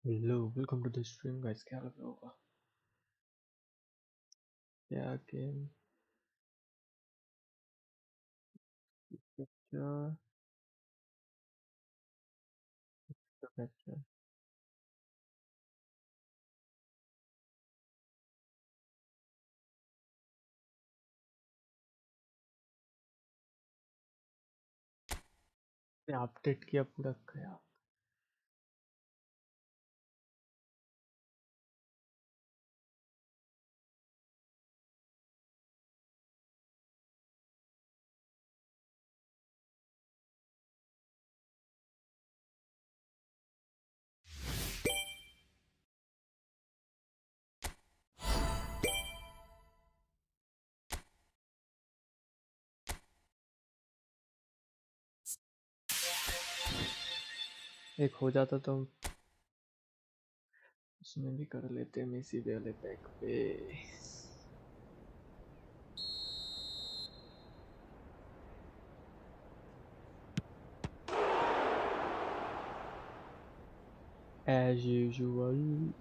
Hello, welcome to the stream guys. क्या लग रहा होगा? क्या गेम कैप्चर कैप्चर अपडेट किया पूरा गया। एक हो जाता तो उसमें भी कर लेते मेसी वाले पैक पे। As usual.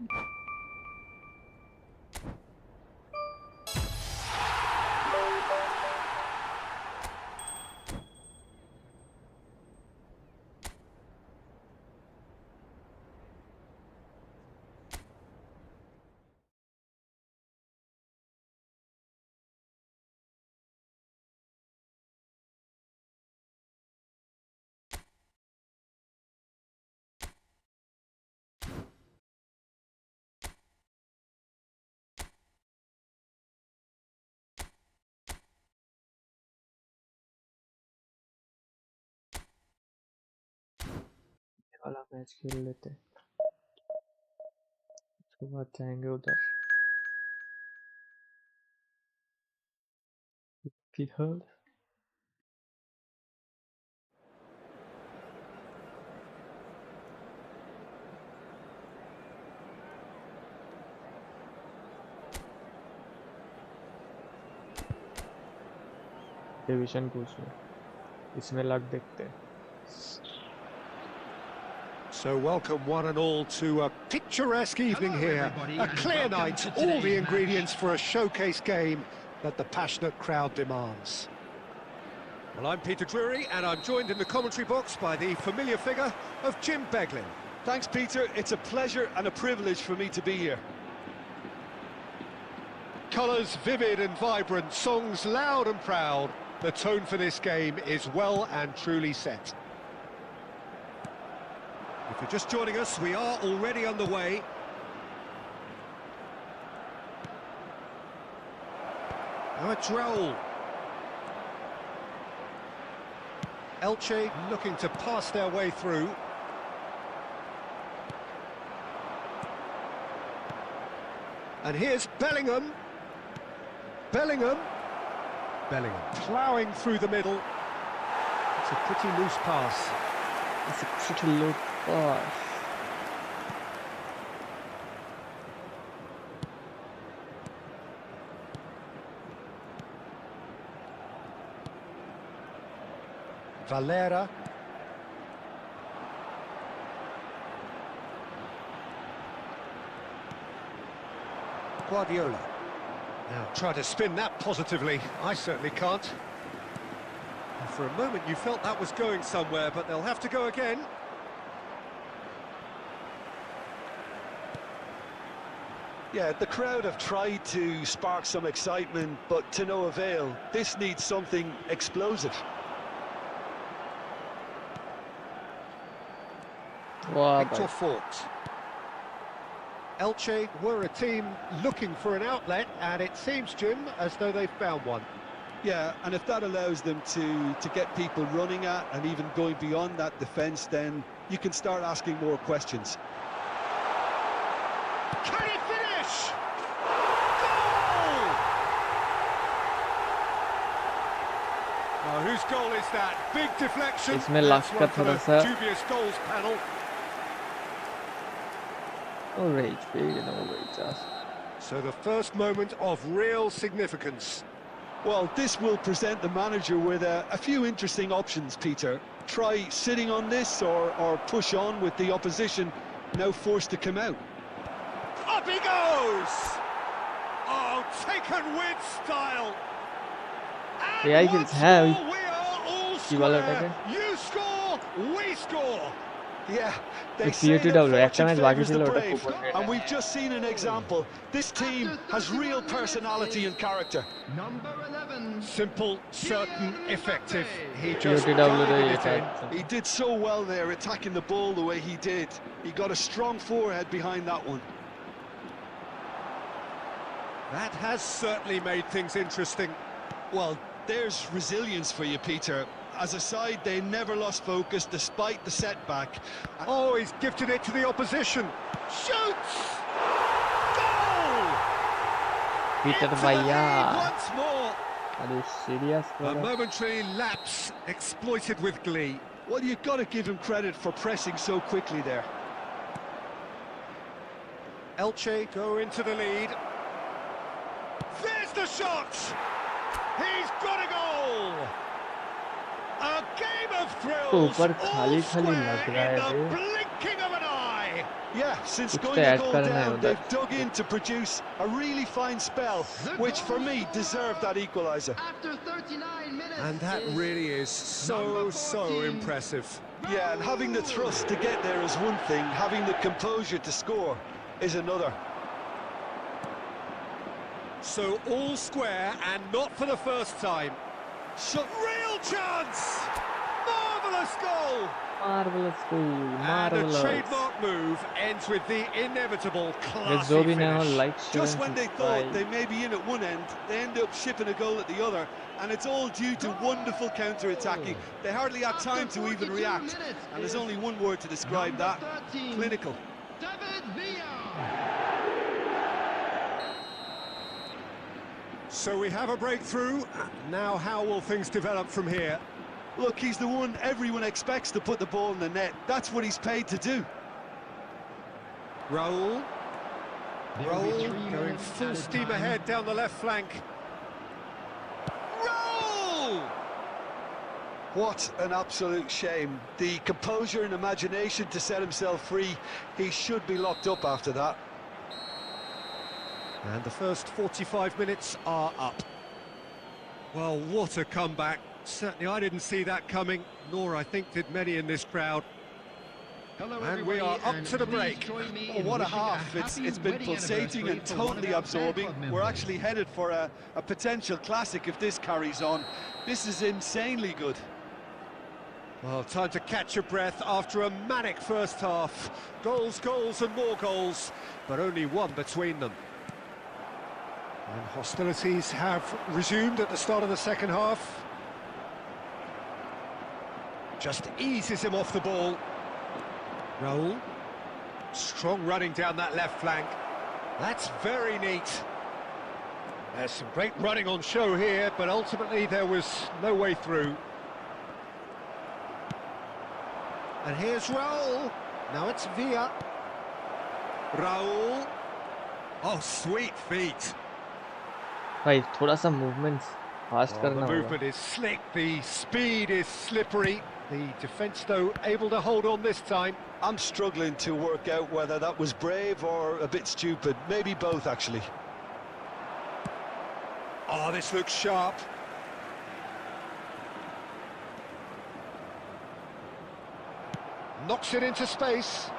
वाला मैच खेल लेते हैं, उसके बाद जाएंगे उधर। फिलहाल डिवीजन पूछ लो, इसमें लग देखते हैं। So welcome one and all to a picturesque evening here. A clear night, all the ingredients for a showcase game that the passionate crowd demands. Well, I'm Peter Drury and I'm joined in the commentary box by the familiar figure of Jim Beglin. Thanks, Peter. It's a pleasure and a privilege for me to be here. Colours vivid and vibrant, songs loud and proud. The tone for this game is well and truly set. If you're just joining us, we are already underway. Now a Droll. Elche looking to pass their way through. And here's Bellingham. Bellingham ploughing through the middle. It's a pretty loose pass. It's a pretty low pass. Valera. Guardiola. Now try to spin that positively. I certainly can't. And for a moment you felt that was going somewhere, but they'll have to go again. Yeah, the crowd have tried to spark some excitement, but to no avail. This needs something explosive. Wow, Victor Fort. Elche were a team looking for an outlet, and it seems, Jim, as though they've found one. Yeah, and if that allows them to get people running at and even going beyond that defence, then you can start asking more questions. Can he finish? Goal! Oh, whose goal is that? Big deflection. इसमें That's luck का one for थोड़ा the सा dubious goals panel. So the first moment of real significance. Well, this will present the manager with a few interesting options, Peter. Try sitting on this or push on with the opposition now forced to come out. Up he goes! Oh, taken with style. And AI once kills have more we are all square. You score, we score. Yeah, they With say that POTW, fortune একটা match বাকি favours ছিল the ওটা brave, coupon rate and we've just seen an example. This team has real personality and character. Number 11. Simple, certain, effective. He just POTW তে guided it এটা in. He did so well there, attacking the ball the way he did. He got a strong forehead behind that one. That has certainly made things interesting. Well, there's resilience for you, Peter. As a side, they never lost focus despite the setback. Oh, he's gifted it to the opposition. Shoots! Goal! Peter Into the ভাইয়া lead once more. আরে serious A করে momentary lapse exploited with glee. Well, you've got to give him credit for pressing so quickly there. Elche go into the lead. There's the shot! He's got a goal! A game of thrills, ऊपर all खाली खाली square लग रहा in है the रे blinking of an eye. Yeah, since कुछ going तो to add go करना है down, उधर they've dug in to produce a really fine spell, which for me deserved that equaliser. After 39 minutes. And that really is so impressive. Yeah, and having the thrust to get there is one thing, having the composure to score is another. So all square and not for the first time. So, Real chance! Marvellous goal! marvelous goal And a marvelous trademark move ends with the inevitable guys classy जो भी नया हो finish. like share just and when they thought subscribe they may be in at one end, they end up shipping a goal at the other, and it's all due to wonderful counter-attacking. They hardly had time to even react, and there's only one word to describe that: clinical. David Villa. So we have a breakthrough. Now how will things develop from here? Look, he's the one everyone expects to put the ball in the net. That's what he's paid to do. Raul. There will be Raul 3 going minutes full added steam time. ahead down the left flank. Raul! What an absolute shame. The composure and imagination to set himself free. He should be locked up after that. And the first 45 minutes are up. Well, what a comeback. Certainly I didn't see that coming, nor I think did many in this crowd. Hello, And we are up to the break. Oh, what a half. It's been pulsating and totally absorbing. We're actually headed for a potential classic if this carries on. This is insanely good. Well, time to catch your breath after a manic first half. Goals, goals and more goals, but only one between them. And hostilities have resumed at the start of the second half. Just eases him off the ball. Raul. Strong running down that left flank. That's very neat. There's some great running on show here, but ultimately there was no way through. And here's Raul. Now it's Villa. Raul. Oh, sweet feet. भाई थोड़ा सा movements fast The करना होगा movement is slick, the speed is slippery. The defence, though, able to hold on this time. I'm struggling to work out whether that was brave or a bit stupid. Maybe both, actually. Oh, this looks sharp. Knocks it into space.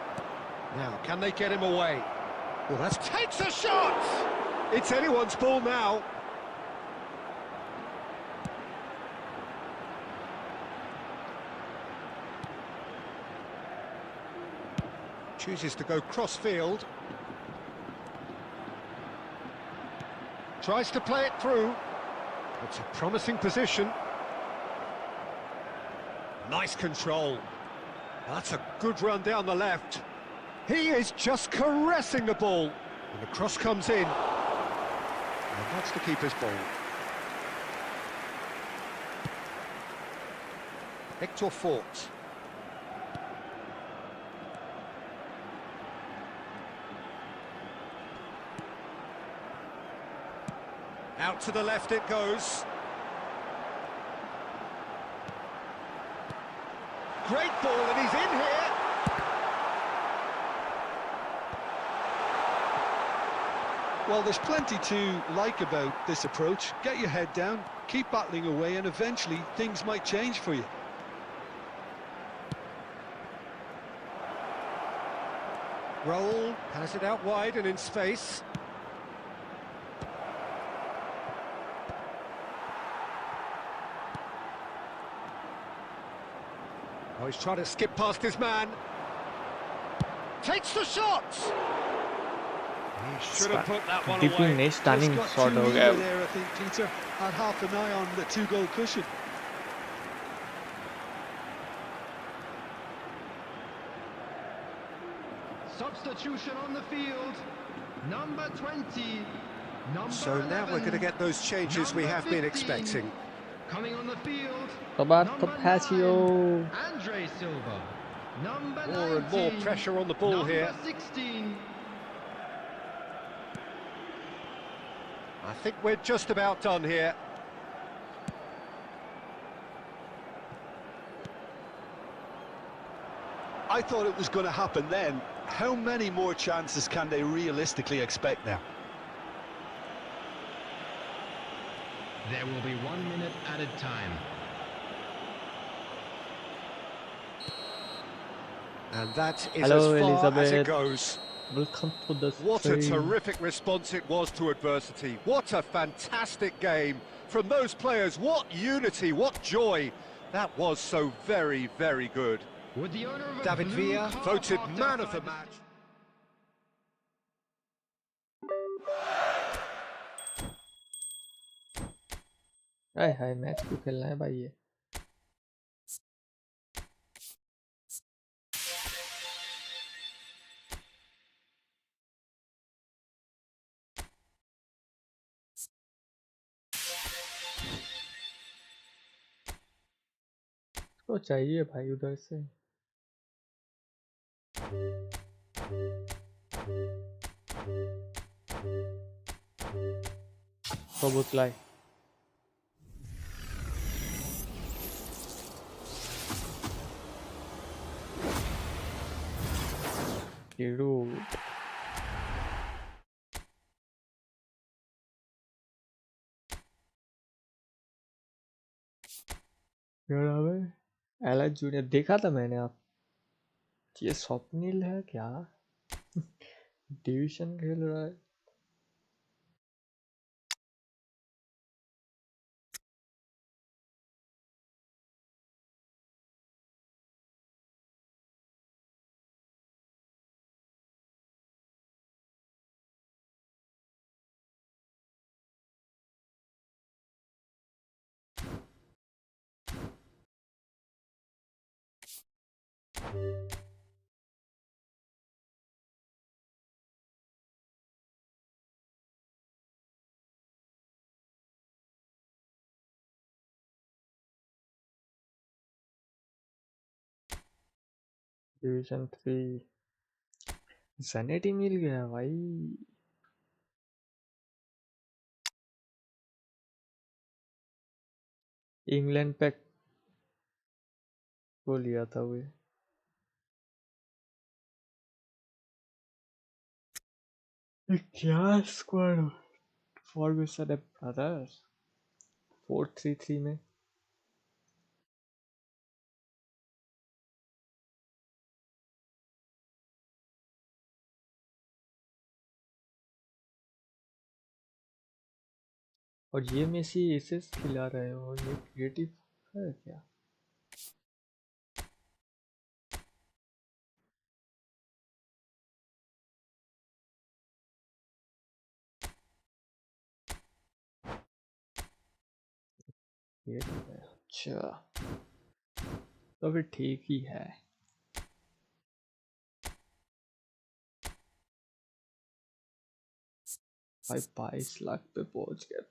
Now, can they get him away? Well, that takes a shot! It's anyone's ball now. Chooses to go cross-field. Tries to play it through. It's a promising position. Nice control. That's a good run down the left. He is just caressing the ball. And the cross comes in. And that's the keeper's ball. Hector Fort. Out to the left it goes. Great ball, and he's in here. Well, there's plenty to like about this approach. Get your head down, keep battling away, and eventually things might change for you. Raul has it out wide and in space. Oh, he's trying to skip past his man. Takes the shot! He should have put that one Dipping away. नहीं stunning Just shot got हो too गया. eager there, I think, Peter. Had half an eye on the two-goal cushion. Substitution on the field. Number 20. Number So now we're going to get those changes we have been expecting. Coming on the field. Roberto number Passio. 9, Andre Silva. Number More and more 19, pressure on the ball number here. 16. I think we're just about done here. I thought it was going to happen then. How many more chances can they realistically expect now? There will be 1 minute added time. And that is Hello, as far as it Elizabeth. goes. Welcome to the What a stream. terrific response it was to adversity. What a fantastic game from those players. What unity, what joy. That was so very, very good. With the owner of a David blue Villa car voted parked man of the outside match. Hi hi match क्यों खेलना है भाई ये. तो चाहिए भाई उधर से. Sobotlive. Dude. एला जूनियर देखा था मैंने. आप ये स्वप्निल है क्या? डिवीजन खेल रहा है. डिवीजन 3 सैनिटी मिल गया भाई. इंग्लैंड पे को लिया था वो. क्या स्क्वाड फॉर्मेशन है ब्रदर. 4-3-3 में. और ये मेसी एसेस खिला रहे हो. ये क्रिएटिव है क्या? क्रिएटिव है. अच्छा तो फिर ठीक ही है. भाई 22 लाख पे पहुंच गया.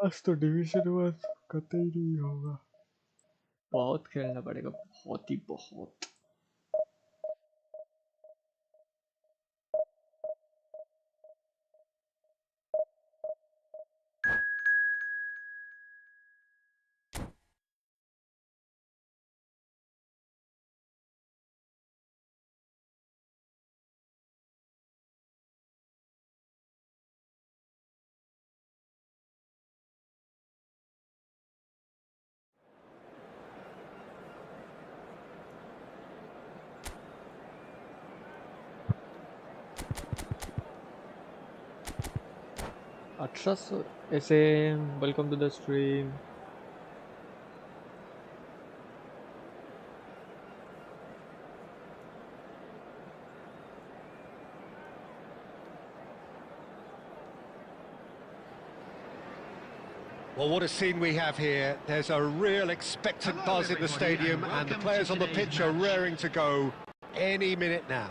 आज तो डिवीजन 1 कतई नहीं होगा. बहुत खेलना पड़ेगा. बहुत ही बहुत. 1800 SM, welcome to the stream. Well, what a scene we have here. There's a real expectant buzz in the stadium, and the players on the pitch are raring to go any minute now.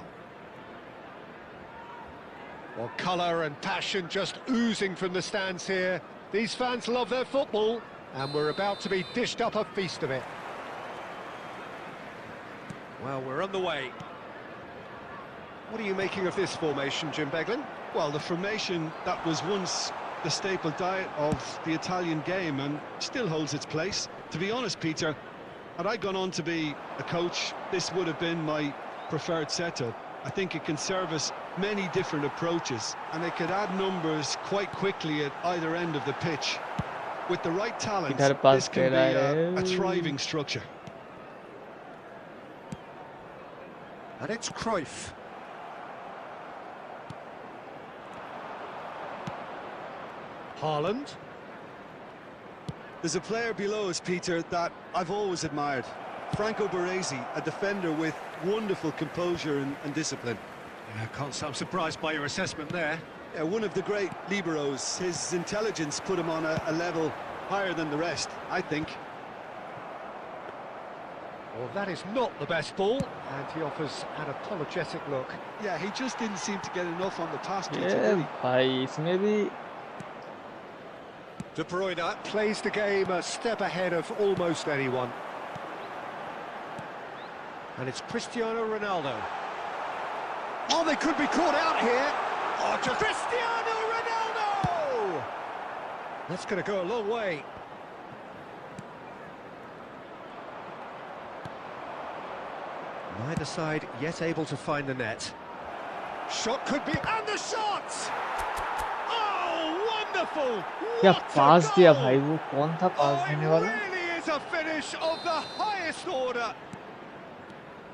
Well, colour and passion just oozing from the stands here. These fans love their football, and we're about to be dished up a feast of it. Well, we're on the way. What are you making of this formation, Jim Beglin? Well, the formation that was once the staple diet of the Italian game and still holds its place. To be honest, Peter, had I gone on to be a coach, this would have been my preferred setup. I think it can service many different approaches, and they could add numbers quite quickly at either end of the pitch. With the right talent, this can be a thriving structure. And it's Cruyff. Haaland. There's a player below us, Peter, that I've always admired. Franco Baresi, a defender with wonderful composure and discipline. Yeah, can't say I'm surprised by your assessment there. Yeah, one of the great liberos. His intelligence put him on a level higher than the rest, I think. Well, that is not the best ball, and he offers an apologetic look. Yeah, he just didn't seem to get enough on the pass, Peter, Yeah, did he? bhai, isme bhi De Bruyne plays the game a step ahead of almost anyone. And it's Cristiano Ronaldo. Oh, they could be caught out here. Oh, just Cristiano Ronaldo! That's going to go a long way. Neither side yet able to find the net. Shot could be... And the shot! Oh, wonderful! क्या What a पास दिया goal! भाई, वो कौन था पास Oh, देने it वाला? really is a finish of the highest order.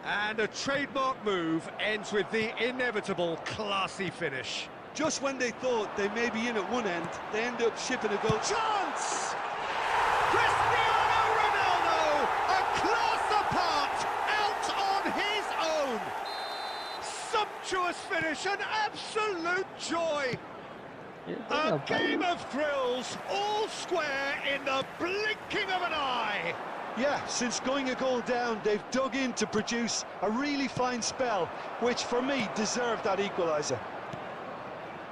And a trademark move ends with the inevitable classy finish. Just when they thought they may be in at one end, they end up shipping a goal. Chance! Cristiano Ronaldo, a class apart, out on his own. Sumptuous finish, an absolute joy. ये तो A क्या भाई? game of thrills, all square in the blinking of an eye. Yeah, since going a goal down, they've dug in to produce a really fine spell, which for me deserved that equaliser.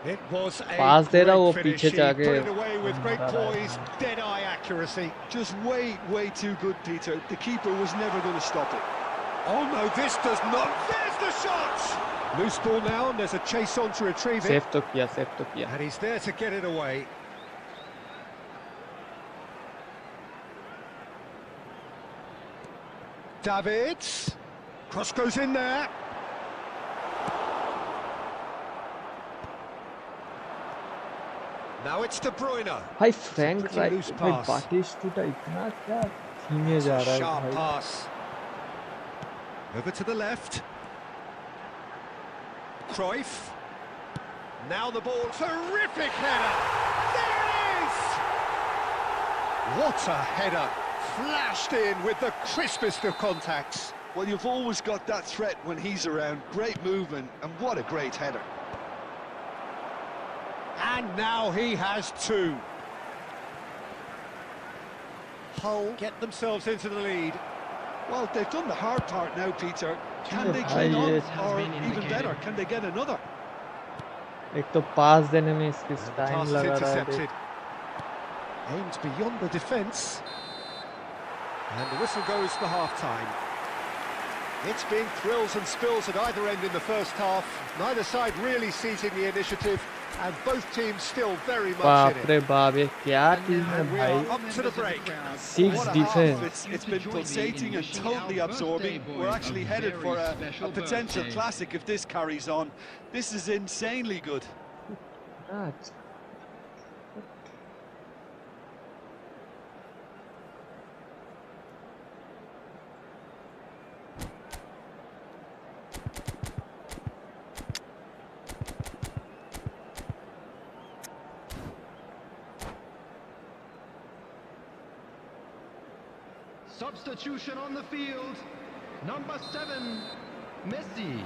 It was a पास दे रहा वो great finish. पीछे He जाके put it away with great मारा है। poise, dead-eye accuracy. Just way too good, Peter. The keeper was never going to stop it. Oh no, this does not. There's the shot! Loose ball now, and there's a chase on to retrieve it. Save तो किया And he's there to get it away. Davids. Cross goes in there. Now it's De Bruyne. भाई Frank pretty right loose भाई pass. बाटिस्टूटा इतना क्या धीमे जा रहा है Sharp भाई. pass. Over to the left. Cruyff. Now the ball. Terrific header. There it is! What a header. Flashed in with the crispest of contacts. Well, you've always got that threat when he's around. Great movement, and what a great header. And now he has two. Hull get themselves into the lead. Well, they've done the hard part now, Peter. Can they Yeah, clean on, yes. or even better, can they get another? एक तो पास देने में इसके And the time pass is लगा रहा है. intercepted. Aimed beyond the defence. And the whistle goes for half-time. It's been thrills and spills at either end in the first half. Neither side really seizing the initiative, and both teams still very much बाप in रे it. बाप, ये क्या team है And we are भाई. up to the break. Six What a defense. half. It's been pulsating and totally absorbing. We're actually headed for a potential classic if this carries on. This is insanely good. Ah, Substitution on the field. Number 7, Messi.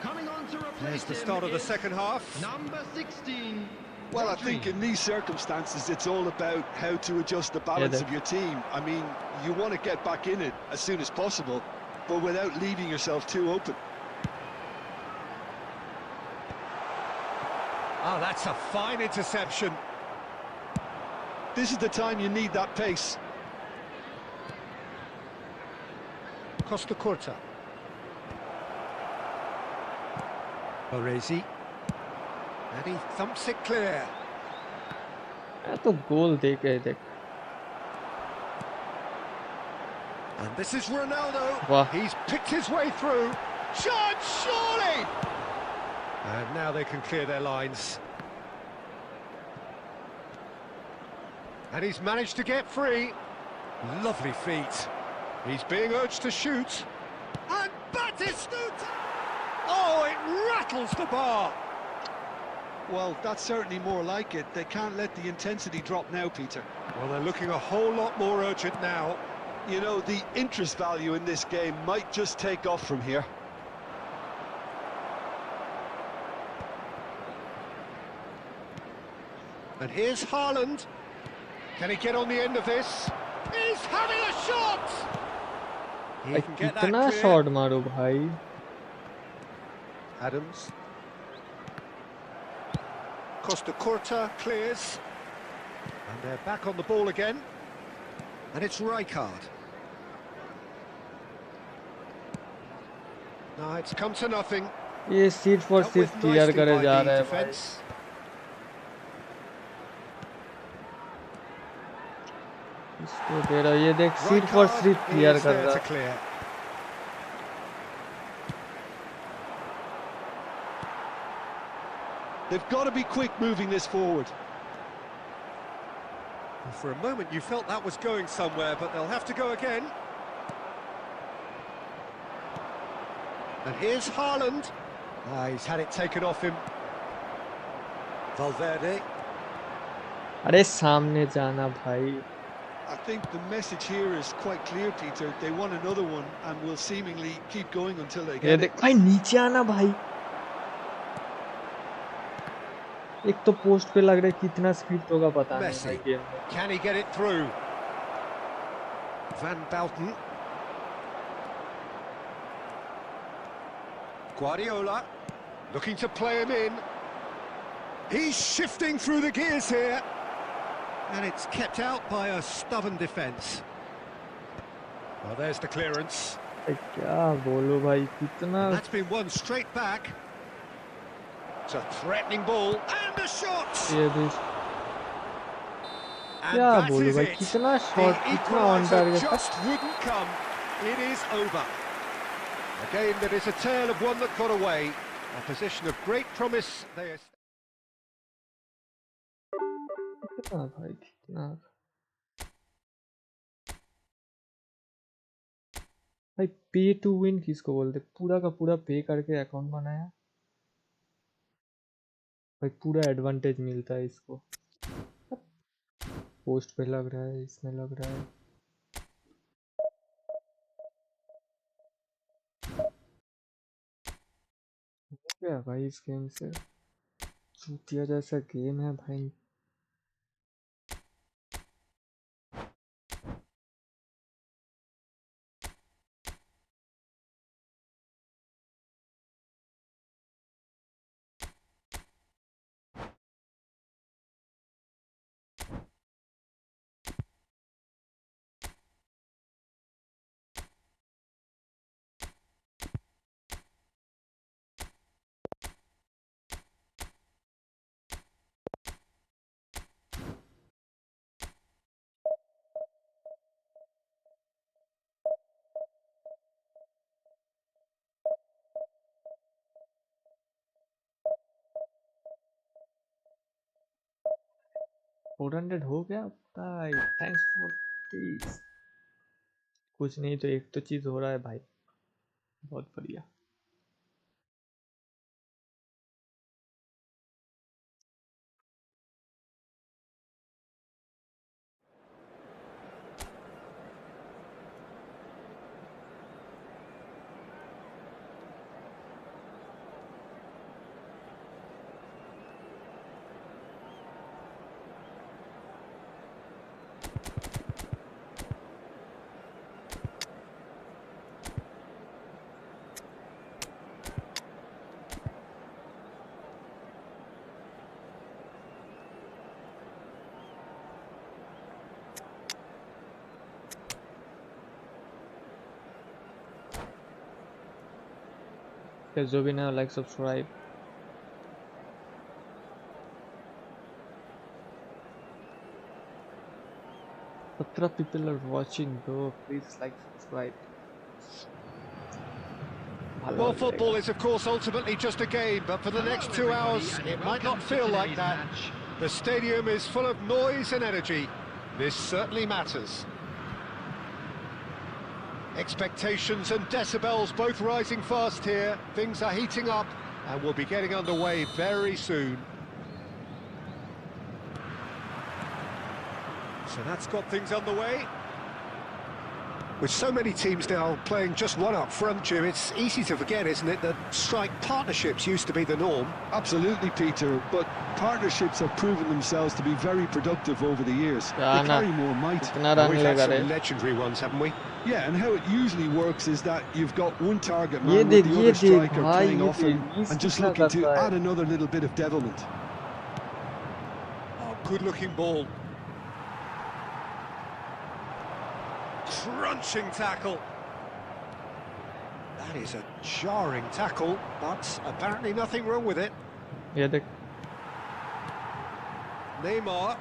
Coming on to replace There's the him start of the is second half. Number 16. Well, I Rodri. think in these circumstances, it's all about how to adjust the balance of your team. I mean, you want to get back in it as soon as possible, but without leaving yourself too open. Oh, that's a fine interception. This is the time you need that pace. Costa Curta. Baresi. And he thumps it clear. मैं तो गोल दे के देख And this is Ronaldo. Wow. He's picked his way through. Shot, surely! And now they can clear their lines. And he's managed to get free. Lovely feet. He's being urged to shoot. And Batistuta! Oh, it rattles the bar. Well, that's certainly more like it. They can't let the intensity drop now, Peter. Well, they're looking a whole lot more urgent now. You know, the interest value in this game might just take off from here. And here's Haaland. Can he get on the end of this? He's having a shot! He can get that कितना clear. Shot मारो भाई Adams. Costa Curta clears. And they're back on the ball again. And it's Rijkaard. No, it's come to nothing. ये seat for Dealt सिर्फ with clear nicely करे by जा the रहा है भाई defence. इसको दे रहा है ये देख सीट फॉर Rijkaard सिर्फ क्लियर is कर there रहा to है clear. They've got to be quick moving this forward. For a moment you felt that was going somewhere, but they'll have to go again. And here's Haaland. Ah, he's had it taken off him. Valverde. अरे सामने जाना भाई I think the message here is quite clear, Peter. They want another one and will seemingly keep going until they ये get it. देख भाई नीचे आना भाई एक तो पोस्ट पे लग रहा है कितना स्क्रिप्ट होगा पता नहीं Messi. भाई गेम में Can he get it through? Van Bauten. Guardiola looking to play him in. He's shifting through the gears here. And it's kept out by a stubborn defence. Well, there's the clearance. भाई क्या बोलो भाई कितना That's been won straight back. It's a threatening ball and a shot. ये भी And क्या that बोलूं is भाई it. कितना The शॉट कितना on equaliser target just wouldn't come. It is over. A game that is a tale of one that got away. A position of great promise. They are... कितना भाई कितना भाई पे to win किसको बोलते पूरा का पूरा पे करके अकाउंट बनाया भाई पूरा एडवांटेज मिलता है इसको पोस्ट पे लग रहा है इसमें लग रहा है हो गया भाई इस गेम से चूतिया जैसा गेम है भाई $400 हो गया भाई थैंक्स फॉर दिस कुछ नहीं तो एक तो चीज हो रहा है भाई बहुत बढ़िया Guys, जो भी ना like subscribe. Patra people are watching, bro. Please like, subscribe. Well, football is, of course, ultimately just a game, but for the next 2 hours, it might not feel like that. The stadium is full of noise and energy. This certainly matters. Expectations and decibels both rising fast here. Things are heating up, and we'll be getting underway very soon. So that's got things underway. With so many teams now playing just one up front, Jim, it's easy to forget, isn't it, that strike partnerships used to be the norm? Absolutely, Peter, but partnerships have proven themselves to be very productive over the years. They carry more might. We've had some legendary ones, haven't we? Yeah, and how it usually works is that you've got one target man with the other striker playing off him and just looking to add another little bit of devilment. Oh, good-looking ball. Crunching tackle. That is a jarring tackle, but apparently nothing wrong with it. Yeah, Neymar.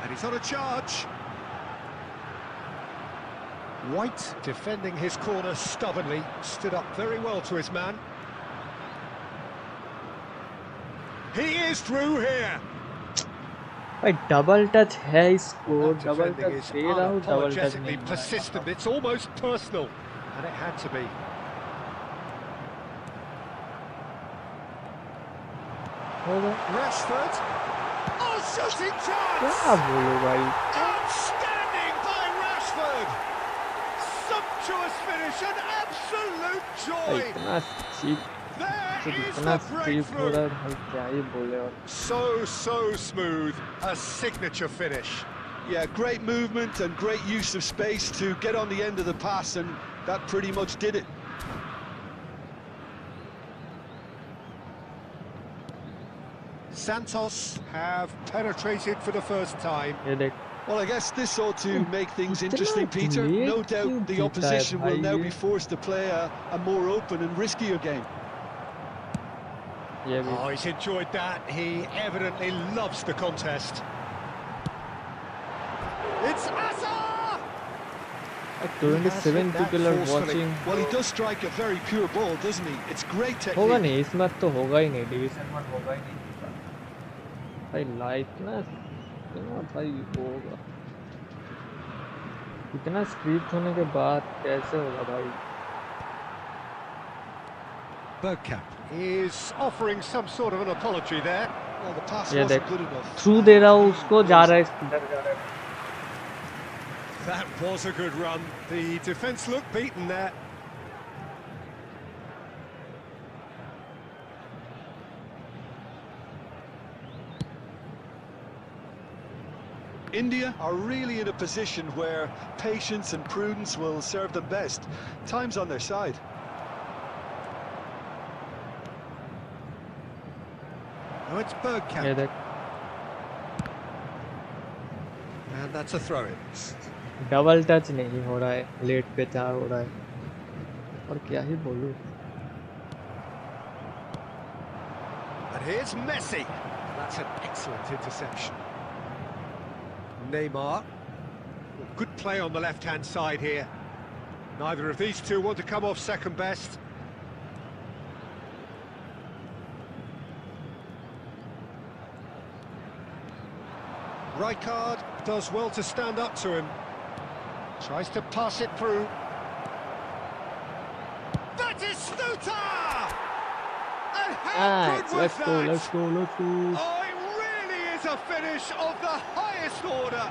And he's on a charge. White defending his corner stubbornly, stood up very well to his man. He is through here. double touch है इसको, double touch is दे रहा हूँ, double touch unapologetically नहीं persistent. It's almost personal, and it had to be. Rashford. Oh, shooting chance! क्या बोलो भाई? Outstanding by Rashford. Sumptuous finish, an absolute joy. इतना cheap, इतना cheap हो रहा है भाई, क्या ही बोले और. So smooth, a signature finish. Yeah, great movement and great use of space to get on the end of the pass, and that pretty much did it. Santos have penetrated for the first time. Well, I guess this ought to make things interesting, Peter. No doubt the opposition will now be forced to play a more open and riskier game. Oh, he's enjoyed that. He evidently loves the contest. It's Asa! 27 people are watching. Well, he does strike a very pure ball, doesn't he? It's great technique. होगा नहीं, इस match तो होगा ही नहीं, division 1 होगा ही नहीं भाई. Light ना भाई होगा, इतना स्क्रिप्ट होने के बाद कैसे होगा भाई. BYTE is offering some sort of an apology there. Well, the pass wasn't good enough. Through दे रहा हूँ उसको, जा रहा है स्पिनर, जा रहा है. That was a good run. The defence looked beaten there. India are really in a position where patience and prudence will serve them best. Time's on their side. Oh, it's BYTE. And that's a throw-in. Double touch नहीं हो रहा है, late पे 4 हो रहा है, और क्या ही बोलूं. And here's Messi. That's an excellent interception. Neymar. Good play on the left-hand side here. Neither of these two want to come off second best. Rijkaard does well to stand up to him. Tries to pass it through. That is Stuta! And how good was let's that? go. Oh, it really is a finish of the highest order.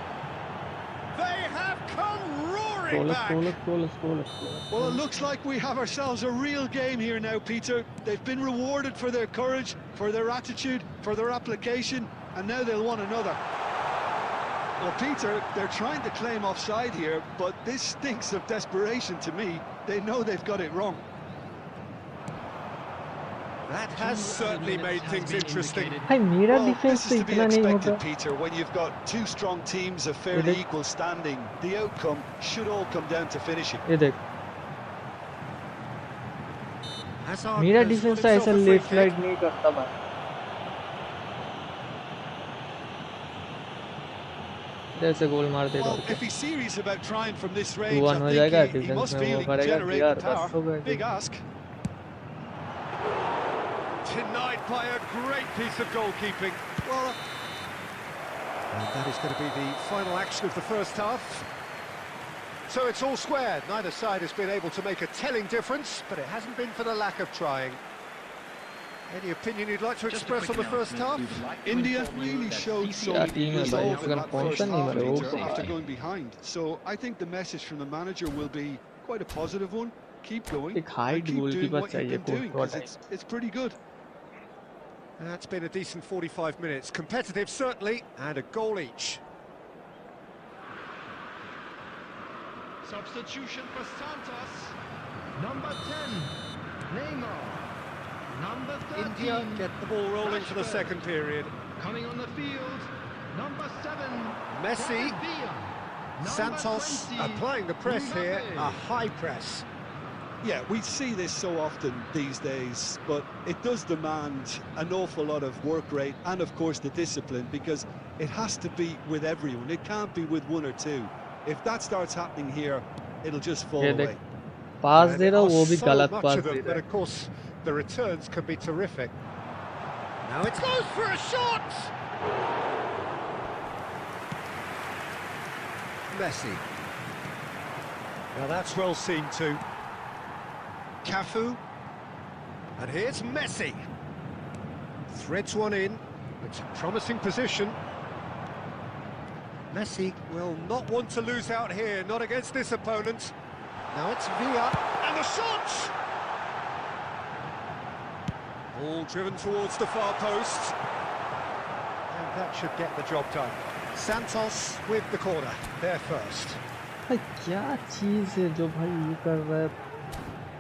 They have come roaring back. Let's go. Well, it looks like we have ourselves a real game here now, Peter. They've been rewarded for their courage, for their attitude, for their application, and now they'll want another. Well, Peter, they're trying to claim offside here, but this stinks of desperation to me. They know they've got it wrong. That has certainly made things interesting. भाई मेरा Well, defence this तो is to be इतना नहीं होता. expected, Peter, when you've got two strong teams of fairly देख. equal standing. The outcome should all come down to finishing. ये देख. Hazard मेरा has डिफेंस got तो himself ऐसा a free left kick. Right नहीं करता भाई. जैसे गोल मार देगा. Well, if he's serious about trying from this range, 2-1 हो I जाएगा. think he डिफेंस must में feel वो he can करेगा. generate यार the बस हो power. गया. Big ask. Denied by a great piece of goalkeeping. Well, and that is going to be the final action of the first half. So it's all square. Neither side has been able to make a telling difference, but it hasn't been for the lack of trying. Any opinion you'd like to express on the first half? India really showed some team है भाई. resolve in अगर that पहुंचा first नहीं half, मेरे Peter, को. after going behind. So I think the message from the manager will be quite a positive one. Keep going एक height and keep doing goalkeeper what you've चाहिए been doing, court because it's pretty good. That's been a decent 45 minutes. Competitive, certainly, and a goal each. Substitution for Santos. Number 10, Neymar. Number 13, India get the ball rolling for the second period. coming on the field. Number 7, Messi. Villa. Number Santos 20, applying the press here, Mbappe. a high press. Yeah, we see this so often these days, but it does demand an awful lot of work rate and, of course, the discipline, because it has to be with everyone. It can't be with one or two. If that starts happening here, it'll just fall ये away. देख. पास And they it रहा वो costs भी so गलत much pass of they them, रहा but है. of course the returns can be terrific. Now it goes for a shot! Messi. Now that's well seen too. Cafu. And here's Messi. Threads one in. It's a promising position. Messi will not want to lose out here, not against this opponent. Now it's Villa, and the shot! All driven towards the far post. And that should get the job done. Santos with the corner, there first. भाई क्या चीज़ है जो भाई ये कर रहा है.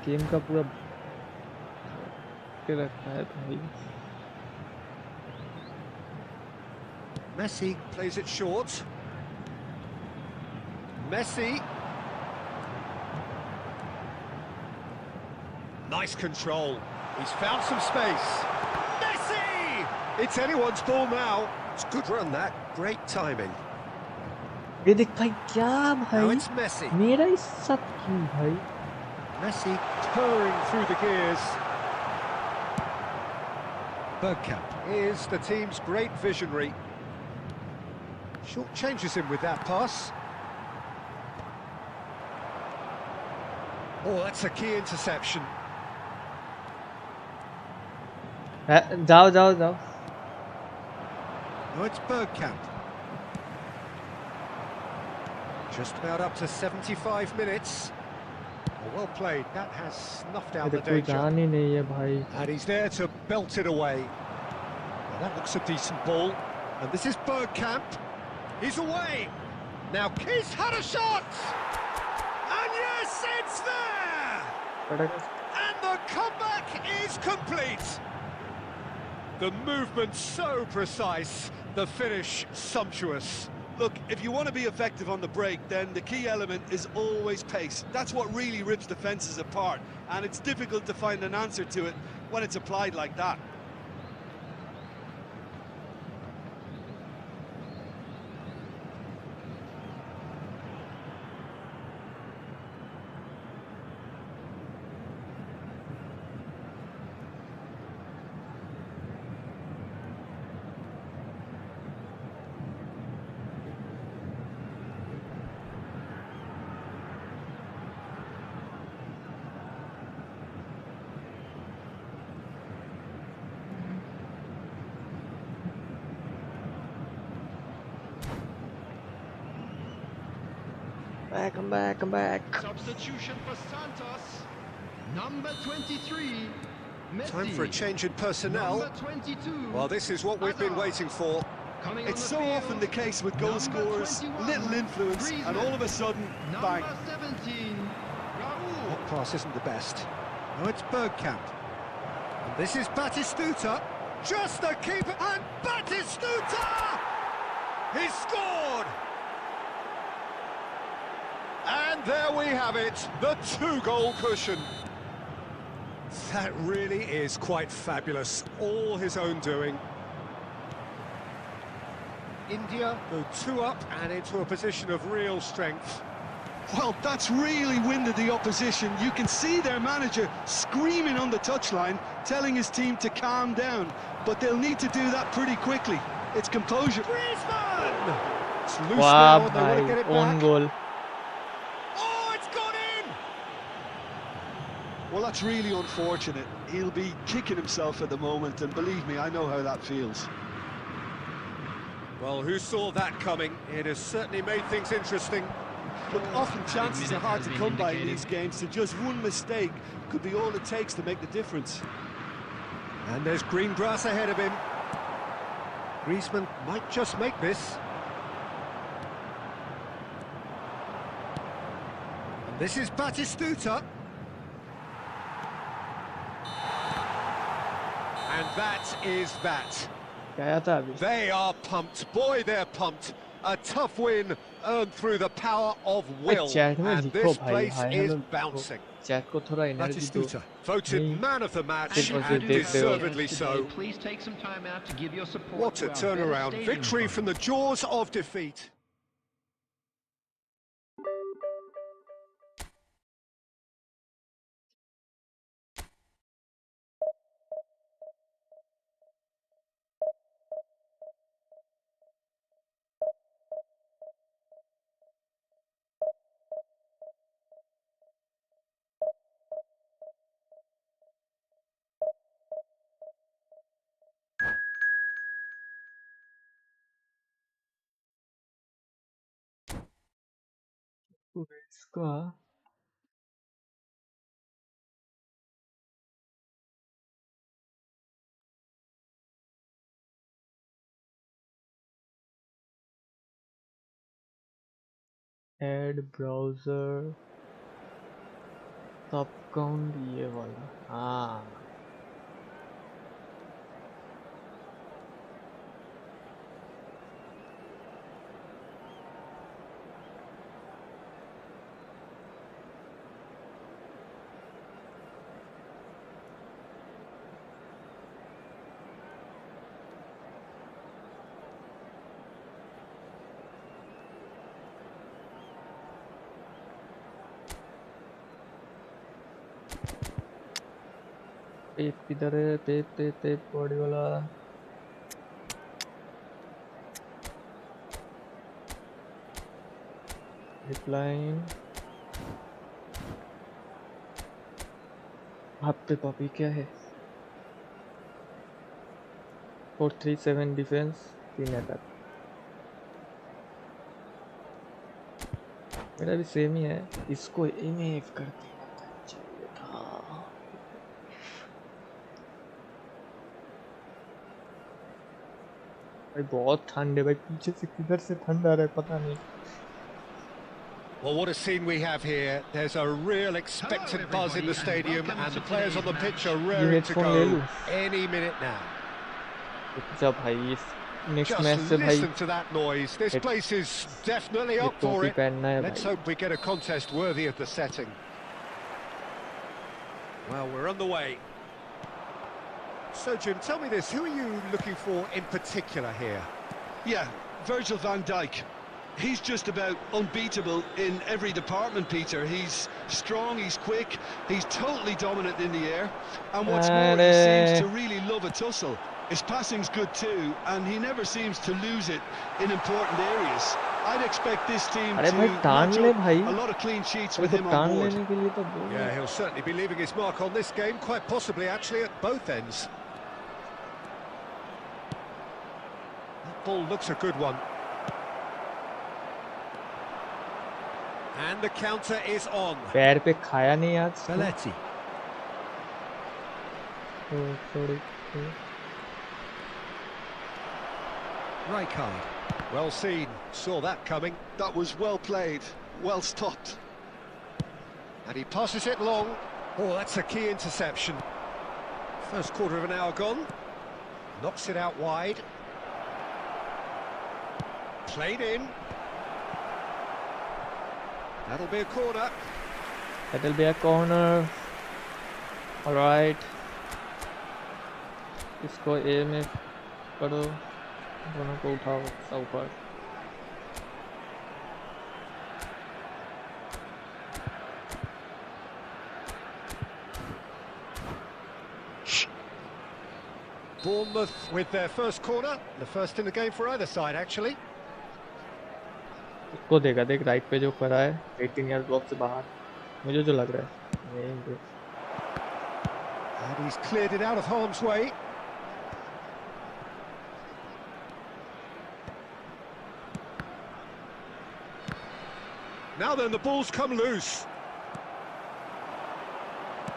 Game का पूरा के रखा है भाई. Messi plays it short. Messi. Nice control. He's found some space. Messi! It's anyone's ball now. It's a good run that. Great timing. ये देख भाई क्या Now भाई. it's Messi. मेरा इस साथ क्यों भाई. Messi purring through the gears. Bergkamp is the team's great visionary. Short changes him with that pass. Oh, that's a key interception. जाओ जाओ जाओ. Now it's Bergkamp. Just about up to 75 minutes. Oh, well played. That has snuffed ये out the देख कोई danger. जान ही नहीं है भाई. And he's there to belt it away. Well, that looks a decent ball. And this is Bergkamp. He's away. Now Keith's had a shot. And yes, it's there. And the comeback is complete. The movement so precise. The finish sumptuous. Look, if you want to be effective on the break, then the key element is always pace. That's what really rips defences apart, and it's difficult to find an answer to it when it's applied like that. I'm back. Substitution for Santos. Number 23, Messi. Time for a change in personnel. Number 22. Well, this is what we've been waiting for. Coming on It's the so field, often the case with goal number scorers, 21, little influence, and all of a sudden, bang. Number 17, Raul. That pass isn't the best. Now it's Bergkamp. And This is Batistuta, just the keeper, and Batistuta! He scored! And there we have it, the 2-goal cushion. That really is quite fabulous, all his own doing. India go 2 up and into a position of real strength. Well, that's really winded the opposition. You can see their manager screaming on the touchline, telling his team to calm down. But they'll need to do that pretty quickly. It's composure. Griezmann! It's loose Wow, now, and they want to get it own back. goal. Oh, it's gone in! Well, that's really unfortunate. He'll be kicking himself at the moment, and believe me, I know how that feels. Well, who saw that coming? It has certainly made things interesting. Look, often chances are hard to has come been by in indicated. these games, so just one mistake could be all it takes to make the difference. And there's green grass ahead of him. Griezmann might just make this. And this is Batistuta. And that is that. गया था अभी. They are pumped. Boy, they're pumped. A tough win earned through the power of will. Chat में And लिखो this भाई. place hi is hello. bouncing. Chat को थोड़ा energy दो. Batistuta, voted Me. man of the match, It was a and big deal. deservedly so. Please take some time out to give your support. What a to our turnaround. devastating Victory from the jaws of defeat. इसका add browser सब count ये वाला. हाँ पेप किधर है? पेप body वाला. रिप्लाइन आप पे पापी क्या है? 437 डिफेंस 3 अटैक. मेरा भी सेम ही है. इसको एमएफ कर देना चाहिए था. भाई बहुत ठंड है भाई. पीछे से किधर से ठंड आ रहा है पता नहीं. Well, what a scene we have here. There's a real expectant buzz in the stadium, and the players on the pitch are raring to go any minute now. जब भाई नेक्स्ट मैच Just से भाई listen to that noise. This place is definitely up for टोपी it. पहनना है Let's भाई. hope we get a contest worthy of the setting. Well, we're on the way. So, Jim, tell me this. Who are you looking for in particular here? Yeah, Virgil van Dijk. He's just about unbeatable in every department, Peter. He's strong, he's quick, he's totally dominant in the air. And what's more, he seems to really love a tussle. His passing's good too, and he never seems to lose it in important areas. I'd expect this team अरे to भाई टान match ले up भाई. a lot of clean sheets अरे with तो him on टान board. लेने के लिए तो बोल. Yeah, he'll certainly be leaving his mark on this game, quite possibly actually at both ends. That ball looks a good one. And the counter is on. पैर पे खाया नहीं आज. Belletti. Sorry. Rijkaard. Well seen, saw that coming. That was well played, well stopped. And he passes it long. Oh, that's a key interception. First quarter of an hour gone. Knocks it out wide. Played in. That'll be a corner. That'll be a corner. All right. इसको ए में करो, दोनों को उठाओ ऊपर. Bournemouth with their first corner, the first in the game for either side actually. उसको देगा, देख राइट पे जो करा है 18 यार्ड ब्लॉक से बाहर, मुझे जो लग रहा है ये. And he's cleared it out of harm's way. Now then, the ball's come loose.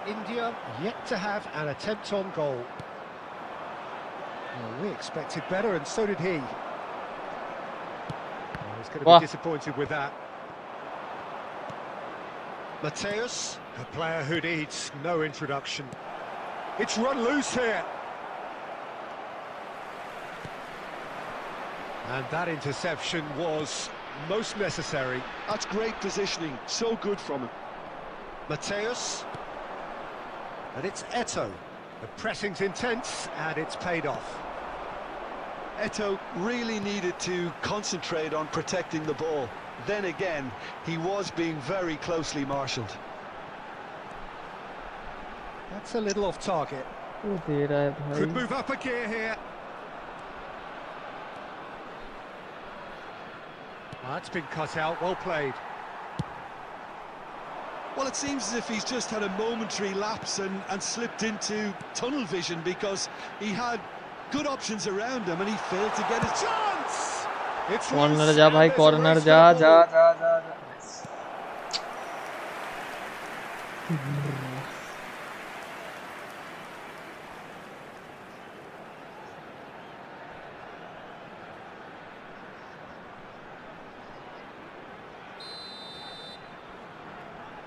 India yet to have an attempt on goal. Well, we expected better, and so did he. Well, he's going to be disappointed with that. Mateus, a player who needs no introduction. It's run loose here. And that interception was most necessary. That's great positioning, so good from him. Mateus. And it's Eto'o. The pressing's intense, and it's paid off. Eto'o really needed to concentrate on protecting the ball. Then again, he was being very closely marshalled. That's a little off target. Could move up a gear here. That's been cut out, well played. Well, it seems as if he's just had a momentary lapse and slipped into tunnel vision, because he had good options around him and he failed to get his chance. It's corner जा भाई, corner जा जा जा जा.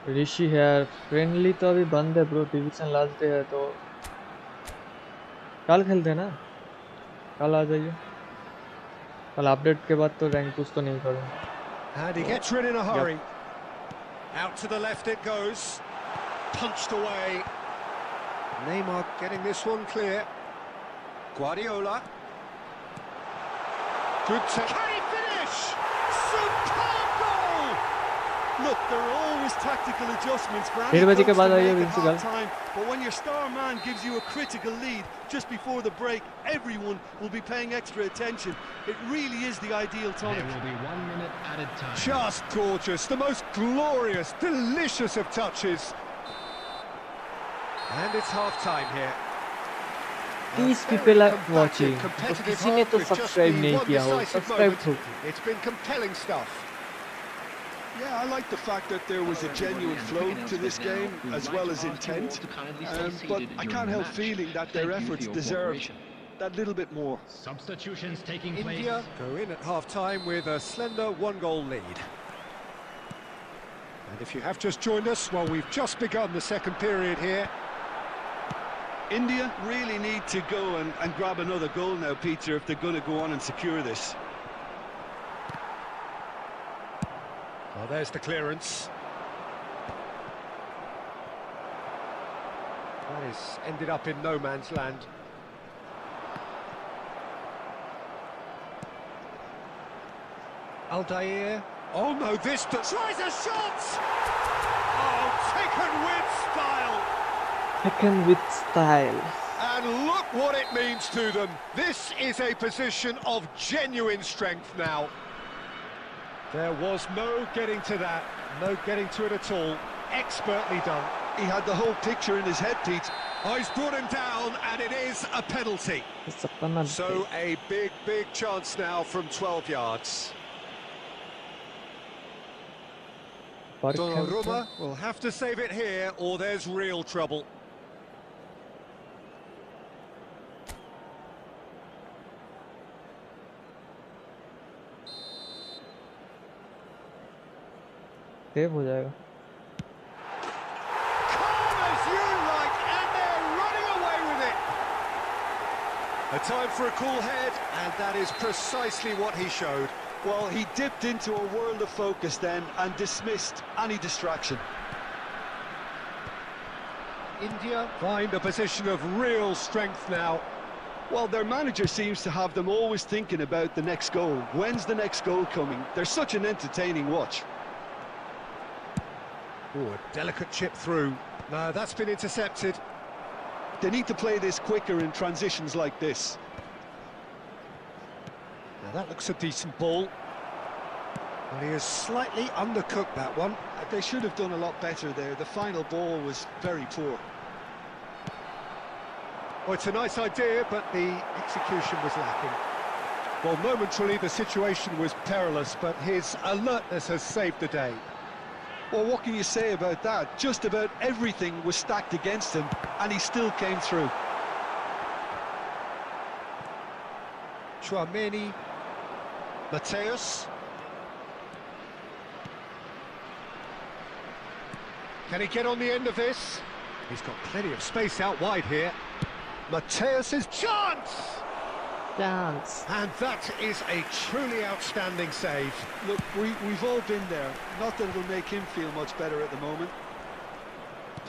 ऋषि है. Friendly तो अभी बंद है ब्रो, डिवीजन लास्ट डे है, तो कल खेलते हैं ना, कल आ जाइए. कल अपडेट के बाद तो रैंक पुश तो नहीं करूँगा. And he gets rid in a hurry. Out to the left it goes. Punched away. Neymar getting this one clear. Guardiola. Good take. Can he finish? Superb goal! Look, there are always tactical adjustments for any 1:30 coach के बाद to आइए make at विंसिगल. half-time, but when your star man gives you a critical lead just before the break, everyone will be paying extra attention. It really is the ideal tonic. There will be 1 minute added time. Just gorgeous, the most glorious, delicious of touches. And it's half-time here. These people are watching. तो किसी ने तो subscribe नहीं किया हो, subscribe करो. It's been compelling stuff. Yeah, I like the fact that there was a genuine flow to this game as well as intent, but I can't help feeling that their efforts deserved that little bit more. Substitutions taking place. India go in at half-time with a slender 1-goal lead. And if you have just joined us, well, we've just begun the second period here. India really need to go and grab another goal now, Peter, if they're going to go on and secure this. Well, there's the clearance. That is ended up in no man's land. Aldair. Oh no, this tries a shot! Oh, taken with style! Taken with style. And look what it means to them. This is a position of genuine strength now. There was no getting to that, no getting to it at all. Expertly done. He had the whole picture in his head, Pete. Oh, he's brought him down, and it is a penalty. So a big, big chance now from 12 yards. Donnarumma will have to save it here, or there's real trouble. Save हो जाएगा. Calm as you like, and they're running away with it. A time for a cool head, and that is precisely what he showed. Well, he dipped into a world of focus then and dismissed any distraction. India find a position of real strength now. Well, their manager seems to have them always thinking about the next goal. When's the next goal coming? They're such an entertaining watch. Oh, a delicate chip through. No, that's been intercepted. They need to play this quicker in transitions like this. Now that looks a decent ball. Well, he has slightly undercooked that one. They should have done a lot better there. The final ball was very poor. Well, it's a nice idea, but the execution was lacking. Well, momentarily the situation was perilous, but his alertness has saved the day. Well, what can you say about that? Just about everything was stacked against him, and he still came through. Chouameni, Mateus. Can he get on the end of this? He's got plenty of space out wide here. Mateus's chance! Chance. And that is a truly outstanding save. Look, we've all been there. Not that it'll make him feel much better at the moment.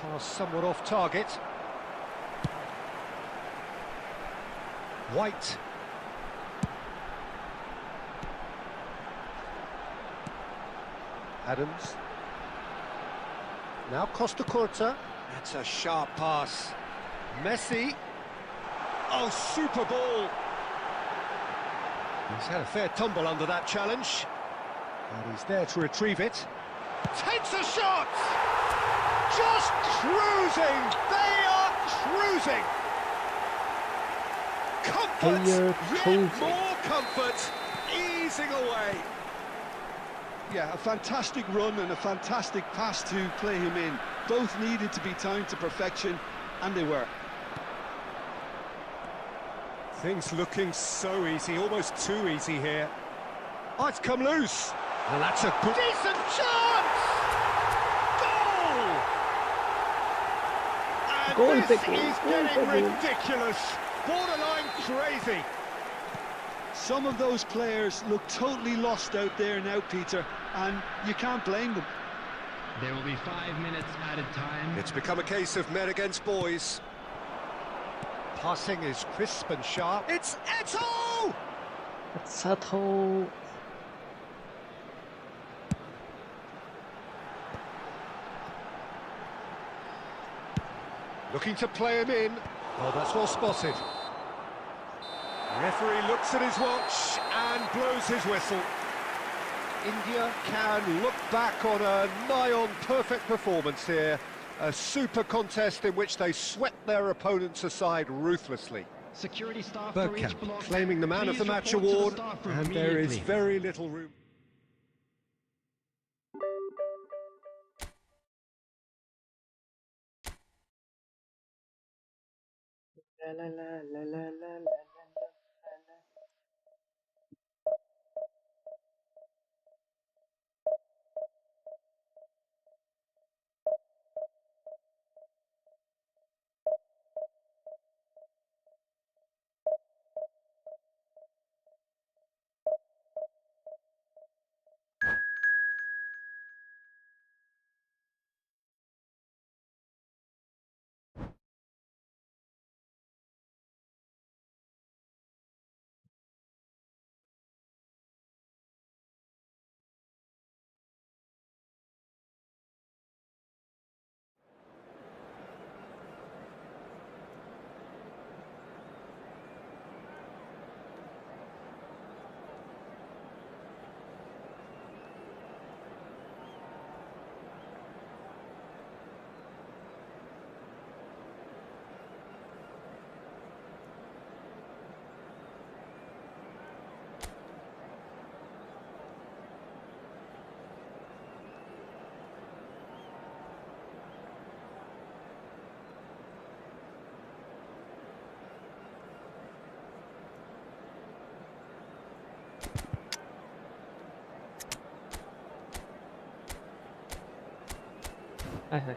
Pass somewhat off target. White. Adams. Now Costa Curta. That's a sharp pass. Messi. Oh, super ball. He's had a fair tumble under that challenge. And he's there to retrieve it. Takes a shot! Just cruising! They are cruising! Comfort! Yet more comfort! Easing away! Yeah, a fantastic run and a fantastic pass to play him in. Both needed to be timed to perfection, and they were. Things looking so easy, almost too easy here. Oh, it's come loose! And that's a good... Decent chance! Goal! And Goal this pick, is goal getting pick. ridiculous! Borderline crazy! Some of those players look totally lost out there now, Peter, and you can't blame them. There will be 5 minutes added time. It's become a case of men against boys. Passing is crisp and sharp. It's Eto'o! Sato. Looking to play him in. Oh, that's well spotted. Referee looks at his watch and blows his whistle. India can look back on a nigh-on perfect performance here. A super contest in which they swept their opponents aside ruthlessly. Security staff for each WEBCAM block. claiming the Man of the Please Match report to the award, staff room and there is immediately. very little room. La la la la la la la la la.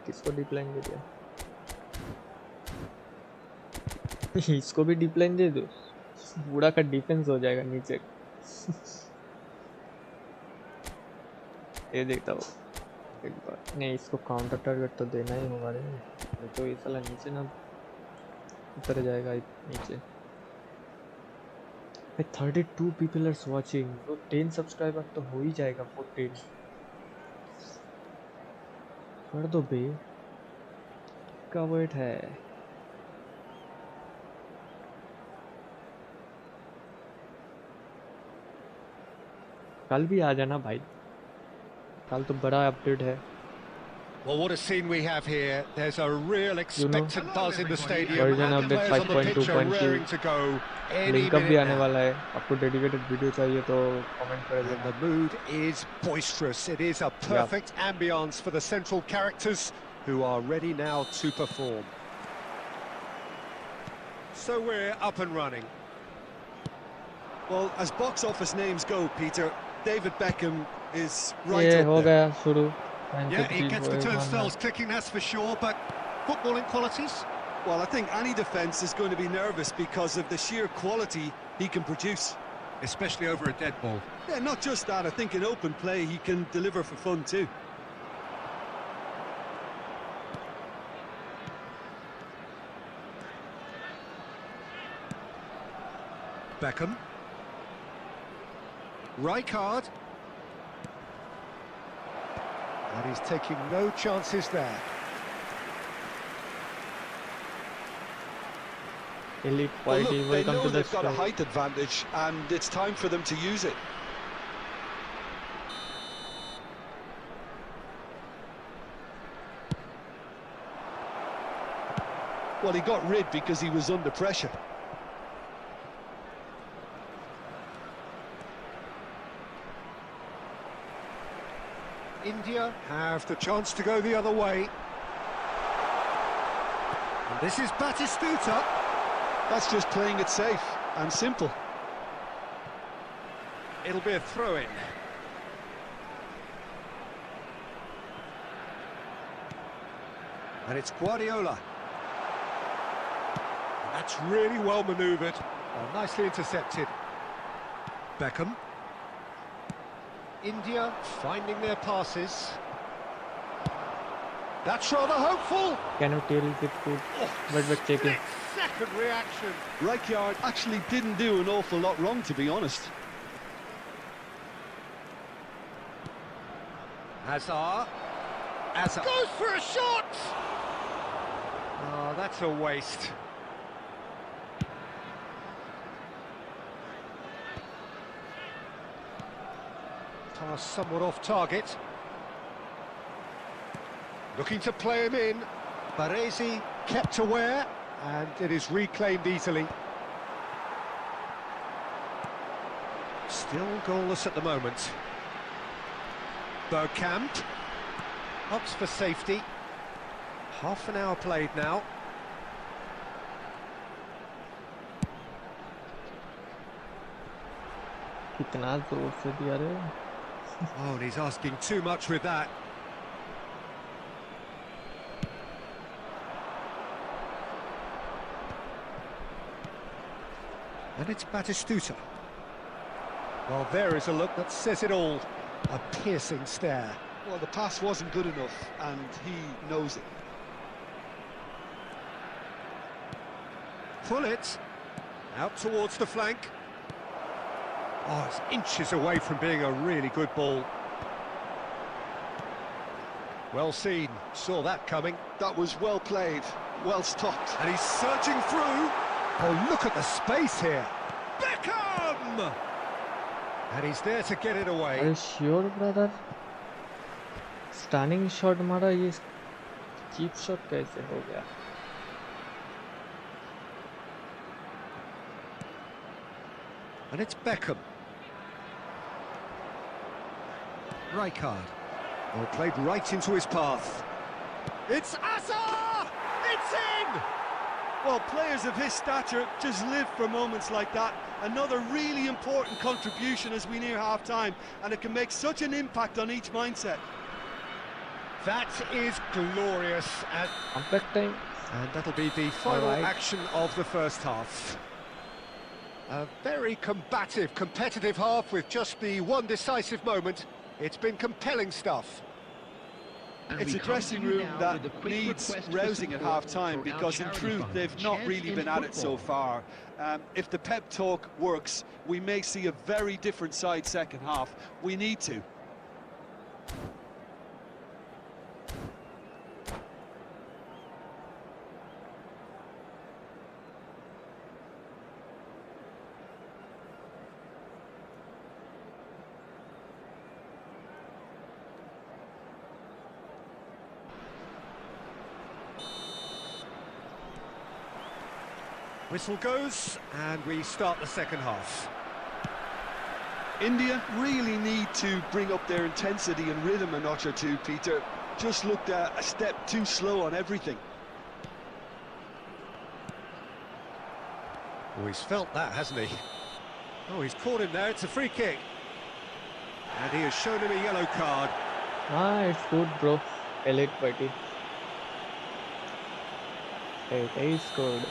किसको डिप्लाइन दे दिया इसको भी डिप्लाइन दे दो बूढ़ा का defence हो जाएगा नीचे। ये देखता हूँ एक बार। नहीं, इसको काउंटर टारगेट तो देना ही होगा रे, नहीं तो ये साला नीचे ना उतर जाएगा नीचे। 32 people are watching, तो 10 सब्सक्राइबर तो हो ही जाएगा। 14 कर दो बे, का वेट है। कल भी आ जाना भाई, कल तो बड़ा अपडेट है। Well, what a scene we have here. There's a real expectant buzz in the stadium, version and the update players on the pitch are 5.2 raring to go any link up भी minute आने now. वाला है। आपको dedicated video चाहिए तो comment कर And देना। the mood is boisterous. It is a perfect ambience for the central characters who are ready now to perform. So we're up and running. Well, as box office names go, Peter, David Beckham is right ये up हो there. गया शुरू। Yeah, he gets the turnstiles clicking, that's for sure, but footballing qualities? Well, I think any defence is going to be nervous because of the sheer quality he can produce. Especially over a dead ball. Yeah, not just that, I think in open play he can deliver for fun too. Beckham. Rijkaard. And he's taking no chances there. Elite Well, party, look, they welcome know to the they've got a show. height advantage and it's time for them to use it. Well, he got rid because he was under pressure. India have the chance to go the other way. And this is Batistuta. That's just playing it safe and simple. It'll be a throw-in. And it's Guardiola. And that's really well manoeuvred. Oh, nicely intercepted. Beckham. India finding their passes. That's rather hopeful. Can you tell if it could? But checking. Second reaction. Rijkaard actually didn't do an awful lot wrong, to be honest. Hazard. Hazard goes for a shot. Oh, that's a waste. Pass somewhat off target. Looking to play him in. Baresi kept aware, and it is reclaimed easily. Still goalless at the moment. Bergkamp opts for safety. Half an hour played now. कितना जोर से दिया रे। Oh, and he's asking too much with that. And it's Batistuta. Well, there is a look that says it all. A piercing stare. Well, the pass wasn't good enough, and he knows it. Pull it. Out towards the flank. Oh, it's inches away from being a really good ball. Well seen. Saw that coming. That was well played, well stopped. And he's surging through. Oh, look at the space here. Beckham! And he's there to get it away. Are you sure, brother? Stunning shot मारा, ये cheap shot कैसे हो गया? And it's Beckham. Rijkaard. Well, played right into his path. It's Hazard! It's in! Well, players of his stature just live for moments like that. Another really important contribution as we near half-time, and it can make such an impact on each mindset. That is glorious. Compact time. And that'll be the final Alright. action of the first half. A very combative, competitive half with just the one decisive moment. It's been compelling stuff. And It's we a come dressing to you room now that with a quick needs request for rousing at support half-time, for our because in charity truth fund, they've not Chance really in been at it so Football. far. If the pep talk works, we may see a very different side second half. We need to. Whistle goes, and we start the second half. India really need to bring up their intensity and rhythm a notch or two, Peter. Just looked a step too slow on everything. Oh, he's felt that, hasn't he? Oh, he's caught him there. It's a free kick. And he has shown him a yellow card. It's good, bro. Elite BYTE. It is good.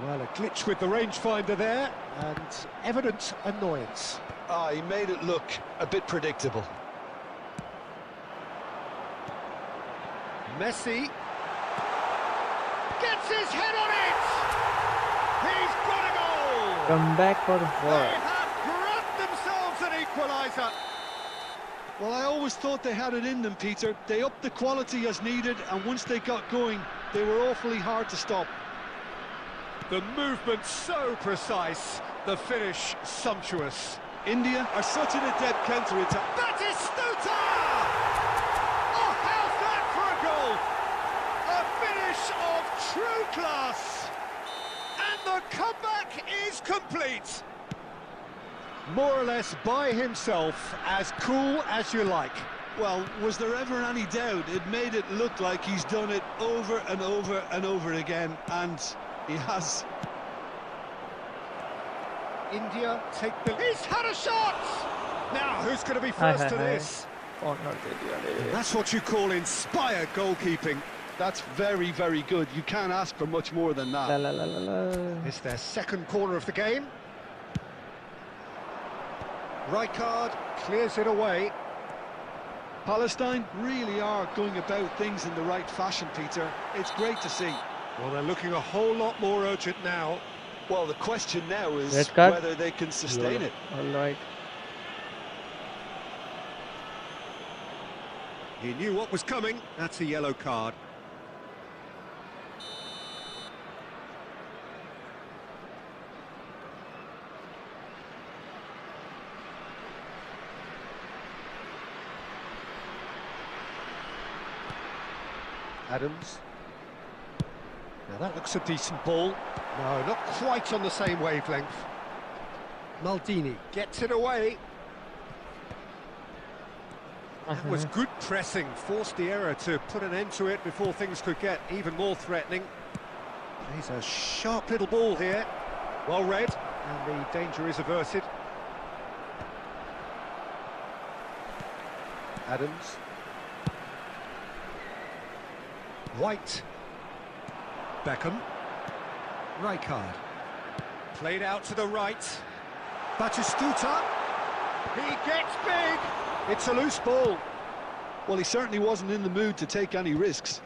Well, a glitch with the rangefinder there, and evident annoyance. He made it look a bit predictable. Messi gets his head on it! He's got a goal! Come back for They what? have grabbed themselves an equaliser. Well, I always thought they had it in them, Peter. They upped the quality as needed, and once they got going, they were awfully hard to stop. The movement so precise, the finish sumptuous. India are such an adept counter-attack. Batistuta! Oh, how's that for a goal? A finish of true class. And the comeback is complete. More or less by himself, as cool as you like. Well, was there ever any doubt? It made it look like he's done it over and over and over again, and he has. India take the... He's had a shot! Now, who's going to be first to this? Oh, not really. That's what you call inspired goalkeeping. That's very, very good. You can't ask for much more than La that. la la la la. It's their second corner of the game. Rijkaard clears it away. Palestine really are going about things in the right fashion, Peter. It's great to see. Well, they're looking a whole lot more urgent now. Well, the question now is Red card? whether they can sustain it. Alright. He knew what was coming. That's a yellow card. Adams. Now that looks a decent ball. No, not quite on the same wavelength. Maldini gets it away. That was good pressing, forced the error to put an end to it before things could get even more threatening. He's a sharp little ball here. Well read, and the danger is averted. Adams. White. Beckham. Rijkaard. Played out to the right. Batistuta. He gets big. It's a loose ball. Well, he certainly wasn't in the mood to take any risks.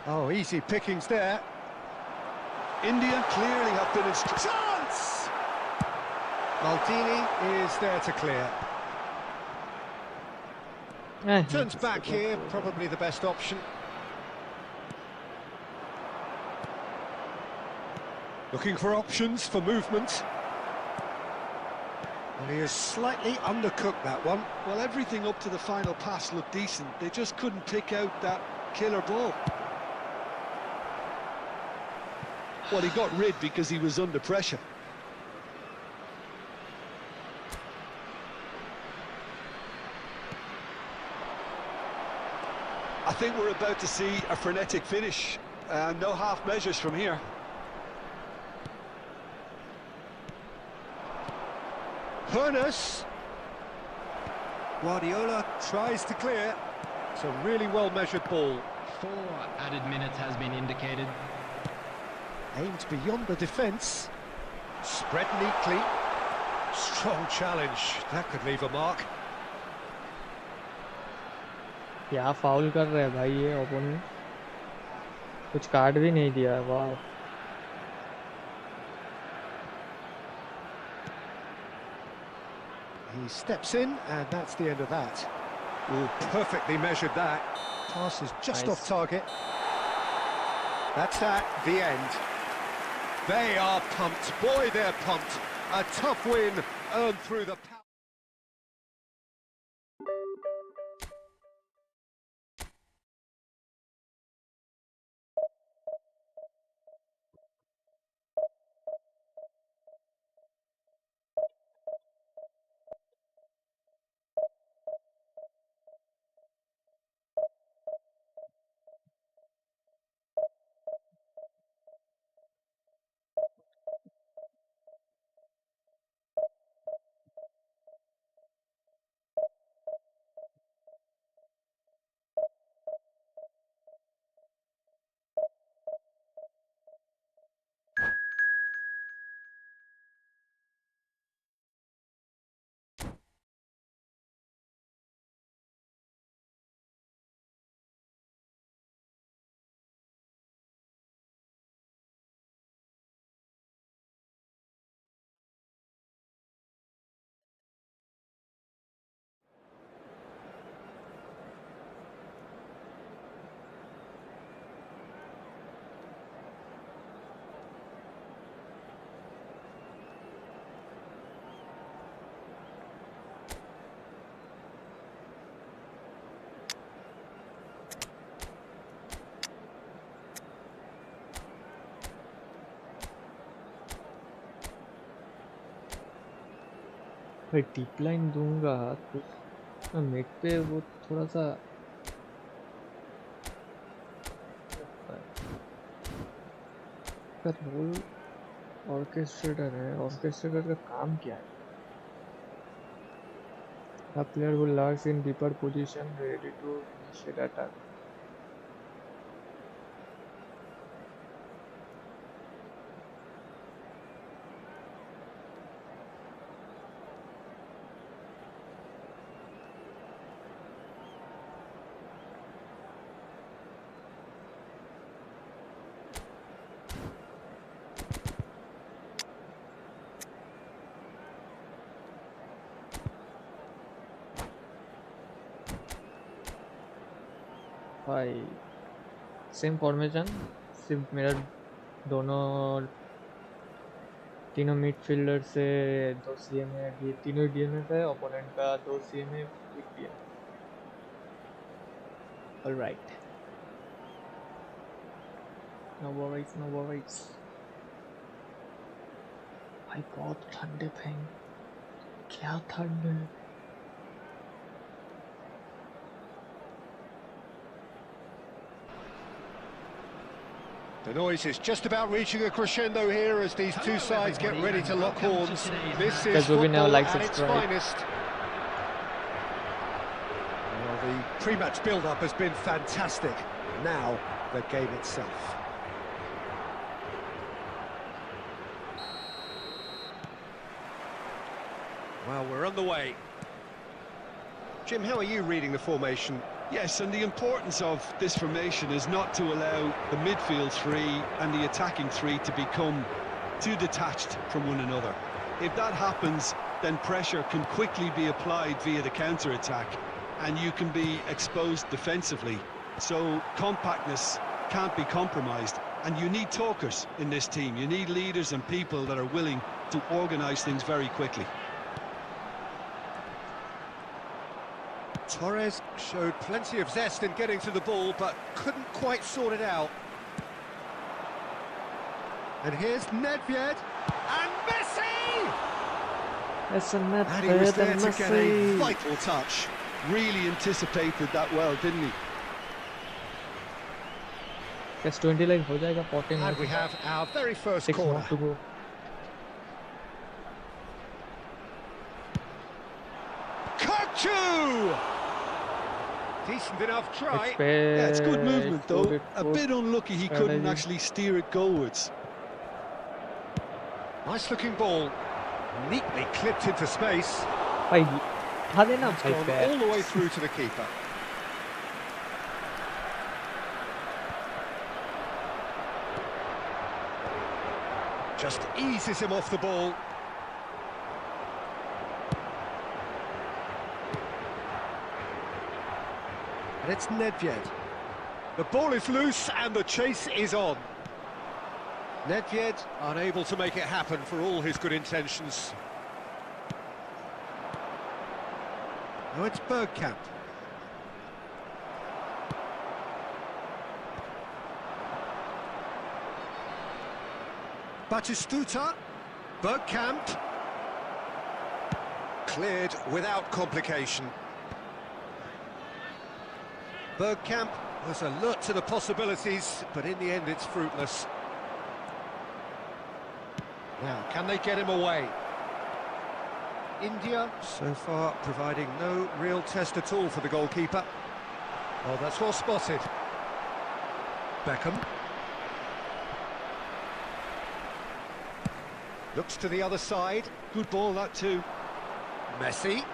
Oh, easy pickings there. India clearly have been instructed. Chance! Maldini is there to clear. Turns back here, probably the best option. Looking for options for movement. And he has slightly undercooked that one. Well, everything up to the final pass looked decent. They just couldn't pick out that killer ball. Well, he got rid because he was under pressure. I think we're about to see a frenetic finish. No half measures from here. Furness. Guardiola tries to clear. It's a really well-measured ball. 4 added minutes has been indicated. Aimed beyond the defence. Spread neatly. Strong challenge. That could leave a mark. क्या foul कर रहा है भाई ये opponent, कुछ card भी नहीं दिया है। वाह, He steps in, and that's the end of that. Oh, perfectly measured that. Pass is just Nice. off target. That's that, the end. They are pumped. Boy, they're pumped. A tough win earned through the power. भाई deep line दूंगा तो mid पे वो थोड़ा सा role orchestrator है। Orchestrator का काम क्या है? A player who lurks in deeper position ready to initiate attack. भाई सेम फॉर्मेशन, सिर्फ मेरा तीनों मिडफील्डर से 2 सीएम है, ये तीनों डीएमएफ है, ओपोनेंट का 2 सीएम है, 1 डीएम। Alright, no worries. भाई बहुत ठंडे फैन, क्या ठंड है। The noise is just about reaching a crescendo here as these two sides get ready to lock horns. This is football at its finest. Well, the pre-match build-up has been fantastic. Now, the game itself. Well, we're underway. Jim, how are you reading the formation? Yes, and the importance of this formation is not to allow the midfield three and the attacking three to become too detached from one another. If that happens, then pressure can quickly be applied via the counter-attack, and you can be exposed defensively. So compactness can't be compromised, and you need talkers in this team. You need leaders and people that are willing to organise things very quickly. Torres showed plenty of zest in getting to the ball, but couldn't quite sort it out. And here's Nedved, and Messi! And he was there to get a vital touch. Really anticipated that well, didn't he? Yes, 20 like हो जाएगा 14 And we have our very first 6 corner. more to go. Kochu! Decent enough try. Yeah, it's good movement though. A bit unlucky he couldn't strategy. actually steer it goalwards. Nice looking ball. Neatly clipped into space. भाई उठा देना It's भाई gone पैर all the way through to the keeper. Just eases him off the ball. And it's Nedved. The ball is loose and the chase is on. Nedved unable to make it happen for all his good intentions. Now it's Bergkamp. Batistuta. Bergkamp. Cleared without complication. Bergkamp was alert to the possibilities, but in the end it's fruitless. Now, can they get him away? India, so far, providing no real test at all for the goalkeeper. Oh, that's well spotted. Beckham. Looks to the other side. Good ball, that too. Messi.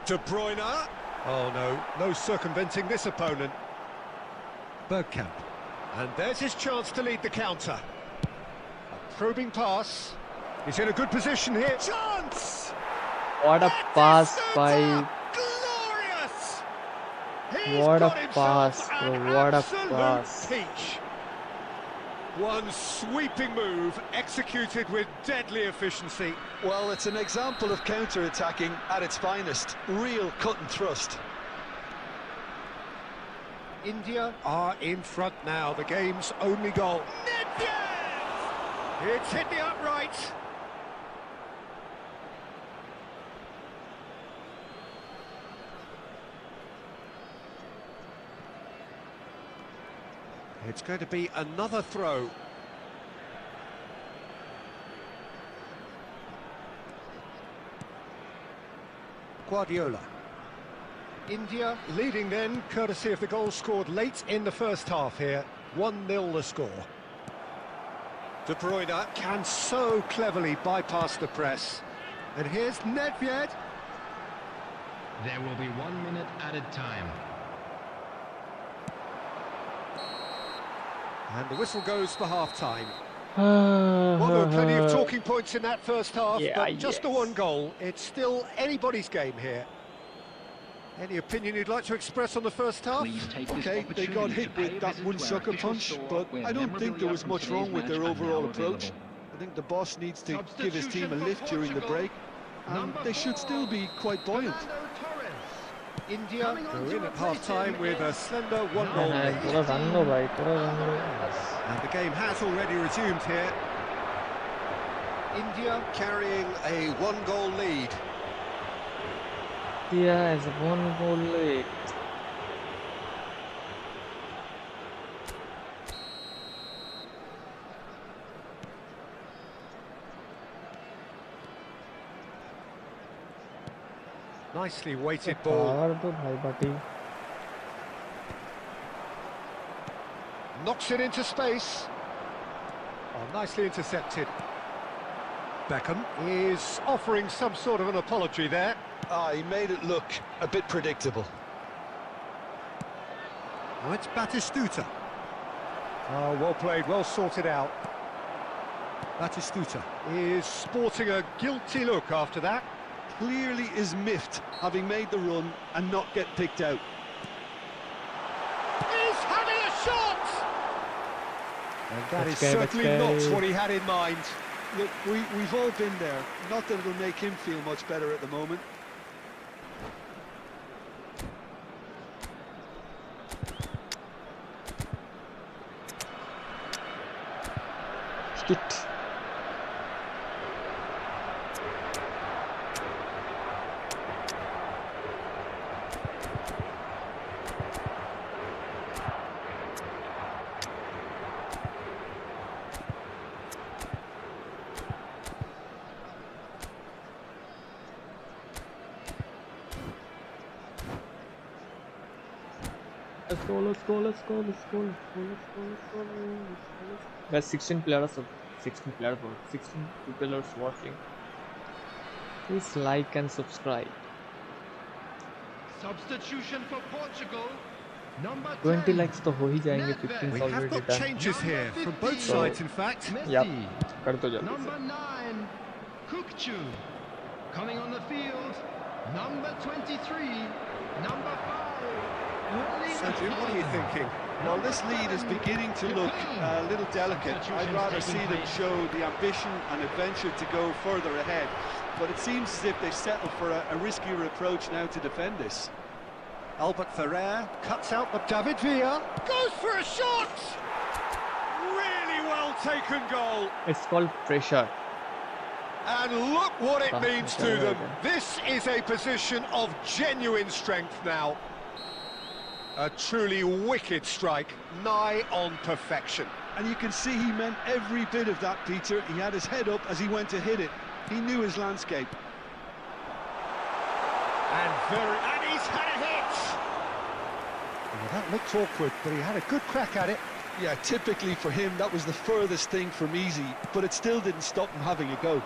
De Bruyne. Oh no, no circumventing this opponent. Bergkamp. And there's his chance to lead the counter. A probing pass. He's in a good position here. Chance! What a pass by Glorious! He's What a got himself pass, bro, an what a absolute pass. peach. One sweeping move executed with deadly efficiency. Well, it's an example of counter-attacking at its finest. Real cut and thrust. India are in front now, the game's only goal. Nedved! It's hit the upright. It's going to be another throw. Guardiola. India leading then, courtesy of the goal scored late in the first half here. 1-0 the score. De Bruyne can so cleverly bypass the press. And here's Nedved. There will be 1 minute added time. And the whistle goes for half-time. Well, there were plenty of talking points in that first half, Yeah, but just the yes. one goal. It's still anybody's game here. Any opinion you'd like to express on the first half? Okay, they got hit with that one sucker punch, but I don't think there was much wrong with their overall approach. I think the boss needs to give his team a lift during the break, and they should still be quite buoyant. India go in at half-time with a slender 1-0 पूरा lead. Run लो भाई पूरा run low And the game has already resumed here. India carrying a 1-goal lead. India has 1 goal lead. Nicely weighted ball. Power तो भाई बाटी Knocks it into space. Oh, nicely intercepted. Beckham is offering some sort of an apology there. Ah, he made it look a bit predictable. Now it's Batistuta. Oh, well played, well sorted out. Batistuta is sporting a guilty look after that. Clearly is miffed, having made the run and not get picked out. He's having a shot! And that Let's is go, certainly let's not go. what he had in mind. Look, we've all been there. Not that it'll make him feel much better at the moment. Shit. Let's go. Guys, 16 players, 16 people are watching. Please like and subscribe. Substitution for Portugal. Number 20 10. likes तो हो ही जाएंगे, 15 We already have got done. changes here from both sides, in fact. Yep, Messi. कर दो जल्दी Number से. 9. Kukchu. Coming on the field. Number 23. Number 5. So, Jim, what are you thinking? Well, this lead is beginning to look a little delicate. I'd rather see them show the ambition and adventure to go further ahead. But it seems as if they've settled for a riskier approach now to defend this. Albert Ferrer cuts out the David Villa. Goes for a shot! Really well taken goal. It's called pressure. And look what it means to okay, them. okay. This is a position of genuine strength now. A truly wicked strike, nigh on perfection. And you can see he meant every bit of that, Peter. He had his head up as he went to hit it. He knew his landscape. And he's had a hit! Well, that looked awkward, but he had a good crack at it. Yeah, typically for him, that was the furthest thing from easy, but it still didn't stop him having a go.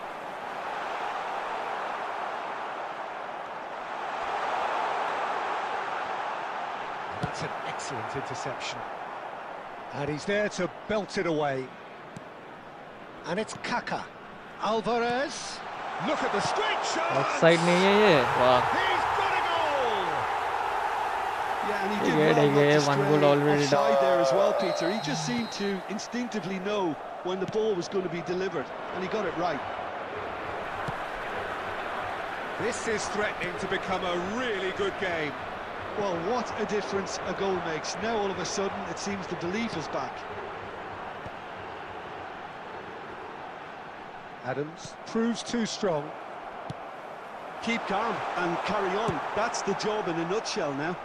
That's an excellent interception. And he's there to belt it away. And it's Kaka. Alvarez. Look at the straight shot! Outside नहीं है ये. Wow. He's got a goal! Yeah, and he He did did, well he not to did. One stray goal already offside done. there as well, Peter. He just seemed to instinctively know when the ball was going to be delivered, and he got it right. This is threatening to become a really good game. Well, what a difference a goal makes. Now all of a sudden it seems the belief is back. Adams proves too strong. Keep calm and carry on. That's the job in a nutshell now.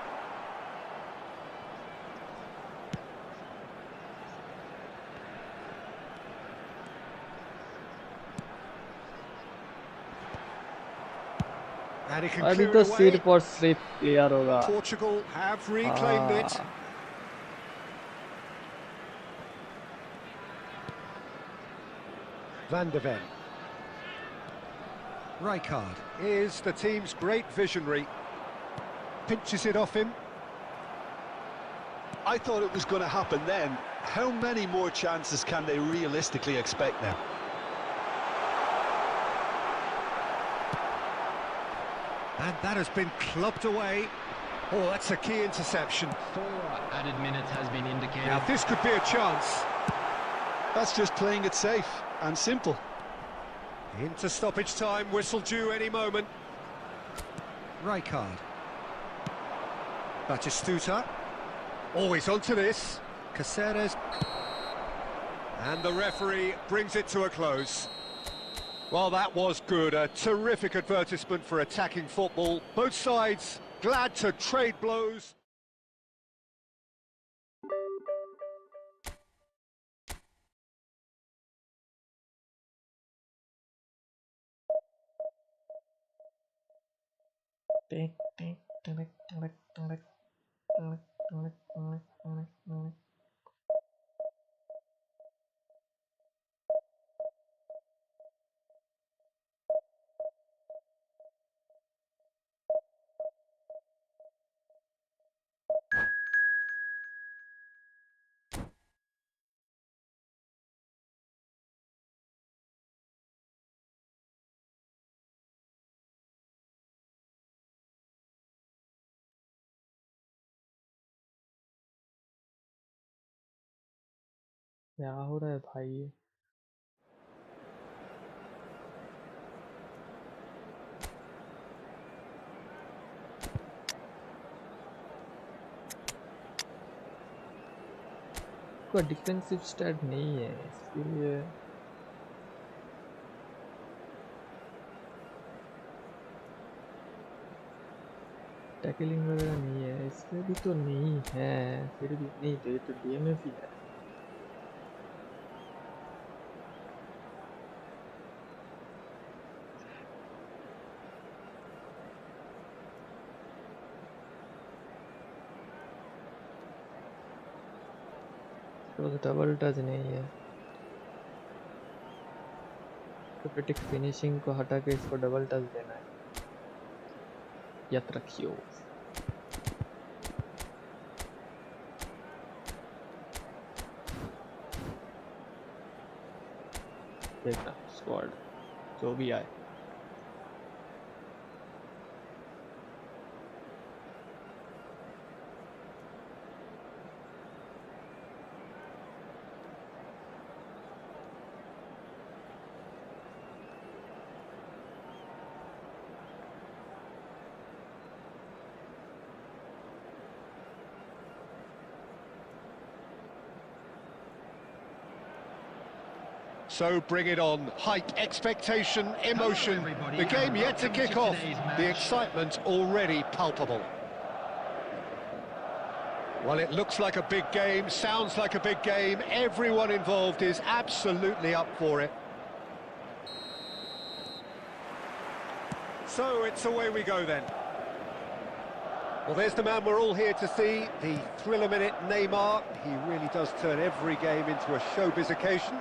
And he can अभी clear तो it seat away. पर सिर्फ clear होगा. Portugal have reclaimed it. Van de Ven. Rijkaard is the team's great visionary. Pinches it off him. I thought it was going to happen then. How many more chances can they realistically expect now? And that has been clubbed away. Oh, that's a key interception. 4 added minutes has been indicated. Now, this could be a chance. That's just playing it safe and simple. Into stoppage time, whistle due any moment. Rijkaard. Batistuta. Always onto this. Caceres. And the referee brings it to a close. Well, that was good. A terrific advertisement for attacking football. Both sides glad to trade blows. क्या हो रहा है भाई? कोई defensive stat नहीं है इसके लिए. टैकलिंग वगैरह नहीं है इसमें भी तो नहीं है. फिर भी नहीं तो ये तो डीएमएफ ही है. तो डबल टच नहीं है, ऑटोमेटिक फिनिशिंग को हटा के इसको डबल टच देना है। याद रखियो। देखना स्क्वाड जो भी आए। So bring it on. Hype, expectation, emotion. The game yet to kick off. The excitement already palpable. Well, it looks like a big game, sounds like a big game. Everyone involved is absolutely up for it. So it's away we go then. Well, there's the man we're all here to see, the thriller-minute Neymar. He really does turn every game into a showbiz occasion.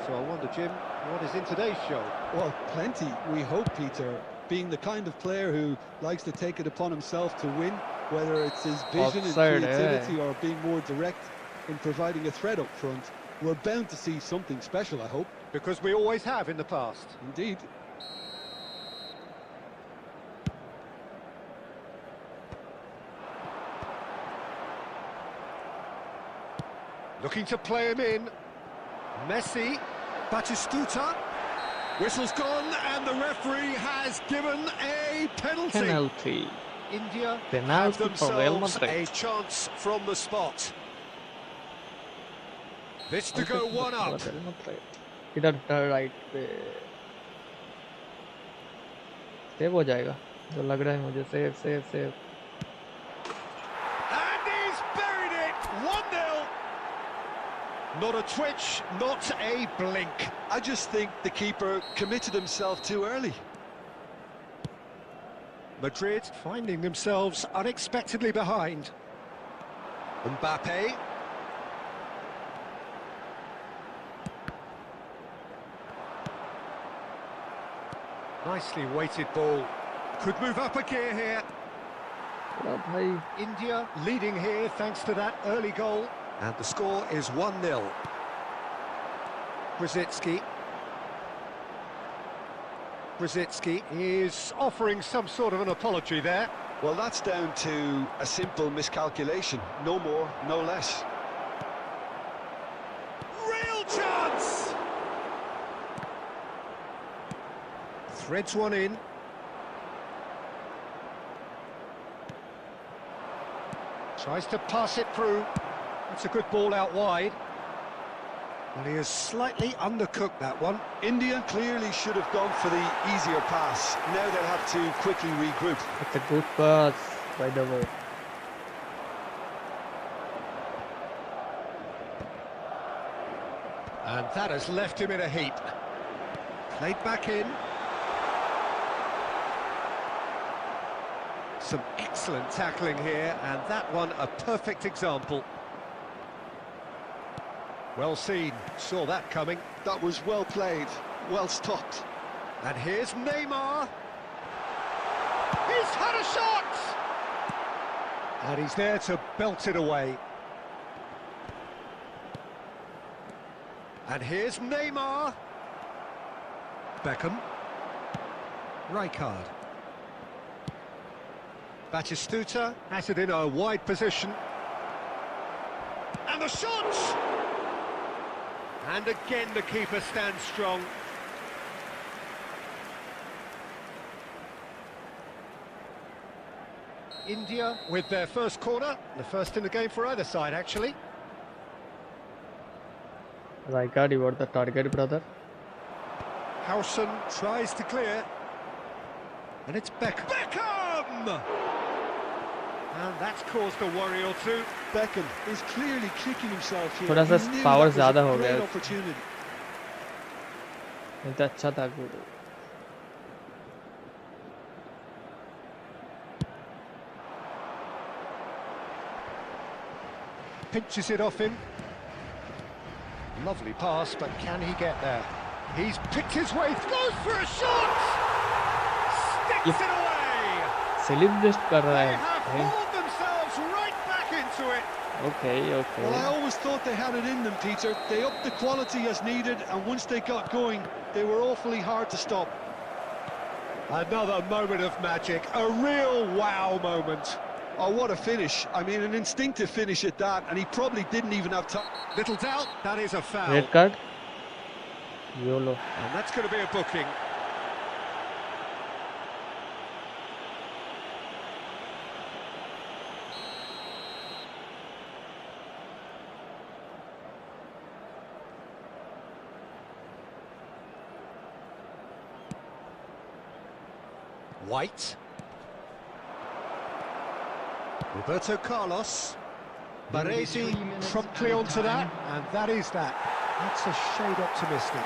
So I wonder, Jim, what is in today's show? Well, plenty, we hope, Peter. Being the kind of player who likes to take it upon himself to win, whether it's his vision and creativity or being more direct in providing a threat up front, we're bound to see something special, I hope. Because we always have in the past. Indeed. Looking to play him in. Messi, Batistuta, whistle's gone and the referee has given a penalty. India have themselves a chance from the spot. This to go one up. इधर right पे save हो जाएगा जो लग रहा है मुझे। Save save save and he's buried it. 1-0. Not a twitch, not a blink. I just think the keeper committed himself too early. Madrid finding themselves unexpectedly behind. Mbappe. Nicely weighted ball. Could move up a gear here. India leading here thanks to that early goal. And the score is 1-0. Brzezinski is offering some sort of an apology there. Well, that's down to a simple miscalculation. No more, no less. Real chance! Threads one in. Tries to pass it through. It's a good ball out wide. Well, he has slightly undercooked that one. India clearly should have gone for the easier pass. Now they'll have to quickly regroup. It's a good pass, by the way. And that has left him in a heap. Played back in. Some excellent tackling here, and that one a perfect example. Well seen, saw that coming. That was well played, well stopped. And here's Neymar. He's had a shot! And he's there to belt it away. And here's Neymar. Beckham. Rijkaard. Batistuta has it in a wide position. And the shot! And again the keeper stands strong. India with their first corner, the first in the game for either side actually. Rijkaard, you were the target, brother. Howson tries to clear. And it's Beckham! And that's caused a worry or two. Beckham is clearly kicking himself here. थोड़ा सा power ज़्यादा हो गया। Opportunity. नहीं तो अच्छा था गुरु। Pinches it off him. Lovely pass, but can he get there? He's picked his way, goes for a shot! Sticks it away! Celebrate कर रहा They है have भाई. hauled themselves right back into it. Okay, Well, okay. I always thought they had it in them, Peter. They upped the quality as needed, and once they got going, they were awfully hard to stop. Another moment of magic, a real wow moment. Oh, what a finish. I mean, an instinctive finish at that, and he probably didn't even have time. Little doubt, that is a foul. Red card. YOLO. And that's going to be a booking. White. Roberto Carlos. Baresi promptly onto that, and that is that. That's a shade optimistic.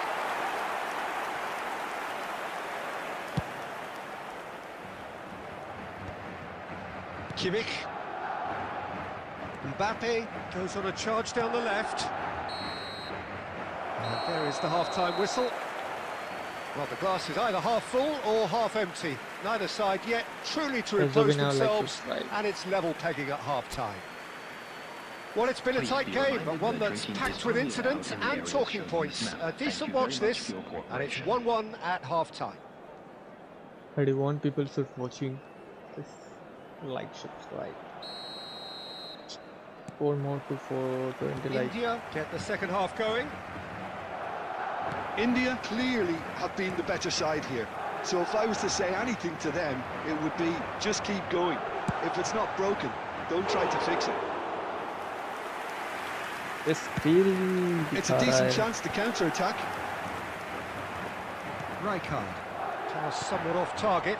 Kimmich. Mbappe goes on a charge down the left. And there is the half-time whistle. Well, the glass is either half full or half empty. Neither side yet truly to impose themselves, and it's level pegging at half-time. Well, it's been a tight game, but one that's packed with incident and talking points. A decent watch this, and it's 1-1 at half-time. I do want people should watching this, like, subscribe. 4 more to 420 likes. India get the second half going. India clearly have been the better side here. So if I was to say anything to them, it would be just keep going. If it's not broken, don't try to fix it. It's a decent chance to counter-attack. Rijkaard. Pass somewhat off target.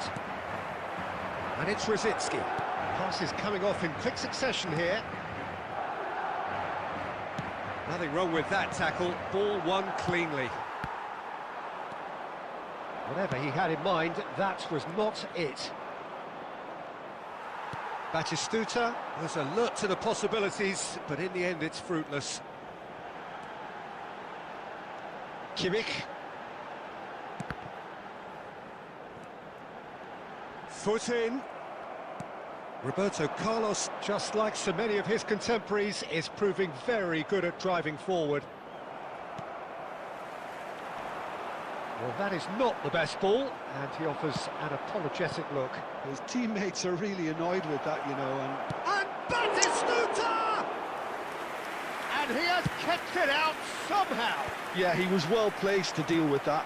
And it's Rzyzitsky. Pass is coming off in quick succession here. Nothing wrong with that tackle. Ball won cleanly. Whatever he had in mind, that was not it. Batistuta was alert to the possibilities, but in the end it's fruitless. Kimmich. Foot in. Roberto Carlos, just like so many of his contemporaries, is proving very good at driving forward. Well, that is not the best ball, and he offers an apologetic look. His teammates are really annoyed with that, you know. And Batistuta! And he has kept it out somehow. Yeah, he was well placed to deal with that.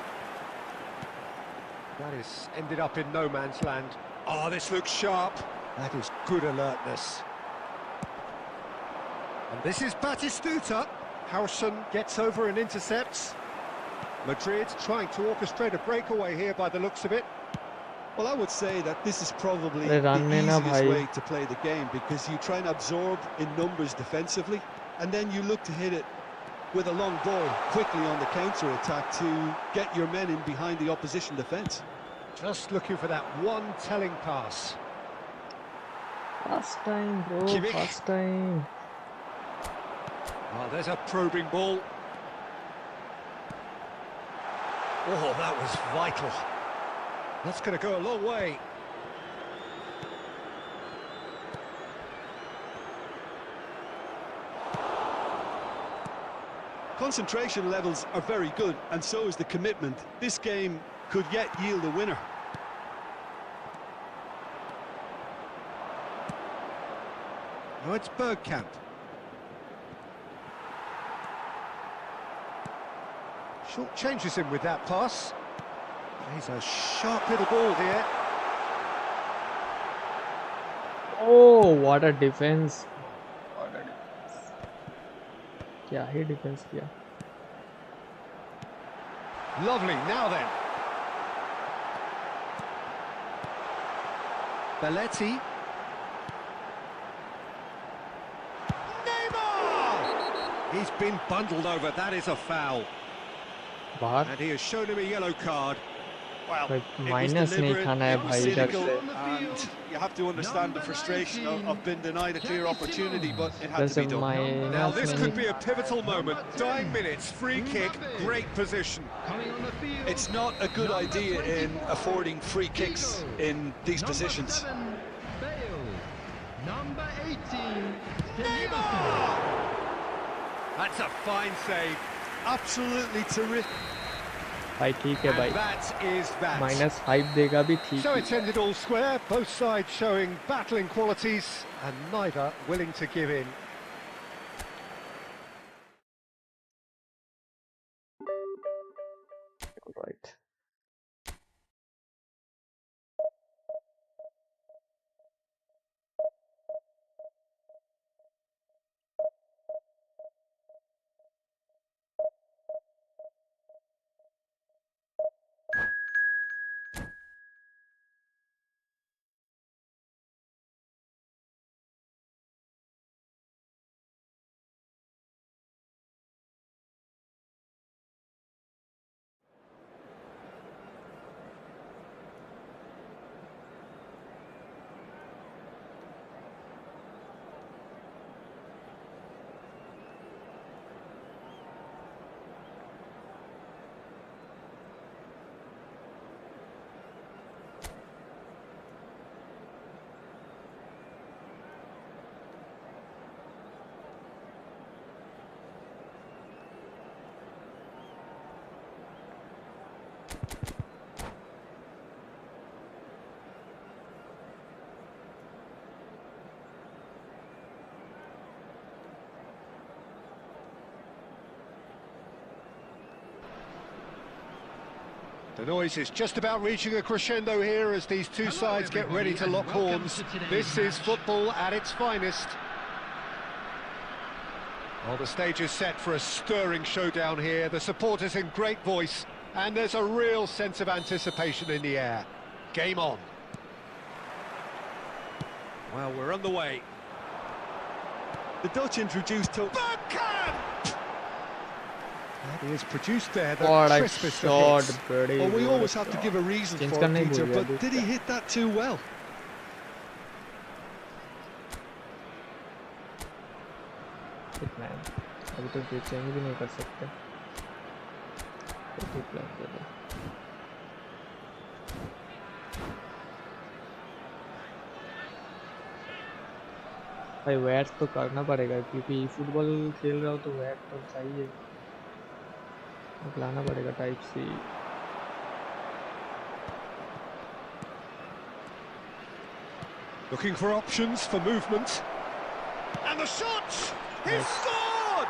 That is ended up in no man's land. Oh, this looks sharp. That is good alertness. And this is Batistuta. Hausen gets over and intercepts. Madrid trying to orchestrate a breakaway here by the looks of it. Well, I would say that this is probably Run the na easiest bhai. way to play the game, because you try and absorb in numbers defensively, and then you look to hit it with a long ball quickly on the counter-attack to get your men in behind the opposition defence. Just looking for that one telling pass. First time, bro. Kimmich. First time. Oh, there's a probing ball. Oh, that was vital. That's going to go a long way. Concentration levels are very good, and so is the commitment. This game could yet yield a winner. Oh, it's Bergkamp. Short changes him with that pass. He's a sharp little ball here. Oh, what a defense. What a defense. क्या ही defense किया. Lovely, now then. Belletti. Neymar! He's been bundled over, that is a foul. बाहर. And he has shown him a yellow card. Well, भाई it was minus नहीं deliberate, खाना है it was भाई इधर cynical, से and you have to understand the frustration of being denied a clear opportunity, but it इधर had to से be done. Now minus this नहीं could be a खाना pivotal है moment. Dying minutes, free kick, great position. Coming on the field. It's not a good number idea in 24, affording free kicks Gigo. in these Number positions. 7, Bale. Number 18, Neymar! That's a fine save. Absolutely terrific. भाई ठीक है And भाई that is that. -5 देगा भी ठीक So he it's ended all square, both sides showing battling qualities and neither willing to give in. right The noise is just about reaching a crescendo here as these two sides get ready to lock horns. This is football at its finest. Well, the stage is set for a stirring showdown here. The supporters in great voice, and there's a real sense of anticipation in the air. Game on. Well, we're on the way. The Dutch introduced to... BYTE! He has produced there the what a crispest shot of hits. buddy Well, we always have to give a reason Change for करना it, he Peter, भूल गया but did he hit that too well? कितना है अभी तो change भी नहीं कर सकते तो प्लान दे दो भाई वेट तो करना पड़ेगा क्योंकि फुटबॉल खेल रहा हो तो वेट तो चाहिए लाना पड़ेगा type C Looking for options for movement. And the shot! He's scored!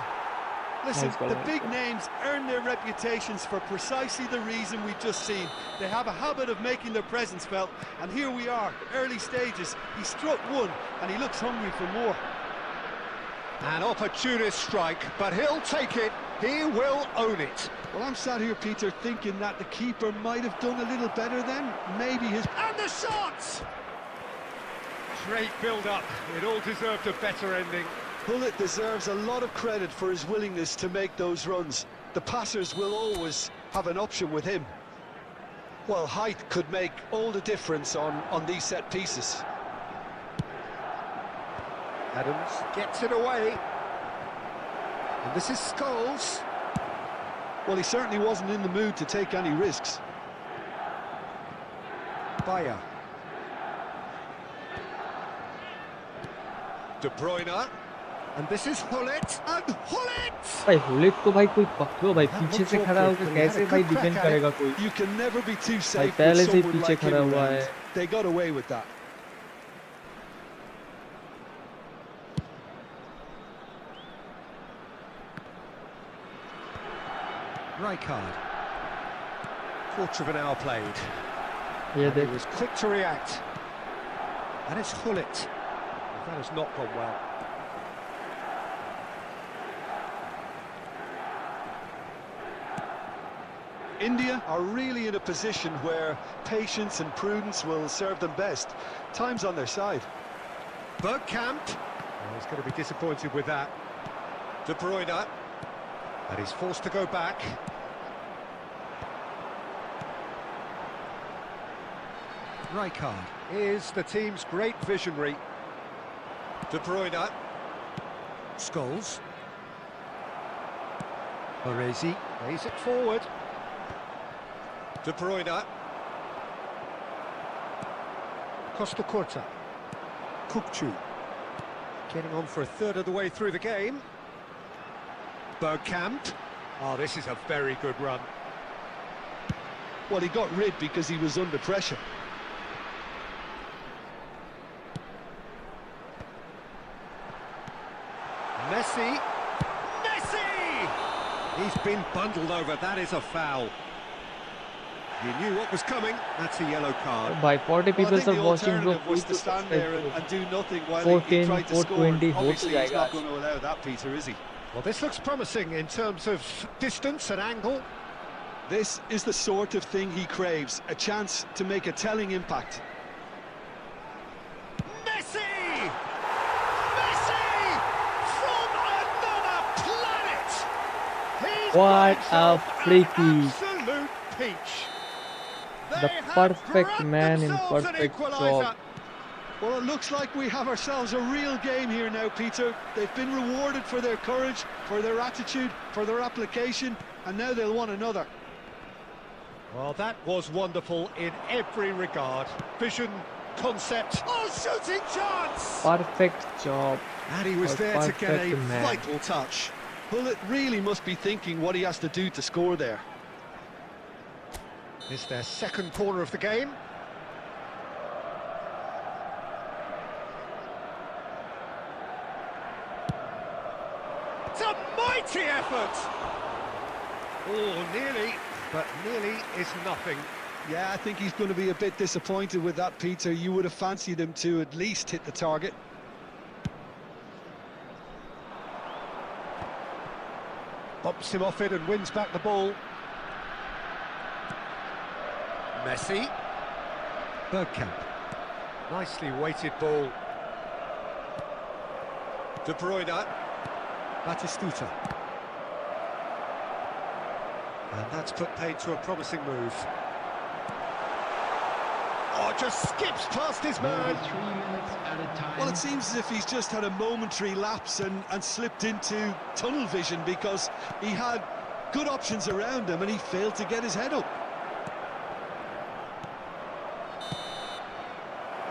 Listen, Nice goal, the nice big goal. names earn their reputations for precisely the reason we've just seen. They have a habit of making their presence felt, and here we are, early stages. He struck one, and he looks hungry for more. An opportunist strike, but he'll take it. He will own it. Well, I'm sat here, Peter, thinking that the keeper might have done a little better then. Maybe his... And the shots! Great build-up. It all deserved a better ending. Pullet deserves a lot of credit for his willingness to make those runs. The passers will always have an option with him. Well, height could make all the difference on these set pieces. Adams gets it away. And this is Scholes. Well, he certainly wasn't in the mood to take any risks. Bayer. De Bruyne. And this is Hullet. And Hullet! भाई हुलिट को भाई कोई पकड़ो भाई पीछे से खड़ा होकर कैसे भाई डिफेंड करेगा कोई You can never be too भाई safe with पहले से ही someone पीछे like him खड़ा हुआ around. है They got away with that. Rijkaard. Quarter of an hour played. ये And he देख was quick to react. And it's Hullet. That has not gone well. India are really in a position where patience and prudence will serve them best. Time's on their side. BYTE. Oh, he's going to be disappointed with that. De Bruyne. And he's forced to go back. Rijkaard is the team's great visionary. De Bruyne. Scholes. Baresi lays it forward. De Bruyne. Costa Curta. Kukçu. Getting on for a third of the way through the game. Bergkamp. Oh, this is a very good run. Well, he got rid because he was under pressure. Messi. Messi! He's been bundled over. That is a foul. You knew what was coming. That's a yellow card. By 40 people Well, I think are the watching, bro. alternative was to stand there and do nothing while 410, he tried to score. 420 हो Obviously, he's जाएगा not आज. going to allow that, Peter, is he? Well, this looks promising in terms of distance and angle. This is the sort of thing he craves, a chance to make a telling impact. Messi! Messi! From another planet! He's What got a himself free an kick. absolute peach. The They have perfect grabbed man in themselves an perfect equaliser. job. Well, it looks like we have ourselves a real game here now, Peter. They've been rewarded for their courage, for their attitude, for their application, and now they'll want another. Well, that was wonderful in every regard. Vision, concept, oh, shooting chance! Perfect job. And he was A there to get a perfect man. vital touch. Well, it really must be thinking what he has to do to score there. It's their second corner of the game. It's a mighty effort! Oh, nearly, but nearly is nothing. Yeah, I think he's going to be a bit disappointed with that, Peter. You would have fancied him to at least hit the target. Bumps him off it and wins back the ball. Messi. Bergkamp. Nicely weighted ball. De Bruyne. Batistuta. And that's put paid to a promising move. Oh, just skips past his man. 3 minutes at a time. Well, it seems as if he's just had a momentary lapse and slipped into tunnel vision because he had good options around him and he failed to get his head up.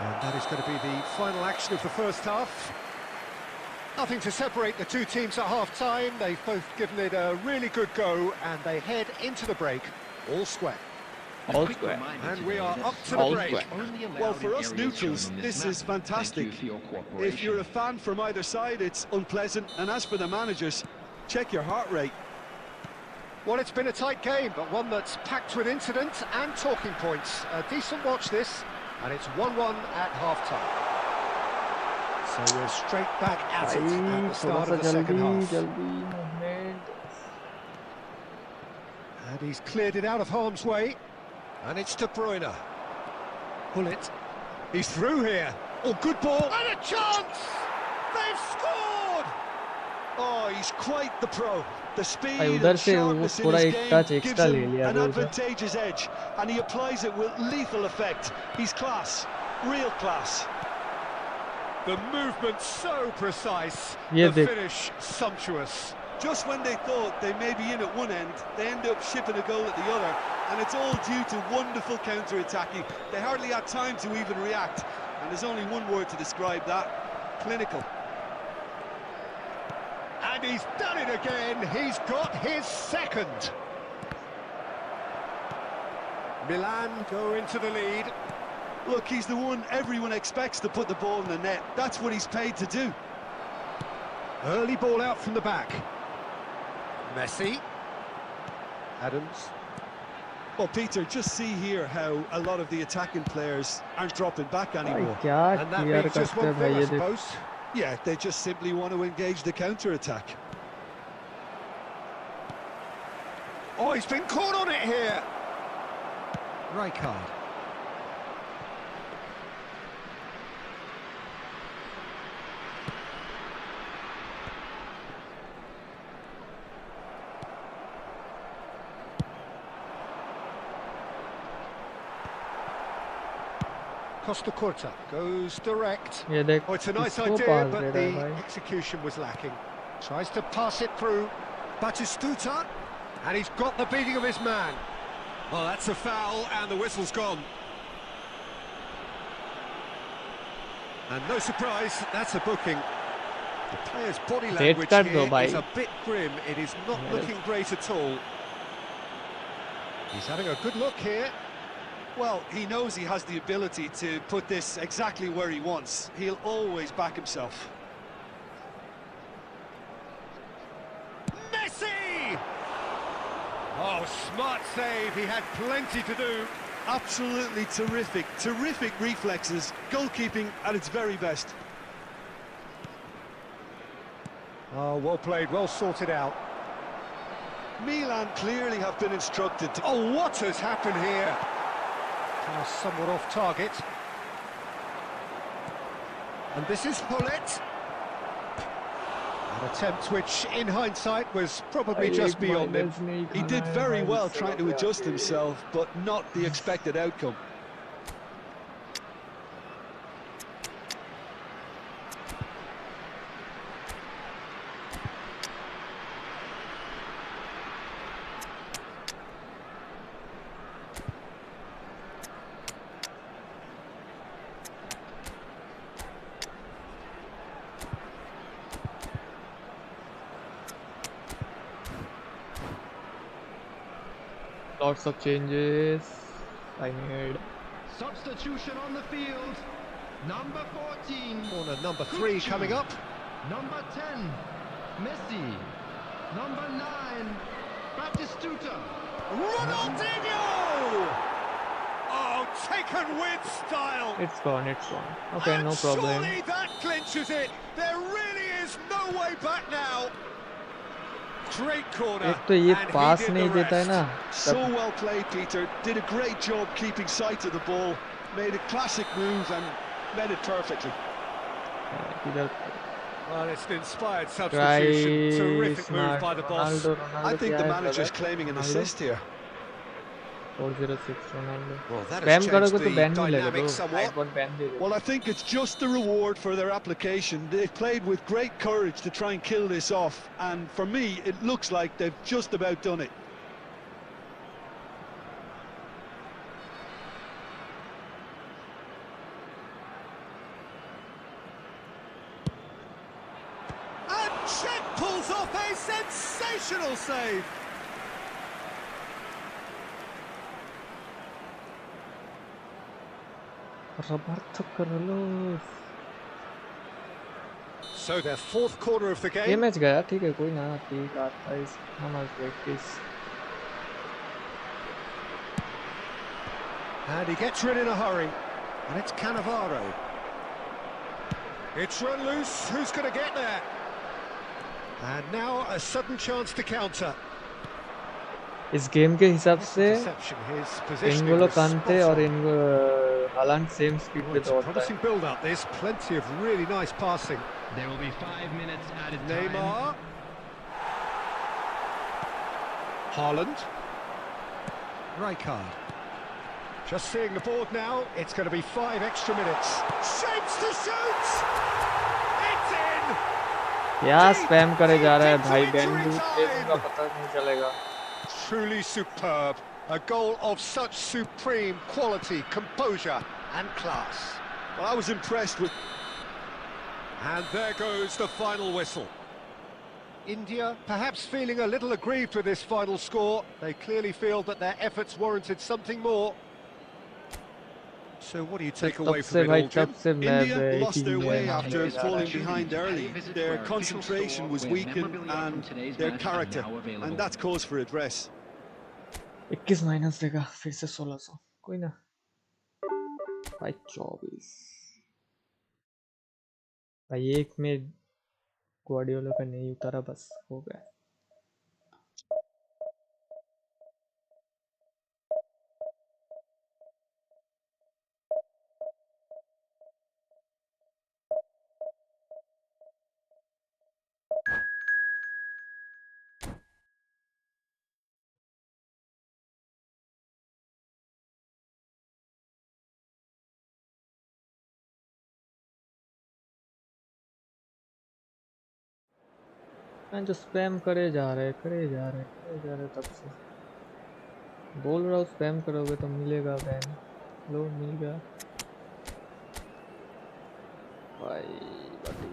And that is going to be the final action of the first half. Nothing to separate the two teams at half-time. They've both given it a really good go, and they head into the break all square. All square. And we are up to the All break. square. Well, for us neutrals, this is fantastic. If you're a fan from either side, it's unpleasant. And as for the managers, check your heart rate. Well, it's been a tight game, but one that's packed with incident and talking points. A decent watch this, and it's 1-1 at half-time. So we're straight back at it at the start of the second half. movement. And he's cleared it out of harm's way. And it's De Bruyne. Pull it. He's through here. Oh, good ball. And a chance! They've scored! Oh, he's quite the pro. The speed भाई and उधर से वो sharpness in थोड़ा his एक game touch gives extra ले him लिया an था उसे. advantageous edge, and he applies it with lethal effect. He's class, real class. The movement so precise. Yeah, the they- finish sumptuous. Just when they thought they may be in at one end, they end up shipping a goal at the other, and it's all due to wonderful counter-attacking. They hardly had time to even react, and there's only one word to describe that: clinical. And he's done it again. He's got his second. Milan go into the lead. Look, he's the one everyone expects to put the ball in the net. That's what he's paid to do. Early ball out from the back. Messi. Adams. Well, Peter, just see here how a lot of the attacking players aren't dropping back भाई anymore. क्या And that clear means just करते हैं one भाई thing, I ये देख. suppose. Yeah, they just simply want to engage the counter-attack. Oh, he's been caught on it here. Rijkaard. Costa Curta goes direct. ये देख Oh, it's a nice किसको idea, pass but दे रहा है the भाई. execution was lacking. Tries to pass it through. Batistuta, and he's got the beating of his man. Well, that's a foul, and the whistle's gone. And no surprise, that's a booking. The player's body language card here though, is bhai. a bit grim. It is not looking great at all. He's having a good look here. Well, he knows he has the ability to put this exactly where he wants. He'll always back himself. Messi! Oh, smart save. He had plenty to do. Absolutely terrific, terrific reflexes. Goalkeeping at its very best. Oh, well played, well sorted out. Milan clearly have been instructed to... Oh, what has happened here? Somewhat off target. And this is Hullet. An attempt which, in hindsight, was probably just beyond him. He did very well trying to adjust himself, but not the expected outcome. Lots of changes I made. Substitution on the field. Number 14. Corner number 3 coming up. Number 10, Messi. Number 9, Batistuta. Ronaldinho! Oh, taken with style. It's gone, it's gone. Okay, And no problem. surely that clinches it. There really is no way back now. Great corner. एक तो ये and he pass did नहीं the देता है rest. ना. So well played, Peter. Did a great job keeping sight of the ball. Made a classic move and met it perfectly. इधर Well, it's an inspired substitution. Terrific move by the boss. Ronaldo I think क्या the है manager's brother? claiming an Ronaldo? assist here. 406 Ronaldo. Well, that Spam has करोगे changed तो the ban मिलेगा dynamic bro. somewhat. iPhone ban दे देगा. Well, I think it's just the reward for their application. They've played with great courage to try and kill this off, and for me, it looks like they've just about done it. And Czech pulls off a sensational save. Roberto Carlos. So their fourth corner of the ये game. Match गया ठीक है कोई ना. ठीक 28 नमाज 21. And he gets rid in a hurry. And it's Cannavaro. It's run loose. Who's going to get there? And now a sudden chance to counter. इस game के हिसाब से Deception. His positioning इनगोलो was कांटे spot और on. इनको हालांड same speed Oh, पे it's a दौड़ता है. promising build-up. There's plenty of really nice passing. There will be 5 minutes added time. Neymar. Haaland. Rijkaard. Just seeing the board now, it's going to be 5 extra minutes. Shapes to shoot! It's in! क्या spam करे जा रहा है भाई. Ban का पता नहीं चलेगा. Truly superb. A goal of such supreme quality, composure and class. Well, I was impressed with... And there goes the final whistle. India perhaps feeling a little aggrieved with this final score. They clearly feel that their efforts warranted something more. So what do you take away तब from से it भाई all, Jim? तब से मैं India lost he their में way नाम after लेके जा रहा falling है. behind early. Their concentration was weakened and their character, and that's cause for address. 21 minus देगा फिर से 1600. कोई ना भाई. 24 भाई. एक में ग्वार्डियोला का नहीं उतारा बस हो गया. मैं जो स्पैम करे जा रहे तब से बोल रहा हूँ स्पैम करोगे तो मिलेगा बैन। लो मिल गया भाई बड़ी।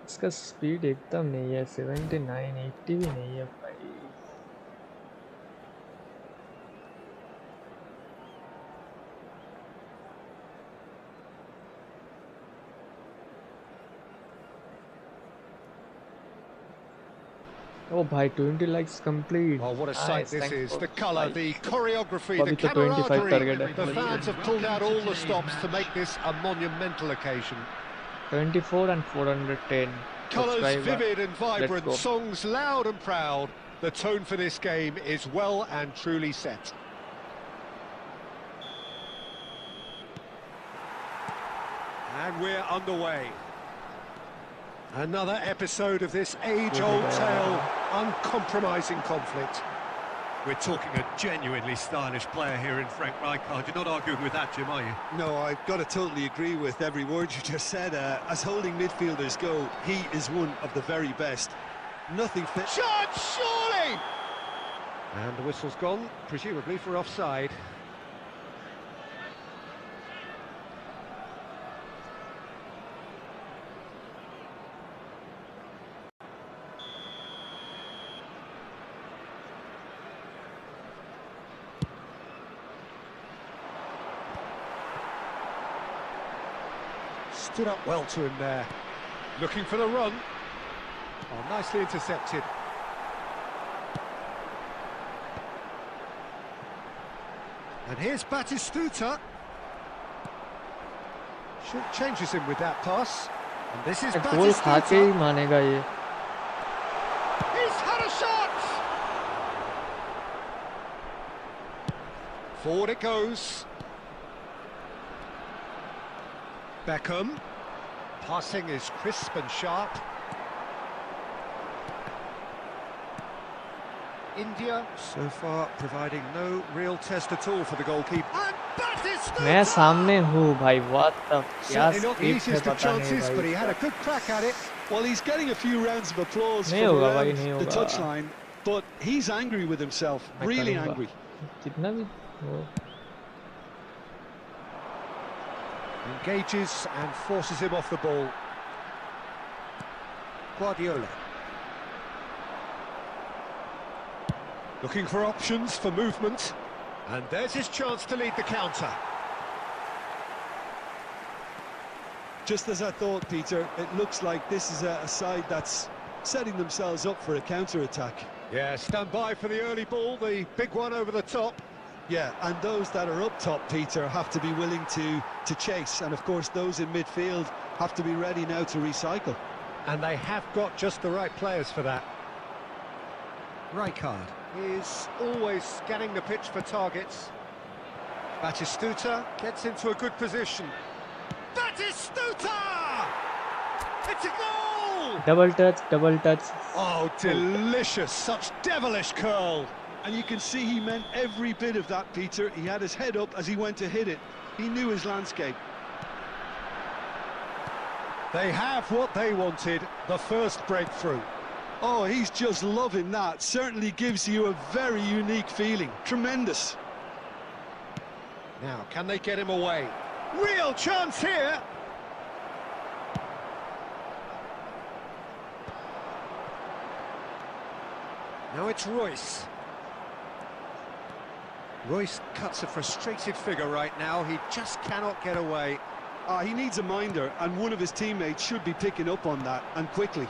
इसका स्पीड एकदम नहीं है, 79 80 भी नहीं है भाई। Oh bhai, 20 likes complete. Oh, what a sight this is. The colour, the choreography, the Abhi to 25 camaraderie. target The fans have pulled out all the stops to make this a monumental occasion. 24 and 410. Colours vivid and Let's vibrant, go. songs loud and proud. The tone for this game is well and truly set. And we're underway. Another episode of this age-old tale, uncompromising conflict. We're talking a genuinely stylish player here in Frank Rijkaard. You're not arguing with that, Jim, are you? No, I've got to totally agree with every word you just said. As holding midfielders go, he is one of the very best. Nothing fits. Shot, surely! And the whistle's gone, presumably for offside. Stood up well to him there. Looking for the run. Oh, nicely intercepted. And here's Batistuta. Changes him with that pass. And this is गोल खा के ही Batistuta. मानेगा ये। He's had a shot! Forward it goes. Beckham. Passing is crisp and sharp. India so far providing no real test at all for the goalkeeper. And Batistuta! मैं सामने हूँ भाई, what the क्या Certainly not the skip है easiest of पता नहीं chances, but he भाई। had a good crack at it. Well, he's getting a few rounds of applause नहीं from होगा भाई, around नहीं the होगा। touchline, but he's angry with himself, मैं really करूँगा। angry. कितना भी हो। Engages and forces him off the ball. Guardiola. Looking for options for movement. And there's his chance to lead the counter. Just as I thought, Peter, it looks like this is a side that's setting themselves up for a counter-attack. Yeah, stand by for the early ball, the big one over the top. Yeah, and those that are up top, Peter, have to be willing to chase. And, of course, those in midfield have to be ready now to recycle. And they have got just the right players for that. Rijkaard is always scanning the pitch for targets. Batistuta gets into a good position. Batistuta! It's a goal! Double touch. Oh, delicious, such devilish curl. And you can see he meant every bit of that, Peter. He had his head up as he went to hit it. He knew his landscape. They have what they wanted, the first breakthrough. Oh, he's just loving that. Certainly gives you a very unique feeling. Tremendous. Now, can they get him away? Real chance here! Now it's Royce. Royce cuts a frustrated figure right now. He just cannot get away. He needs a minder, and one of his teammates should be picking up on that, and quickly.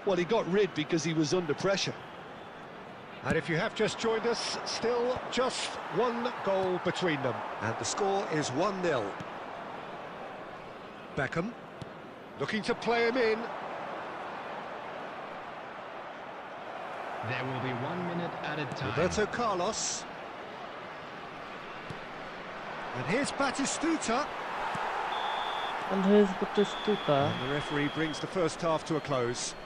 Well, he got rid because he was under pressure. And if you have just joined us, still just one goal between them. And the score is 1-0. Beckham, looking to play him in. There will be 1 minute added time. Roberto Carlos. And here's Batistuta. And here's Batistuta. And the referee brings the first half to a close.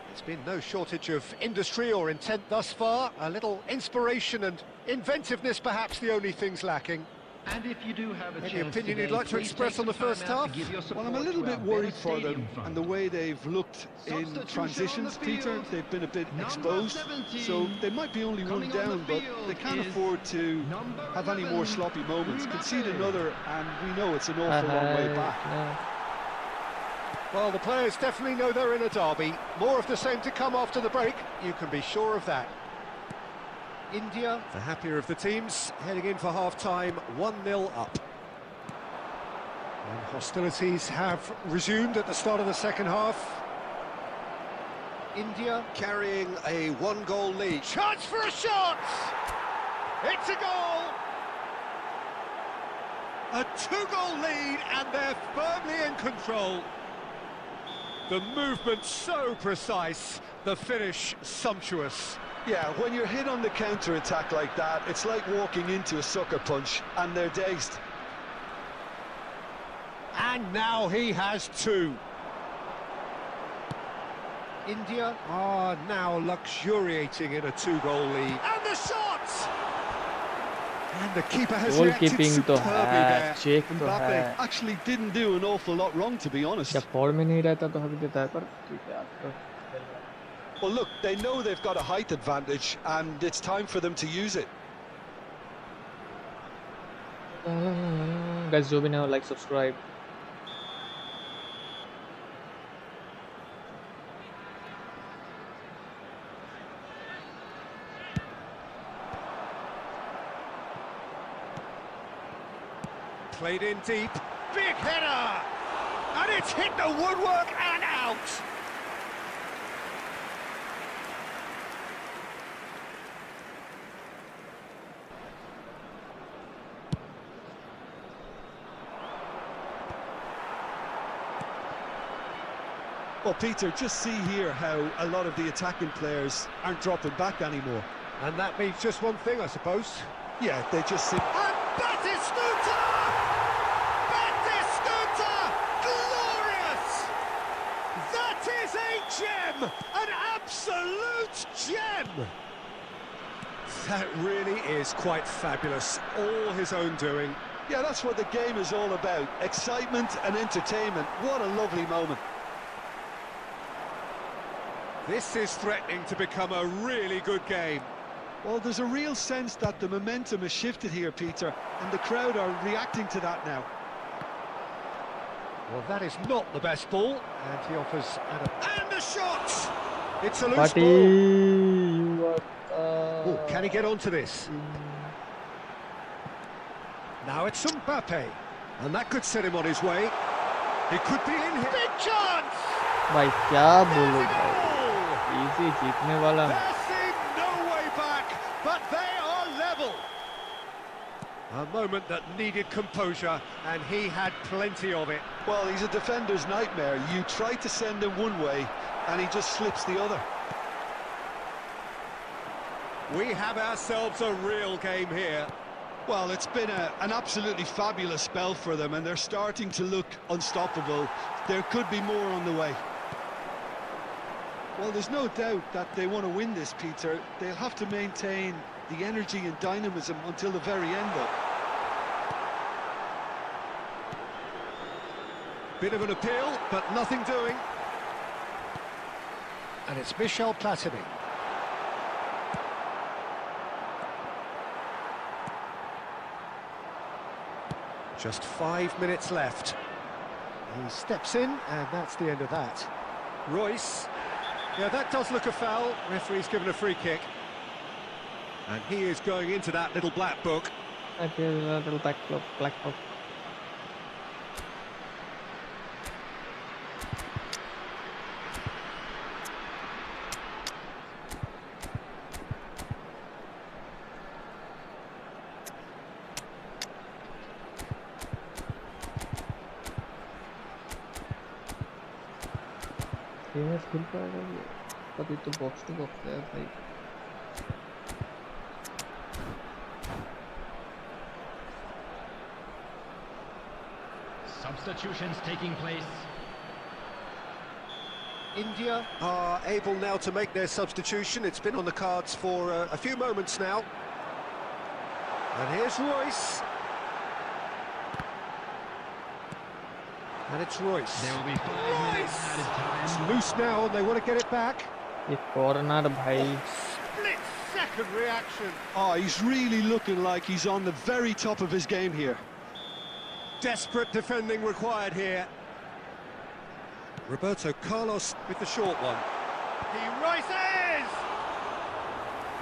There's been no shortage of industry or intent thus far. A little inspiration and inventiveness, perhaps the only things lacking. And if you do have a Any chance opinion today, you'd like to please express take on the some time first out to half? give your Well, I'm a support little to bit our worried better for them stadium fund. and the way they've looked in Substitution on transitions, the Peter. field. They've been a bit Number exposed, 17. so they might be only one Coming on down, the but field they can't is afford to number have any 11, more sloppy moments. Concede Humbly. another, and we know it's an awful long way back. No. Well, the players definitely know they're in a derby. More of the same to come after the break, you can be sure of that. India, the happier of the teams, heading in for half-time, 1-0 up. And hostilities have resumed at the start of the second half. India carrying a one-goal lead. Chance for a shot! It's a goal! A two-goal lead, and they're firmly in control. The movement so precise, the finish sumptuous. Yeah, when you're hit on the counter-attack like that, it's like walking into a sucker punch, and they're dazed. And now he has two. India are now luxuriating in a two-goal lead. And the shot! And the keeper has reacted Goalkeeping तो superbly है, there. Check तो Mbappe है. actually didn't do an awful lot wrong, to be honest. जब form में नहीं रहता तो हक देता है, पर ठीक है आज तो. Well, look, they know they've got a height advantage, and it's time for them to use it. Guys, जो भी ना like, subscribe. Played in deep, big header! And it's hit the woodwork and out! Well, Peter, just see here how a lot of the attacking players aren't dropping back anymore. And that means just one thing, I suppose. Yeah, they just seem... And Batistuta! Batistuta! Glorious! That is a gem! An absolute gem! That really is quite fabulous. All his own doing. Yeah, that's what the game is all about. Excitement and entertainment. What a lovely moment. This is threatening to become a really good game. Well, there's a real sense that the momentum has shifted here, Peter, and the crowd are reacting to that now. Well, that is not the best ball, and he offers... And the shot! It's a loose Party, ball. you are. Oh, can he get onto this? Now it's Mbappe, and that could set him on his way. He could be in here. Big chance! भाई क्या बोलो भाई, easy जीतने वाला. There seemed no way back, but they are level. A moment that needed composure, and he had plenty of it. Well, he's a defender's nightmare. You try to send him one way, and he just slips the other. We have ourselves a real game here. Well, it's been an absolutely fabulous spell for them, and they're starting to look unstoppable. There could be more on the way. Well, there's no doubt that they want to win this, Peter. They'll have to maintain the energy and dynamism until the very end, though. Bit of an appeal, but nothing doing. And it's Michel Platini. Just 5 minutes left. He steps in, and that's the end of that. Royce. Yeah, that does look a foul. Referee's given a free kick. And he is going into that little black book. That is a little black book. Game में खेल पाएगा ये? अभी तो box to box है भाई। Substitutions taking place. India are able now to make their substitution. It's been on the cards for a few moments now. And here's Royce. And it's Royce. There will be 5 minutes added It's time. loose now and they want to get it back. ये corner भाई। Split second reaction. Oh, he's really looking like he's on the very top of his game here. Desperate defending required here. Roberto Carlos with the short one. He rises!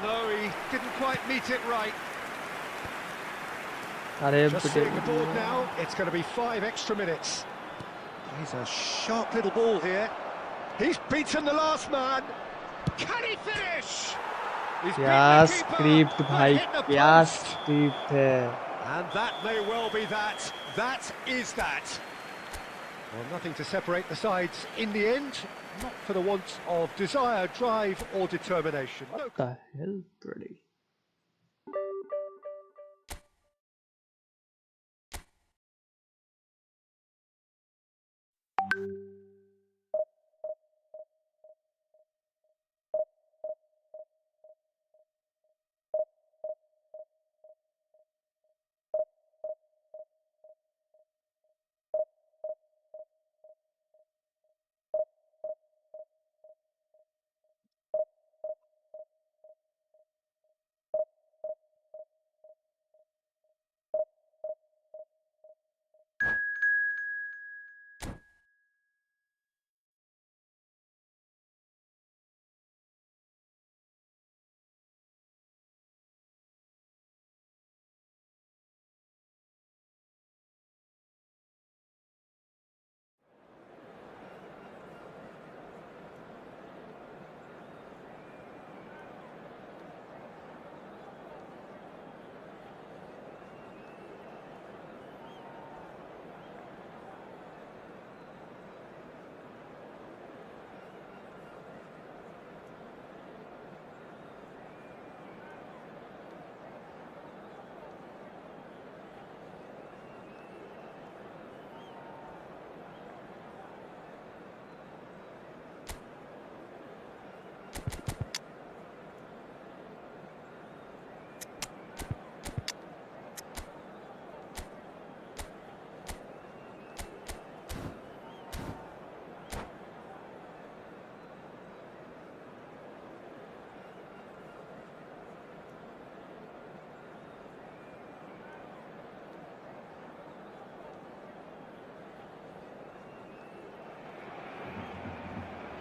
No, he didn't quite meet it right. अरे Just seeing the board now, it's going to be 5 extra minutes. He's a sharp little ball here. He's beaten the last man. Can he finish? He's क्या beaten the script keeper, भाई, but hit the क्या post. Script है। And that may well be that. That is that. Well, nothing to separate the sides in the end. Not for the want of desire, drive or determination. No. What the hell, buddy?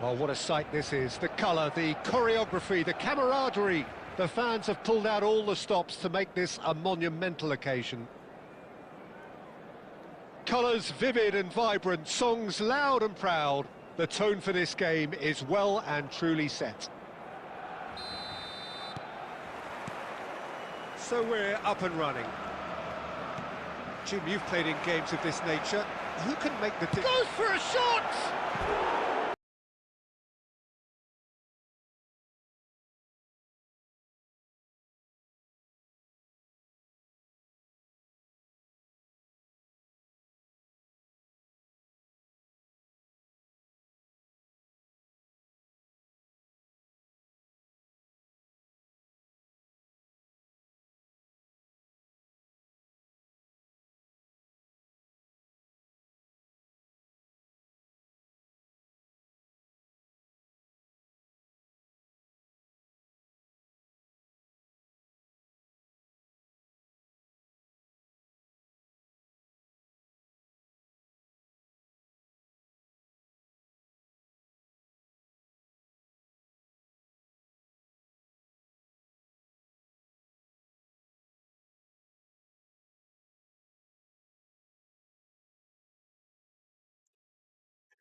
Oh, what a sight this is. The colour, the choreography, the camaraderie. The fans have pulled out all the stops to make this a monumental occasion. Colours vivid and vibrant, songs loud and proud. The tone for this game is well and truly set. So we're up and running. Jim, you've played in games of this nature. Who can make the... Goes for a shot!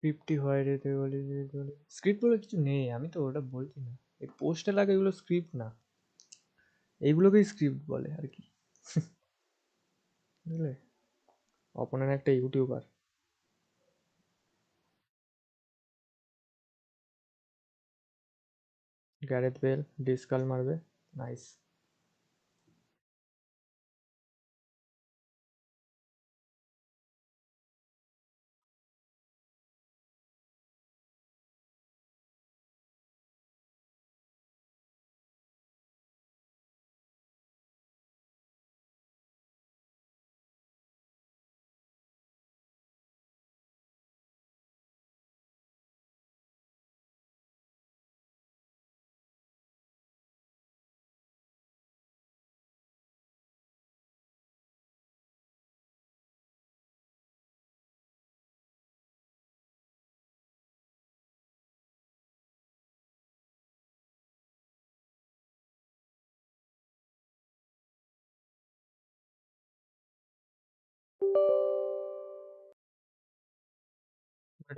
স্ক্রিপ্টই হয় রে তুই বলি script বলে কিছু নেই, আমি তো ওটা বলছি না। এই পোস্টে লাগে এগুলো স্ক্রিপ্ট না, এইগুলোকেই স্ক্রিপ্ট বলে আর কি। বুঝলে, অপোনেন্ট একটা ইউটিউবার। গ্যারেথ বেল ডিসকাল মারবে, nice.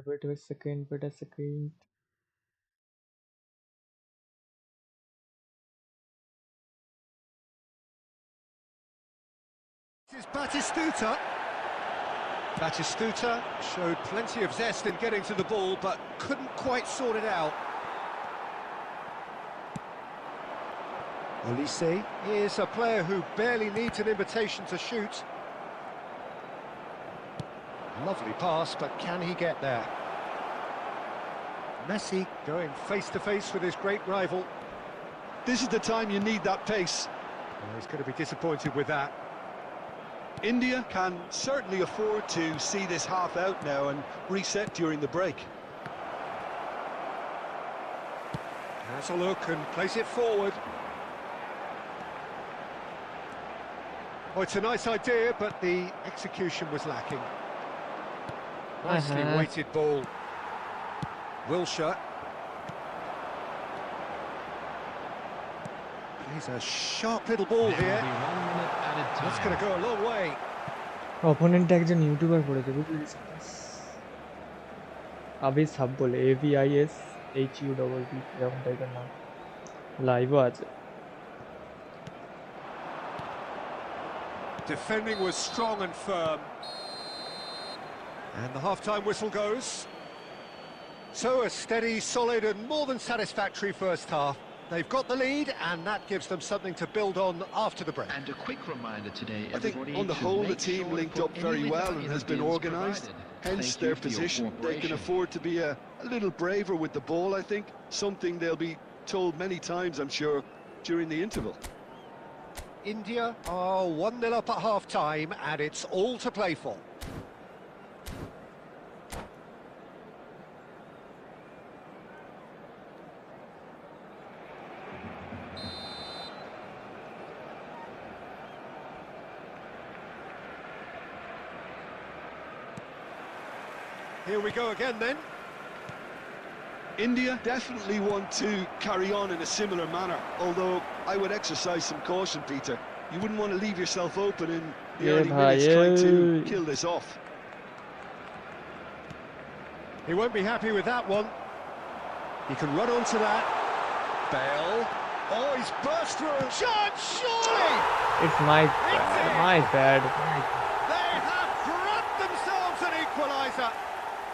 Wait a second, wait a second. This is Batistuta. Batistuta showed plenty of zest in getting to the ball, but couldn't quite sort it out. Olise is a player who barely needs an invitation to shoot. Lovely pass, but can he get there? Messi going face-to-face with his great rival. This is the time you need that pace. Well, he's going to be disappointed with that. India can certainly afford to see this half out now and reset during the break. Has a look and plays it forward. Oh, it's a nice idea, but the execution was lacking. Nicely weighted ball. Wilshere. He's a sharp little ball here. That's going to go a long way. Opponent একজন YouTuber পড়েছে, বুঝলি? আবিস hub বলে, AVIS HUBB এরকম টাইপের নাম, লাইভও আছে। Defending was strong and firm. And the half-time whistle goes. So a steady, solid and more than satisfactory first half. They've got the lead and that gives them something to build on after the break. And a quick reminder today, I think on the whole the team linked up very well and has been organised, hence their position. They can afford to be a little braver with the ball, I think. Something they'll be told many times, I'm sure, during the interval. India are 1-0 up at half-time and it's all to play for. Here we go again then. India definitely want to carry on in a similar manner, although I would exercise some caution, Peter. You wouldn't want to leave yourself open in the early minutes trying to kill this off. He won't be happy with that one. He can run onto that. Bale. Oh, he's burst through. Shot, surely! It's my bad. They have grabbed themselves an equaliser.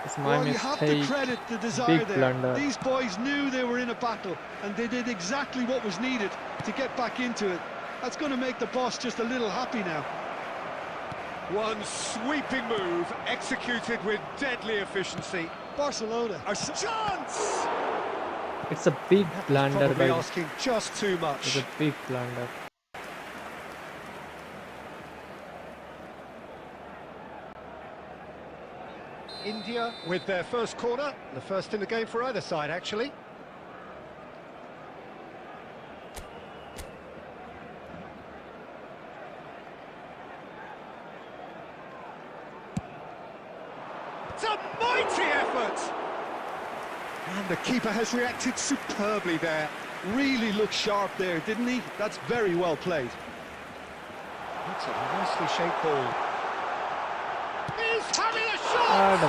It's my well, mistake. you have to credit the desire Big there. blunder. These boys knew they were in a battle and they did exactly what was needed to get back into it. That's going to make the boss just a little happy now. One sweeping move executed with deadly efficiency. Barcelona are chance. It's a big blunder. Probably asking just too much. It's a big blunder. India with their first corner, the first in the game for either side actually. It's a mighty effort! And the keeper has reacted superbly there. really looked sharp there, didn't he? That's very well played. That's a nicely shaped ball. He's having a shot! Oh,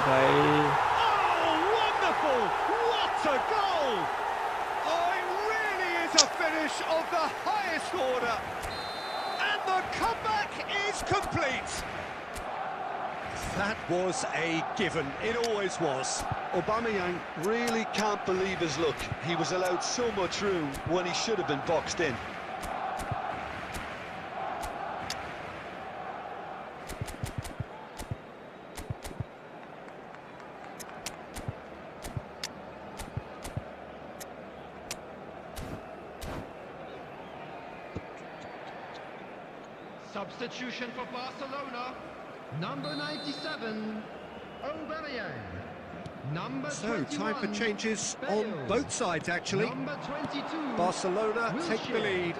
wonderful! What a goal! Oh, it really is a finish of the highest order. And the comeback is complete. That was a given. It always was. Aubameyang really can't believe his luck. He was allowed so much room when he should have been boxed in. Substitution for Barcelona. Number 97, Aubameyang. Number So, 21, time for changes Bale. on both sides, actually. Number 22, Barcelona take the lead.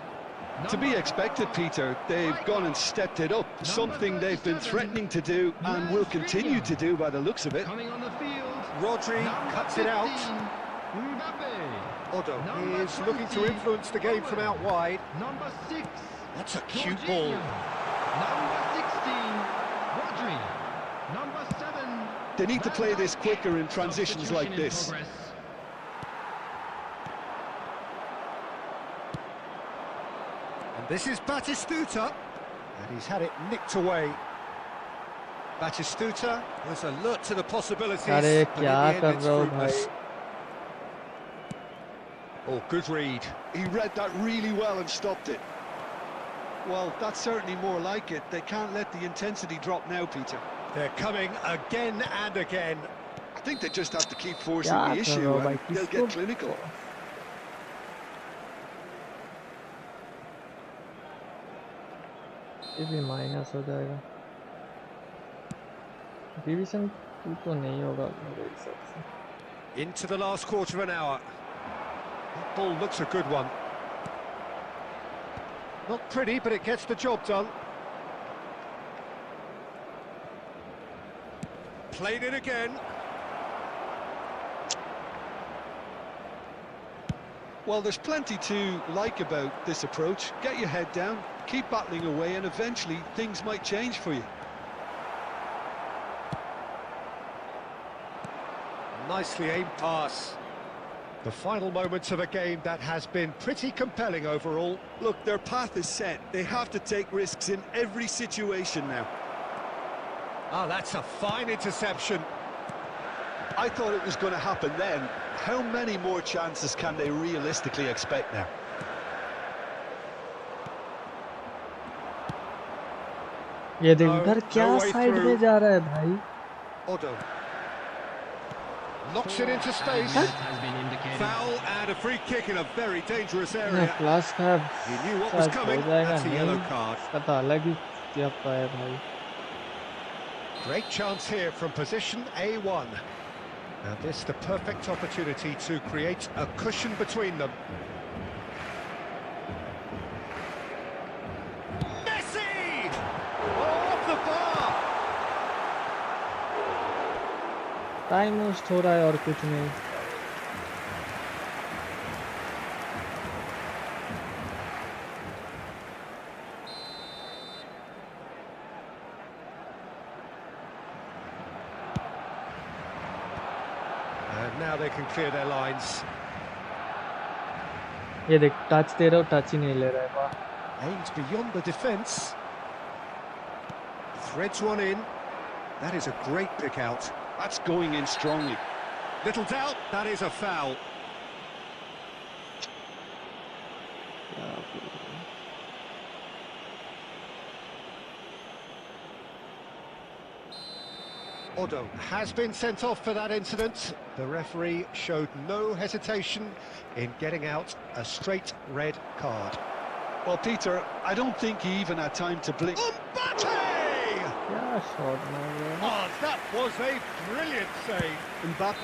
To be expected, Peter, they've gone and stepped it up. Something they've been threatening to do and will continue to do by the looks of it. Coming on the field, Rodri number cuts it out. 15, Mbappe. Otto Number is looking to 20, influence the game from out wide. Number 6, That's a cute Jorginho. ball. Number 16, Rodri. Number 7. They need to play this quicker in transitions like Substitution in this. progress. And this is Batistuta. And he's had it nicked away. Batistuta was alert to the possibilities. अरे but in क्या the end कर it's रहे हो fruitless. भाई? Oh, good read. He read that really well and stopped it. Well, that's certainly more like it. They can't let the intensity drop now, Peter. They're coming again and again. I think they just have to keep forcing क्या the कर issue रहे हो and भाई? they'll किसको? get clinical. ये भी minus हो जाएगा। डिवीजन 2 तो नहीं होगा मेरे हिसाब से। Into the last quarter of an hour. That ball looks a good one. Not pretty, but it gets the job done. Played it again. Well, there's plenty to like about this approach. Get your head down, keep battling away, and eventually things might change for you. Nicely aimed pass. The final moments of a game that has been pretty compelling overall. Look, their path is set. They have to take risks in every situation now. Ah, that's a fine interception. I thought it was going to happen then. How many more chances can they realistically expect now? ये देख No, इधर क्या no way side through. में जा रहा है भाई? Otto knocks it into space. Has been indicated. Foul and a free kick in a very dangerous ना area. क्लास का He knew what was शायद हो coming. जाएगा That's a yellow नहीं। card. पता अलग ही क्या पाया भाई। Great chance here from position A1. Now this the perfect opportunity to create a cushion between them. Messi! Oh, off the bar! Time waste हो रहा है और कुछ नहीं। And now they can clear their lines. ये देख touch दे रहा हूँ टच ही नहीं ले रहा है वाह। Aims beyond the defence. Threads one in. That is a great pick out. That's going in strongly. Little doubt, that is a foul. Otto has been sent off for that incident. The referee showed no hesitation in getting out a straight red card. Well, Peter, I don't think he even had time to blink. Mbappe! क्या shot मार रहा है? Oh, that was a brilliant save. Mbappe.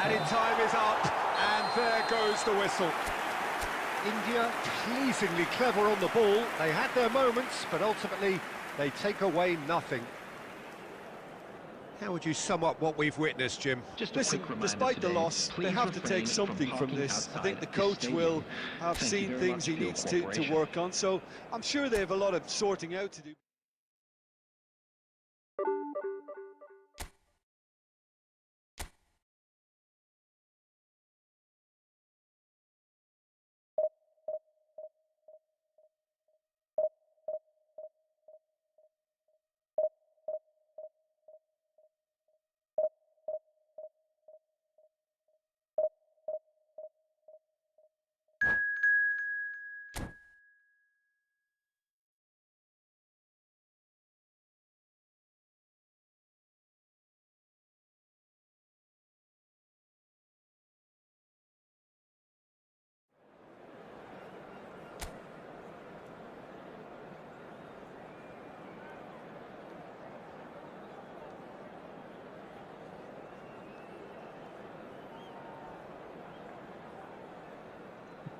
Added time is up, and there goes the whistle. India pleasingly clever on the ball. They had their moments, but ultimately they take away nothing. How would you sum up what we've witnessed, Jim? Just a Listen, quick reminder despite the today, loss, they please have to refrain take something from parking this. I outside think the this coach stadium. will have Thank you seen very things much he for your needs to cooperation. work on, so I'm sure they have a lot of sorting out to do.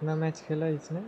कितना match खेला इसने?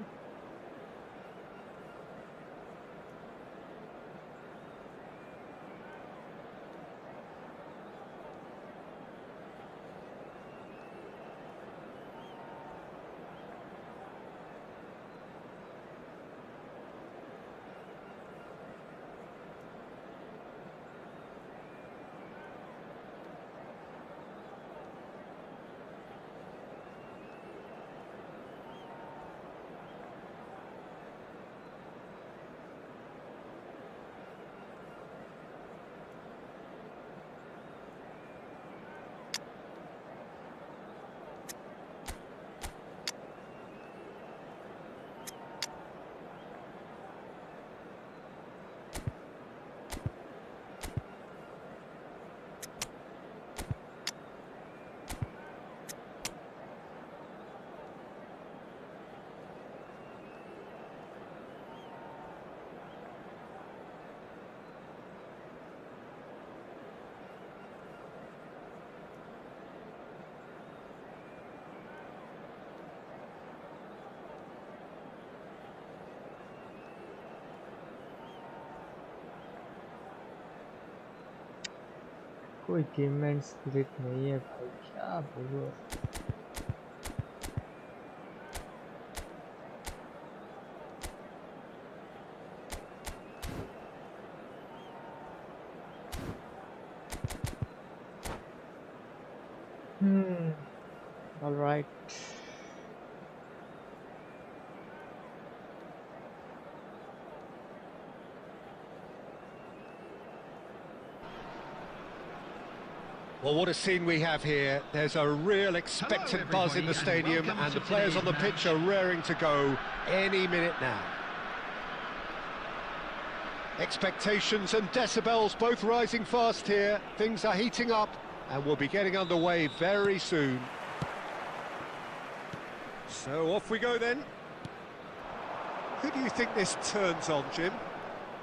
कोई game and spirit नहीं है भाई, क्या बोलो। All right. Well, what a scene we have here. There's a real expectant buzz in the stadium, and the players on the pitch are raring to go any minute now. Expectations and decibels both rising fast here. Things are heating up, and we'll be getting underway very soon. So off we go then. Who do you think this turns on, Jim?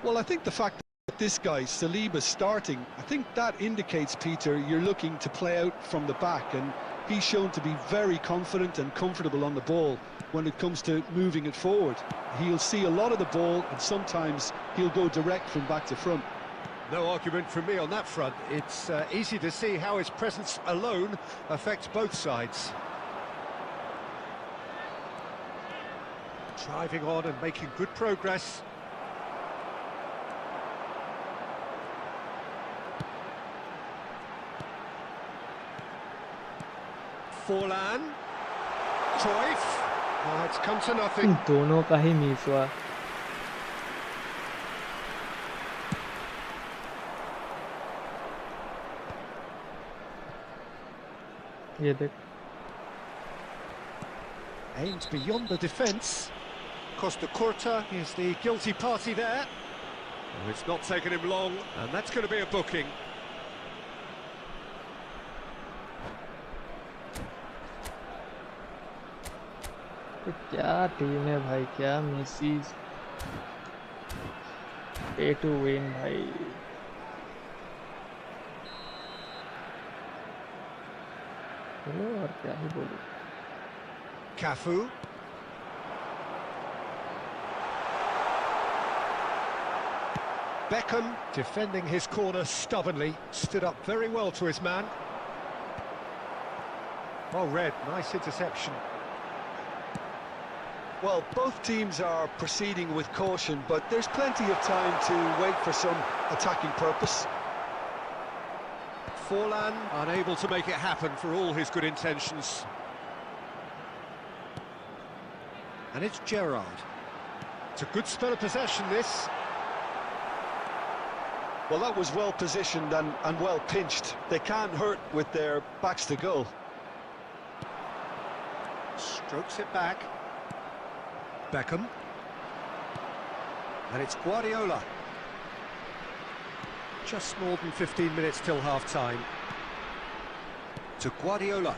Well, I think the fact that this guy, Saliba's starting, I think that indicates, Peter, you're looking to play out from the back, and he's shown to be very confident and comfortable on the ball when it comes to moving it forward. He'll see a lot of the ball, and sometimes he'll go direct from back to front. No argument from me on that front. It's easy to see how his presence alone affects both sides. Driving on and making good progress. Forlan. Cruyff. Oh, it's come to nothing. दोनों का ही miss हुआ। ये देख। Aimed beyond the defence. Costa Curta is the guilty party there. Oh, it's not taken him long, and that's going to be a booking. क्या team है भाई, क्या Messi पे टू विन भाई। बोलो और क्या ही बोलूं। Cafu. Beckham defending his corner stubbornly, stood up very well to his man. Well read, nice interception. Well, both teams are proceeding with caution, but there's plenty of time to wait for some attacking purpose. Forlan unable to make it happen for all his good intentions. And it's Gerrard. It's a good spell of possession, this. Well, that was well positioned and well pinched. They can't hurt with their backs to goal. Strokes it back. Beckham. And it's Guardiola. Just more than 15 minutes till half-time. To Guardiola.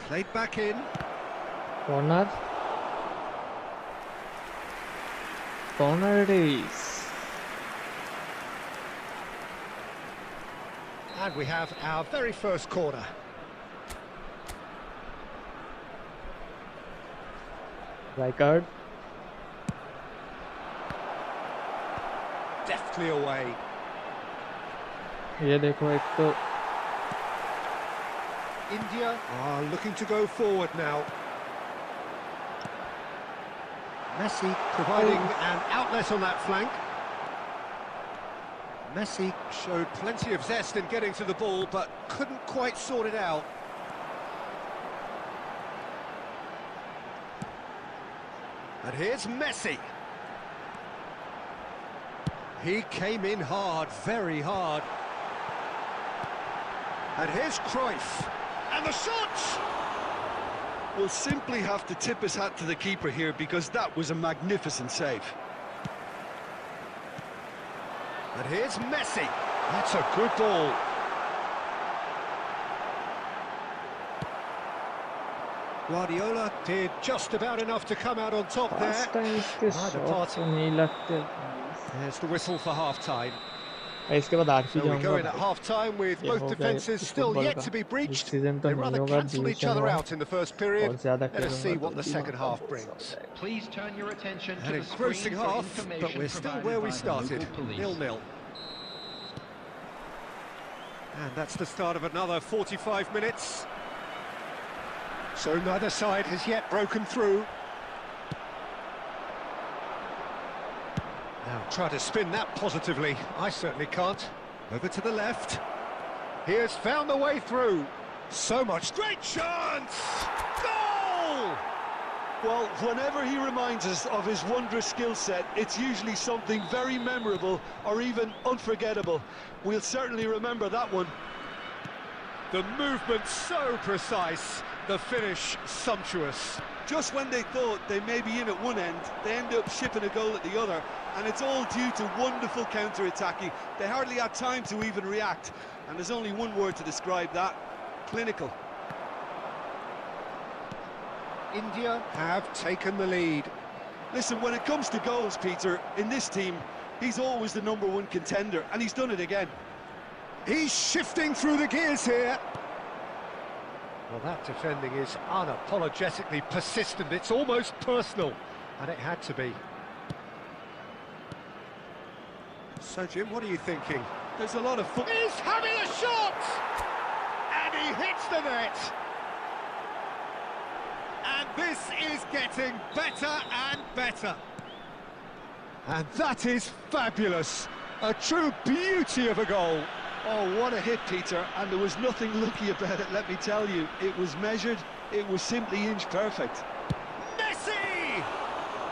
Played back in. Corner. Corner it is. And we have our very first corner. Rijkaard. Deftly away. ये देखो एक तो India are looking to go forward now. Messi providing an outlet on that flank. Messi showed plenty of zest in getting to the ball, but couldn't quite sort it out. And here's Messi. He came in hard, very hard. And here's Cruyff. And the shot! We'll simply have to tip his hat to the keeper here because that was a magnificent save. And here's Messi. That's a good ball. Guardiola did just about enough to come out on top there. last time इसके Neither shot party. तो नहीं लगते. There's the whistle for half-time. इसके बाद आखिरी So we go in जाऊंगा. at half-time with ये both हो गया defences इस still फुटबॉल yet का. to be इस breached. सीजन तो They नहीं rather होगा, cancelled each other out in the first period. और ज़्यादा Let us see खेलूंगा what तो the second दिमाग half का brings. गुस्सा हो जाएगा. Please turn your attention An to the engrossing screen for half, but information we're still provided where we by the started, local police. 0-0. And that's the start of another 45 minutes. So neither side has yet broken through. Now try to spin that positively. I certainly can't. Over to the left. He has found the way through. So much great chance! Goal! Well, whenever he reminds us of his wondrous skill set, it's usually something very memorable or even unforgettable. We'll certainly remember that one. The movement so precise, the finish sumptuous. Just when they thought they may be in at one end, they end up shipping a goal at the other, and it's all due to wonderful counter-attacking. They hardly had time to even react, and there's only one word to describe that: clinical. India have taken the lead. Listen, when it comes to goals, Peter, in this team, he's always the #1 contender, and he's done it again. He's shifting through the gears here. Well, that defending is unapologetically persistent. It's almost personal, and it had to be. So, Jim, what are you thinking? There's a lot of foot. He's having a shot! And he hits the net. And this is getting better and better. And that is fabulous. A true beauty of a goal. Oh, what a hit, Peter, and there was nothing lucky about it, let me tell you. It was measured, it was simply inch perfect. Messi!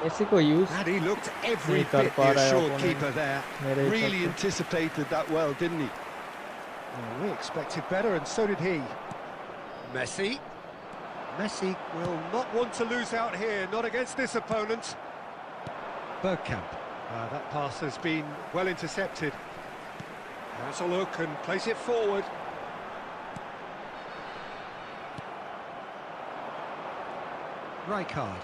Messi को use And he looked every नहीं कर bit पा the रहा है assured opponent. keeper there. मेरे हिसाब Really से. anticipated that well, didn't he? Well, we expected better, and so did he. Messi. Messi will not want to lose out here, not against this opponent. Bergkamp. That pass has been well intercepted. Has a look and plays it forward. Rijkaard.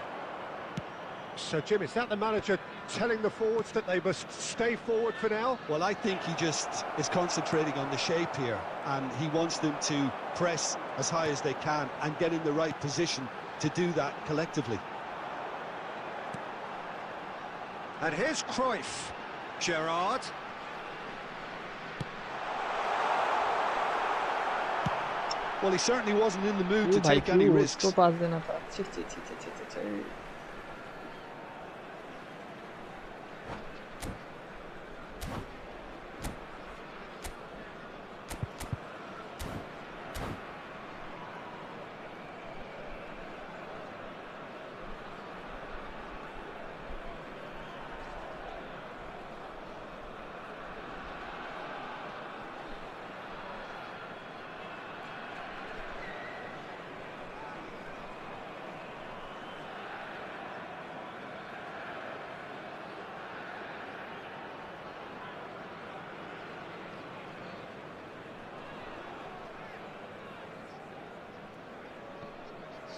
So, Jim, is that the manager telling the forwards that they must stay forward for now? Well, I think he just is concentrating on the shape here, and he wants them to press as high as they can and get in the right position to do that collectively. And here's Cruyff. Gerrard. Well, he certainly wasn't in the mood to भाई take any क्यों risks. उसको पास देना था. छी छी छी छी छी छी छी.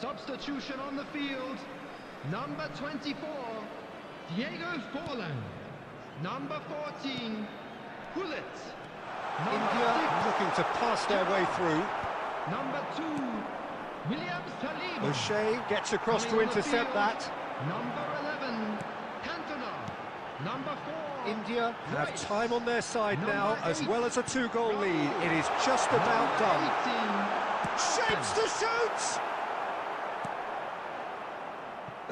Substitution on the field. Number 24, Diego Forlan. Number 14, Gullit. India looking to pass their way through. Number 2, William Saliba. O'Shea gets across to Coming on the intercept field. that. Number 11, Cantona. Number 4, India have Rice. time on their side Number now, as 8, well as a 2-goal lead. It is just about done. 18, Shapes to shoot!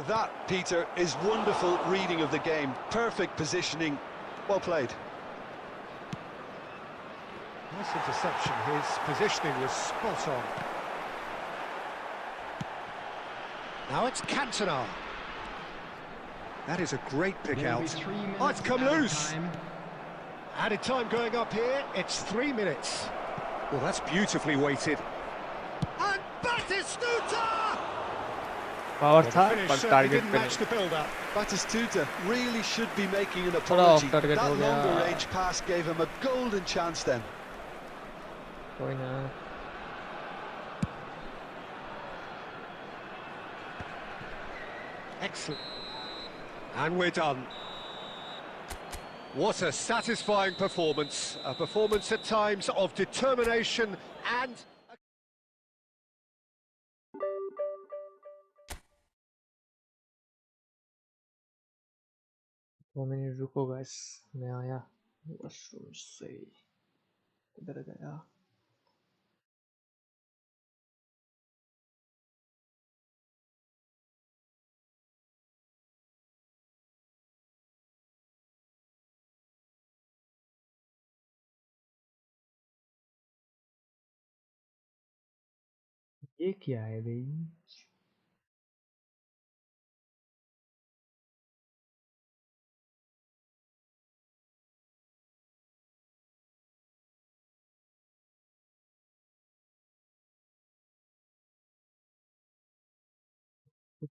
That, Peter, is wonderful reading of the game. Perfect positioning. Well played. Nice interception. His positioning was spot on. Now it's Cantona. That is a great pick Will out. be 3 minutes Oh, it's come added loose. time. Added time going up here. It's 3 minutes. Well, that's beautifully weighted. And Batistuta! Power Well, था the finish पर certainly target didn't पे match नहीं. the build-up. Batistuta really should be making an थोड़ा off apology. target That हो गया. longer range pass gave him a golden chance then. कोई ना. Excellent. And we're done. What a satisfying performance. A performance at times of determination and... दो minute रुको guys, मैं आया washroom से. किधर गया? ये क्या है भाई?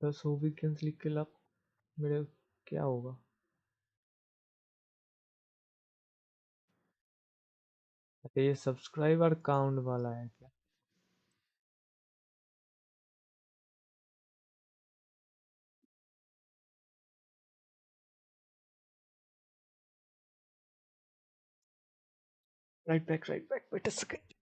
तो SOVIGAMES लिख के ला, मेरे क्या होगा? अरे ये सब्सक्राइबर काउंट वाला है क्या? Right back, wait a second.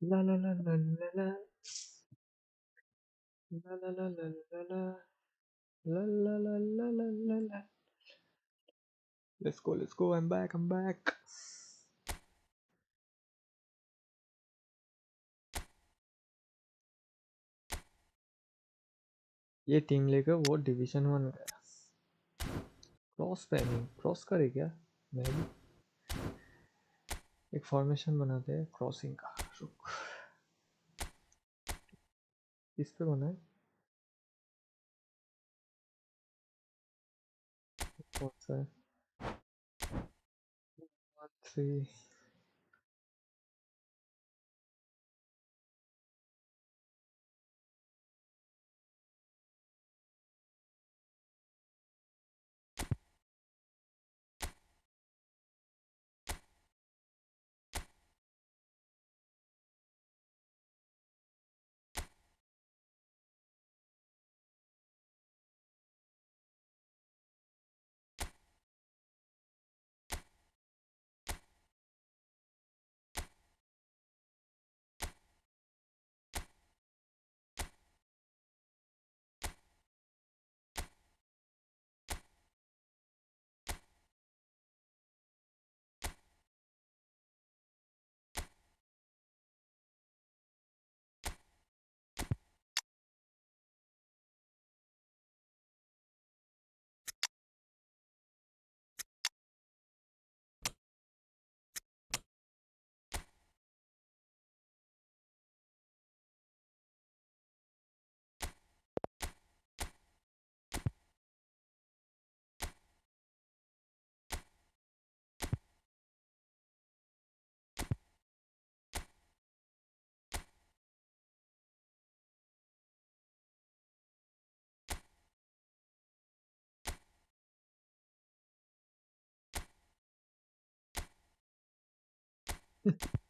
La la la la la la la la la la la la la la la la la la. Let's go, let's go. I'm back, I'm back. ये team लेकर वो division 1 गया। Cross panning cross करे क्या? मैं भी एक formation बनाते हैं क्रॉसिंग का। रुक, किस पे बना है? कौन सा है? 1 3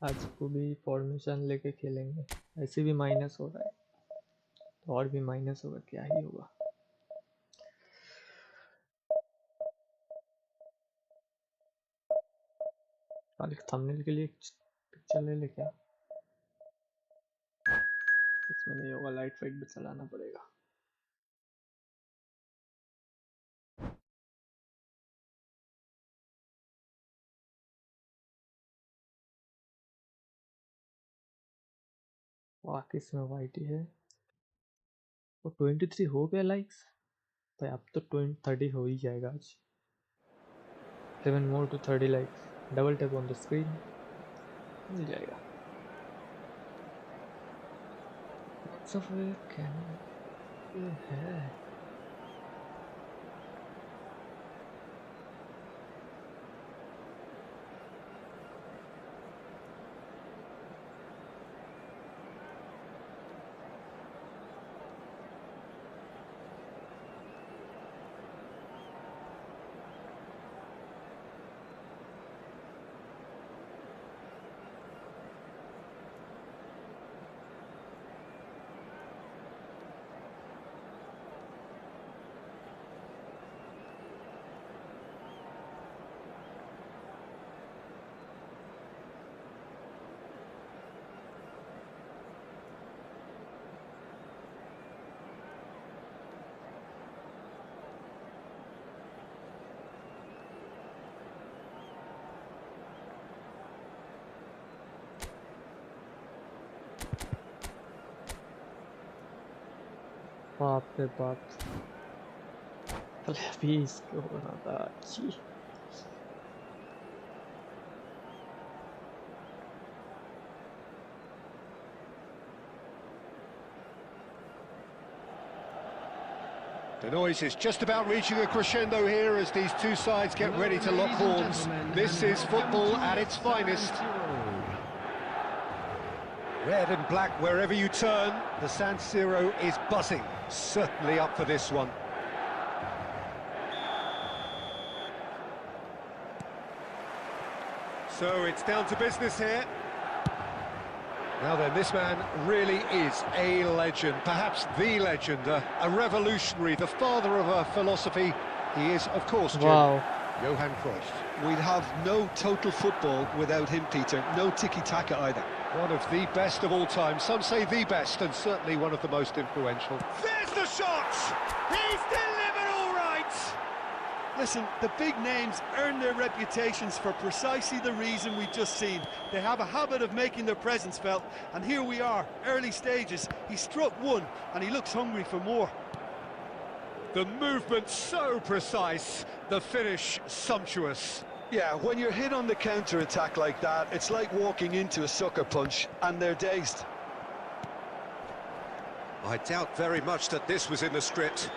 आज को भी फॉर्मेशन लेके खेलेंगे। ऐसे भी माइनस हो रहा है तो और भी माइनस होगा, क्या ही होगा। खाली थंबनेल के लिए पिक्चर ले ले क्या? इसमें नहीं होगा, लाइट फाइट भी चलाना पड़ेगा। वाकई इसमें वाइटी है। वो 23 हो गया लाइक्स भाई, अब तो 30 हो ही जाएगा आज। 7 more to 30 likes। Double tap on the screen, मिल जाएगा। Lots of webcam ये है। बाप रे बाप, अभी इसको बना था अच्छी। The noise is just about reaching a crescendo here as these two sides get ready to lock horns. This is football at its finest. Red and black wherever you turn, the San Siro is buzzing. Certainly up for this one. So it's down to business here. Now then, this man really is a legend, perhaps the legend, a revolutionary, the father of a philosophy. He is, of course, Jim, Johan Cruyff. We'd have no total football without him, Peter. No tiki-taka either. One of the best of all time. Some say the best, and certainly one of the most influential. There's the shot! He's delivered all right! Listen, the big names earn their reputations for precisely the reason we've just seen. They have a habit of making their presence felt, and here we are, early stages. He struck one, and he looks hungry for more. The movement so precise, the finish sumptuous. Yeah, when you're hit on the counter-attack like that, it's like walking into a sucker punch, and they're dazed. I doubt very much that this was in the script.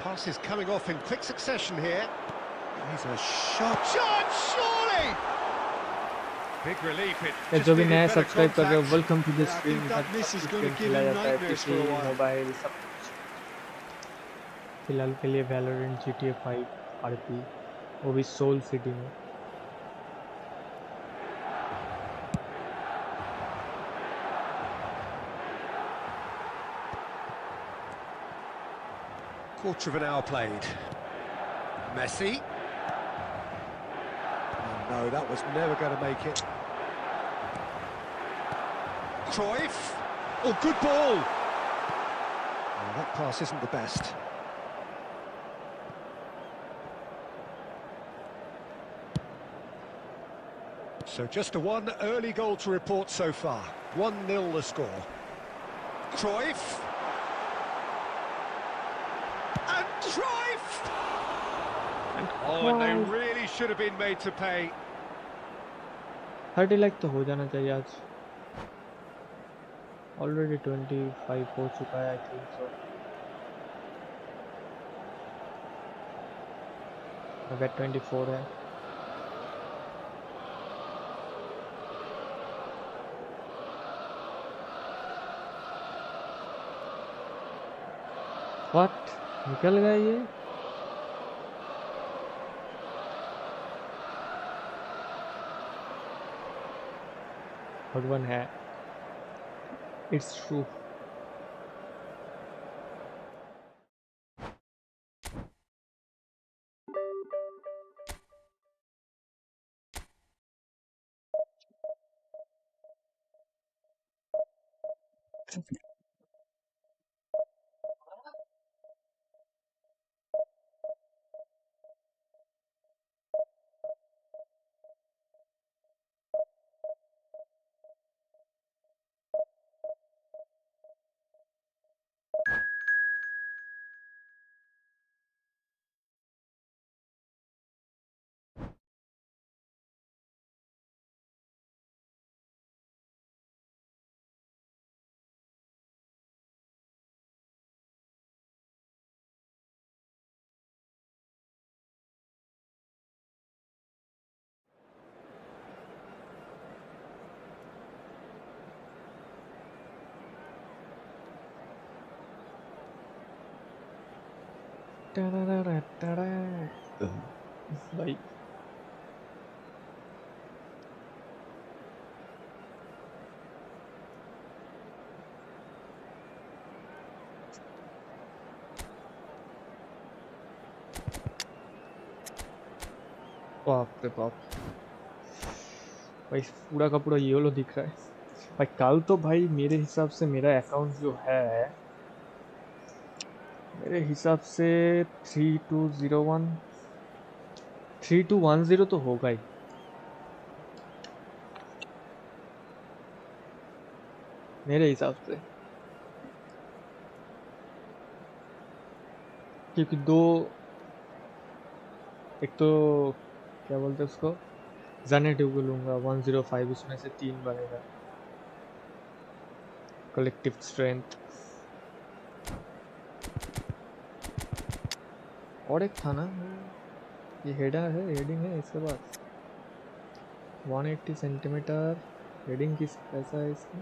Pass is coming off in quick succession here. He's a shot, surely! Big relief, it जो भी नया subscribe कर रहे हो, welcome to this stream. that miss is going to give him nightmares for a while. Mobile सब फिलहाल के लिए वैलोरेंट, GTA 5, RP, वो भी सोल सिटी में। Quarter of an hour played. Messi. Oh, no, that was never going to make it. Cruyff. Oh, good ball! Oh, that pass isn't the best. So just a one early goal to report so far. 1-0 the score. Cruyff. And Cruyff! Oh, and they really should have been made to pay. 30 lakh तो हो जाना चाहिए आज। Already 25 हो चुका है, I think so. अगर 24 है। What? निकल गया ये? भगवान है। It's true. भाई बाप रे बाप भाई, पूरा का पूरा येलो दिख रहा है भाई। कल तो भाई मेरे हिसाब से मेरा अकाउंट जो है, मेरे हिसाब से 3210 तो होगा ही। मेरे हिसाब से, क्योंकि एक तो क्या बोलते हैं उसको, जेनेटिव को लूंगा 105, उसमें से 3 बनेगा कलेक्टिव स्ट्रेंथ। और एक था ना, ये हेडर है, हेडिंग है इसके पास 180 सेंटीमीटर हेडिंग किस कैसा है इसका?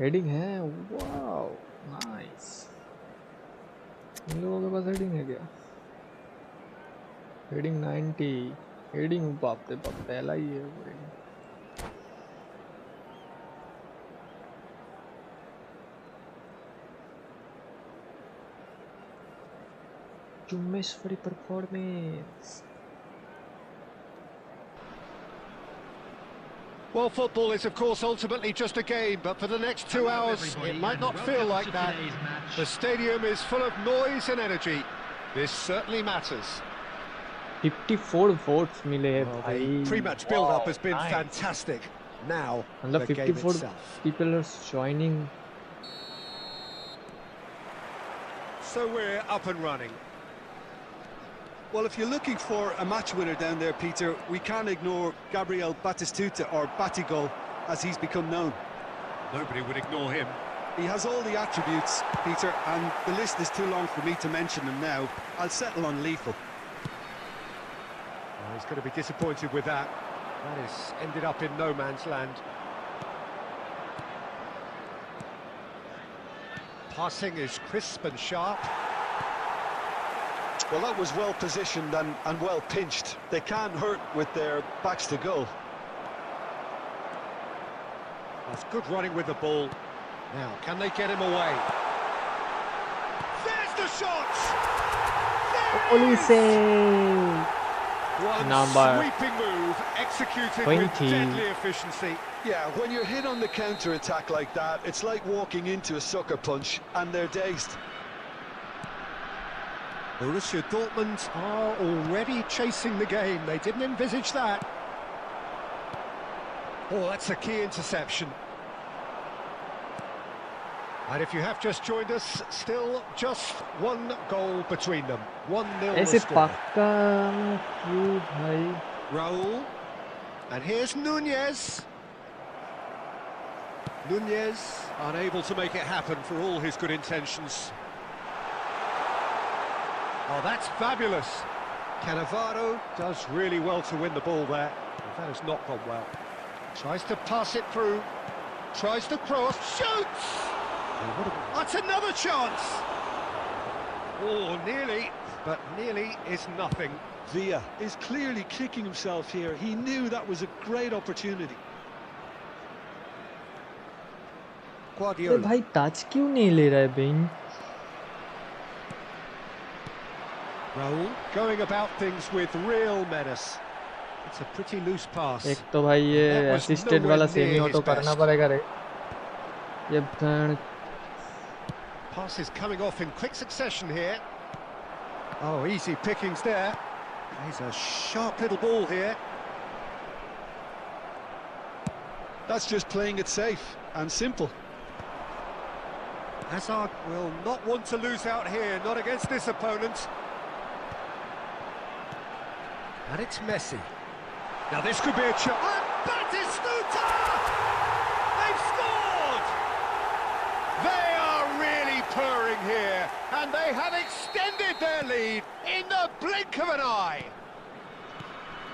हेडिंग है, वाओ नाइस। इन लोगों के पास हेडिंग है क्या? हेडिंग 90, हेडिंग बाप रे बाप पहला ही है वो heading. Chummeshwari performance. Well, football is, of course, ultimately just a game, but for the next 2 hours, it might not feel like that. The stadium is full of noise and energy. This certainly matters. 54 votes मिले हैं Well, भाई। the pre-match build-up has been fantastic. Now, मतलब the game 54 itself. people are joining. So we're up and running. Well, if you're looking for a match winner down there, Peter, we can't ignore Gabriel Batistuta, or Batigol, as he's become known. Nobody would ignore him. He has all the attributes, Peter, and the list is too long for me to mention them now. I'll settle on lethal. Well, he's going to be disappointed with that. That has ended up in no man's land. Passing is crisp and sharp. Well, that was well positioned and well pinched. They can't hurt with their backs to goal. That's good running with the ball. Now, can they get him away? There's the shot! Olise! One Number sweeping move, executed 20. with deadly efficiency. Yeah, when you're hit on the counter-attack like that, it's like walking into a sucker punch, and they're dazed. Borussia Dortmund are already chasing the game. They didn't envisage that. Oh, that's a key interception. And if you have just joined us, still just one goal between them. 1-0 ऐसे the score. पक्का क्यों भाई? Raul. And here's Nunez. Nunez unable to make it happen for all his good intentions. Oh, that's fabulous. Cannavaro does really well to win the ball there. But that has not gone well. Tries to pass it through. Tries to cross. Shoots! That's another chance. Oh, nearly. But nearly is nothing. Villa is clearly kicking himself here. He knew that was a great opportunity. अरे Guardiola. भाई touch क्यों नहीं ले रहा है Ben? Raul going about things with real menace. It's a pretty loose pass. एक तो भाई ये That was असिस्टेड nowhere वाला near सेमी his ऑटो करना best. पड़ेगा रे। ये भैन Pass is coming off in quick succession here. Oh, easy pickings there. He's a sharp little ball here. That's just playing it safe and simple. Hazard will not want to lose out here, not against this opponent. And it's Messi. Now this could be a chance. And Batistuta! They've scored! They are really purring here, and they have extended their lead in the blink of an eye.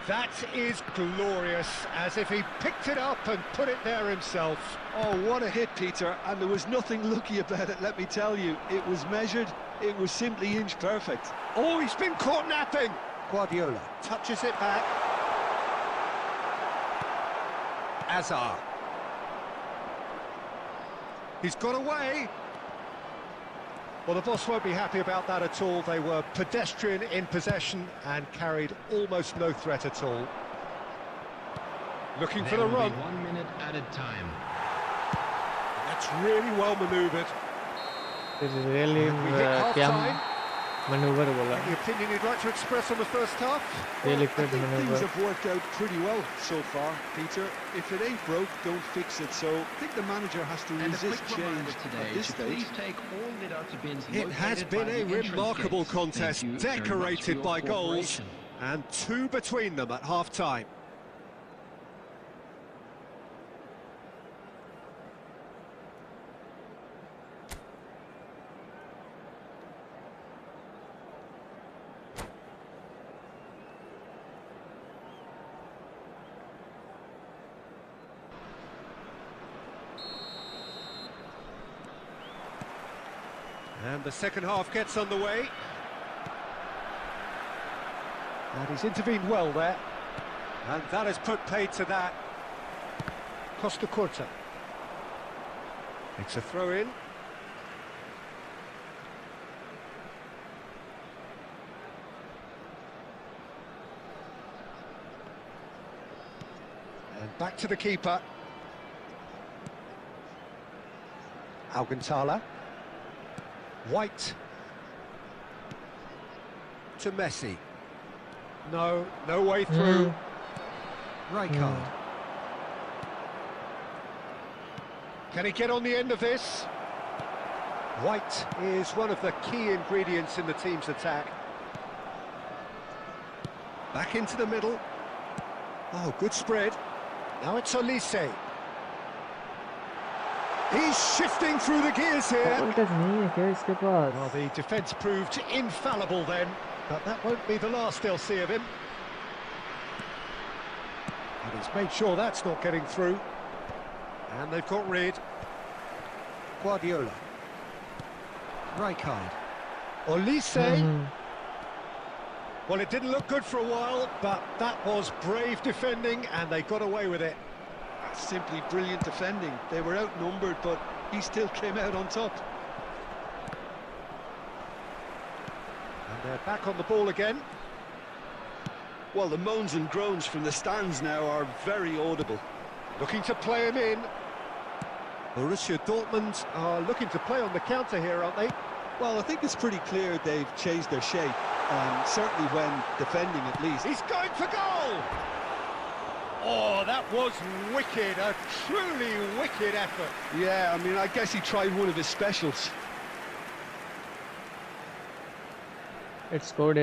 That is glorious, as if he picked it up and put it there himself. Oh, what a hit, Peter, and there was nothing lucky about it, let me tell you. It was measured, it was simply inch perfect. Oh, he's been caught napping. Guardiola touches it back. Hazard. He's got away. Well, the boss won't be happy about that at all. They were pedestrian in possession and carried almost no threat at all. Looking for the run. 1 minute added time. That's really well manoeuvred. really We hit क्या half-time. Manoeuvre बोला? Any opinion you'd like to express on the first half? Really I good think things maneuver. have worked out pretty well so far, Peter. If it ain't broke, don't fix it. So I think the manager has to And a resist quick change reminder at today this to stage. please take all Moderators bins It has located been by a the entrance remarkable gates. contest, Thank you very much for decorated your by goals, cooperation. and 2 between them at half-time. And the second half gets underway. And he's intervened well there. And that has put paid to that. Costa Curta. It's a throw-in. And back to the keeper. Alcantara. White. To Messi. No way through. Rijkaard. Can he get on the end of this? White is one of the key ingredients in the team's attack. Back into the middle. Oh, good spread. Now it's Olise. He's shifting through the gears here. Well, the defence proved infallible then, but that won't be the last they'll see of him. And he's made sure that's not getting through. And they've got rid. Guardiola. Rijkaard. Olise. Well, it didn't look good for a while, but that was brave defending, and they got away with it. That's simply brilliant defending. They were outnumbered, but he still came out on top. And they're back on the ball again. Well, the moans and groans from the stands now are very audible. Looking to play him in. Borussia Dortmund are looking to play on the counter here, aren't they? Well, I think it's pretty clear they've changed their shape, certainly when defending at least. He's going for goal! Oh, that was wicked, a truly wicked effort. Yeah, I mean, I guess he tried one of his specials. It's scored.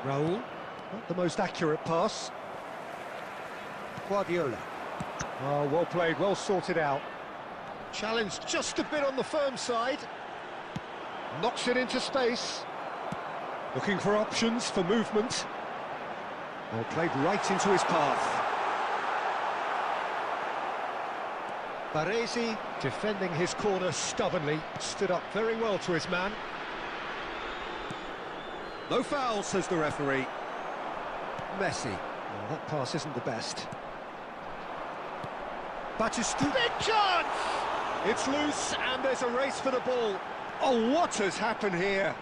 Raul, not the most accurate pass. Guardiola. Oh, well played, well sorted out. Challenged just a bit on the firm side. Knocks it into space. Looking for options for movement. Well played right into his path. Baresi defending his corner stubbornly. Stood up very well to his man. No foul, says the referee. Messi. Oh, that pass isn't the best. Batistuta. Big chance! It's loose and there's a race for the ball. Oh, what has happened here?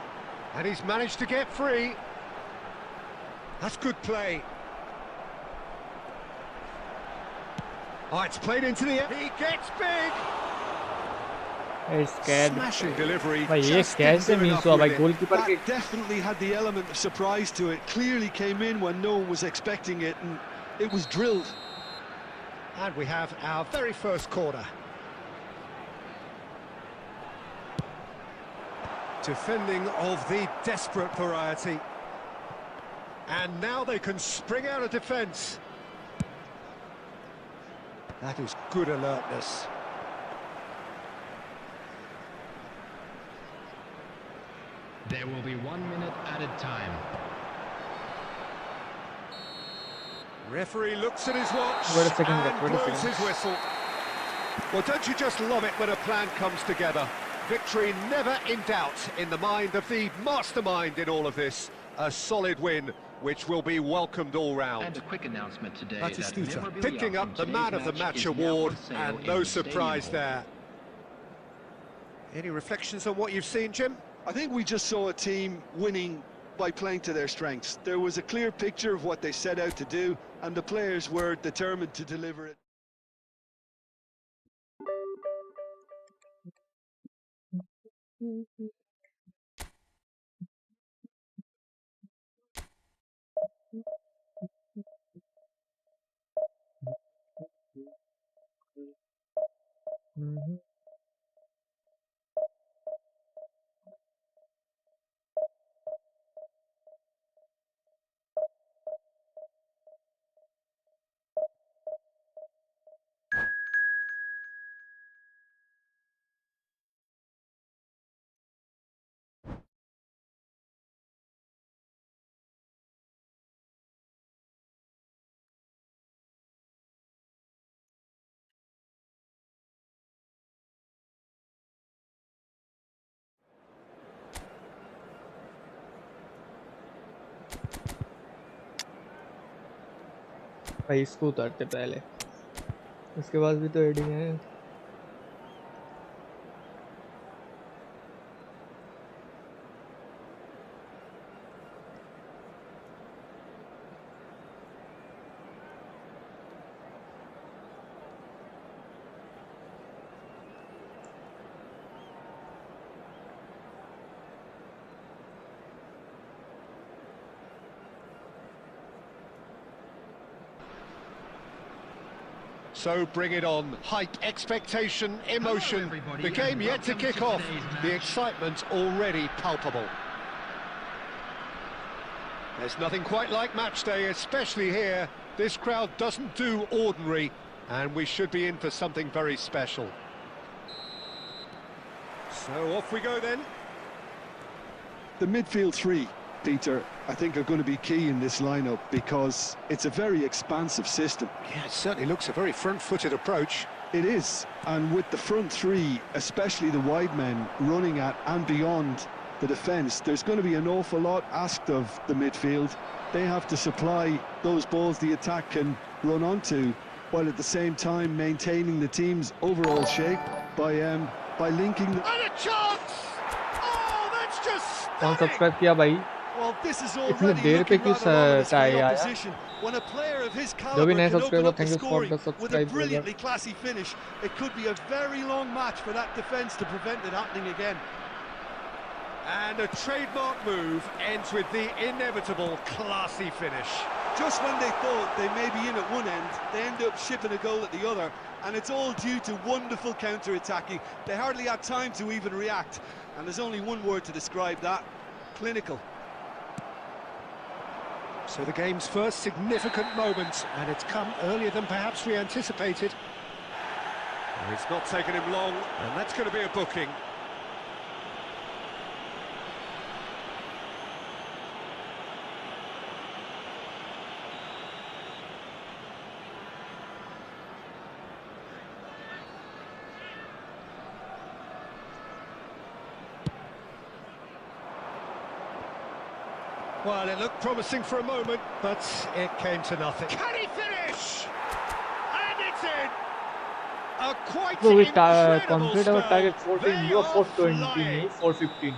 And he's managed to get free. That's good play. Oh, it's played into the air. He gets big. Smashing delivery. भाई ये Just didn't कैसे do miss enough हुआ with भाई it. Goalkeeper के That definitely had the element of surprise to it. Clearly came in when no one was expecting it, and it was drilled. And we have our very first corner. Defending of the desperate variety. And now they can spring out of defence. That is good alertness. There will be 1 minute added time. Referee looks at his watch Wait a second, and wait a blows second. his whistle. Well, don't you just love it when a plan comes together? Victory never in doubt in the mind of the mastermind in all of this. A solid win, which will be welcomed all round. And a quick announcement today Batistuta that picking up the Man of the Match award, and no surprise there. Any reflections on what you've seen, Jim? I think we just saw a team winning by playing to their strengths. There was a clear picture of what they set out to do, and the players were determined to deliver it. भाई इसको उतारते पहले, उसके बाद भी तो heading है। So bring it on. Hype, expectation, emotion. The game yet to kick off. The excitement already palpable. There's nothing quite like match day, especially here. This crowd doesn't do ordinary, and we should be in for something very special. So off we go then. The midfield three, Peter, I think are going to be key in this lineup because it's a very expansive system. Yeah, it certainly looks a very front-footed approach. It is, and with the front three, especially the wide men running at and beyond the defence, there's going to be an awful lot asked of the midfield. They have to supply those balls the attack can run onto, while at the same time maintaining the team's overall shape by linking the... And a chance! Oh, that's just कौन stunning! Subscribe किया भाई? Well, this is इतने already देर पे looking क्यों rather well in its tie आया? opposition. When a player of his जो भी caliber नए can open subscriber, up the thank you for scoring the with a subscribe. brilliantly classy finish, it could be a very long match for that defence to prevent it happening again. And a trademark move ends with the inevitable classy finish. Just when they thought they may be in at one end, they end up shipping a goal at the other, and it's all due to wonderful counter-attacking. They hardly had time to even react, and there's only one word to describe that: clinical. So the game's first significant moment, and it's come earlier than perhaps we anticipated. Well, it's not taken him long, and that's going to be a booking. Well, it looked promising for a moment, but it came to nothing. Can he finish? And it's in! A quite Bro, we incredible complete our spell. target 14. They You are are 420, flying. me 415.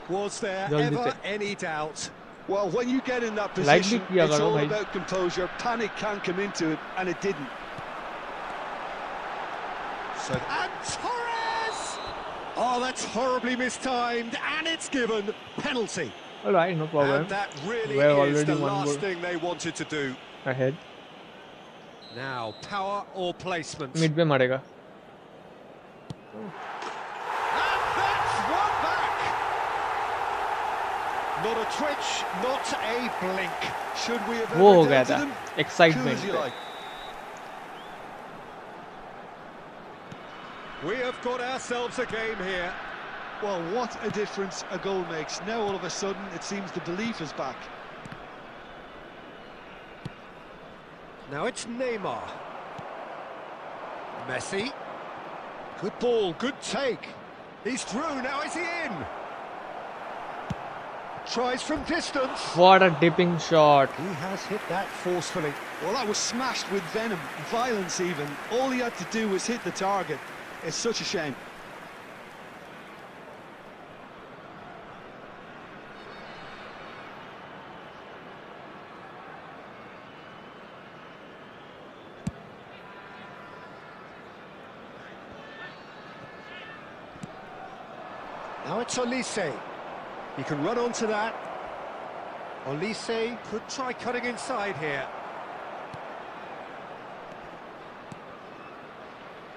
Was there जल्दी ever से. any doubt? Well, when you get in that Like position, भी किया it's करो all भाई. about composure. Panic can come into it, and it didn't. So, and Torres! Oh, that's horribly mistimed, and it's given penalty. Alright, no problem. And that really We're is already the one last goal thing they wanted to do. ahead. Now, power or placement. Mid पे मारेगा. And that's one back. Not a twitch, not a blink. Should we have वो ever हो गया doubted था. them? Cool Excitement as you पे. like. We have got ourselves a game here. Well, what a difference a goal makes. Now all of a sudden it seems the belief is back. Now it's Neymar. Messi. Good ball, good take. He's through, now is he in? Tries from distance. What a dipping shot. He has hit that forcefully. Well, that was smashed with venom, violence even. All he had to do was hit the target. It's such a shame. Now it's Olise. He can run onto that. Olise could try cutting inside here.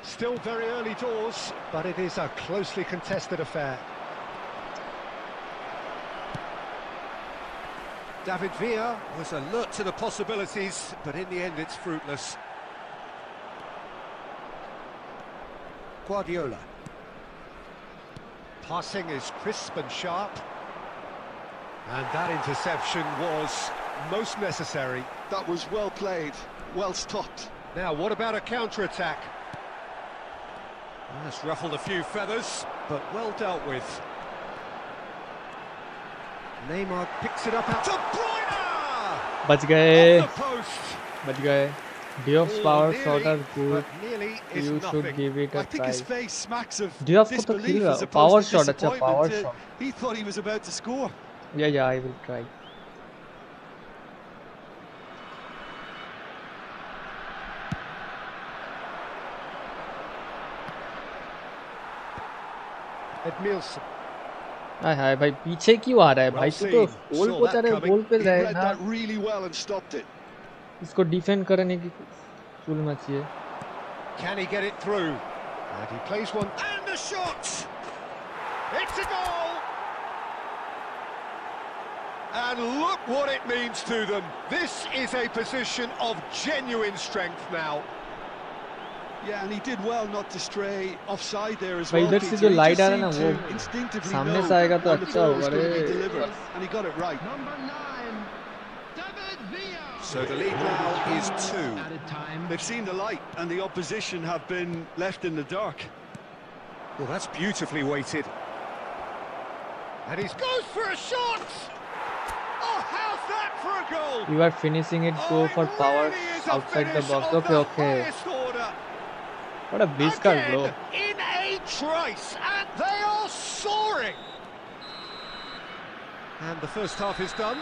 Still very early doors, but it is a closely contested affair. David Villa was alert to the possibilities, but in the end it's fruitless. Guardiola. Passing is crisp and sharp. And that interception was most necessary. That was well played, well stopped. Now, what about a counter-attack? That's ruffled a few feathers, but well dealt with. Neymar picks it up out to Bruyne! बच गए. Off the post. बच गए. Dio's power shot are good. but nearly is You nothing. should give it a I think try. his face smacks of Dio's को तो disbelief खेल as रहा. opposed Power to shot अच्छा power disappointment. shot. He thought he was about to score. Yeah, I will try. Edmilson. हाय भाई पीछे क्यों आ रहा है भाई? तू तो गोल पहुंचा रहे गोल पे He रहे read ना. that really well and stopped it. इसको डिफेंड करने की चूल मची है. Can he get it through? And he plays one. And the shot! It's a goal! And look what it means to them. This is a position of genuine strength now. Yeah, and he did well not to stray offside there as भाई well. इधर से जो He light just आ रहा है ना seemed वो to instinctively सामने know से आएगा तो when the अच्छा ball होगा was going to be रे. delivered, and he got it right. Number 9, David Villa. So the lead now is 2. Added time. They've seen the light, and the opposition have been left in the dark. Well, that's beautifully weighted. And he goes for a shot! Oh, how's that for a goal? You are finishing it. Go for power really is a outside the finish box. of the Okay. highest order. What a blitzkrieg, Again, bro. in a trice, and they are soaring. And the first half is done.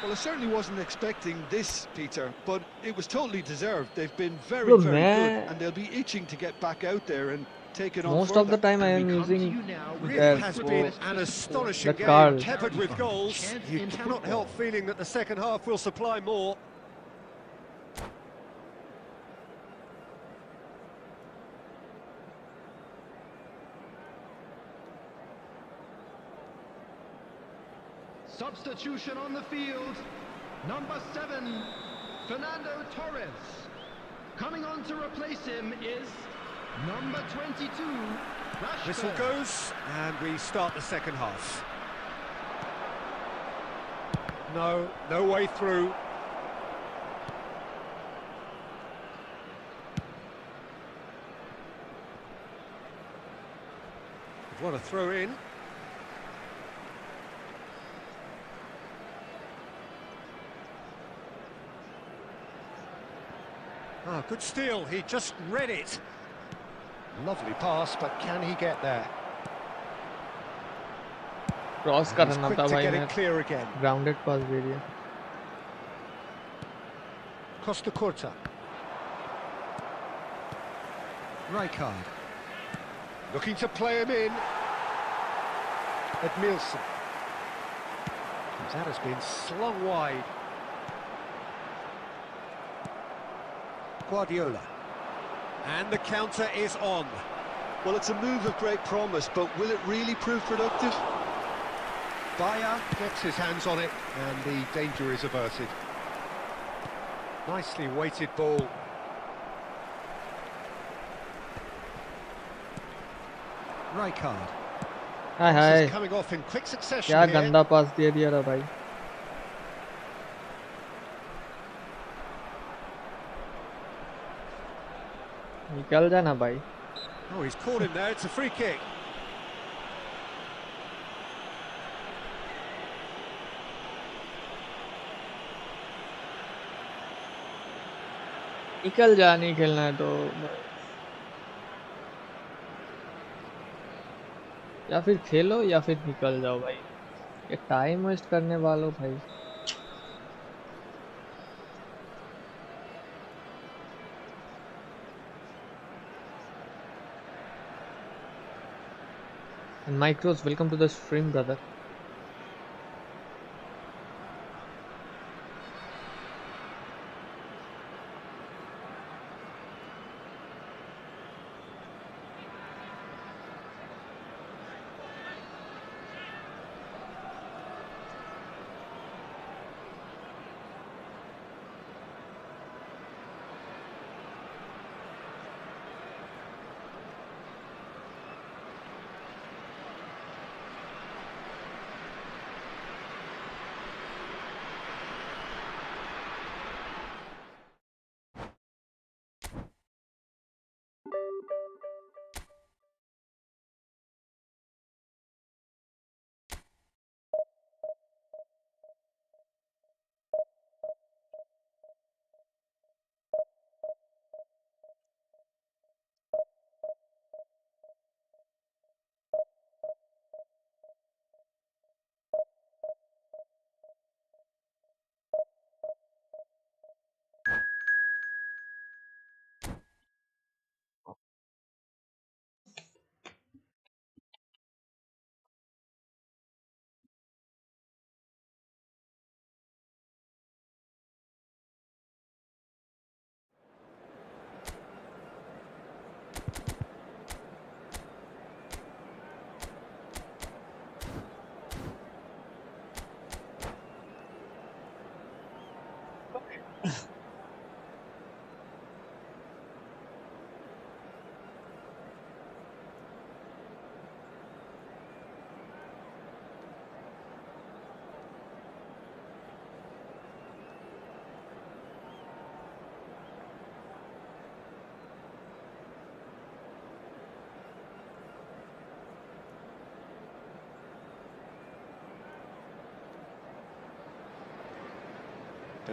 Well, I certainly wasn't expecting this, Peter, but it was totally deserved. They've been very, Bro, very man. good, and they'll be itching to get back out there and take it on Most further. of the time I am We come to using you now with Really that has the been ball. an astonishing that game, Carl. peppered with goals. Chance You in cannot football. help feeling that the second half will supply more. Substitution on the field. Number 7, Fernando Torres. Coming on to replace him is number 22, Rashford. Whistle goes, and we start the second half. No way through. What a throw in. Ah, good steal, he just read it. Lovely pass, but can he get there? Cross And he's करना quick था to भाई get मैं it clear again. Grounded पास दे दिया. Costa Curta. Rijkaard. Looking to play him in. Edmilson. That has been slung wide. Guardiola. And the counter is on. Well, it's a move of great promise, but will it really prove productive? Bayer gets his hands on it, and the danger is averted. Nicely weighted ball. Rijkaard. Hi This hi is coming off in quick succession क्या here. गंदा पास दे दिया रहा भाई. निकल जाना भाई. Oh, he's caught him there. It's a free kick. निकल जा, नहीं खेलना है तो. या फिर खेलो या फिर निकल जाओ भाई. ये टाइम वेस्ट करने वालों भाई. And Micros, welcome to the stream, brother.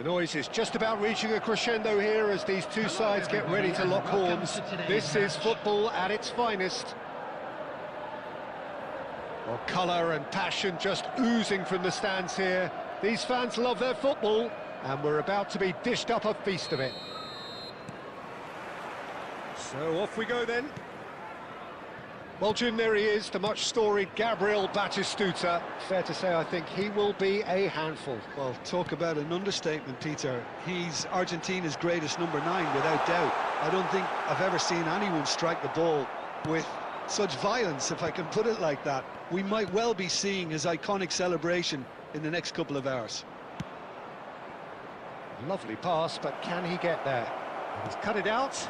The noise is just about reaching a crescendo here as these two sides get ready to lock horns. This is football at its finest. Well, colour and passion just oozing from the stands here. These fans love their football, and we're about to be dished up a feast of it. So off we go then. Well, Jim, there he is, the much-storied Gabriel Batistuta. Fair to say, I think he will be a handful. Well, talk about an understatement, Peter. He's Argentina's greatest number 9, without doubt. I don't think I've ever seen anyone strike the ball with such violence, if I can put it like that. We might well be seeing his iconic celebration in the next couple of hours. Lovely pass, but can he get there? He's cut it out.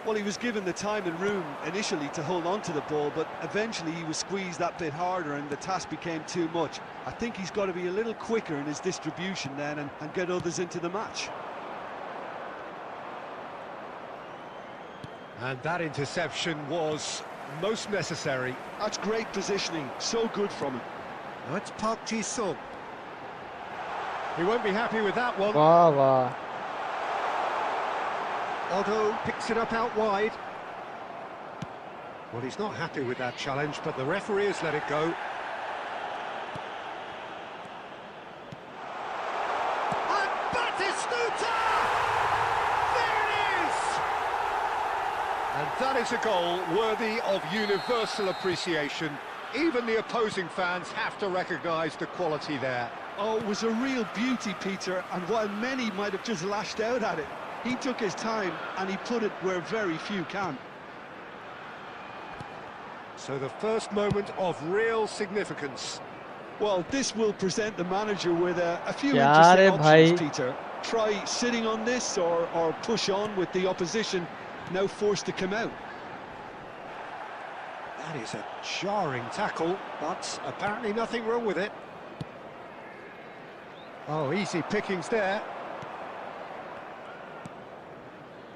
Well, he was given the time and room initially to hold on to the ball, but eventually he was squeezed that bit harder and the task became too much. I think he's got to be a little quicker in his distribution then and get others into the match. And that interception was most necessary. That's great positioning, so good from him. Now it's Park Ji-sung. He won't be happy with that one. वाह वाह Otto picks it up out wide. Well, he's not happy with that challenge, but the referee has let it go. And Batistuta! There it is! And that is a goal worthy of universal appreciation. Even the opposing fans have to recognise the quality there. Oh, it was a real beauty, Peter, and while many might have just lashed out at it, he took his time and he put it where very few can. So the first moment of real significance. Well, this will present the manager with a few यार interesting भाई options, Peter. Try sitting on this or push on with the opposition now forced to come out. That is a jarring tackle, but apparently nothing wrong with it. Oh, easy pickings there.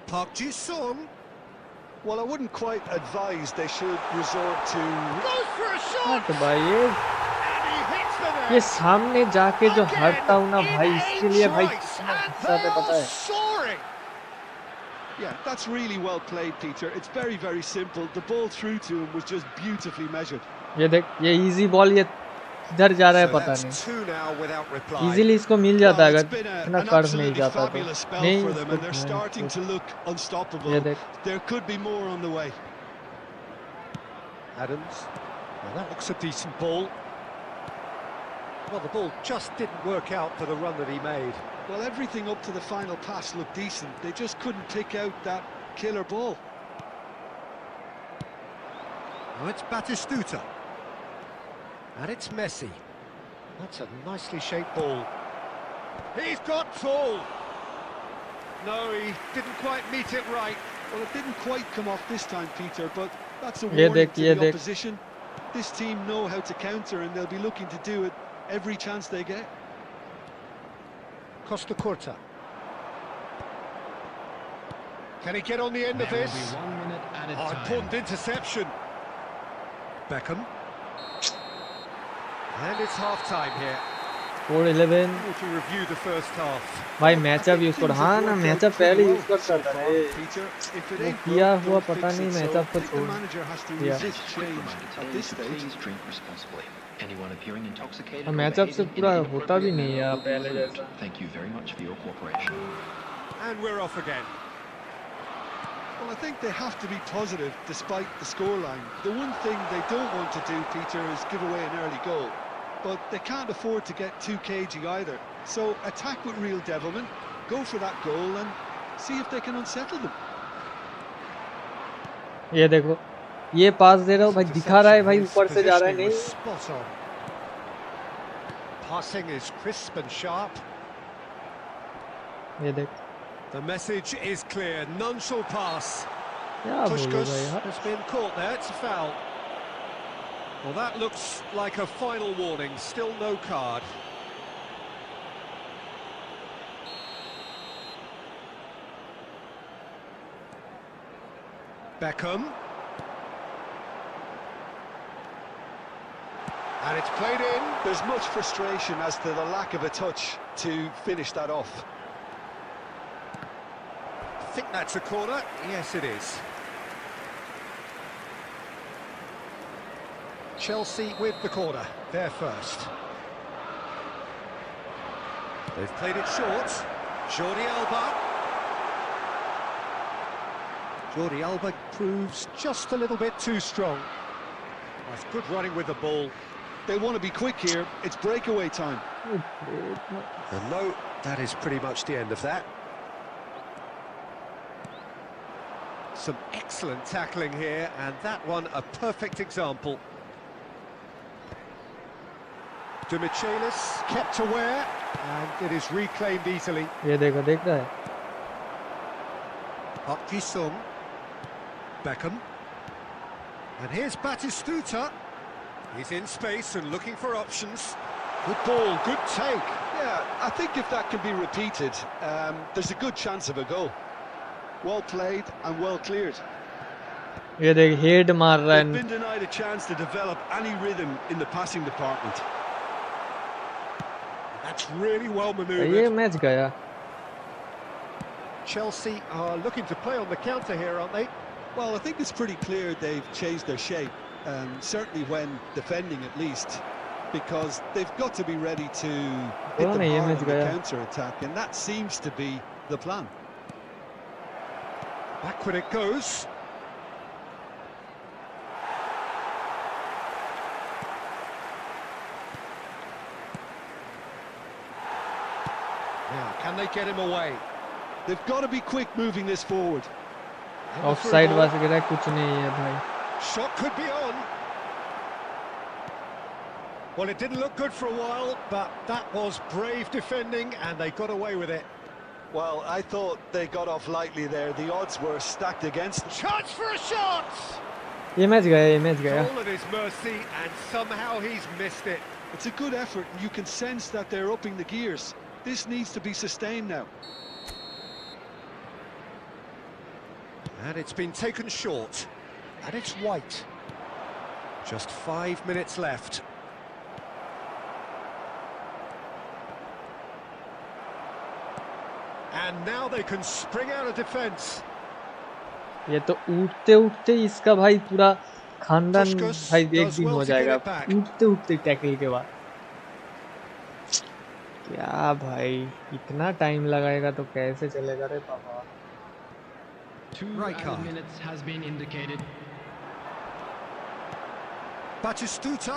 Park Ji-sung. Well, I wouldn't quite advise they should resort to... Goes for a shot! हट भाई And he hits the net. ये सामने जाके जो Again, हटता हूँ ना भाई, in इसके लिए भाई choice, कितना and गुस्सा they आता है पता are है. soaring. Yeah, that's really well played, Peter. It's very, very simple. The ball through to him was just beautifully measured. ये देख, ये इजी बॉल ये किधर जा रहा है So पता that's नहीं. two now without reply. Easily इसको मिल जाता है Well, अगर it's been इतना an कर्व नहीं absolutely जाता तो. fabulous spell नहीं for them, and they're इसको starting to look unstoppable. ये देख. There could be more on the way. Adams. Well, that looks a decent ball. Well, the ball just didn't work out for the run that he made. Well, everything up to the final pass looked decent. They just couldn't pick out that killer ball. Now it's Batistuta. And it's Messi. That's a nicely shaped ball. He's got tall. No, he didn't quite meet it right. Well, it didn't quite come off this time, Peter, but that's a ये warning देख, to ये the देख. opposition. This team know how to counter, and they'll be looking to do it every chance they get. Costa Corta. Can he get on the end of There will this? be 1 minute added Oh, time. important interception. Beckham. And it's half-time here. 4-11 If we review the first half. भाई matchup use कर. हाँ ना matchup पहले use कर सकता था. Peter, if it वो ain't किया broke, हुआ don't पता fix नहीं it. So मैचअप I को think the छोड़. manager has to Yeah. resist change at this stage. Please drink responsibly. Anyone appearing intoxicated और or मैचअप से behaving in पूरा an होता भी inappropriate नहीं है manner यार will be पहले removed. जैसा. Thank you very much for your cooperation. And we're off again. Well, I think they have to be positive despite the scoreline. The one thing they don't want to do, Peter, is give away an early goal. But they can't afford to get too cagey either. So attack with real devilment, go for that goal and see if they can unsettle them. ये देखो, ये पास दे रहा हूँ भाई, दिखा रहा है भाई ऊपर से जा रहा है. नहीं Spot on. Passing is crisp and sharp. ये देख The message is clear. None shall pass. क्या बोलूँ Pushkas भाई यार. has been caught there. It's a foul. Well, that looks like a final warning. Still no card. Beckham. And it's played in. There's much frustration as to the lack of a touch to finish that off. I think that's a corner. Yes, it is. Chelsea with the corner. They're first. They've played it short. Jordi Alba. Jordi Alba proves just a little bit too strong. That's good running with the ball. They want to be quick here. It's breakaway time. And no, that is pretty much the end of that. Some excellent tackling here, and that one a perfect example. De Michelis kept aware, and it is reclaimed easily. ये देखो देख रहा है Park Ji-sung. Beckham. And here's Batistuta. He's in space and looking for options. Good ball, good take. Yeah, I think if that can be repeated, there's a good chance of a goal. Well played and well cleared. ये देख head मार रहा They've है been denied a chance to develop any rhythm in the passing department. That's really well ये manoeuvred. Match गया Chelsea are looking to play on the counter here, aren't they? Well, I think it's pretty clear they've changed their shape, certainly when defending at least, because they've got to be ready to hit them नहीं, ये hard match on the गया counter-attack, and that seems to be the plan. Backward it goes. Now, can they get him away? They've got to be quick moving this forward. And the through offside ball. बस गिरा कुछ नहीं है भाई Shot could be on. Well, it didn't look good for a while, but that was brave defending, and they got away with it. Well, I thought they got off lightly there. The odds were stacked against them. Chance for a shot! ये match गया Goal at his mercy, and somehow he's missed it. It's a good effort, and you can sense that they're upping the gears. This needs to be sustained now. And it's been taken short. And it's White. Just 5 minutes left. And now they can spring out of defence. ये तो उठते उठते इसका भाई पूरा खानदान Puskás भाई एक does दिन well हो to get जाएगा it back. उठते उठते टैकल के बाद क्या भाई इतना टाइम लगाएगा तो कैसे चलेगा रे बाबा 2 Right added card. minutes has been indicated. Batistuta.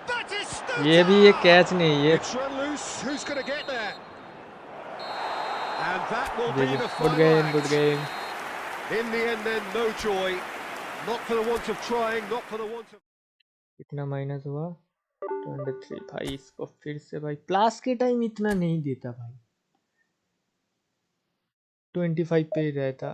Batistuta! ये भी ये कैच नहीं ये It's run loose. Who's going to get there? And that will be the good final game good act. Game In the end then, no joy. Not for the want of trying, not for the want of... कितना minus हुआ 23 भाई इसको फिर से भाई plus के time इतना नहीं देता भाई 25 पे ही रहता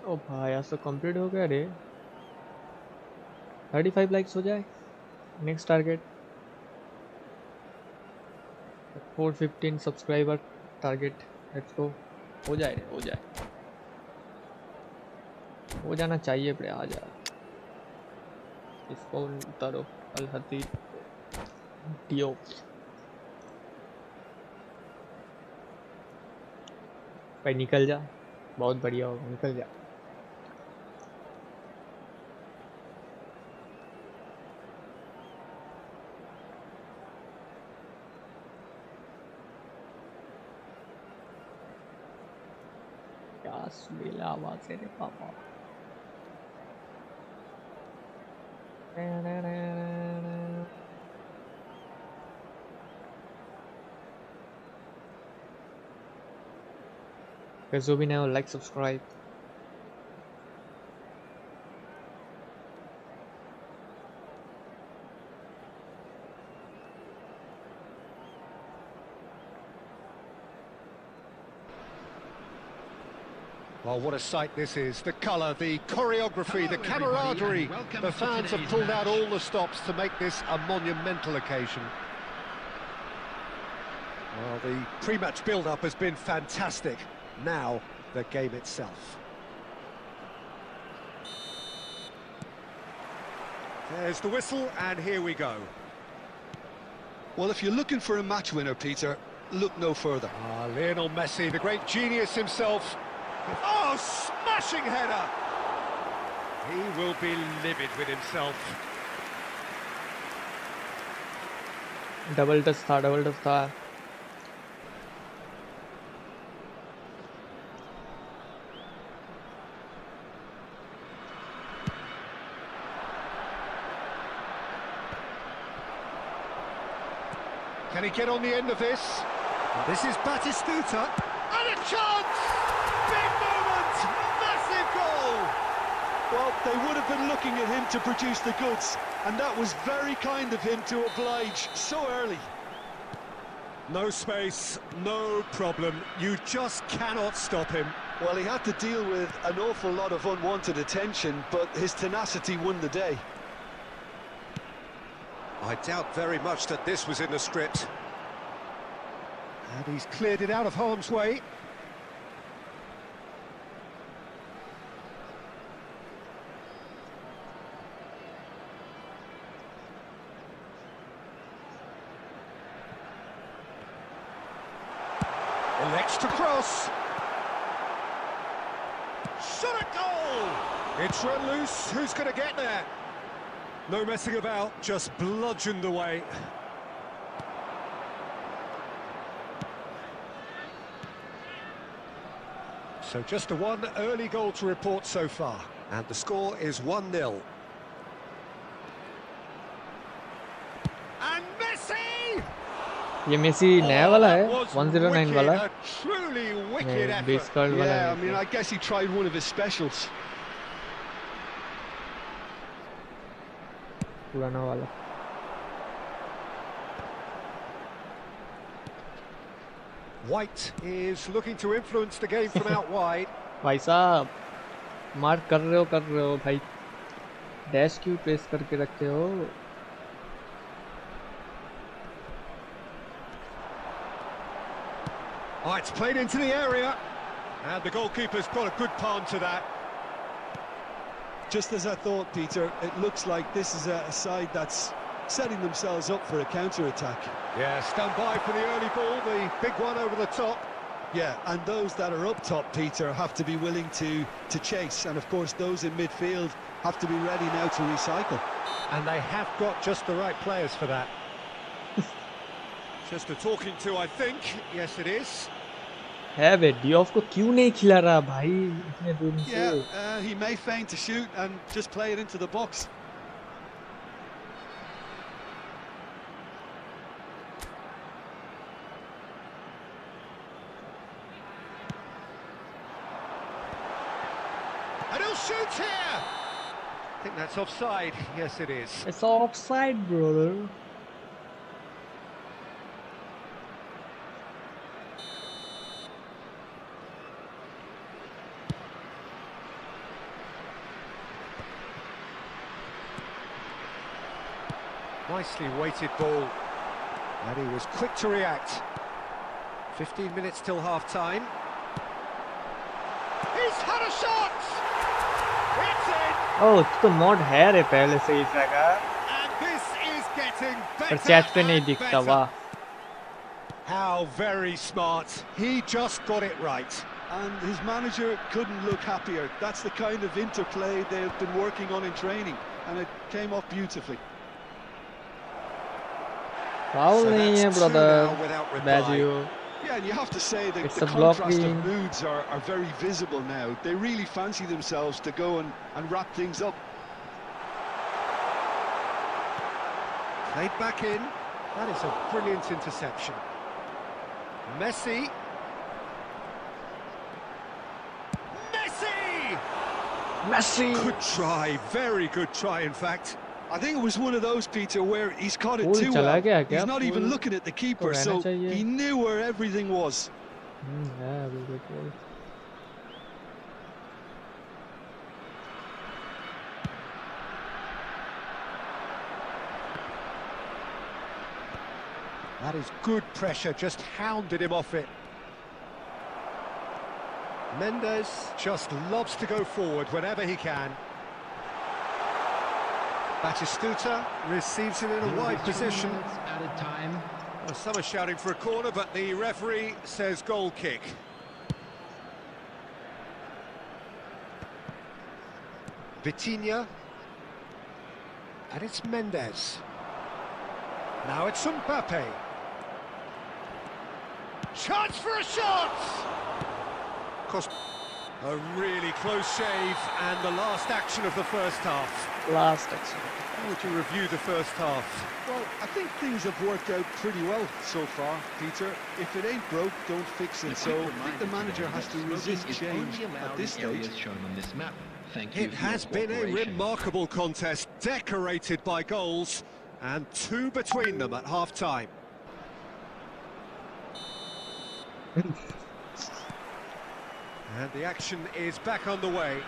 ओ भाई आज तो कंप्लीट हो गया रे 35 लाइक्स हो जाए next target 415 subscriber target let's go हो जाए रे हो जाए हो जाना चाहिए प्ले आ जा इसको उतारो अल हती डियो भाई निकल जा बहुत बढ़िया होगा निकल जा क्या सुरीला आवाज है रे पापा guys भी now like subscribe Well, what a sight this is. The colour, the choreography, the camaraderie. The fans have pulled out all the stops to make this a monumental occasion. Well, the pre-match build-up has been fantastic. Now, the game itself. There's the whistle, and here we go. Well, if you're looking for a match winner, Peter, look no further. Lionel Messi, the great genius himself. Oh, smashing header! He will be livid with himself. Double touch था Can he get on the end of this? This is Batistuta. And a chance! Big moment! Massive goal! Well, they would have been looking at him to produce the goods, and that was very kind of him to oblige so early. No space, no problem. You just cannot stop him. Well, he had to deal with an awful lot of unwanted attention, but his tenacity won the day. I doubt very much that this was in the script. And he's cleared it out of harm's way. Elects to cross. Shot a goal! It's run loose. Who's going to get there? No messing about, just bludgeoned away. So just a one early goal to report so far. And the score is 1-0. And Messi! ये Messi नया वाला है that was 109 wicked, वाला a truly wicked effort. Base card वाला Yeah, I है mean, I guess he tried one of his specials. पुराना वाला White is looking to influence the game from out wide. भाई साहब मार्क कर रहे हो भाई डैश क्यों प्रेस करके रखे हो Oh, it's played into the area. And the goalkeeper's got a good palm to that. Just as I thought, Peter, it looks like this is a side that's setting themselves up for a counter-attack. Yeah, stand by for the early ball, the big one over the top. Yeah, and those that are up top, Peter, have to be willing to chase. And, of course, those in midfield have to be ready now to recycle. And they have got just the right players for that. Just a talking to, I think. Yes, it is. है बे डियोफ को क्यों नहीं खिला रहा भाई इतने दूर से Yeah, he may feign to shoot and just play it into the box. And he'll shoot here! I think that's offside. Yes, it is. It's offside, brother. Nicely weighted ball. And he was quick to react. 15 minutes till half-time. He's had a shot! It's in! ओह तो mod है रे पहले से इस जगह And this is getting better. पर chat पे नहीं and दिखता better. वाह How very smart. He just got it right. And his manager couldn't look happier. That's the kind of interplay they've been working on in training, and it came off beautifully. Foul So नहीं है that's two brother now without reply. बैजियो Yeah, and you have to say that It's the a contrast blocking. of moods are very visible now. They really fancy themselves to go and wrap things up. Played back in. That is a brilliant interception. Messi. Messi Good try, very good try in fact. I think it was one of those, Peter, where he's caught it Pool too चला well. गया क्या? He's not even Pool looking at the keeper, रहना so चाहिए। he knew where everything was. है अभी बिल्कुल That is good pressure, just hounded him off it. Mendes just loves to go forward whenever he can. Batistuta receives it in a wide position. Added time. Well, some are shouting for a corner, but the referee says goal kick. Vitinha. And it's Mendes. Now it's Mbappe. Chance for a shot! A really close shave, and the last action of the first half. last action How would you review the first half? Well, I think things have worked out pretty well so far, Peter. If it ain't broke, don't fix it. So I think the manager has to resist change at this stage. Shown on this map. Thank you It for your has been a cooperation. remarkable contest, decorated by goals, and two between them at half-time. And the action is back on the way.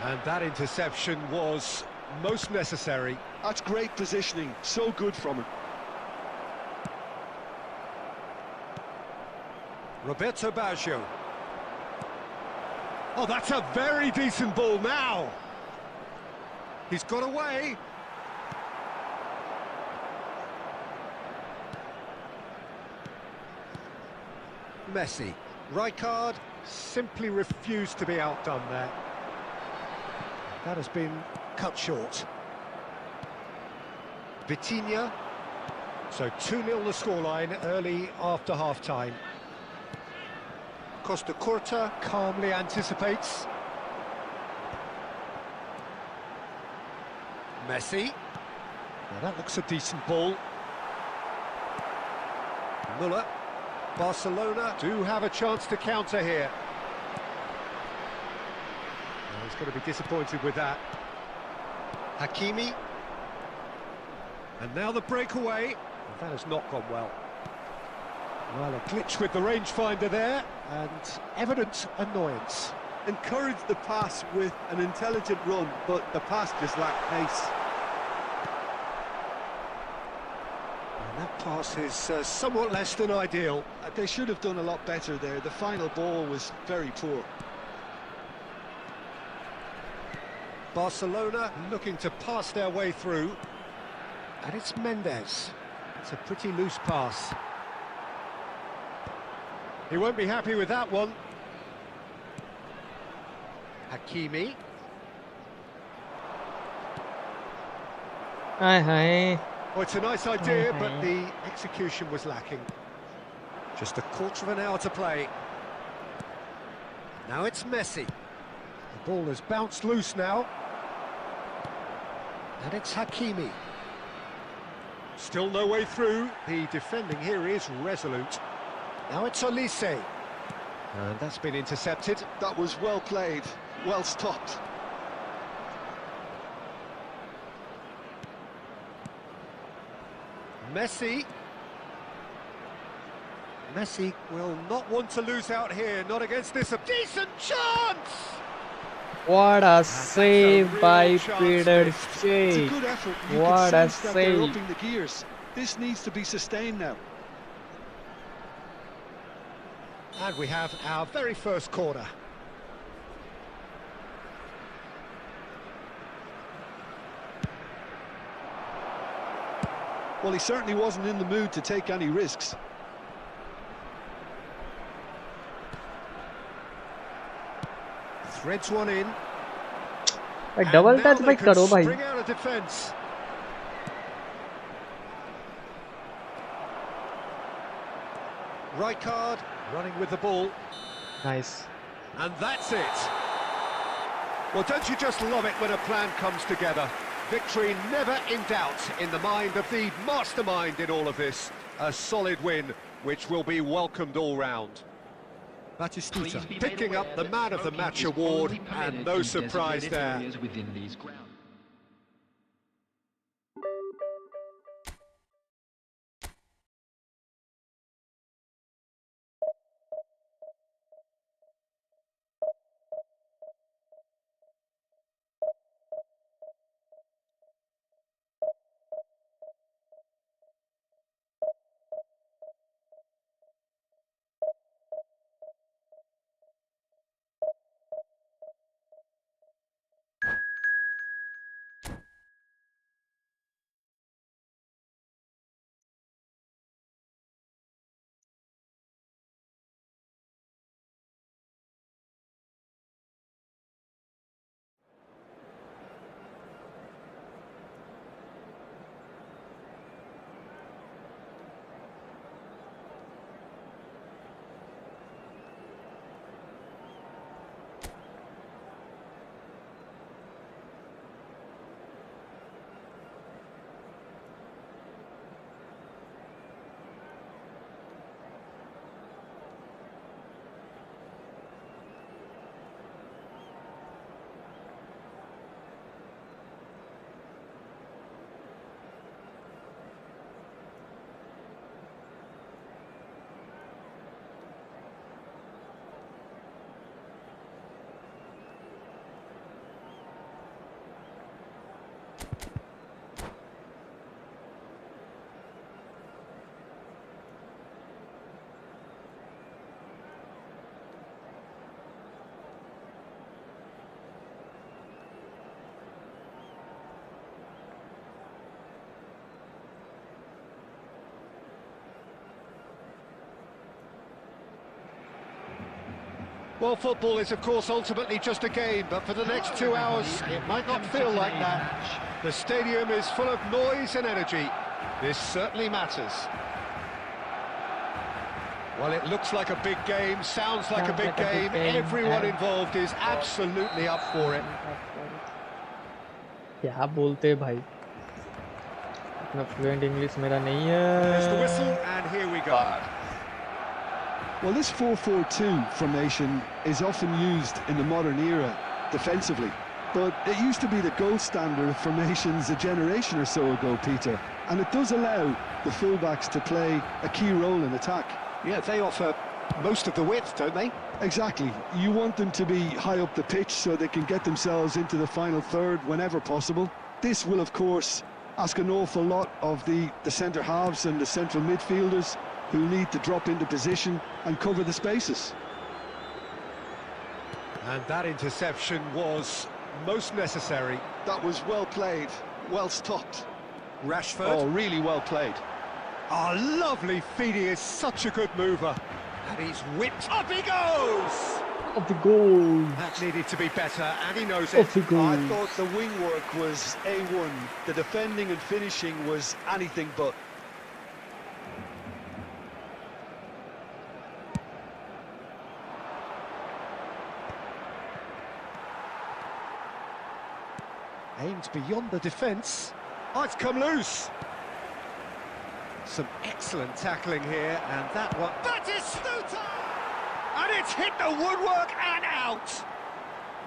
And that interception was most necessary. That's great positioning. So good from him. Roberto Baggio. Oh, that's a very decent ball now. He's got away. Messi. Rijkaard simply refused to be outdone there. That has been cut short. Vitinha. So 2-0 the scoreline early after half-time. Costa Curta calmly anticipates. Messi. Now that looks a decent ball. Müller. Barcelona do have a chance to counter here. Oh, he's going to be disappointed with that. Hakimi. And now the breakaway. That has not gone well. Well, a glitch with the rangefinder there, and evident annoyance. Encouraged the pass with an intelligent run, but the pass just lacked pace. And that pass is somewhat less than ideal. They should have done a lot better there. The final ball was very poor. Barcelona looking to pass their way through. And it's Mendes. It's a pretty loose pass. He won't be happy with that one. Hakimi. Hi Well, it's a nice idea, but the execution was lacking. Just a quarter of an hour to play. Now it's Messi. The ball has bounced loose now. And it's Hakimi. Still no way through. The defending here is resolute. Now it's Olise. And that's been intercepted. That was well played, well stopped. Messi. Messi will not want to lose out here, not against this. A decent chance! What a save by Peter It's a J. good effort. You What can a sense that they're save. upping the gears. This needs to be sustained now. And we have our very first corner. Well, he certainly wasn't in the mood to take any risks. Threads one in. भाई double And touch now भाई they can करो भाई. spring out of defence. Right card, running with the ball. Nice. And that's it. Well, don't you just love it when a plan comes together? Victory never in doubt in the mind of the mastermind in all of this. A solid win, which will be welcomed all round. Batistuta picking up the Man of the Match award, and no surprise there. Within these grounds. Well, football is, of course, ultimately just a game, but for the next 2 hours, it might not feel like that. The stadium is full of noise and energy. This certainly matters. Well, it looks like a big game, sounds like a big game. Everyone involved is absolutely up for it. क्या बोलते भाई? इतना fluent English मेरा नहीं है. There's the whistle, and here we go. Well, this 4-4-2 formation is often used in the modern era defensively, but it used to be the gold standard of formations a generation or so ago, Peter, and it does allow the fullbacks to play a key role in attack. Yeah, they offer most of the width, don't they? Exactly. You want them to be high up the pitch so they can get themselves into the final third whenever possible. This will, of course, ask an awful lot of the centre halves and the central midfielders, who need to drop into position and cover the spaces. And that interception was most necessary. That was well played, well stopped. Rashford. Oh, really well played. Oh, lovely feed. He is such a good mover. And he's whipped. Up he goes! Of the goal. That needed to be better, and he knows it. Of the goal. I thought the wing work was A1. The defending and finishing was anything but. Aimed beyond the defence. Oh, it's come loose. Some excellent tackling here, and that one... Batistuta! And it's hit the woodwork and out!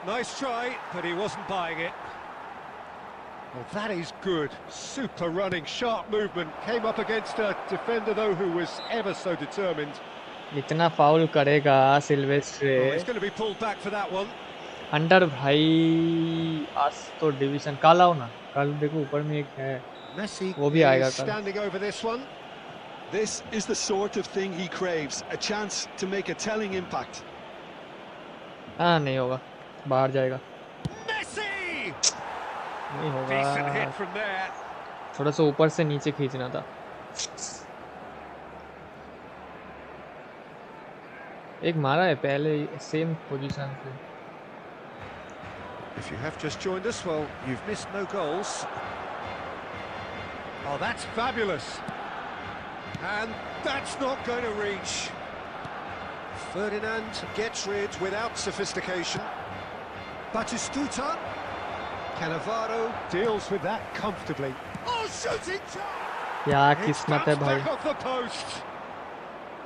Nice try, but he wasn't buying it. Well, that is good. Super running, sharp movement. Came up against a defender, though, who was ever so determined. इतना foul करेगा Oh, sylvestre. he's going to be pulled back for that one. Under भाई आज तो division काला हो ना, कल देखो ऊपर में एक है, Messi वो भी आएगा is कल। standing over this one. This is the sort of thing he craves, a chance to make a telling impact. हाँ नहीं होगा, बाहर जाएगा, Messi! नहीं Decent होगा, hit from there. थोड़ा सा ऊपर से नीचे खींचना था। एक मारा है पहले सेम पोजीशन पे। If you have just joined us, well, you've missed no goals. Oh, that's fabulous. And that's not going to reach. Ferdinand gets rid without sophistication. Batistuta. Cannavaro deals with that comfortably. Oh, shooting chance! क्या It's किस्मत है bounced भाई। back off the post.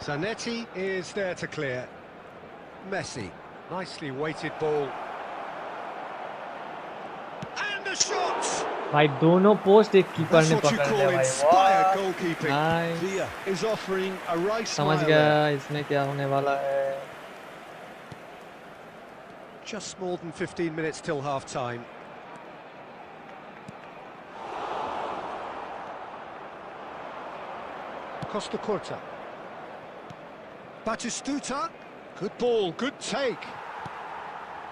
Zanetti is there to clear. Messi, nicely weighted ball. And a shot! भाई दोनों post एक keeper That's ने what you पकड़ call लिया भाई। inspired वाह, goalkeeping. Nice. Villa is offering a right समझ smile गया there. इसमें क्या होने वाला है। Just more than 15 minutes till half-time. Costa Curta. Batistuta. Good ball, good take.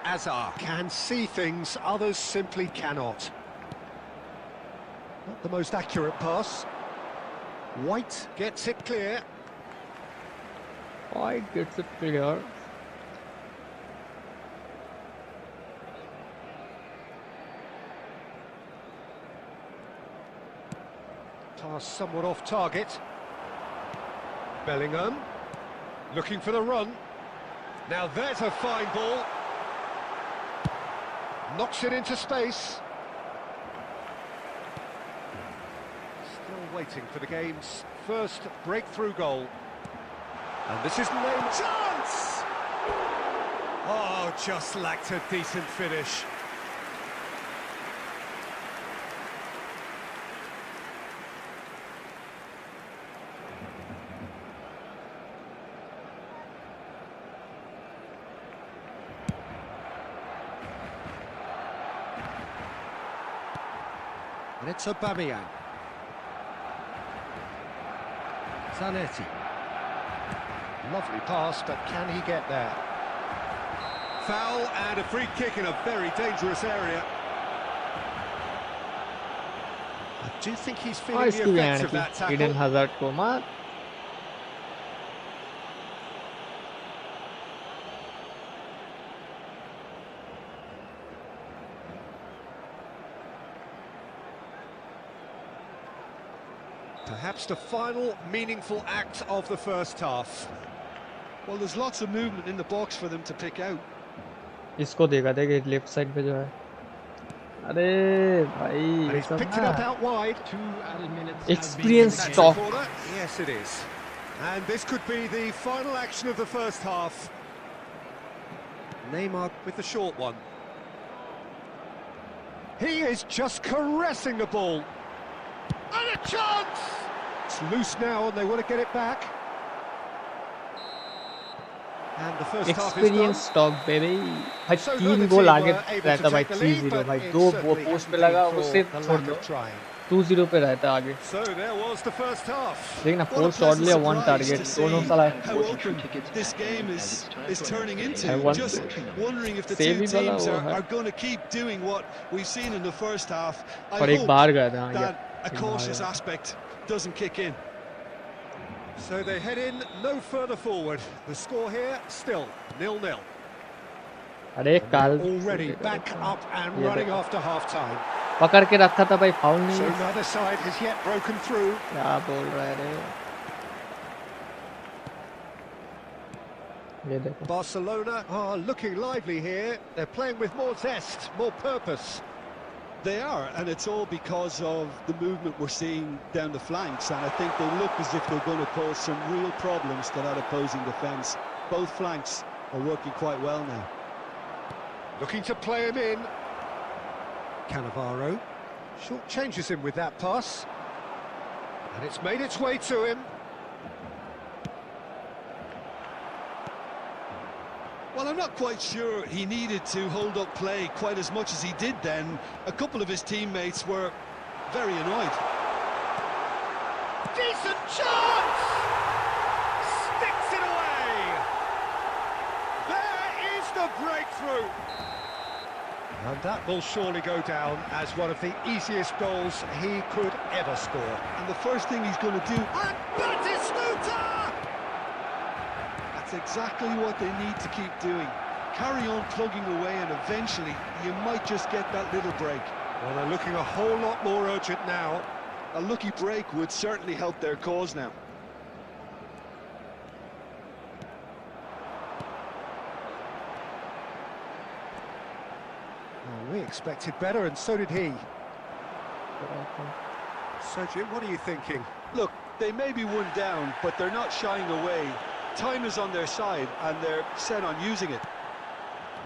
Azar can see things others simply cannot. Not the most accurate pass. White gets it clear. White gets it clear. Pass somewhat off target. Bellingham looking for the run. Now there's a fine ball. Knocks it into space. Still waiting for the game's first breakthrough goal. And this is named chance! Oh, just lacked a decent finish. And it's Aubameyang. Zanetti. Lovely pass, but can he get there? Foul and a free kick in a very dangerous area. I do think he's और feeling the इसकी effects band of that की Eden tackle. Hazard को मार। Perhaps the final meaningful act of the first half. Well, there's lots of movement in the box for them to pick out. इसको देखा देखे left side पे जो है। अरे भाई And ये he's सब picked it up out wide. 2 added minutes. Experience That's a stock. corner. Yes, it is. And this could be the final action of the first half. Neymar with the short one. He is just caressing the ball. And a chance! It's loose now and they want to get it back. And the first half is experience done. Stock baby भाई। So 3 the goal team आगे were able रहता to भाई, take the lead, 3-0 but भाई। it दो वो certainly post पे hasn't लगा, been उससे for the छोड़ lack दो, of trying. 2-0 पे रहता आगे। So there was the first half. देखना What a फोर शॉट लिया, pleasant 1 surprise target, to see दोनों साला how open this game is turning into. I want Just to wondering if the save two ही वाला teams वो है। are going to keep doing what we've seen in the first half. I और एक hope बाहर गया था that a एक cautious बाहर। aspect doesn't kick in. So they head in no further forward. The score here still 0-0. अरे काल Already back up and ये running देखो। after half time. पकड़ के रखा था भाई, फाउल नहीं। So neither side has yet broken through. क्या बोल रहा है रे, ये देखो। Barcelona are looking lively here. They're playing with more zest, more purpose. They are, and it's all because of the movement we're seeing down the flanks, and I think they look as if they're going to cause some real problems to that opposing defence. Both flanks are working quite well now. Looking to play him in. Cannavaro short changes him with that pass. And it's made its way to him. Well, I'm not quite sure he needed to hold up play quite as much as he did then. A couple of his teammates were very annoyed. Decent chance! Sticks it away! There is the breakthrough! And that will surely go down as one of the easiest goals he could ever score. And the first thing he's going to do... And Batistuta! That's exactly what they need to keep doing. Carry on plugging away and eventually you might just get that little break. Well, they're looking a whole lot more urgent now. A lucky break would certainly help their cause now. Well, we expected better, and so did he. Sergio, what are you thinking? Look, they may be one down, but they're not shying away. Time is on their side, and they're set on using it.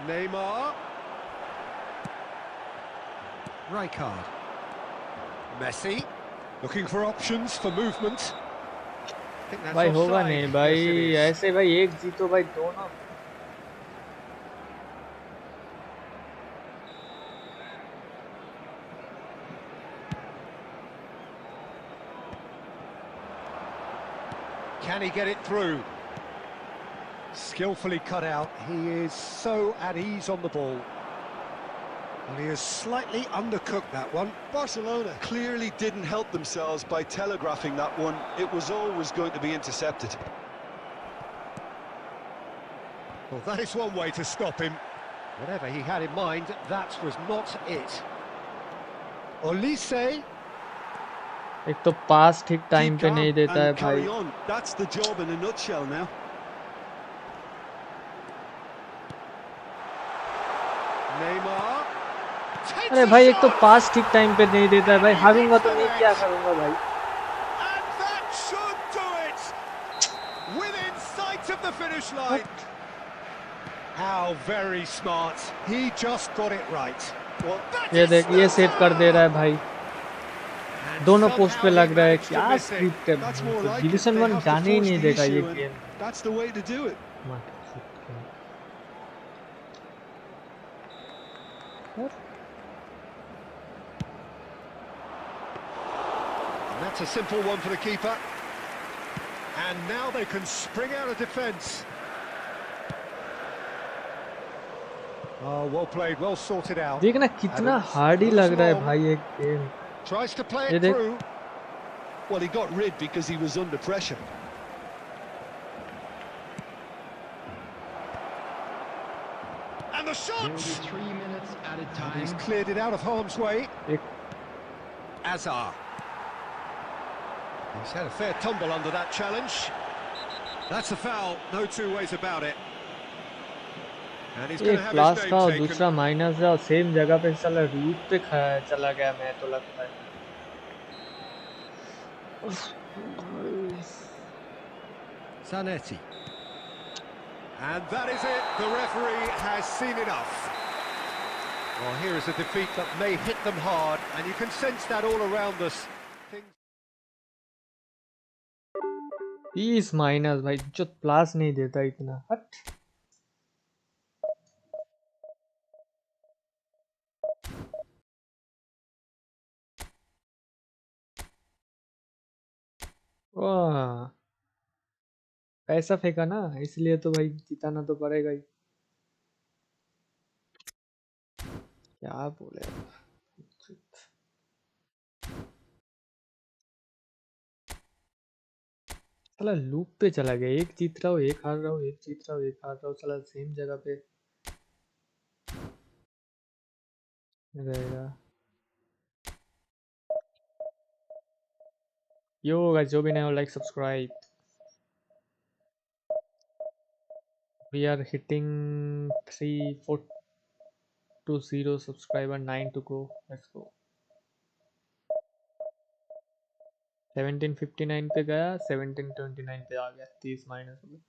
Neymar. Rijkaard. Messi. Looking for options for movement. I think that's भाई होगा offside. नहीं भाई, Yes, it is. ऐसे भाई एक जीतो भाई दोनों. Can he get it through? Skillfully cut out. He is so at ease on the ball. And he has slightly undercooked that one. Barcelona clearly didn't help themselves by telegraphing that one. It was always going to be intercepted. Well, that is one way to stop him. Whatever he had in mind, that was not it. Olise. एक तो पास ठीक time Keep पे calm नहीं देता है and carry भाई. on. That's the job in a nutshell now. Neymar. Takes अरे a भाई एक तो shot. पास ठीक टाइम पे नहीं देता है भाई. हारूंगा तो नहीं क्या करूंगा भाई. And that should do it! Within sight of the finish line. How very smart. He just got it right. Well, that ये is देख ये सेव कर दे रहा है भाई. And दोनों पोस्ट पे somehow लग he रहा है. managed to क्या miss it. स्क्रिप्ट है. That's more like it. Division They 1 have to जाने ही force नहीं the देगा ये issue, and game. that's the way to do it. And that's a simple one for the keeper. And now they can spring out of defence. Oh, well played, well sorted out. देखना कितना hard ही लग रहा है भाई एक game. Tries to play ये it देख. through. Well, he got rid because he was under pressure. And the There will be shot! 3 minutes added And he's time. cleared it out of harm's way. एक Azar. He's had a fair tumble under that challenge. That's a foul, no two ways about it. And he's going एक to have class his का name और taken. दूसरा minus है और same जगह पे साला रूट पे चला गया. मैं तो लगता है Zanetti. And that is it, the referee has seen enough. Well, here is a defeat that may hit them hard, and you can sense that all around us. Things 30 minus भाई. जो plus नहीं देता इतना. हट. वाह, पैसा फेंका ना इसलिए तो भाई जिताना तो पड़ेगा ही. क्या बोले अब. साला लूप पे चला गया. एक जीत रहा हूँ, एक हार रहा हूँ, एक जीत रहा हूँ, एक हार रहा हूँ. साला सेम जगह पे रहेगा. यो गाइस, जो भी नया हो like subscribe. We are hitting 3420 subscriber, 9 to go. Let's go. 1759 पे गया, 1729 पे आ गया. 30 माइनस हो गया.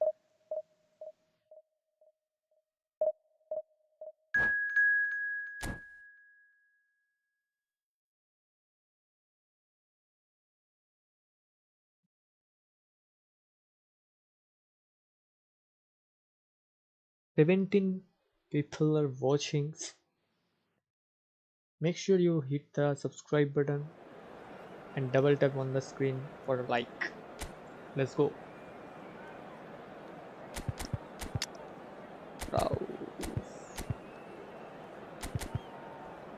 17 people are watching. Make sure you hit the subscribe button and double tap on the screen for a like. Let's go.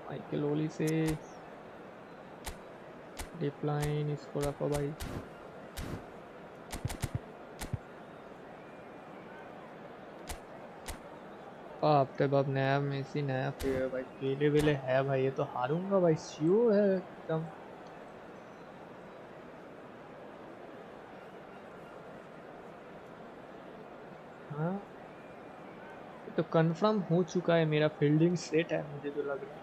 Michael Oli से deep line इसको रखो भाई. बाप रे बाप, नया मेसी, नया प्लेयर भाई. पहले वेले है भाई, ये तो हारूंगा भाई, श्योर है एकदम. हाँ, तो कंफर्म हो चुका है, मेरा फील्डिंग सेट है, मुझे तो लग रहा है.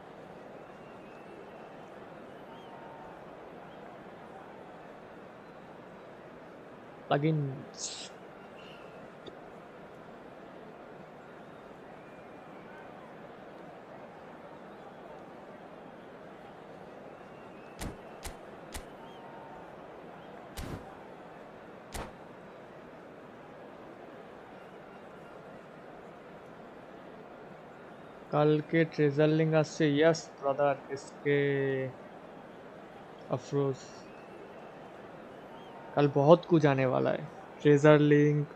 प्लगइन्स कल के ट्रेजर लिंक से यस ब्रदर, इसके अफरोज कल बहुत कुछ आने वाला है. ट्रेजर लिंक,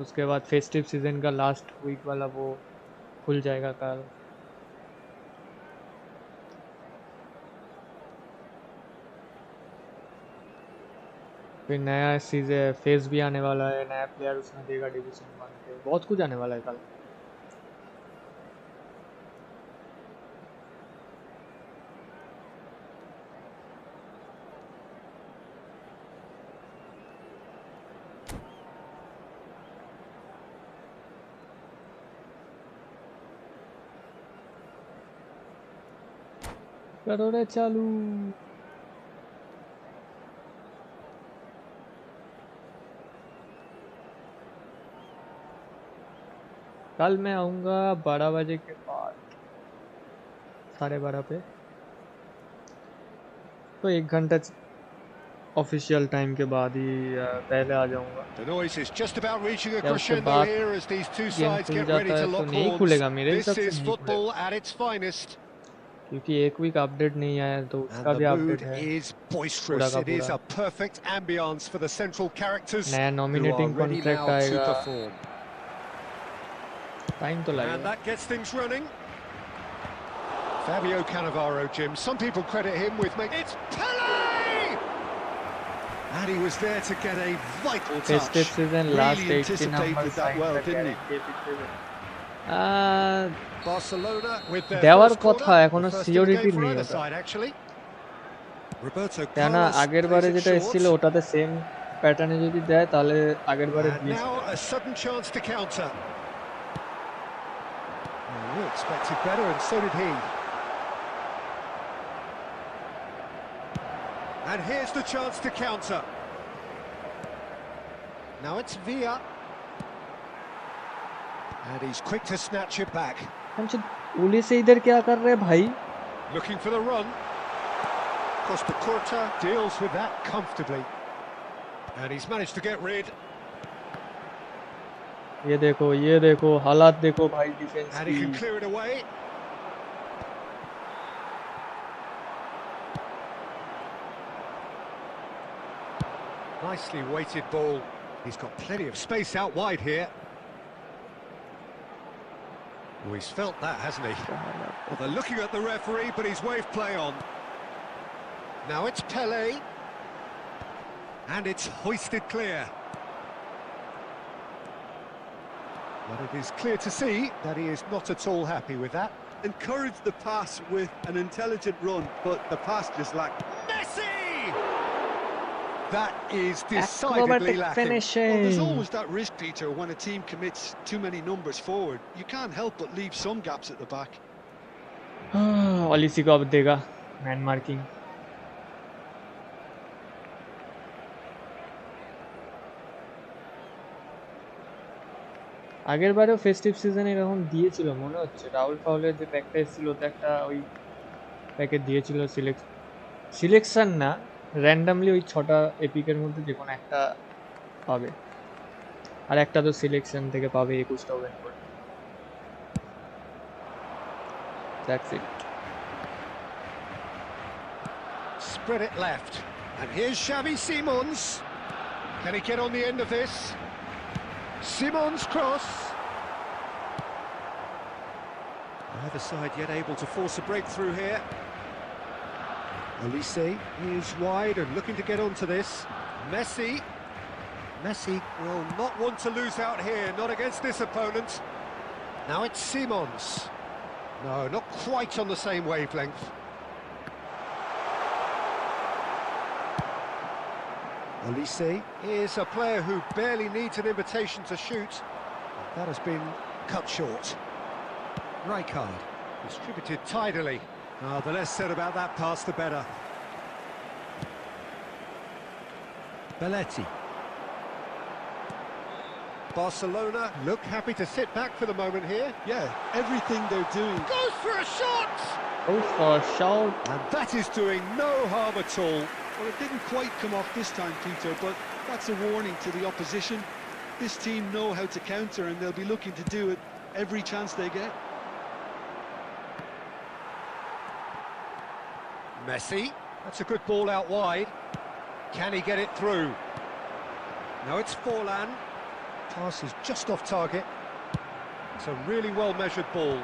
उसके बाद फेस्टिव सीजन का लास्ट वीक वाला वो खुल जाएगा कल. फिर नया सीजन फेज भी आने वाला है, नया प्लेयर उसमें देगा डिवीजन 1 के, बहुत कुछ आने वाला है कल. करो रे चालू. कल मैं आऊँगा 12 बजे के बाद, 12:30 पे, तो 1 घंटा ऑफिशियल टाइम के बाद ही पहले आ जाऊँगा. या उसके बाद गेम खुल जाता है तो नहीं खुलेगा मेरे हिसाब से, नहीं खुलेगा, क्योंकि एक वीक अपडेट नहीं आया तो उसका भी अपडेट है पूरा का पूरा. नया नॉमिनेटिंग कॉन्ट्रैक्ट आएगा, टाइम तो लगेगा. Fabio Cannavaro, Jim. Some people credit him with making. It's Pele! And he was there to get a vital touch. Festive season last Really 18 numbers anticipated that well, didn't he? Barcelona with their দেওয়ার first কথা, corner. এখনো The first in the security game for নেই either ওটা. side, actually. Roberto কেন Carlos আগের plays বারে it যেটা short. এসেছিল ওটাতে সেম প্যাটার্নে যদি দেয় তাহলে আগের বারে And now a sudden chance to counter. Well, we expected better, and so did he. And here's the chance to counter. Now it's Villa. And he's quick to snatch it back. उली से इधर क्या कर रहे भाई? Looking for the run. Costa Curta deals with that comfortably. And he's managed to get rid. ये देखो हालात देखो भाई defence And he can clear it away. Nicely weighted ball. He's got plenty of space out wide here. Oh, he's felt that, hasn't he? Well, they're looking at the referee, but he's waved play on. Now it's Pele. And it's hoisted clear. But it is clear to see that he is not at all happy with that. Encouraged the pass with an intelligent run, but the pass just lacked. Messi! That is decidedly lacking. finishing. Well, there's always that risk, Peter, when a team commits too many numbers forward. You can't help but leave some gaps at the back. ऑलिसी को अब देगा man marking. আগের বারেও festive সিজনে এরকম দিয়েছিল মনে হচ্ছে, রাহুল ফাউলের যে প্যাকটা এসেছিল ওটা একটা ওই প্যাকেট দিয়েছিল, সিলেকশন না, র্যান্ডামলি ওই 6টা এপিকের মধ্যে যে কোনো একটা পাবে. আর একটা তো সিলেকশন থেকে পাবে 21টা ওয়েন করে। That's it. Spread it left. And here's Xavi Simons. Can he get on the end of this? Simons cross. Neither side yet able to force a breakthrough here. Olise is wide and looking to get onto this. Messi will not want to lose out here, not against this opponent. Now it's Simons. No, not quite on the same wavelength. Olise is a player who barely needs an invitation to shoot. That has been cut short. Rijkaard, distributed tidily. The less said about that pass, the better. Belletti. Barcelona look happy to sit back for the moment here. Yeah, everything they're doing. Goes for a shot! Goes for a shot. And that is doing no harm at all. Well, it didn't quite come off this time, Peter, but that's a warning to the opposition. This team know how to counter, and they'll be looking to do it every chance they get. Messi, that's a good ball out wide. Can he get it through? No, it's Forlan. Pass is just off target. It's a really well-measured ball.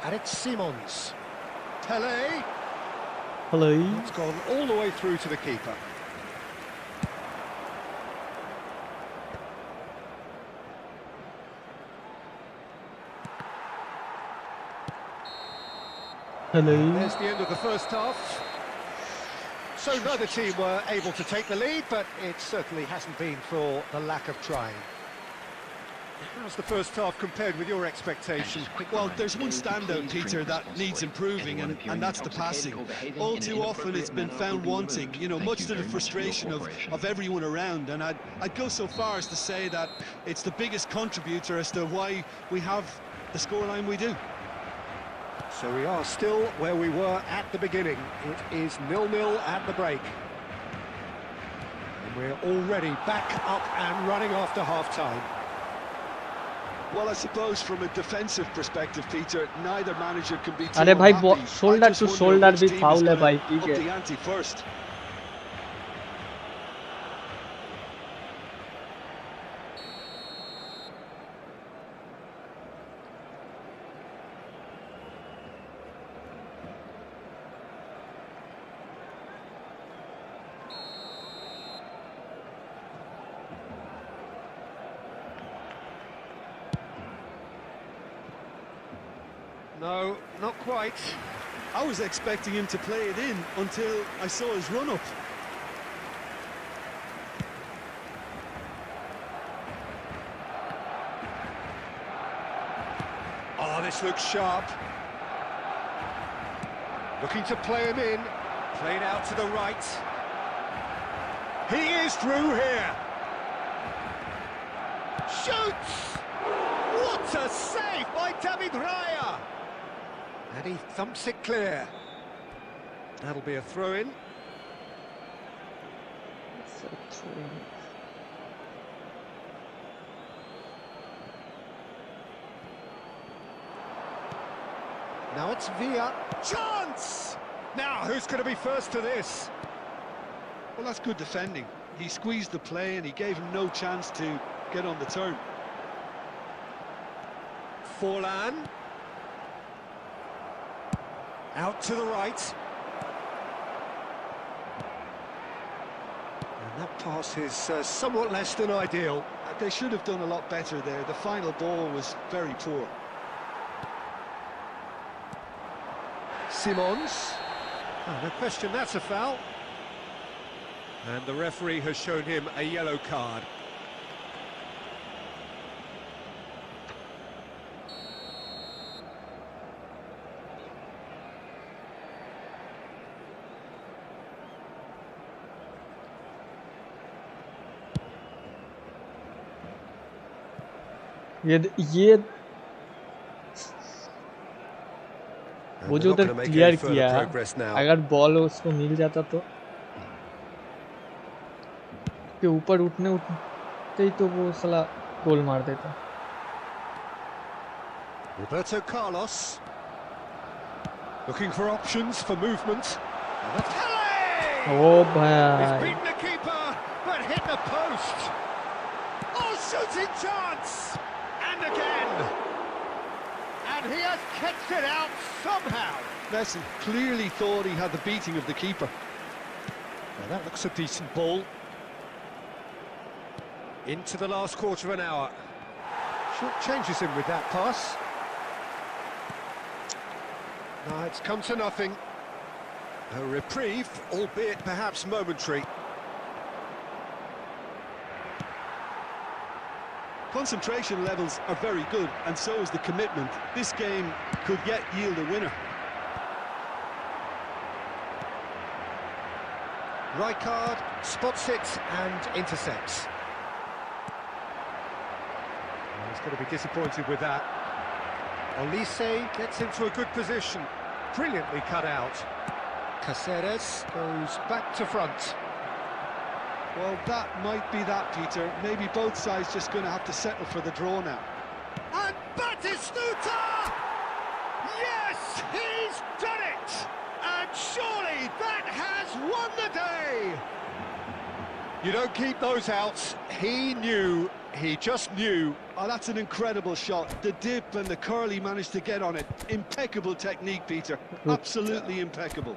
And it's Simons. Pele. Hello. It's gone all the way through to the keeper. Hello. There's the end of the first half. So neither team were able to take the lead, but it certainly hasn't been for the lack of trying. How's the first half compared with your expectations? Well, there's one standout, Peter, that needs improving, and that's the passing. All too often it's been found wanting, you know, much to the frustration of everyone around, and I'd go so far as to say that it's the biggest contributor as to why we have the scoreline we do. So we are still where we were at the beginning. It is 0-0 at the break. And we're already back up and running after half-time. Well, I suppose from a defensive perspective, Peter, neither manager can be too अरे भाई unhappy. shoulder I just to wonder shoulder which भी team is foul है gonna भाई, ठीक up है. the ante first. No, not quite. I was expecting him to play it in until I saw his run-up. Oh, this looks sharp. Looking to play him in. Played out to the right. He is through here. Shoots! What a save by David Raya! And he thumps it clear. That'll be a throw-in. Now it's Villa. Chance! Now, who's going to be first to this? Well, that's good defending. He squeezed the play and he gave him no chance to get on the turn. Forlan. Out to the right. And that pass is somewhat less than ideal. They should have done a lot better there. The final ball was very poor. Simons. Oh, no question, that's a foul. And the referee has shown him a yellow card. ये वो जो उधर clear किया, अगर ball उसको मिल जाता तो के ऊपर उठते ही तो वो साला गोल मार देता। Roberto Carlos looking for options for movement. O He's भाई beaten the keeper, but hit the post. Oh, shooting chance! And again. And he has kept it out somehow. Messi clearly thought he had the beating of the keeper. Now that looks a decent ball. Into the last quarter of an hour. Short changes him with that pass. No, it's come to nothing. A reprieve, albeit perhaps momentary. Concentration levels are very good, and so is the commitment. This game could yet yield a winner. Rijkaard spots it and intercepts. Well, he's going to be disappointed with that. Olise gets into a good position. Brilliantly cut out. Caceres goes back to front. Well, that might be that, Peter. Maybe both sides just going to have to settle for the draw now. And Batistuta! Yes, he's done it! And surely that has won the day! You don't keep those out. He knew, he just knew. Oh, that's an incredible shot. The dip and the curl he managed to get on it. Impeccable technique, Peter. Absolutely impeccable.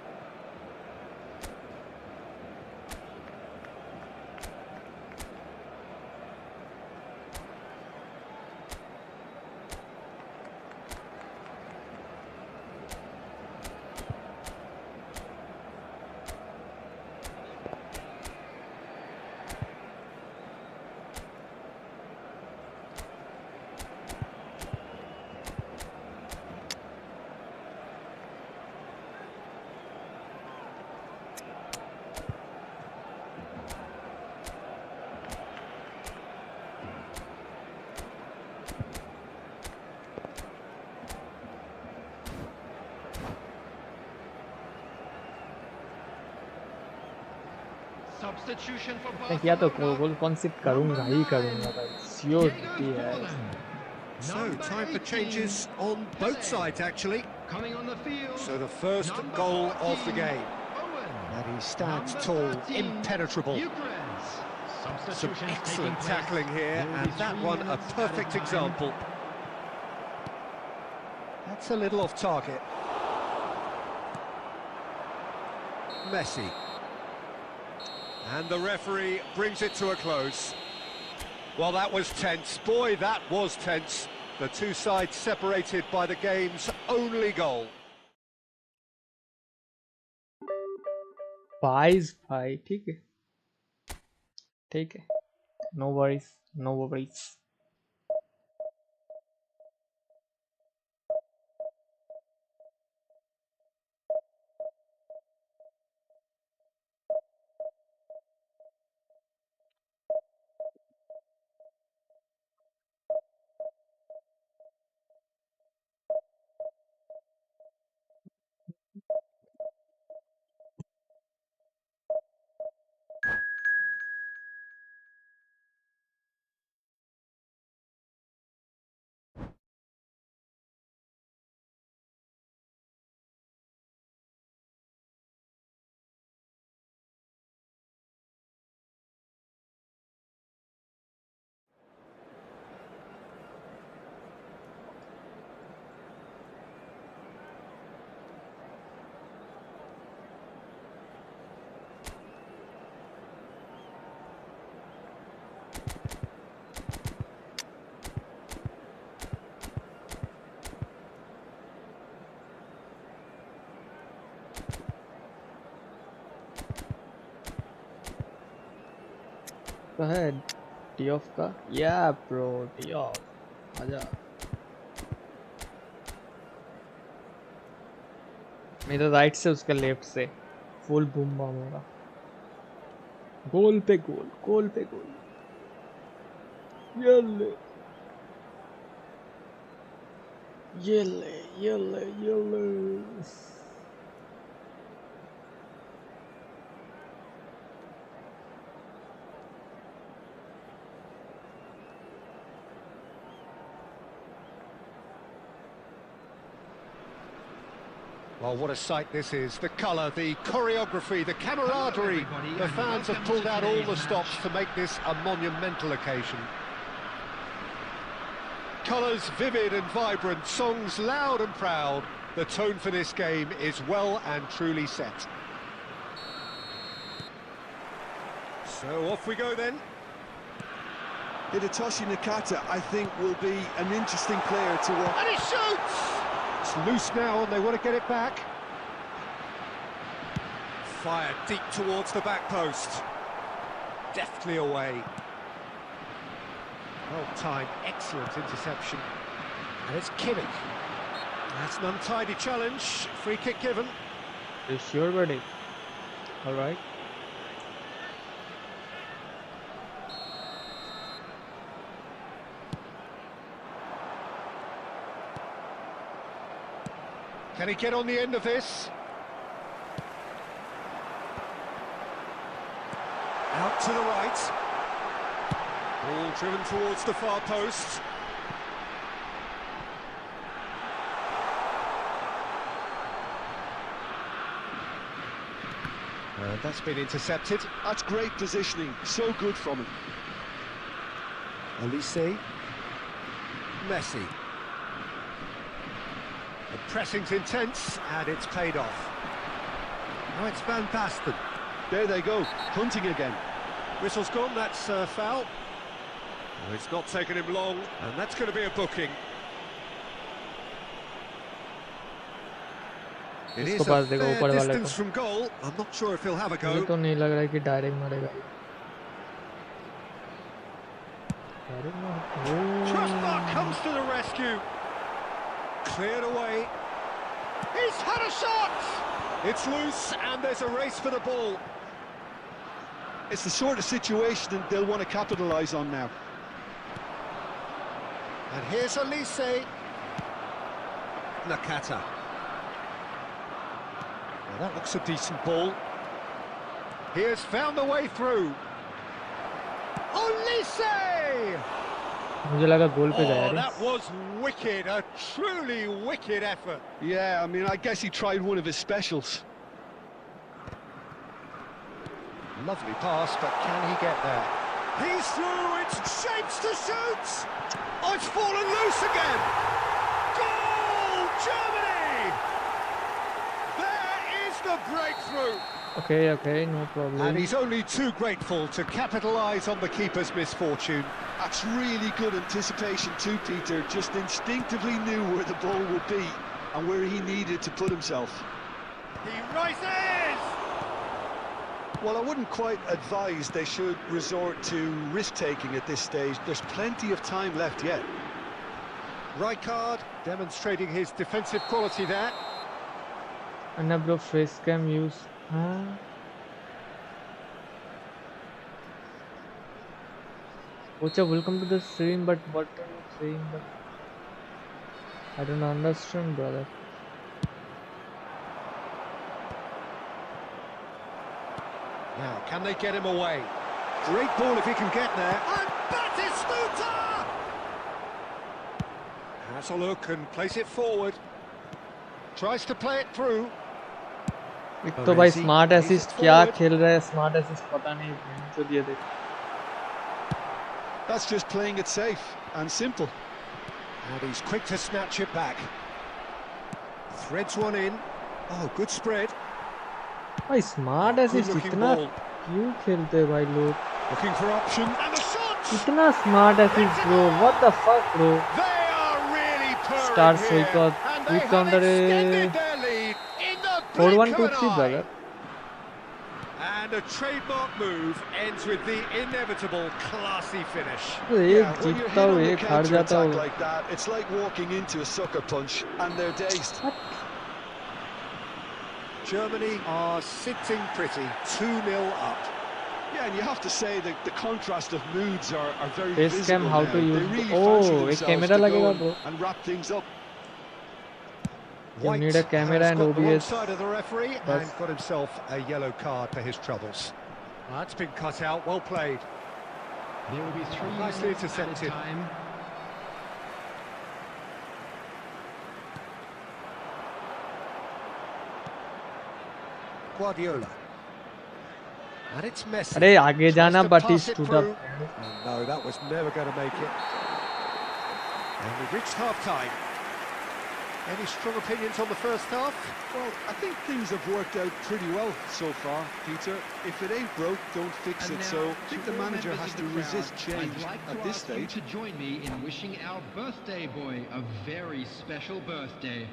Substitution for मैं किया तो Barcelona. गोल concept करूंगा ही करूंगा भाई sure है। So, time for changes on both sides, actually. Coming on the field. So, the first number goal of 14, the game. Owen. And he stands Number tall, 13, impenetrable. Eucharist. Some Substitutions excellent taking tackling place. here, Will be and that 3 one a minutes perfect added time. example. That's a little off target. Messi. And the referee brings it to a close. Well, that was tense. Boy, that was tense. The two sides separated by the game's only goal. फाइज भाई ठीक है no worries no worries. Go ahead. Dioff का? Yeah, bro. Dioff. आजा. मेरा right से उसका left से full boom bam होगा। गोल पे गोल, गोल पे गोल। येले, येले, येले, येले। Oh, what a sight this is. The colour, the choreography, the camaraderie. The fans have pulled out all the stops to make this a monumental occasion. Colours vivid and vibrant, songs loud and proud. The tone for this game is well and truly set. So off we go then. Hidetoshi Nakata, I think, will be an interesting player to watch. And he shoots! It's loose now and they want to get it back. Fired deep towards the back post. Deftly away. Well timed, excellent interception. And it's Kimmich. That's an untidy challenge. Free kick given. It's your verdict. All right. Can he get on the end of this? Out to the right. Ball driven towards the far post. That's been intercepted. That's great positioning, so good from him. Elise. Messi. The pressing's intense, and it's paid off. Now it's Van Basten. There they go, hunting again. Whistle's gone, that's foul. Well, it's not taken him long, and that's going to be a booking. It is a fair distance from goal. I'm not sure if he'll have a go. मुझे तो नहीं लग रहा है कि direct मारेगा. Crossbar comes to the rescue. Cleared away. He's had a shot! It's loose and there's a race for the ball. It's the sort of situation they'll want to capitalise on now. And here's Elise. Nakata. Now that looks a decent ball. He has found the way through. Elise! मुझे लगा गोल पे गया. That was wicked, a truly wicked effort. Yeah, I mean, I guess he tried one of his specials. Lovely pass, but can he get there? He's through, it's shapes to shoot! Oh, it's fallen loose again! Goal, Germany! There is the breakthrough! Okay, no problem. And he's only too grateful to capitalise on the keeper's misfortune. That's really good anticipation too, Peter. Just instinctively knew where the ball would be and where he needed to put himself. He rises! Well, I wouldn't quite advise they should resort to risk-taking at this stage. There's plenty of time left yet. Rijkaard demonstrating his defensive quality there. Anna bro face cam use. Ocha, welcome to the stream, but what are you saying? But I don't understand, brother. Now, can they get him away? Great ball if he can get there. And Batistuta! Has a look and plays it forward. Tries to play it through. एक तो भाई smart assist क्या खेल रहा है smart assist पता नहीं जो दिए थे. That's just playing it safe and simple. And he's quick to snatch it back. Threads one in. Oh, good spread. भाई स्मार्ट असिस्ट इतना क्यों खेलते हैं भाई लोग? Looking for option and the shot. इतना smart assist bro. What the fuck bro? They are really purring Start here. Soika. And they We have counter extended their lead in the blink 4-1 of an 2-3 eye. brother. And a trademark move ends with the inevitable classy finish. तो एक जीतता हो एक हार जाता हो. Like that, it's like walking into a sucker punch and they're dazed. Germany are sitting pretty, 2-0 up. Yeah, and you have to say that the contrast of moods are very Face visible cam, how now. to use. They really Oh, fancy एक themselves camera to लगेगा go bro. and wrap things up. You need a camera has and got the wrong OBS. side of the referee Bas. and got himself a yellow card for his troubles. That's been cut out, well played. There will be three Nicely minutes added intercepted. time. Guardiola. And it's Messi. अरे आगे जाना Tries to pass it Batistuta. through. And no, that was never going to make it. And we've reached half-time. Any strong opinions on the first half? Well, I think things have worked out pretty well so far, Peter. If it ain't broke, don't fix it. So I think the manager has to resist change at this stage. To join me in wishing our birthday boy a very special birthday.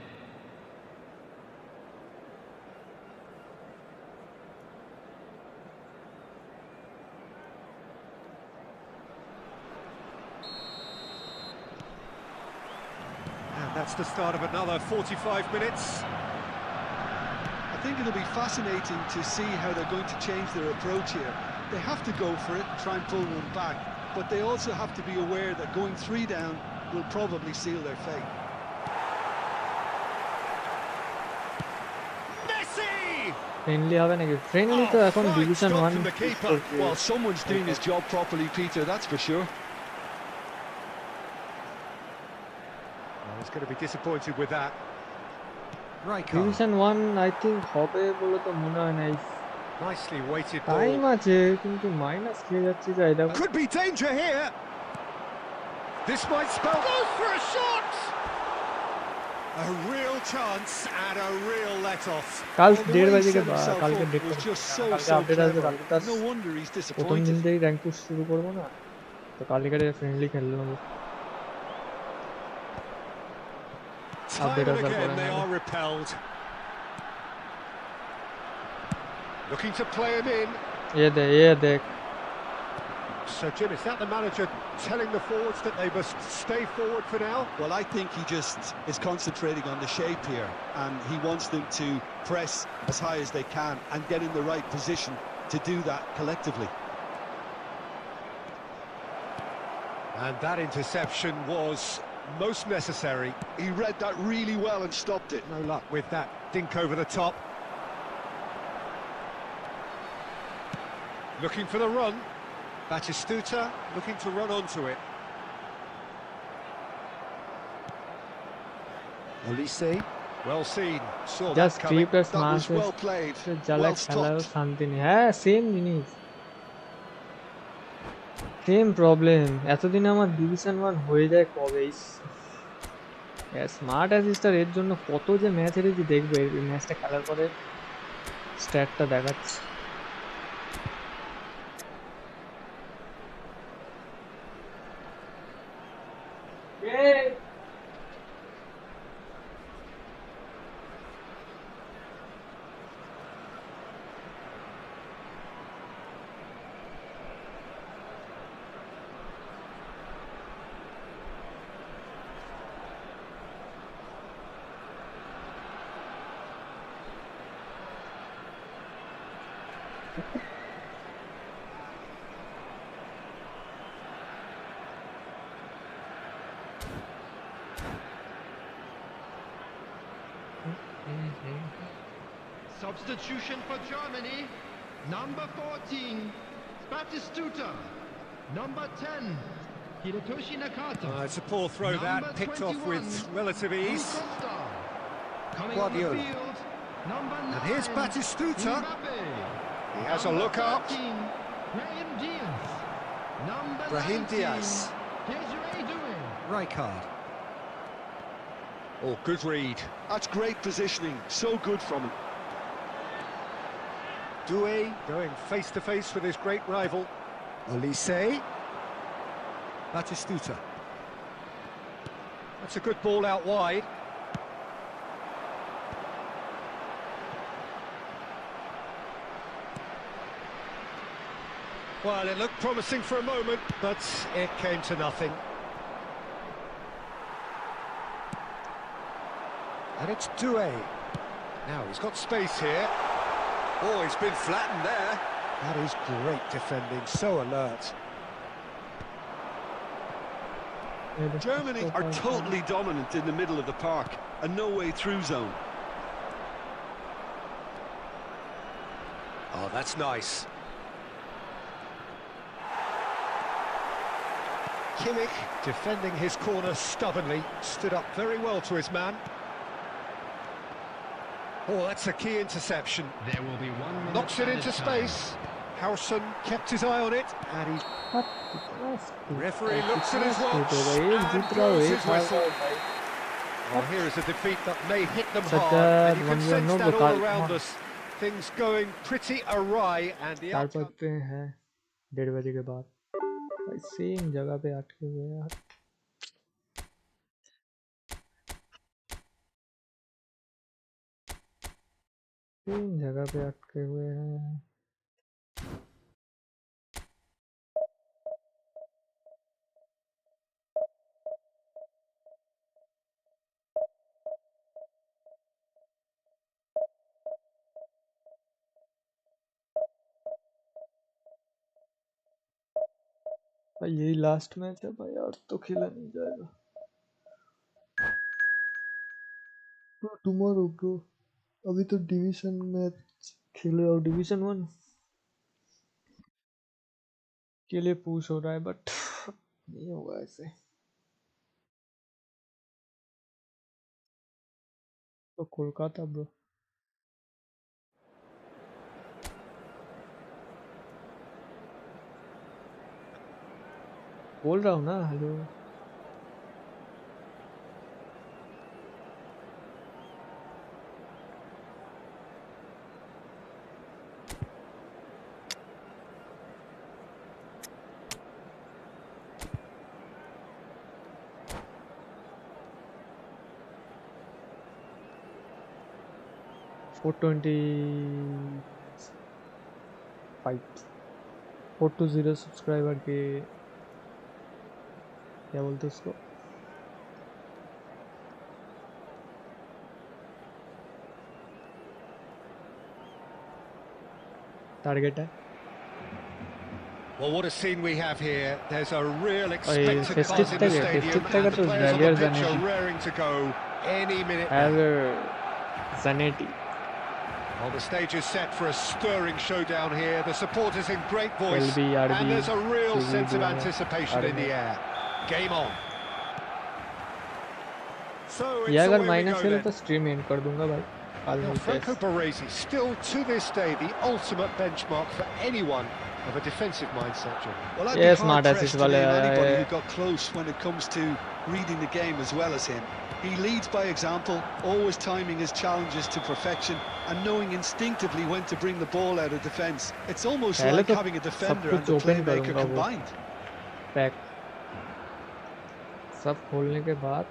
That's the start of another 45 minutes. I think it'll be fascinating to see how they're going to change their approach here. They have to go for it, try and pull one back, but they also have to be aware that going 3 down will probably seal their fate. Messi! Friendly হবে নাকি? Friendly তো এখন fine Division stop 1 from the keeper. Well, someone's doing his job properly, Peter, that's for sure. He's going to be disappointed with that. Division 1 I think হবে বলে তো মনে হয় না। Nicely weighted ball. টাইম আছে কিন্তু মাইনাস খেয়ে যাচ্ছে যে এটা Could be danger here. This might spell goes for a shot. A real chance and a real let-off. কাল Well, the 1:30 way he বাজে set himself কালকে up date was just so update আসবে clever. কালকে তার No wonder he's প্রথম দিন disappointed. থেকেই rank push শুরু করবো না তো কালকে ফ্রেন্ডলি খেললো নেবো Time and again they are repelled. Looking to play him in. ये देख So Jim, is that the manager telling the forwards that they must stay forward for now? Well, I think he just is concentrating on the shape here, and he wants them to press as high as they can and get in the right position to do that collectively. And that interception was most necessary. He read that really well and stopped it. No luck with that dink over the top. Looking for the run. Batistuta looking to run onto it. Olise, well seen. Saw just that coming. ক্রিপ্টাস That was মাসে well played, জ্বালা well খেলার stopped. শান্তি নেই হ্যাঁ same জিনিস same problem এতদিন আমার division 1 হয়ে যায় কবে স্মার্ট অ্যাসিস্টার এর জন্য কত যে ম্যাচ হেরেছি দেখবে এই ম্যাচটা খেলার পরে স্ট্যাটটা দেখাচ্ছে Substitution for Germany, number 14, Batistuta, number 10, Hidetoshi Nakata. It's a poor throw that, picked off with relative ease. Coming Guardiola. on the field, number 9, And here's Batistuta. Mbappe. He has a Number look up. 13, Brahim Diaz. Number Brahim 19, Diaz. Desiree Doué. Rijkaard. Oh, good read. That's great positioning, so good from him. Doué going face-to-face with his great rival. Olise. Batistuta. That's a good ball out wide. Well, it looked promising for a moment, but it came to nothing. And it's Doué. Now he's got space here. Oh, he's been flattened there. That is great defending, so alert. Germany are totally dominant in the middle of the park, a no-way-through zone. Oh, that's nice. Kimmich defending his corner stubbornly, stood up very well to his man. Oh, that's a key interception. There will be 1 minute. Knocks it into space. Harrison kept his eye on it, and he... Referee looks at his watch and blows his whistle. Well, here is a defeat that may hit them hard, and you can sense that all around us. Things going pretty awry, and the outcome... 4 पे हैं 1:30 बजे के बाद भाई same जगह पे अटके हुए हैं यार सेम जगह पे अटके हुए हैं भाई यही लास्ट मैच है भाई और तो खेला नहीं जाएगा टुमारो ब्रो अभी तो डिवीजन मैच खेले और डिवीजन 1 के लिए पुश हो रहा है बट नहीं होगा ऐसे तो कोलकाता ब्रो बोल रहा हूँ ना हेलो $420 सब्सक्राइबर के क्या बोलते उसको टारगेट है Well, what a scene we have here. There's a real expectant buzz in the stadium, and the players on the pitch are raring to go any minute now. Zanetti. Well, the stage is set for a stirring showdown here. The supporters in great voice, and there's a real sense of anticipation in the air. Game on. So ये अगर minus खेले तो stream and कर दूंगा भाई Franco Baresi, still to this day the ultimate benchmark for anyone of a defensive mindset, John. Well, I'd be hard-pressed to name anybody who got close when it comes to reading the game as well as him. He leads by example, always timing his challenges to perfection and knowing instinctively when to bring the ball out of defence. It's almost like having a defender and a playmaker combined. Back. सब खोलने के बाद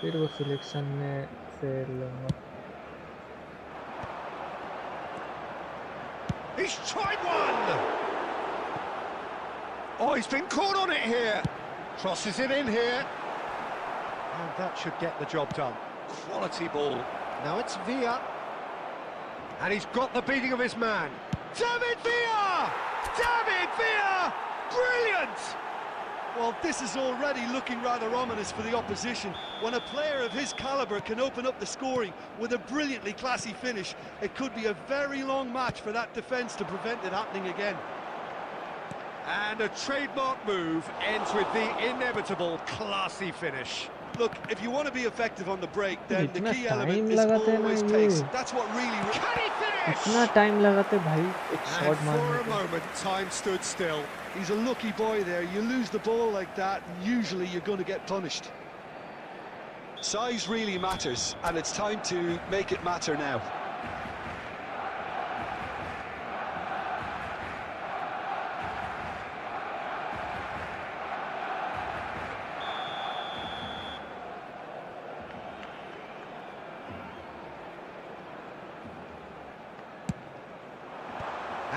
फिर वो selection में से लूँगा. He's tried one! Oh, he's been caught on it here. Crosses it in here. And that should get the job done. Quality ball. Now it's Villa. And he's got the beating of his man. David Villa! David Villa! Brilliant! Well, this is already looking rather ominous for the opposition. When a player of his calibre can open up the scoring with a brilliantly classy finish, it could be a very long match for that defence to prevent it happening again. And a trademark move ends with the inevitable classy finish. Look, if you want to be effective on the break, then the key element is always pace. That's what really... Can he finish? इतना time लगाते भाई एक shot मारने for a moment, time stood still. He's a lucky boy there. You lose the ball like that, and usually you're going to get punished. Size really matters, and it's time to make it matter now.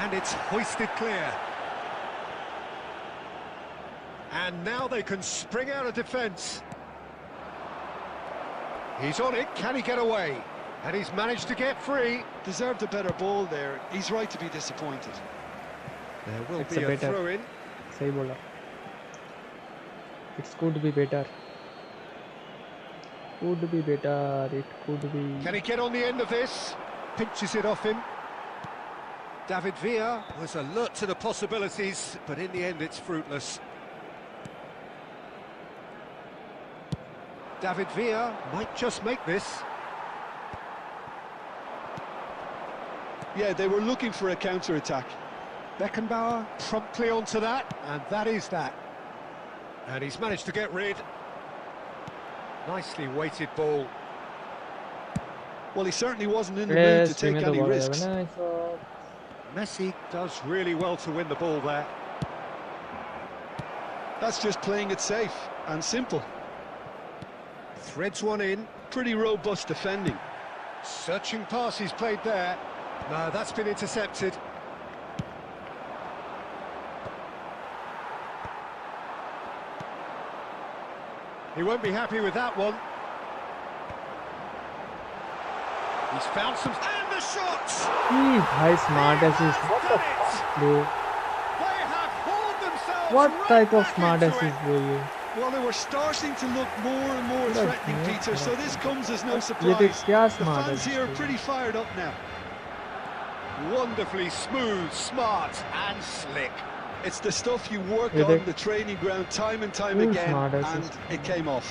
And it's hoisted clear. And now they can spring out of defence. He's on it, can he get away? And he's managed to get free. Deserved a better ball there. He's right to be disappointed. There will be a throw-in. सही बोला. It could be better. Could be better. It could be. Can he get on the end of this? Pinches it off him. David Villa was alert to the possibilities, but in the end it's fruitless. David Villa might just make this. Yeah, they were looking for a counter-attack. Beckenbauer promptly onto that, and that is that. And he's managed to get rid. Nicely weighted ball. Well, he certainly wasn't in the mood to take any risks. Messi does really well to win the ball there. That's just playing it safe and simple. Threads one in. Pretty robust defending. Searching pass he's played there. No, that's been intercepted. He won't be happy with that one. He's found some... And the shots! How smart assist. What the fuck, bro? They have hauled themselves. What right type of back smart into assist, it. bro? Well, they were starting to look more and more threatening, Peter, so this comes as no ये surprise. देख क्या The smart fans assist here are है. pretty fired up now. Wonderfully smooth, smart and slick. It's the stuff you work ये on देख. the training ground time and time Full again, smart and assist. it came off.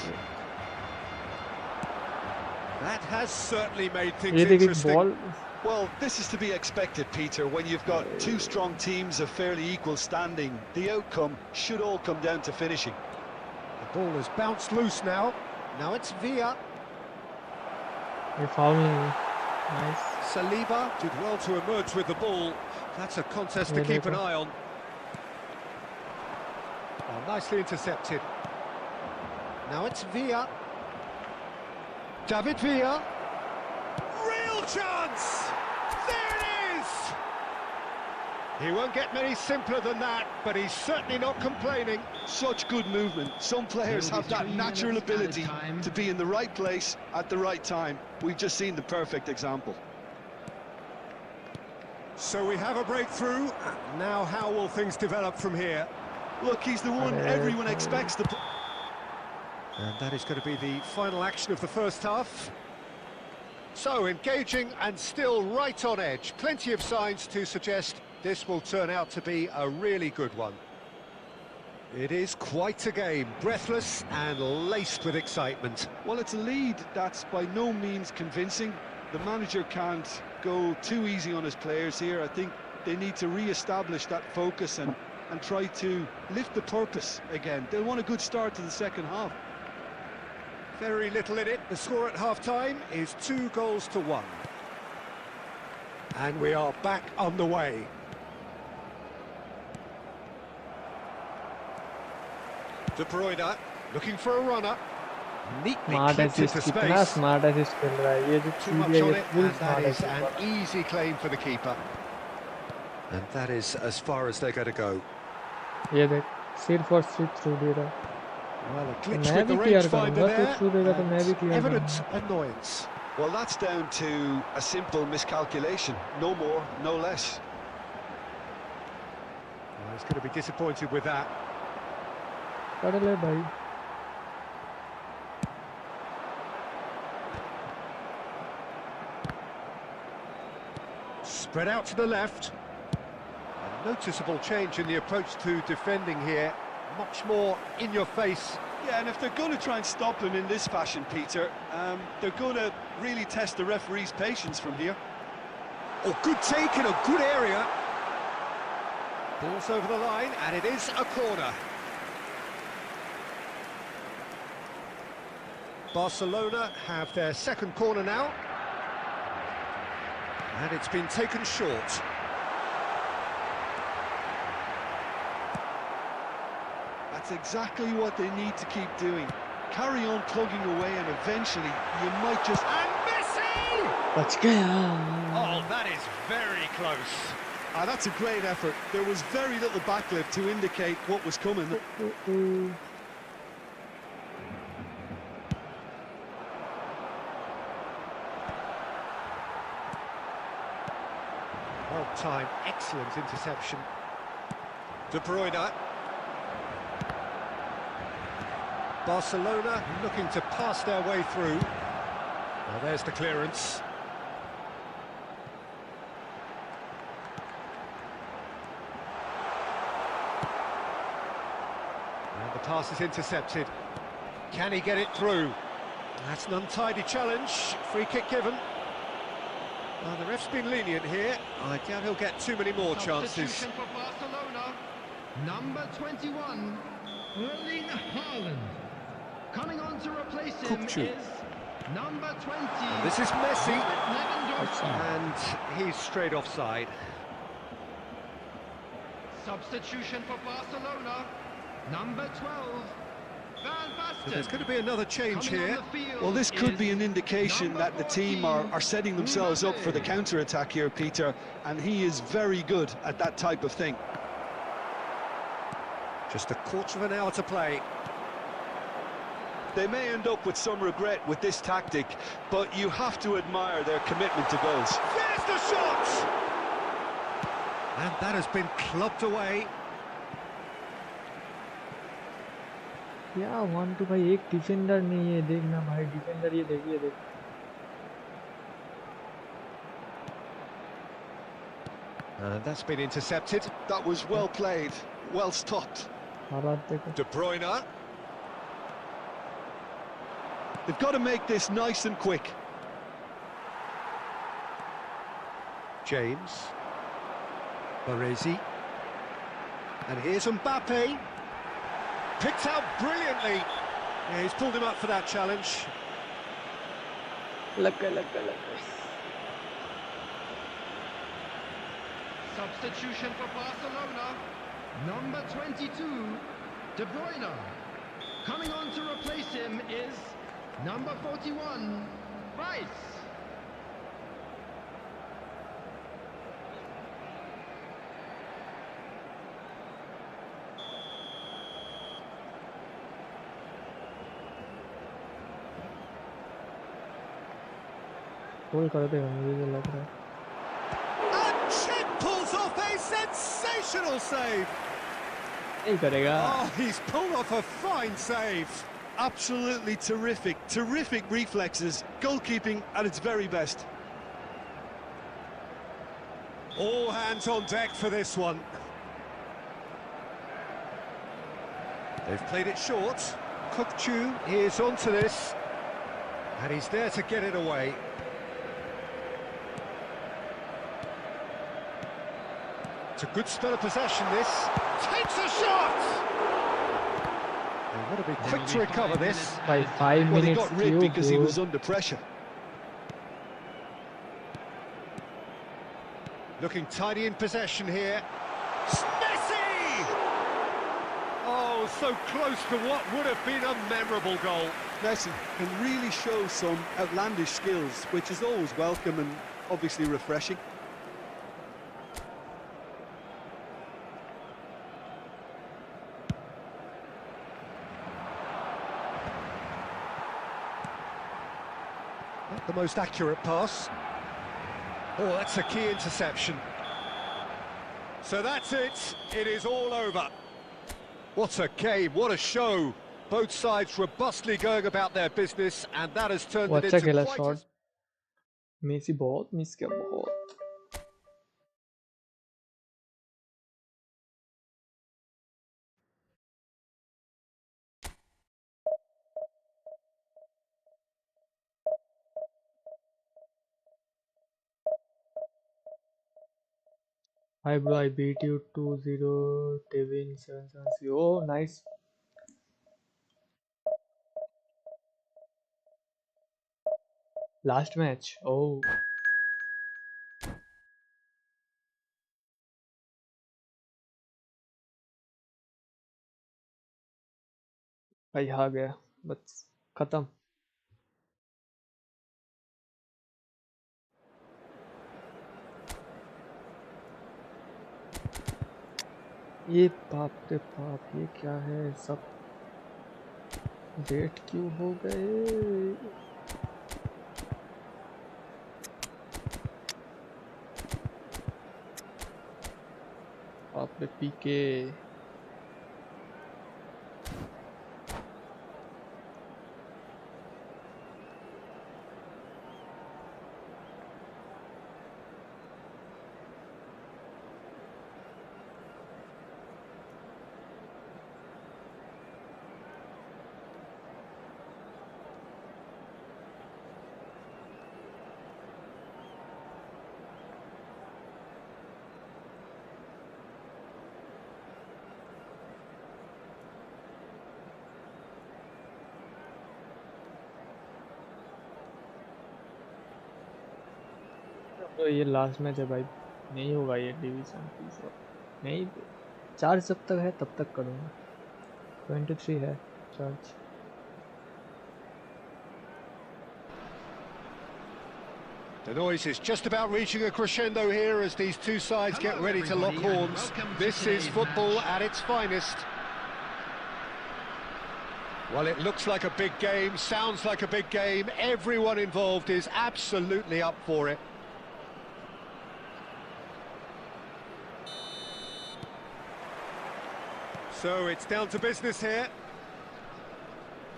That has certainly made things ये देख एक interesting. ball. Well, this is to be expected, Peter, when you've got two strong teams of fairly equal standing. The outcome should all come down to finishing. The ball has bounced loose now. Now it's Villa. ये foul नहीं. Nice. Saliba did well to emerge with the ball. That's a contest to Yeah, keep an देखो. eye on. Oh, nicely intercepted. Now it's Villa. David Villa. Real chance! There it is! He won't get many simpler than that, but he's certainly not complaining. Such good movement. Some players have that natural ability to be in the right place at the right time. We've just seen the perfect example. So we have a breakthrough. Now how will things develop from here? Look, he's the one everyone expects to... And that is going to be the final action of the first half. So engaging and still right on edge. Plenty of signs to suggest this will turn out to be a really good one. It is quite a game, breathless and laced with excitement. Well, it's a lead that's by no means convincing. The manager can't go too easy on his players here. I think they need to re-establish that focus and try to lift the purpose again. They'll want a good start to the second half. Very little in it. The score at half-time is 2-1. And we are back underway. De Bruyne looking for a runner. Neatly Smart clipped assist. into कितना space. smart assist खेल रहा है. ये जो Too चीज़ much है on ये it, full and that smart is assist. an easy claim for the keeper. And that is as far as they're going to go. ये देख सिर्फ और सिर्फ थ्रू दे रहा. Well, a glitch मैं with the भी clear rangefinder करूँगा. तू there. थ्रू देगा तो मैं भी and clear evident करूँगा. annoyance. Well, that's down to a simple miscalculation. No more, no less. Well, he's going to be disappointed with that. कर ले भाई. Spread out to the left. A noticeable change in the approach to defending here. Much more in your face. Yeah, and if they're going to try and stop him in this fashion, Peter, they're going to really test the referee's patience from here. Oh, good take in a good area. Ball's over the line, and it is a corner. Barcelona have their second corner now. And it's been taken short. That's exactly what they need to keep doing. Carry on plugging away, and eventually you might just... And Messi! बच गया. Oh, that is very close. Ah, that's a great effort. There was very little backlift to indicate what was coming. Well timed, excellent interception. De Bruyne. Barcelona looking to pass their way through. Well, there's the clearance. And the pass is intercepted. Can he get it through? That's an untidy challenge. Free kick given. Well, the ref's been lenient here. I doubt he'll get too many more chances. Substitution for Barcelona, number 21, Erling Haaland. Coming on to replace him is number 20. This is Messi, Lewandowski. and he's straight offside. Substitution for Barcelona, number 12, Van So there's Basten. going to be another change Coming on here. the field Well, this could be is an indication number that the team 14, are setting themselves up for the Mbappe. counter-attack here, Peter, and he is very good at that type of thing. Just a quarter of an hour to play. They may end up with some regret with this tactic, but you have to admire their commitment to goals. There's the shot! And that has been clubbed away. क्या 1 2 भाई एक defender नहीं है देखना भाई defender ये देख And that's been intercepted. That was well played, well stopped. हालात देखो De Bruyne. They've got to make this nice and quick. James. Baresi. And here's Mbappe. Picked out brilliantly. Yeah, he's pulled him up for that challenge. लग गया Substitution for Barcelona, number 22, De Bruyne. Coming on to replace him is number 41, Rice. गोल कर देगा मुझे जो लग रहा है And Chet pulls off a sensational save. नहीं करेगा Oh, he's pulled off a fine save. Absolutely terrific, terrific reflexes, goalkeeping at its very best. All hands on deck for this one. They've played it short. Kukchu is onto this. And he's there to get it away. It's a good spell of possession, this. Takes a shot! They've got to be quick to recover this. भाई 5 Well, he minutes got rid because he was under pressure. Looking tidy in possession here. Messi! Oh, so close to what would have been a memorable goal. Messi can really show some outlandish skills, which is always welcome and obviously refreshing. Not the most accurate pass. Oh, that's a key interception. So that's it. It is all over. What a game, what a show. Both sides robustly going about their business, and that has turned वो it अच्छा into खेला quite shot a... Messi बहुत miss किया बहुत Hi bro, I beat you 2-0, Devin 770. Oh, nice. Last match. Oh. भाई हार गया बस खत्म ये बाप रे बाप ये क्या है सब डेट क्यों हो गए बाप रे पीके तो ये लास्ट मैच है भाई, नहीं होगा ये डिवीजन तीसरा, नहीं चार्ज जब तक है तब तक करूँगा। 23 है charge. The noise is just about reaching a crescendo here as these two sides get ready to lock horns. This is football at its finest. Well, it looks like a big game, sounds like a big game. Everyone involved is absolutely up for it. So it's down to business here.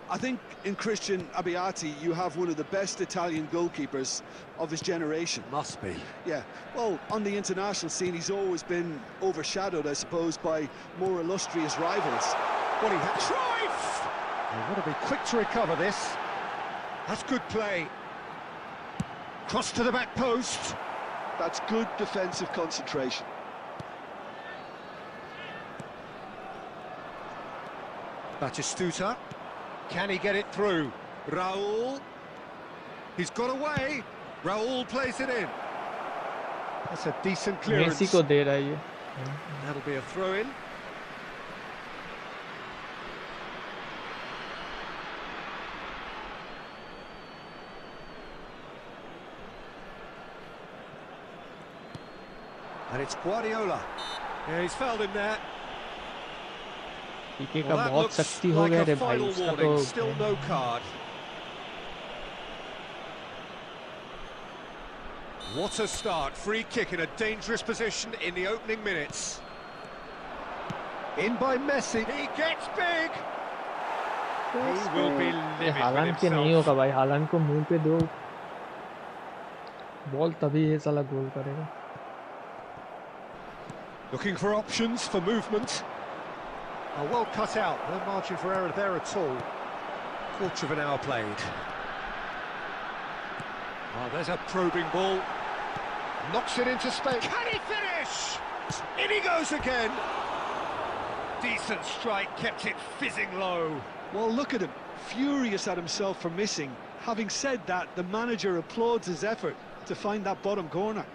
I think in Christian BYTE you have one of the best Italian goalkeepers of his generation. Must be. Yeah, well, on the international scene he's always been overshadowed, I suppose, by more illustrious rivals. What he had. Cruyff! They want to be quick to recover this. That's good play. Cross to the back post. That's good defensive concentration. Batistuta. Can he get it through? Raul. He's got away. Raul plays it in. That's a decent clearance. Messi को दे रहा है ये। That'll be a throw-in. And it's Guardiola. Yeah, he's fouled him there. पीके का Well, that बहुत looks सख्ती हो like गया a रे भाई, final उसका warning. तो Still no card. What a start. Free kick in a dangerous position in the opening minutes. In by Messi. He gets big. He will be ये livid हालांड with के नहीं himself. होगा भाई, हालांड को मुंह पे दो बॉल तभी ये साला गोल करेगा। Looking for options for movement. Oh, well cut out. No margin for error there at all. Quarter of an hour played. Oh, there's a probing ball. Knocks it into space. Can he finish? In he goes again. Decent strike, kept it fizzing low. Well, look at him, furious at himself for missing. Having said that, the manager applauds his effort to find that bottom corner.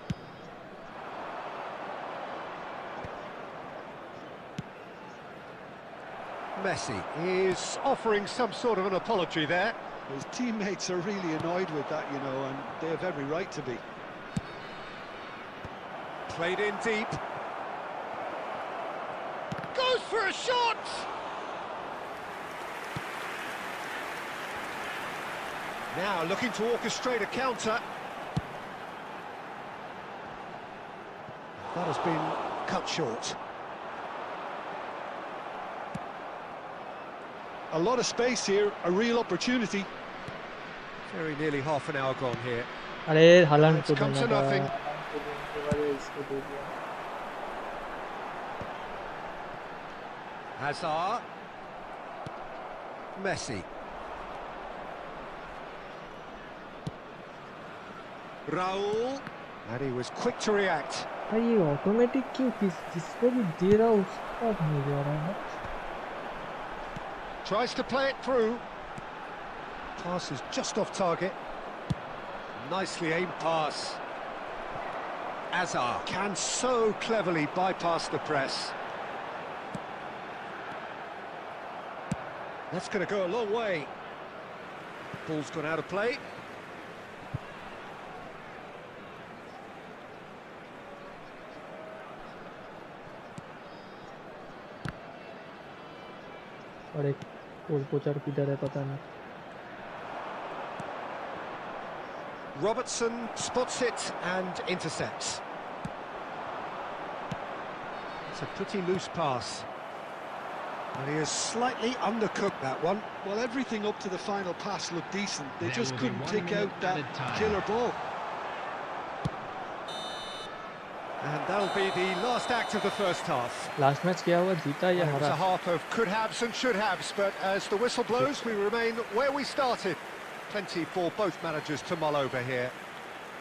Messi is offering some sort of an apology there. His teammates are really annoyed with that, you know, and they have every right to be. Played in deep. Goes for a shot! Now looking to orchestrate a counter. That has been cut short. A lot of space here, a real opportunity. Very nearly half an hour gone here. अरे हालांड It's को come देना to था, nothing. हालांड को देने के बाद इसको दे दिया। Hazard. Messi. Raul. And he was quick to react. भाई ये ऑटोमेटिक क्यों जिसको भी दे रहा उसका नहीं दे रहा है। Tries to play it through. Pass is just off target. Nicely aimed pass. Hazard can so cleverly bypass the press. That's going to go a long way. Ball's gone out of play. और एक गोल पोचर किधर है पता नहीं। Robertson spots it and intercepts. It's a pretty loose pass. And he has slightly undercooked that one. Well, everything up to the final pass looked decent. They There just will be couldn't 1 take minute out that added time. killer ball. And that'll be the last act of the first half. Last match क्या हुआ, जीता या Well, it was हारा? a half of could-haves and should-haves, but as the whistle blows, we remain where we started. Plenty for both managers to mull over here.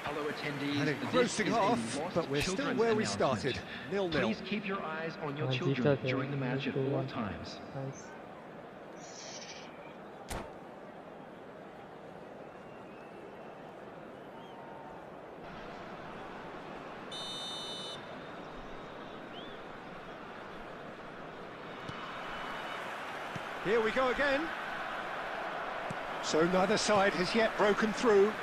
Hello, attendees. An This engrossing is a half, lost but we're still children's where we announcement. started. 0-0. Please keep your eyes on your हाँ, children जीता था, during the match at 2-1. all times. Nice. Here we go again. So neither side has yet broken through.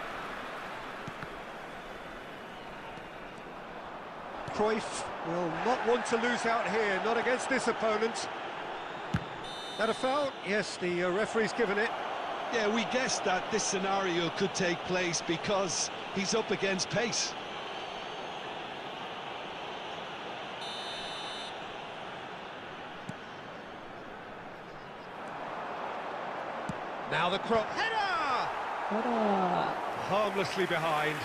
Cruyff will not want to lose out here, not against this opponent. That a foul? Yes, the referee's given it. Yeah, we guessed that this scenario could take place because he's up against pace. Now the cross. Header! Harmlessly behind.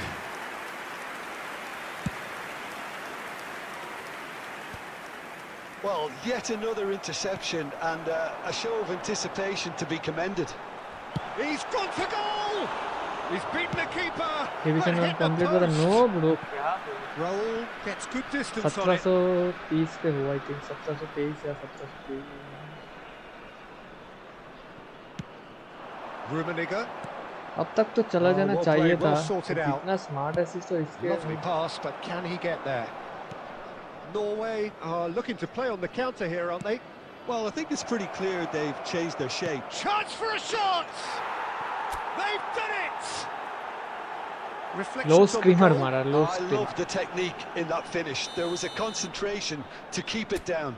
Well, yet another interception and a show of anticipation to be commended. He's gone for goal! He's beaten the keeper. Division 1 complete with a no bro. Raul gets good distance on it. 1730 पे हुआ I think 1723 या 1723. Rummenigge. अब तक तो चला जाना चाहिए था. इतना smart assist तो इसके. Lovely pass, but can he get there? Norway are looking to play on the counter here, aren't they? Well, I think it's pretty clear they've changed their shape. Chance for a shot! They've done it! Low screamer mara, low I screamer. love the technique in that finish. There was a concentration to keep it down.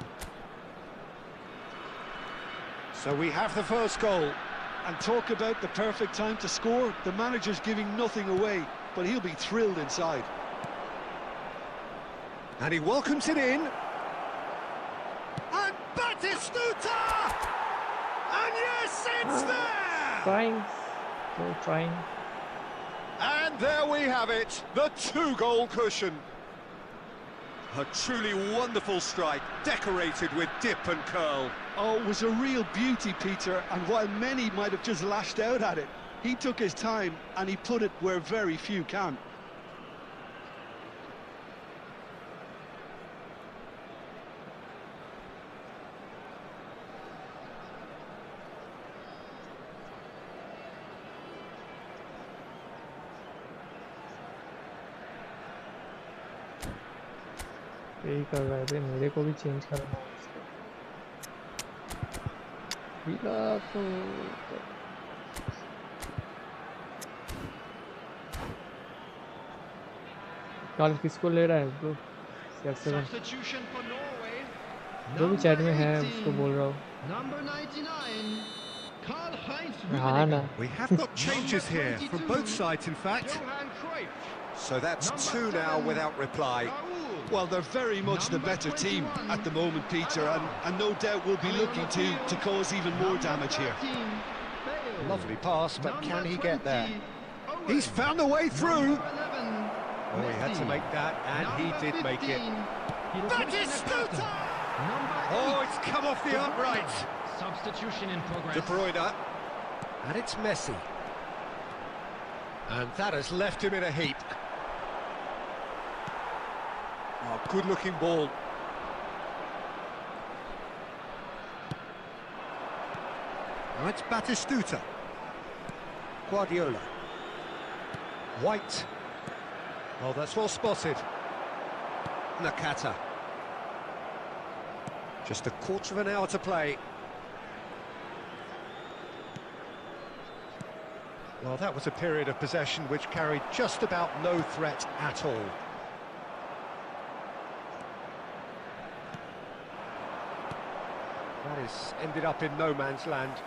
So we have the first goal. And talk about the perfect time to score. The manager's giving nothing away, but he'll be thrilled inside. And he welcomes it in. And Batistuta! And yes, it's there! Trying. Still trying. And there we have it, the 2-goal cushion. A truly wonderful strike, decorated with dip and curl. Oh, it was a real beauty, Peter, and while many might have just lashed out at it, he took his time and he put it where very few can. यही कर रहा है भाई, मेरे को भी change करना है इसको. कॉल किसको ले रहा है ब्रो? जो भी चैट में है उसको बोल रहा हूँ. हाँ ना. We have got changes here from both sides, in fact. So that's 2 now without reply. Well, they're very much the better team at the moment, Peter, and no doubt will be looking to cause even more damage here. Lovely pass, but can he get there? He's found a way through. Oh, he had to make that, and he did make it. Batistuta! Oh, it's come off the upright. Substitution in progress. De Bruyne, and it's Messi. And that has left him in a heap. Oh, good-looking ball. Now it's Batistuta. Guardiola. White. Oh, that's well spotted. Nakata. Just a quarter of an hour to play. Well, that was a period of possession which carried just about no threat at all. That has ended up in no man's land.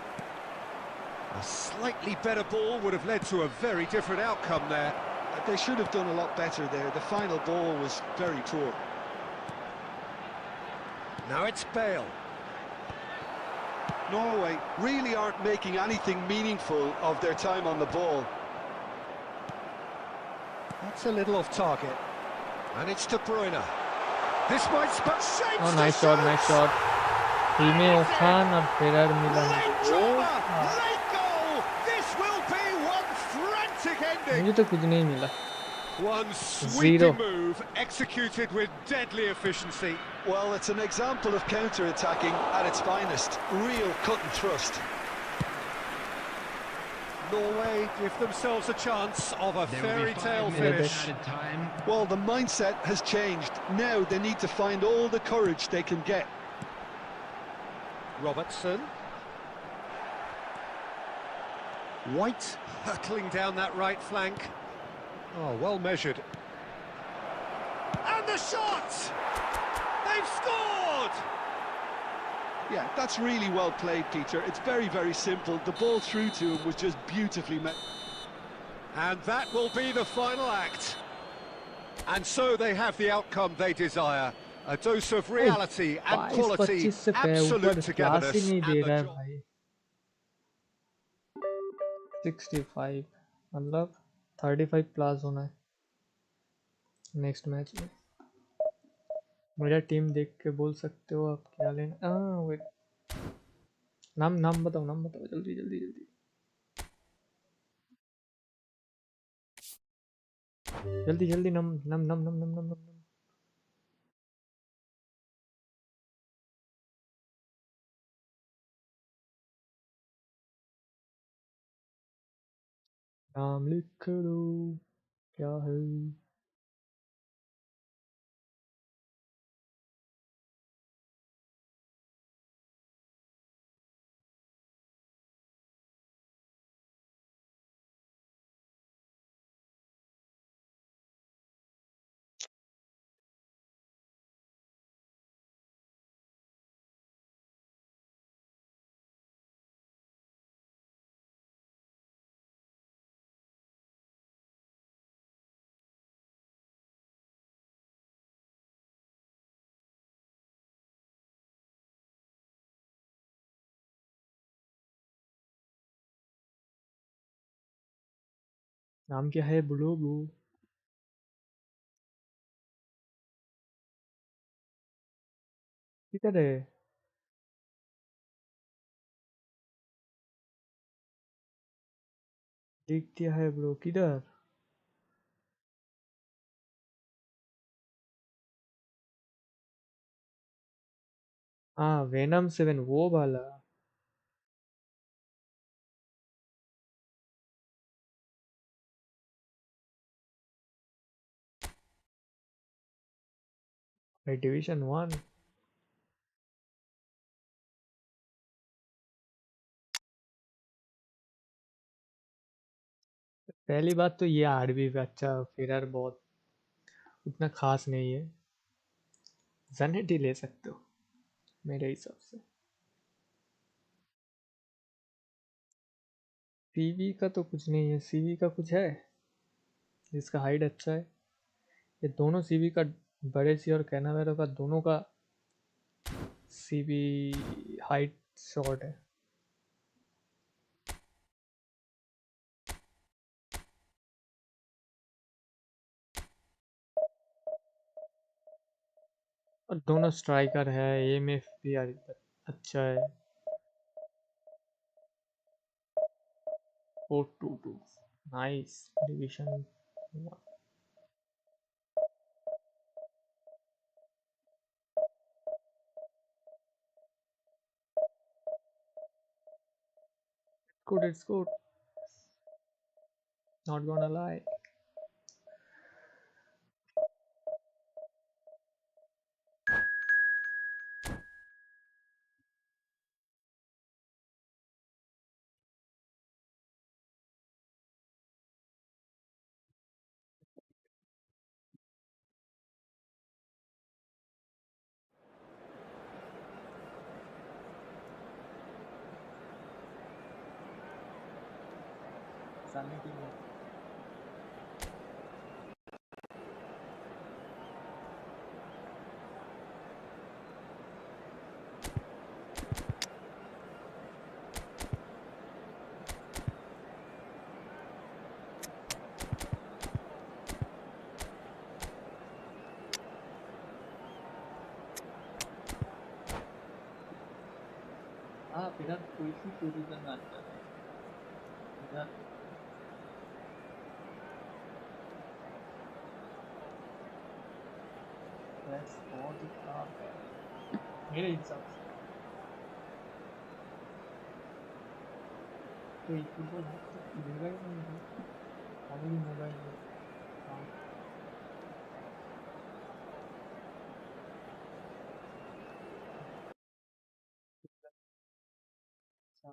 A slightly better ball would have led to a very different outcome there. They should have done a lot better there. The final ball was very poor. Now it's Bale. Norway really aren't making anything meaningful of their time on the ball. That's a little off target. And it's De Bruyne. This might shapes. Oh, nice shot, nice shot. Ime Khan और Ferrer मिला. Late goal. This will be one frantic ending. मुझे तो कुछ नहीं मिला. One sweeping move executed with deadly efficiency. Well, it's an example of counter-attacking at its finest. Real cut and thrust. Norway give themselves a chance of a fairy tale finish. Well, the mindset has changed. Now they need to find all the courage they can get. Robertson. White hurtling down that right flank. Oh, well measured. And the shot! They've scored! Yeah, that's really well played, Peter. It's very, very simple. The ball through to him was just beautifully met. And that will be the final act. And so they have the outcome they desire. A dose of reality and quality, 22-25 से absolute ऊपर class ही togetherness, नहीं दे and रहा the है job. भाई. 65 मतलब 35 plus होना है next match में. मेरा टीम देख के बोल सकते हो आप क्या लेना. वेट, नाम बताओ जल्दी जल्दी जल्दी जल्दी जल्दी. नम. नाम लिख दो क्या है. नाम क्या है ब्लू किधर है. देख दिया है ब्रो किधर. हाँ वेनम 7 वो वाला. भाई डिवीजन 1. पहली बात तो ये आरबी का अच्छा फिर बहुत उतना खास नहीं है. जनेटी ले सकते हो मेरे हिसाब से. सीवी का तो कुछ नहीं है. सीवी का कुछ है जिसका हाइट अच्छा है. ये दोनों सीवी का बड़े सी और कैनावेरो का दोनों का सीवी हाइट शॉर्ट है. और दोनों स्ट्राइकर है. एएमएफ भी अच्छा है. 422 nice. Division good. It's good. Not gonna lie. हाँ फिर कोई सी टूरिज्म आता है इधर. बहुत ही खराब है मेरे हिसाब से. तो फुटबॉल देगा ही नहीं. ऑलरेडी मोबाइल में. हाँ अच्छा.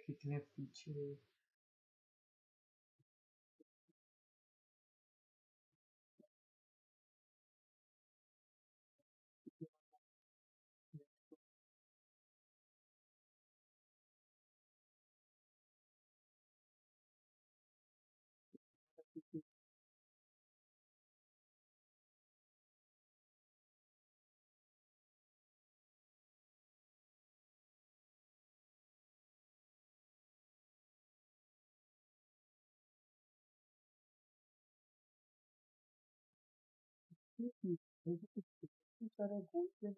कितने पीछे सारे गोल पे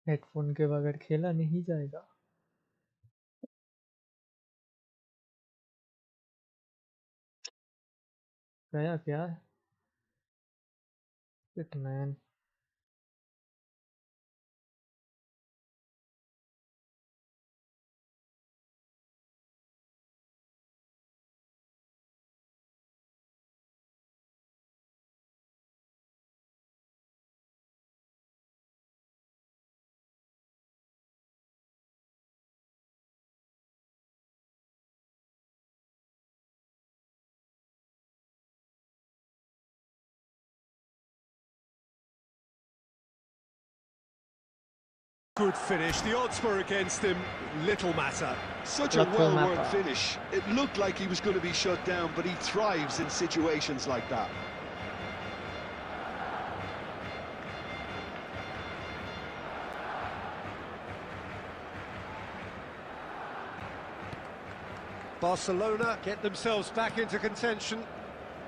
हेडफोन के बगैर खेला नहीं जाएगा। गया क्या है? Man Good finish, the odds were against him, little matter. Such a Little well-worked matter. finish. It looked like he was going to be shut down, but he thrives in situations like that. Barcelona get themselves back into contention.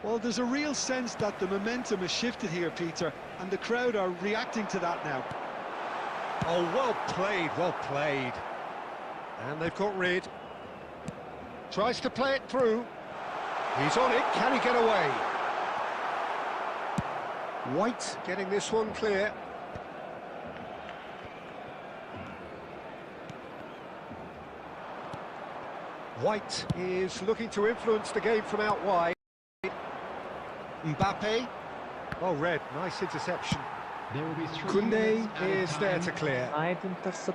Well, there's a real sense that the momentum has shifted here, Peter, and the crowd are reacting to that now. Oh, well played, well played. And they've got rid. Tries to play it through. He's on it, can he get away? White getting this one clear. White is looking to influence the game from out wide. Mbappe. Oh, red, nice interception. There will be 3 Kunde minutes added is there time. to clear. Night interception.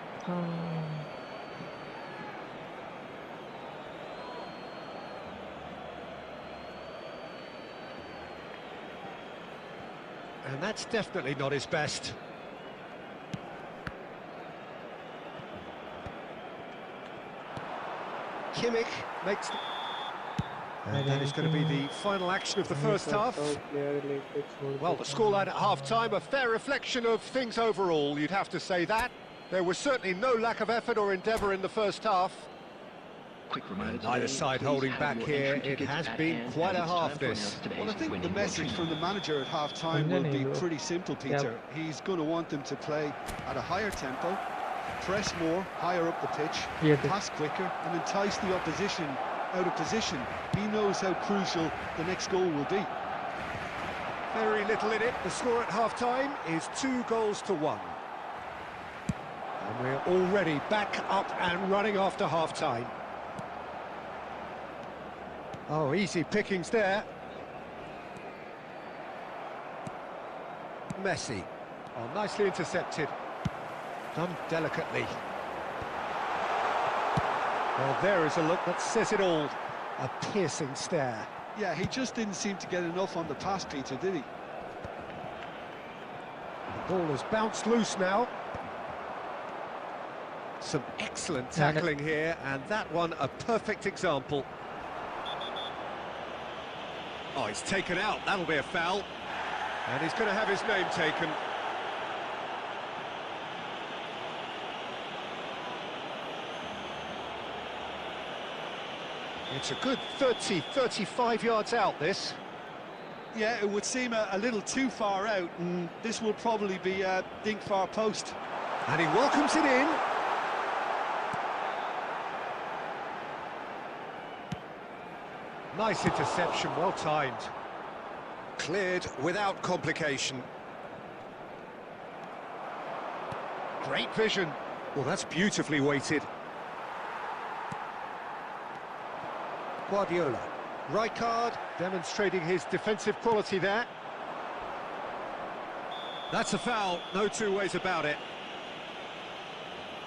And that's definitely not his best. Kimmich makes... And that is going to be the final action of the first half. Well, the scoreline at half-time, a fair reflection of things overall, you'd have to say that. There was certainly no lack of effort or endeavour in the first half. Quick reminder, Neither side holding back here. It has been quite a half, this. Well, I think the message from the manager at half-time will be pretty simple, Peter. He's going to want them to play at a higher tempo, press more, higher up the pitch, pass quicker, and entice the opposition out of position. He knows how crucial the next goal will be. Very little in it. The score at half-time is 2-1. And we're already back up and running after half-time. Oh, easy pickings there. Messi. Oh, nicely intercepted. Done delicately. Well, there is a look that says it all. A piercing stare. Yeah, he just didn't seem to get enough on the pass, Peter, did he? The ball has bounced loose now. Some excellent tackling here, and that one a perfect example. Oh, he's taken out. That'll be a foul. And he's going to have his name taken. It's a good 30, 35 yards out, this. Yeah, it would seem a little too far out, and this will probably be a dink far post. And he welcomes it in. Nice interception, well timed. Cleared without complication. Great vision. Well, that's beautifully weighted. Guardiola. Rijkaard demonstrating his defensive quality there. That's a foul, no two ways about it.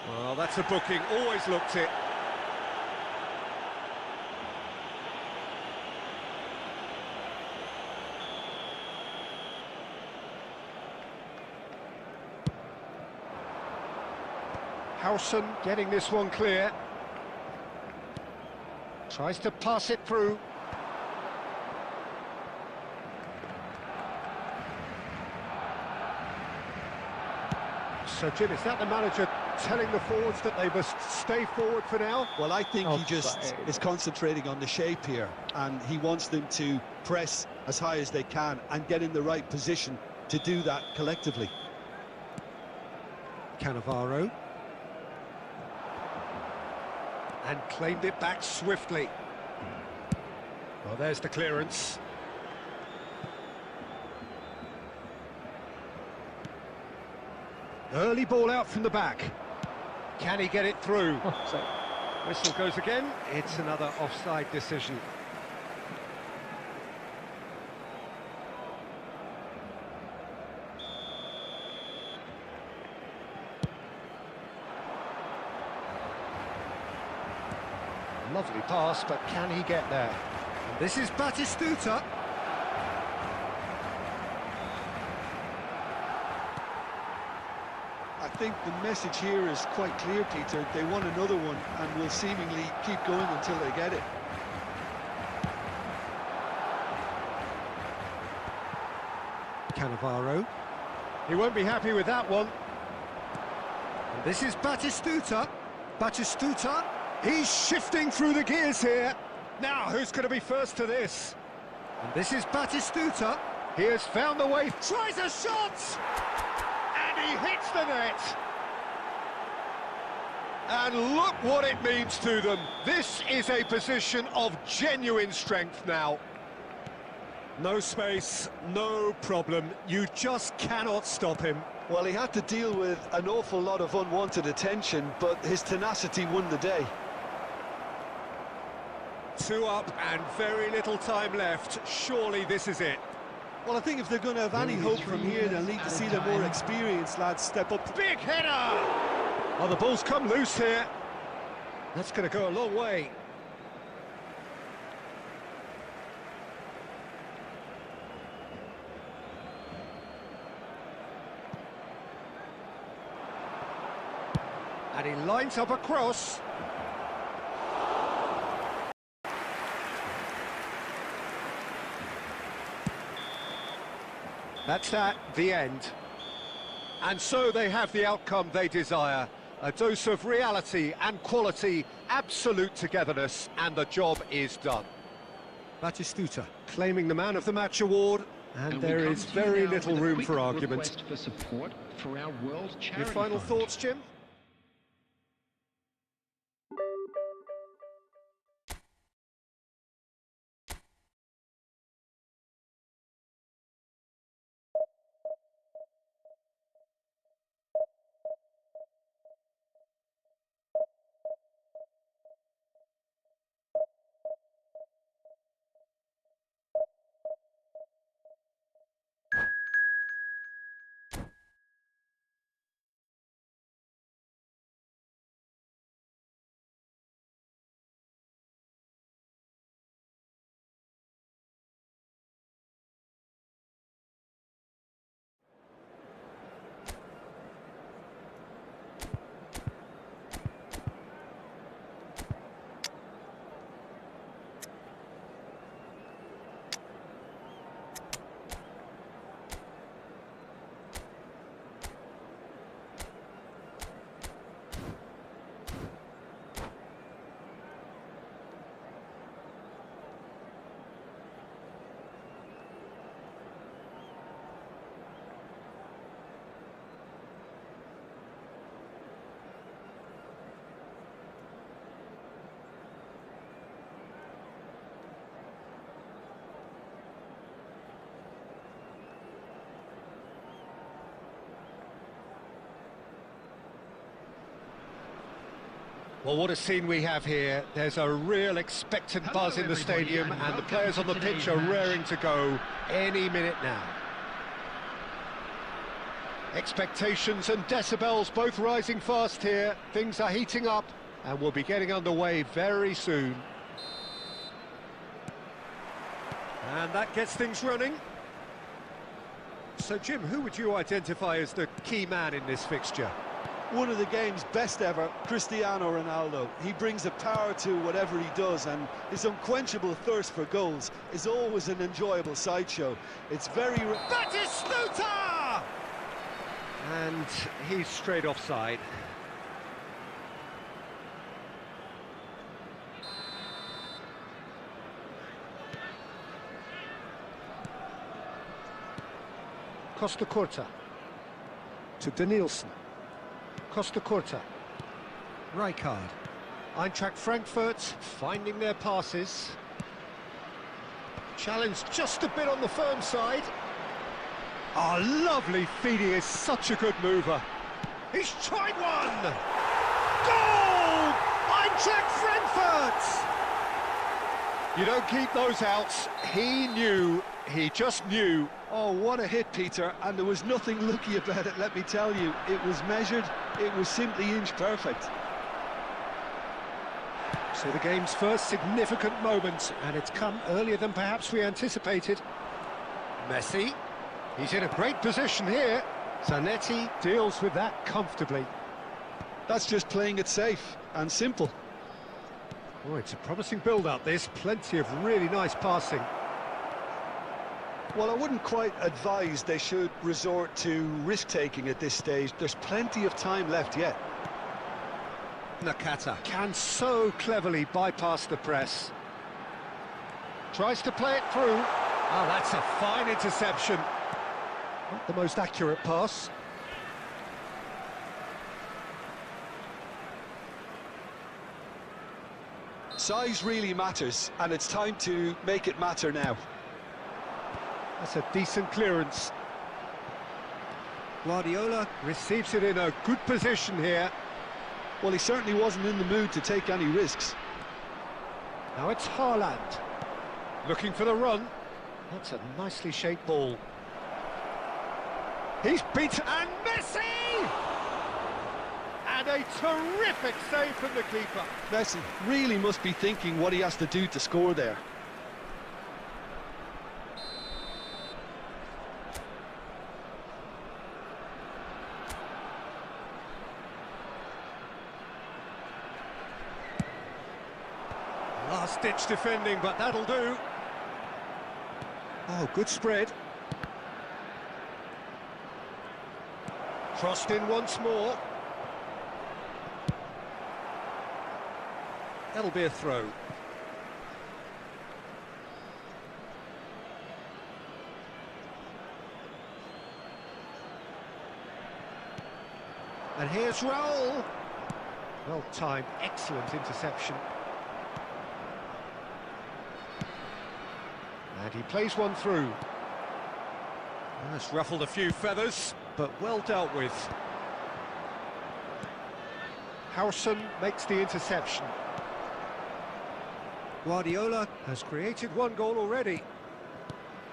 Well, that's a booking, always looked it. Howson getting this one clear. Tries to pass it through. So, Jim, is that the manager telling the forwards that they must stay forward for now? Well, I think he just is concentrating on the shape here, and he wants them to press as high as they can and get in the right position to do that collectively. Cannavaro. And claimed it back swiftly. Well, there's the clearance. Early ball out from the back. Can he get it through? Whistle goes again. It's another offside decision. Lovely pass, but can he get there? And this is Batistuta. I think the message here is quite clear, Peter. They want another one and will seemingly keep going until they get it. Cannavaro. He won't be happy with that one. And this is Batistuta. Batistuta. He's shifting through the gears here. Now, who's going to be first to this? And this is Batistuta. He has found the way, tries a shot! And he hits the net. And look what it means to them. This is a position of genuine strength now. No space, no problem. You just cannot stop him. Well, he had to deal with an awful lot of unwanted attention, but his tenacity won the day. 2 up and very little time left. Surely this is it. Well, I think if they're going to have any hope from here, they'll need to see the more experienced lads step up. Big header! Oh, the ball's come loose here. That's going to go a long way. And he lines up a cross. That's that, the end. And so they have the outcome they desire. A dose of reality and quality, absolute togetherness, and the job is done. Batistuta claiming the Man of the Match award, and there is very little room for argument. For support for our World Charity Your final Fund. thoughts, Jim? Well, what a scene we have here. There's a real expectant buzz in the stadium, and the players on the pitch are raring to go any minute now. Expectations and decibels both rising fast here. Things are heating up, and we'll be getting underway very soon. And that gets things running. So, Jim, who would you identify as the key man in this fixture? One of the game's best ever, Cristiano Ronaldo. He brings a power to whatever he does, and his unquenchable thirst for goals is always an enjoyable sideshow. It's very... Batistuta! And he's straight offside. Costa Curta to Danielson. Costa Curta. Rijkaard. Eintracht Frankfurt finding their passes. Challenged just a bit on the firm side. Oh, lovely feed. He is such a good mover. He's tried one! Goal! Eintracht Frankfurt! You don't keep those outs. He knew. He just knew. Oh, what a hit, Peter, and there was nothing lucky about it, let me tell you. It was measured, it was simply inch perfect. So the game's first significant moment, and it's come earlier than perhaps we anticipated. Messi, he's in a great position here. Zanetti deals with that comfortably. That's just playing it safe and simple. Oh, it's a promising build-up, this. Plenty of really nice passing. Well, I wouldn't quite advise they should resort to risk-taking at this stage. There's plenty of time left yet. Nakata can so cleverly bypass the press. Tries to play it through. Oh, that's a fine interception. Not the most accurate pass. Size really matters, and it's time to make it matter now. That's a decent clearance. Guardiola receives it in a good position here. Well, he certainly wasn't in the mood to take any risks. Now it's Haaland. Looking for the run. That's a nicely shaped ball. He's beaten, and Messi! And a terrific save from the keeper. Messi really must be thinking what he has to do to score there. Last-ditch defending, but that'll do. Oh, good spread. Crossed in once more. That'll be a throw. And here's Raul. Well timed, excellent interception. And he plays one through. That's ruffled a few feathers, but well dealt with. Howson makes the interception. Guardiola has created one goal already.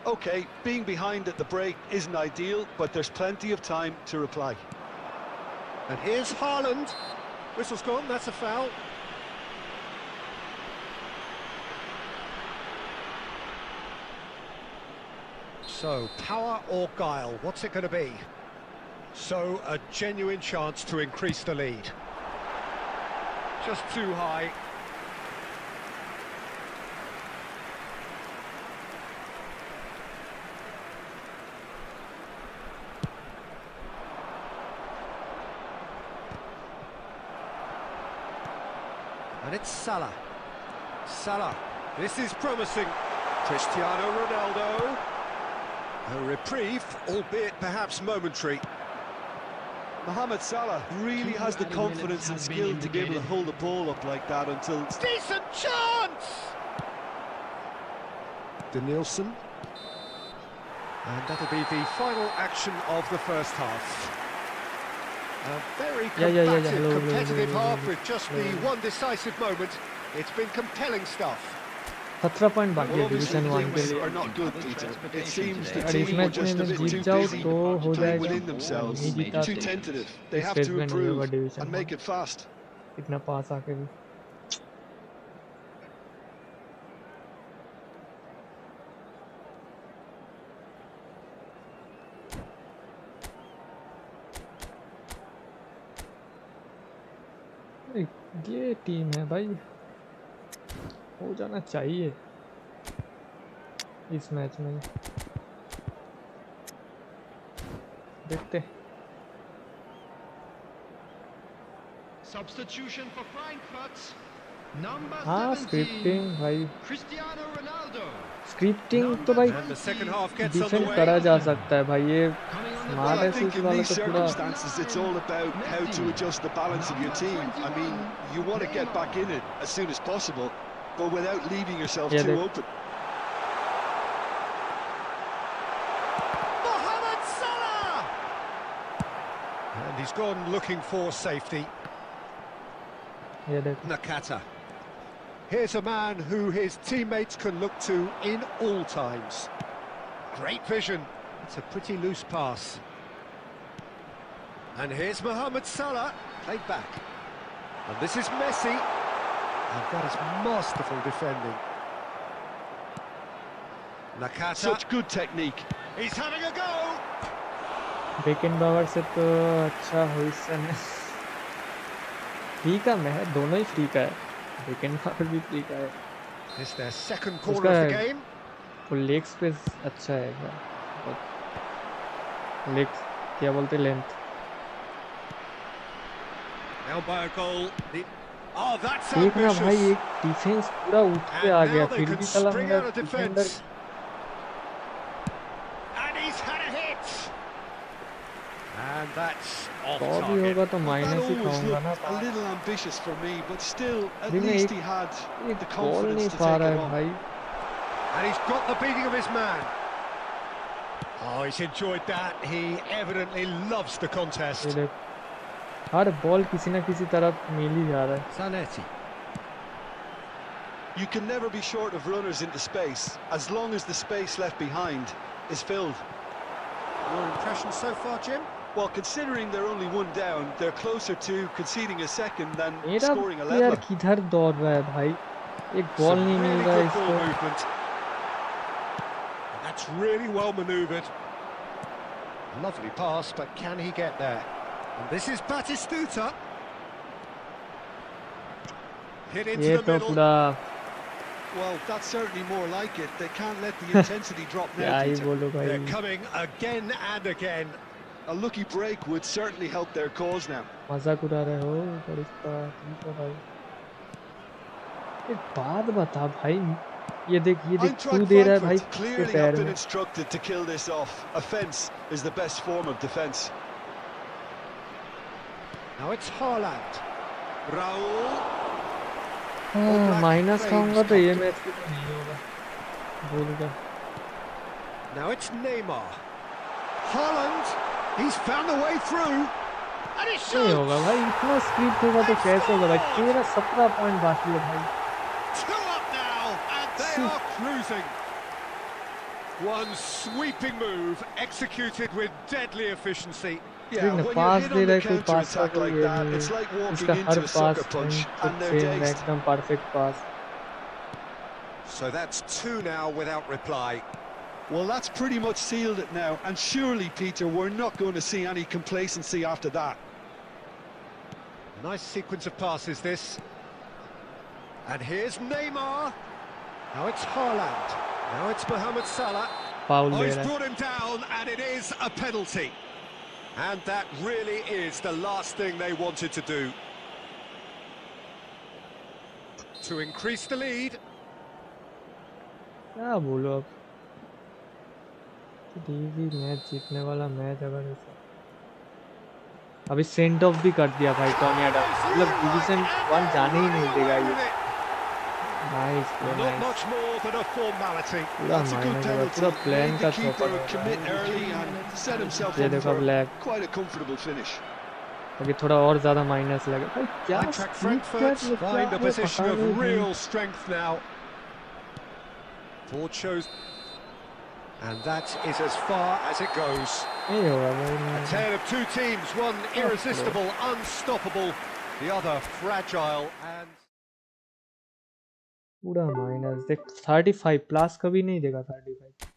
OK, being behind at the break isn't ideal, but there's plenty of time to reply. And here's Haaland. Whistle's gone, that's a foul. So, power or guile, what's it going to be? So, a genuine chance to increase the lead. Just too high. And it's Salah. Salah, this is promising. Cristiano Ronaldo. A reprieve, albeit perhaps momentary. Mohamed Salah really has the confidence and skill to be able to hold the ball up like that until... Decent chance! Danielson. And that'll be the final action of the first half. A very combative, competitive half with just the one decisive moment. It's been compelling stuff. 17 point बाकी है division 1 के लिए are not good, Peter. It seems the और इस team are match में just a अगर bit जीत too जाओ busy तो हो playing within जाएगा themselves. नहीं जीता Too तो tentative. They have stage to में नहीं होगा improve division and make it fast. इतना पास आके भी ये टीम है भाई हो जाना चाहिए इस मैच में देखते Substitution for Frankfurt. Number हाँ 17, स्क्रिप्टिंग भाई Cristiano Ronaldo. स्क्रिप्टिंग तो भाई And the second half gets defend underway. करा जा सकता है भाई ये Coming on the Well, smart I है think in वाला these तो पूरा circumstances, it's all about how to adjust the balance of your team. I mean, you want to get back in it as soon as possible, but without leaving yourself too open. Mohamed Salah! And he's gone looking for safety. ये देख Nakata. Here's a man who his teammates can look to in all times. Great vision. It's a pretty loose pass. And here's Mohamed Salah, played back. And this is Messi. And that is masterful defending. Nakata. Such good technique. He's having a go. बेकन बावर से तो अच्छा हो इस समय free का मैं दोनों ही फ्री का है बेकन बावर भी फ्री का है It's their second corner of the game. वो लेग स्पेस अच्छा है लेग क्या बोलते length Now by a goal. Oh, that's देखना भाई ambitious. एक डिफेंस पूरा उठ के आ And गया now they फिर can भी साला spring मेरा out of defender defence. And he's had a hit. And that's off तो भी target. होगा तो That माइनस ही always खाऊंगा ना looked a little ambitious for me, but still, at अभी मैं least he had एक the बॉल नहीं confidence to पा take रहा it है on. भाई And he's got the beating of his man. Oh, he's enjoyed that. He evidently loves the ये contest. देख हर बॉल किसी ना किसी तरफ मिल ही जा रहा है Zanetti. You can never be short of runners into space, as long as the space left behind is filled. Your impression so far, Jim? Well, considering they're only one down, they're closer to conceding a second than मेरा scoring a player leveler. किधर दौड़ रहा है भाई एक ball Some नहीं मिल really रहा है good ball इसको movement. That's really well manoeuvred. Lovely pass, but can he get there? And this is Batistuta. Hit into ये the तो middle. पूरा Well, that's certainly more like it. They can't let the intensity drop क्या now, ही Peter. बोलो भाई They're coming again and again. a lucky break would certainly help their cause now. मजाक उड़ा रहे हो पर इसका ठीक है भाई। एक बात बता भाई, ये देख तू Eintracht दे रहा है भाई Frankfurt के clearly पैर have been में। instructed to kill this off. Offence is the best form of defence. Now it's Haaland. Raul. हाँ, माइनस खाऊंगा तो ये मैच भी तो नहीं होगा, भूल गया। Now it's Neymar. Haaland. He's found the way through. And it's नहीं होगा भाई, इतना स्क्रिप्ट होगा तो कैसे होगा भाई? 17 पॉइंट बाकी है भाई। 2 up now, and they are cruising. One sweeping move executed with deadly efficiency. Yeah, when you're pass hit they on रहा the है कोई पास का counter-attack कोई like ये that, नहीं it's like है, walking इसका हर into a sucker pass punch, and they're dazed. एकदम perfect pass. So that's 2 now without reply. Well, that's pretty much sealed it now, and surely, Peter, we're not going to see any complacency after that. Nice sequence of passes, this. And here's Neymar. Now it's Haaland. Now it's Mohamed Salah. Foul Oh, they he's रहा है। brought him down, and it is a penalty. And that really is the last thing they wanted to do. To increase the lead. क्या बोलो अब, TV match जीतने वाला match अगर ऐसा अभी सेंड ऑफ भी कर दिया भाई टॉनी एडम्स, मतलब डिवीजन 1 जाने ही नहीं देगा ये। Nice Not much more than a formality. पूरा That's a good मायने penalty. पूरा प्लान Made का the keeper चौपट commit early and set himself ये up देखो for black, quite a comfortable finish. ताकि थोड़ा और ज्यादा माइनस लगे भाई। क्या Eintracht Frankfurt find a position of real strength now. Ford shows. And that is as far as it goes. नहीं होगा A भाई। tale of 2 teams, one irresistible, unstoppable, the other fragile and... पूरा minus देख, 35 plus कभी नहीं देगा 35।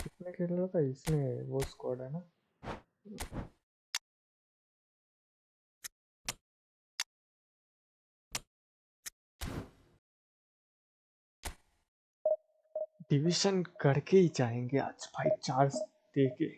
कितने खेल रहा था इसमें, वो स्क्वाड है ना। डिवीजन करके ही जाएंगे आज भाई, 4 दे के।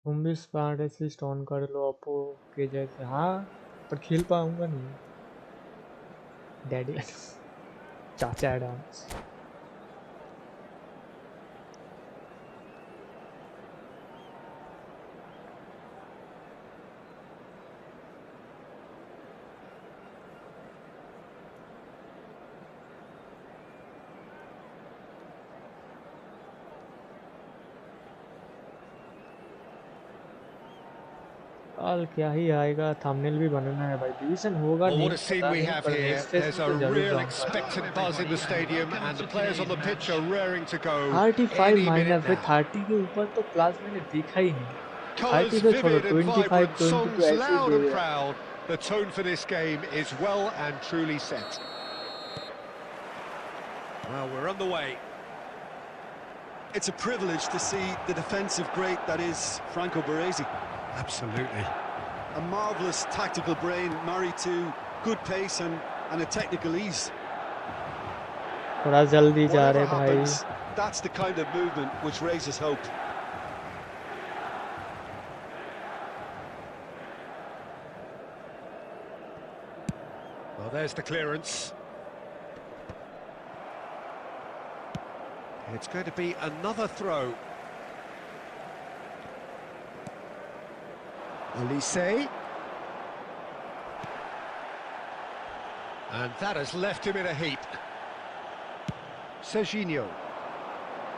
तुम भी स्मार्ट असिस्ट ऑन कर लो अपो के जैसे। हाँ पर खेल पाऊंगा नहीं, डैडी चाचा एडम्स। कल क्या ही आएगा, थंबनेल भी बनाना है भाई। डिवीजन होगा Well, नहीं what a scene we have here. There's a real expectant buzz in the stadium and the players on the pitch are raring to go 35 any minus minute पे, now. 30 के ऊपर तो plus मैंने देखा ही नहीं। Colours 30 तो छोड़ो, vivid and 25 vibrant, 22 songs ऐसे loud दे and रहे हैं। proud. The tone for this game is well and truly set. Well, we're on the way. It's a privilege to see the defensive great that is Franco Baresi. Absolutely. A marvellous tactical brain married to good pace and a technical ease. थोड़ा जल्दी जा Whatever रहे भाई। happens, that's the kind of movement which raises hope. Well, there's the clearance. It's going to be another throw. Olise. And that has left him in a heap. Serginho.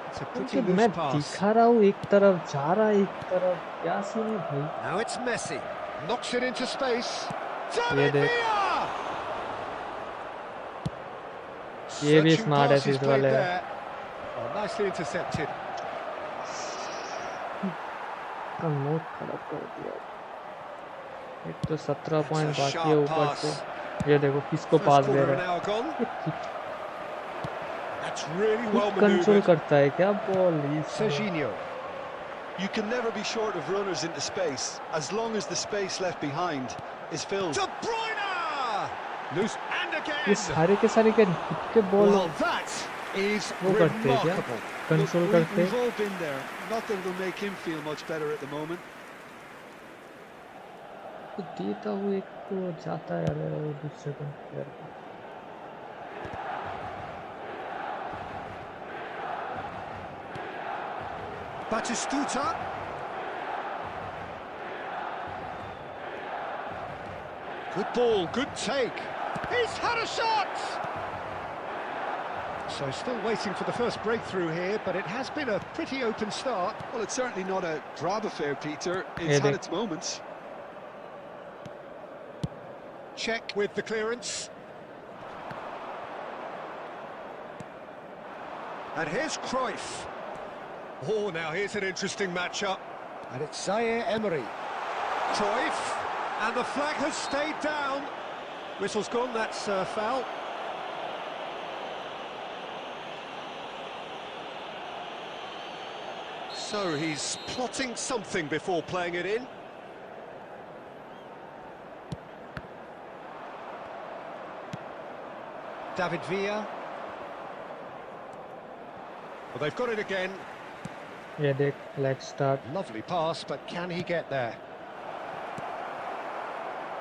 It's a pretty मैं loose pass. दिखा रहा हूँ एक तरफ जा रहा है एक तरफ क्या सीन है भाई Now it's Messi. Knocks it into space. ये David देख Villa! ये भी Searching स्मार्ट है passes इस played वाले there. Oh, nicely intercepted. का नोट खराब कर दिया एक तो 17 It's पॉइंट a बाकी है sharp ऊपर pass. से ये देखो किसको First पास दे quarter रहा an hour gone. है That's really well control manoeuvred. करता है क्या ball Serginho. You can never be short of runners into space, as long as the space left behind is filled. De Bruyne! Loose and ये again. सारे के खुद के ball Well, that is वो करते हैं क्या remarkable. कंट्रोल Look, करते we've all been there. Not that it'll make him feel much better at the moment. तो देता हूँ एक को जाता है अरे दूसरे को प्लेयर को Batistuta. Good ball, good take. He's had a shot! So still waiting for the first breakthrough here, but it has been a pretty open start. Well, it's certainly not a drab affair, Peter. It's Yeah, had its moments. Check with the clearance. And here's Cruyff. Oh, now here's an interesting matchup. And it's Zaire Emery. Cruyff. And the flag has stayed down. Whistle's gone, that's foul. So he's plotting something before playing it in. David Villa. Well, they've got it again. ये देख leg start Lovely pass, but can he get there?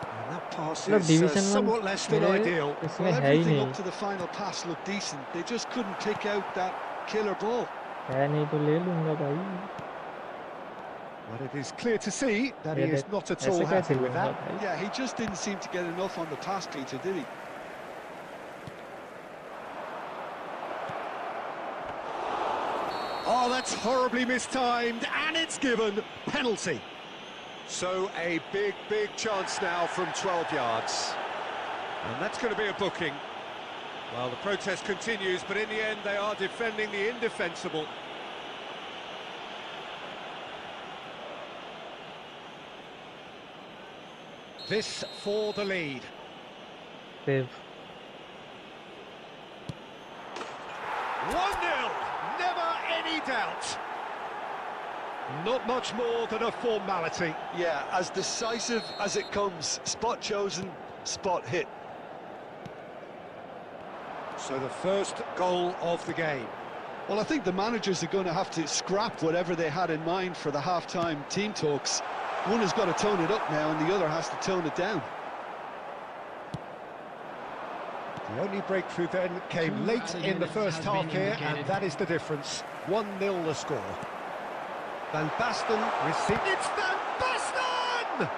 And that pass मतलब is division somewhat less than ideal. इसमें Well, है ही everything नहीं up to the final pass looked decent. They just couldn't pick out that killer ball. है नहीं तो ले लूंगा भाई But it is clear to see that he ये is देख not at ऐसे all कैसे happy with लूंगा that. भाई Yeah, he just didn't seem to get enough on the pass, Peter, did he? Oh, that's horribly mistimed, and it's given penalty. So a big, big chance now from 12 yards. And that's going to be a booking. Well, the protest continues, but in the end they are defending the indefensible. This for the lead. Save 1-0, never any doubt. Not much more than a formality. Yeah, as decisive as it comes. Spot chosen, spot hit. So the first goal of the game. Well, I think the managers are going to have to scrap whatever they had in mind for the half-time team talks. One has got to tone it up now, and the other has to tone it down. The only breakthrough then came late in the first half here, and that is the difference. 1-0 the score. Van Basten received. It's Van Basten!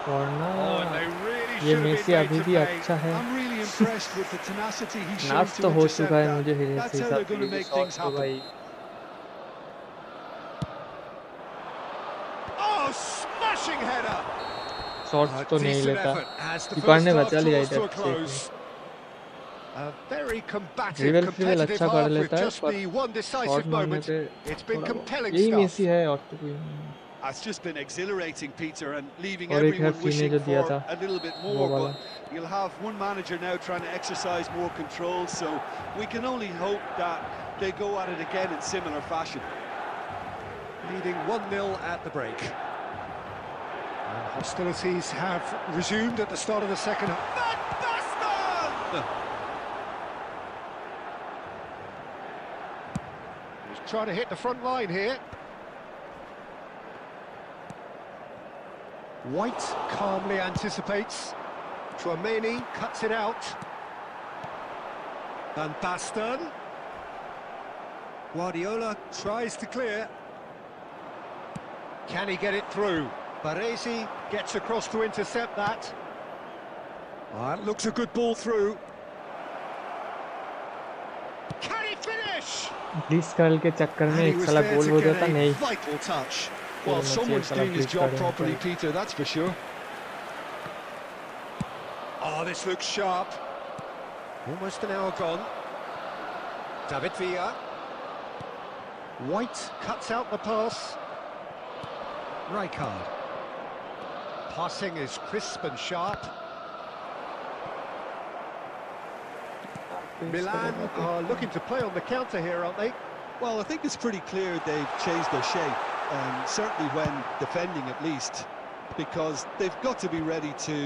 Corner they really ये should have Messi been अभी made भी to pay. अच्छा है I'm really impressed with the tenacity he showed नाच to तो हो intercept चुका है that. मुझे हिरे That's से how they're going to make things तो happen. भाई Oh, smashing header! शॉट्स तो नहीं Decent लेता effort as the keeper first ने half बचा लिया draws to a इधर close. A very combative, रिवेल competitive अच्छा कर half with लेता है just पर the one शॉट decisive मारने moment. पे It's been थोड़ा compelling यही stuff. मेसी है और तो कोई नहीं It's just been exhilarating, Peter, and leaving और एक है everyone फीने wishing जो दिया for था a little bit वो more. वाला But you'll have one manager now trying to exercise more control, so we can only hope that they go at it again in similar fashion. Leading 1-0 at the break. And hostilities have resumed at the start of the second half. Van Basten! He's trying to hit the front line here. White calmly anticipates. Chouameni cuts it out. Van Basten. Guardiola tries to clear. Can he get it through? Baresi gets across to intercept that. That looks a good ball through. Can he finish? fresh. Bleach curl के चक्कर में And he एक was साला there goal to हो get जाता a नहीं Vital touch. फिर Well, मैं someone's साला doing his ब्लीच job कर properly, Peter, that's for sure. Oh, this looks sharp. Almost an hour gone. David Villa. White cuts out the pass. Rijkaard. Passing is crisp and sharp. Milan are looking to play on the counter here, aren't they? Well, I think it's pretty clear they've changed their shape, certainly when defending at least, because they've got to be ready to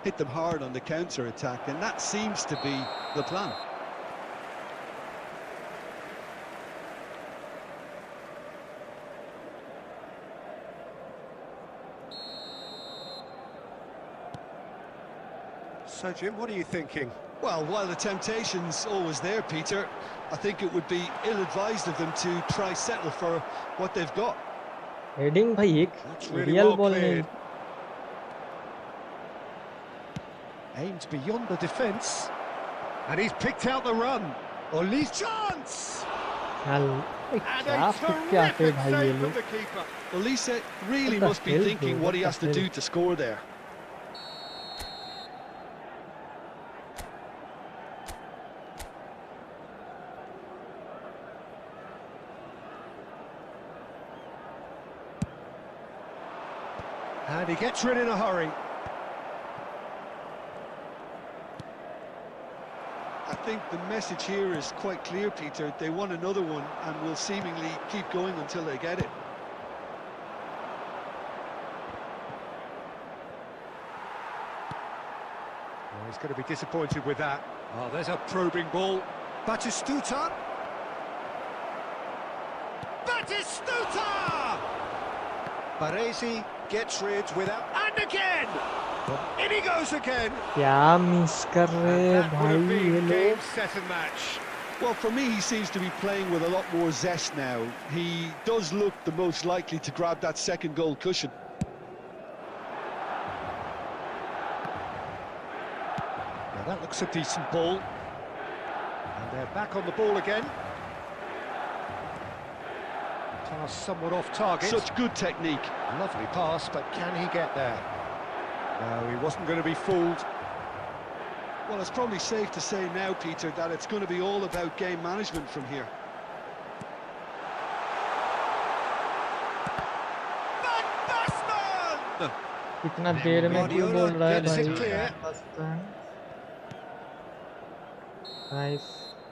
hit them hard on the counter-attack, and that seems to be the plan. So, Jim, what are you thinking? Well, while the temptation's always there, Peter, I think it would be ill-advised of them to try settle for what they've got. Heading भाई एक That's really real well ball नहीं cleared. Aimed beyond the defence. And he's picked out the run. Ollie's chance! Hall And क्या a फिर क्या आते terrific भाई ये save from लोग the keeper. Well, Lisa really What the must be hell, thinking bro? what he What has the to do hell? to score there. And he gets rid in a hurry. I think the message here is quite clear, Peter. They want another one and will seemingly keep going until they get it. Oh, he's going to be disappointed with that. Oh, there's a probing ball. Batistuta. Batistuta! Baresi gets rid without... And again! In he goes again! क्या miss कर रहे हैं And that would have भाई ये been game, लोग set and match. Well, for me, he seems to be playing with a lot more zest now. He does look the most likely to grab that second goal cushion. Now that looks a decent ball. And they're back on the ball again. Pass somewhat off target. Such good technique. Lovely pass, but can he get there? No, he wasn't going to be fooled. Well, it's probably safe to say now, Peter, that it's going to be all about game management from here. Van Basten! कितना देर में क्यों बोल रहा है Gets it भाई clear. Nice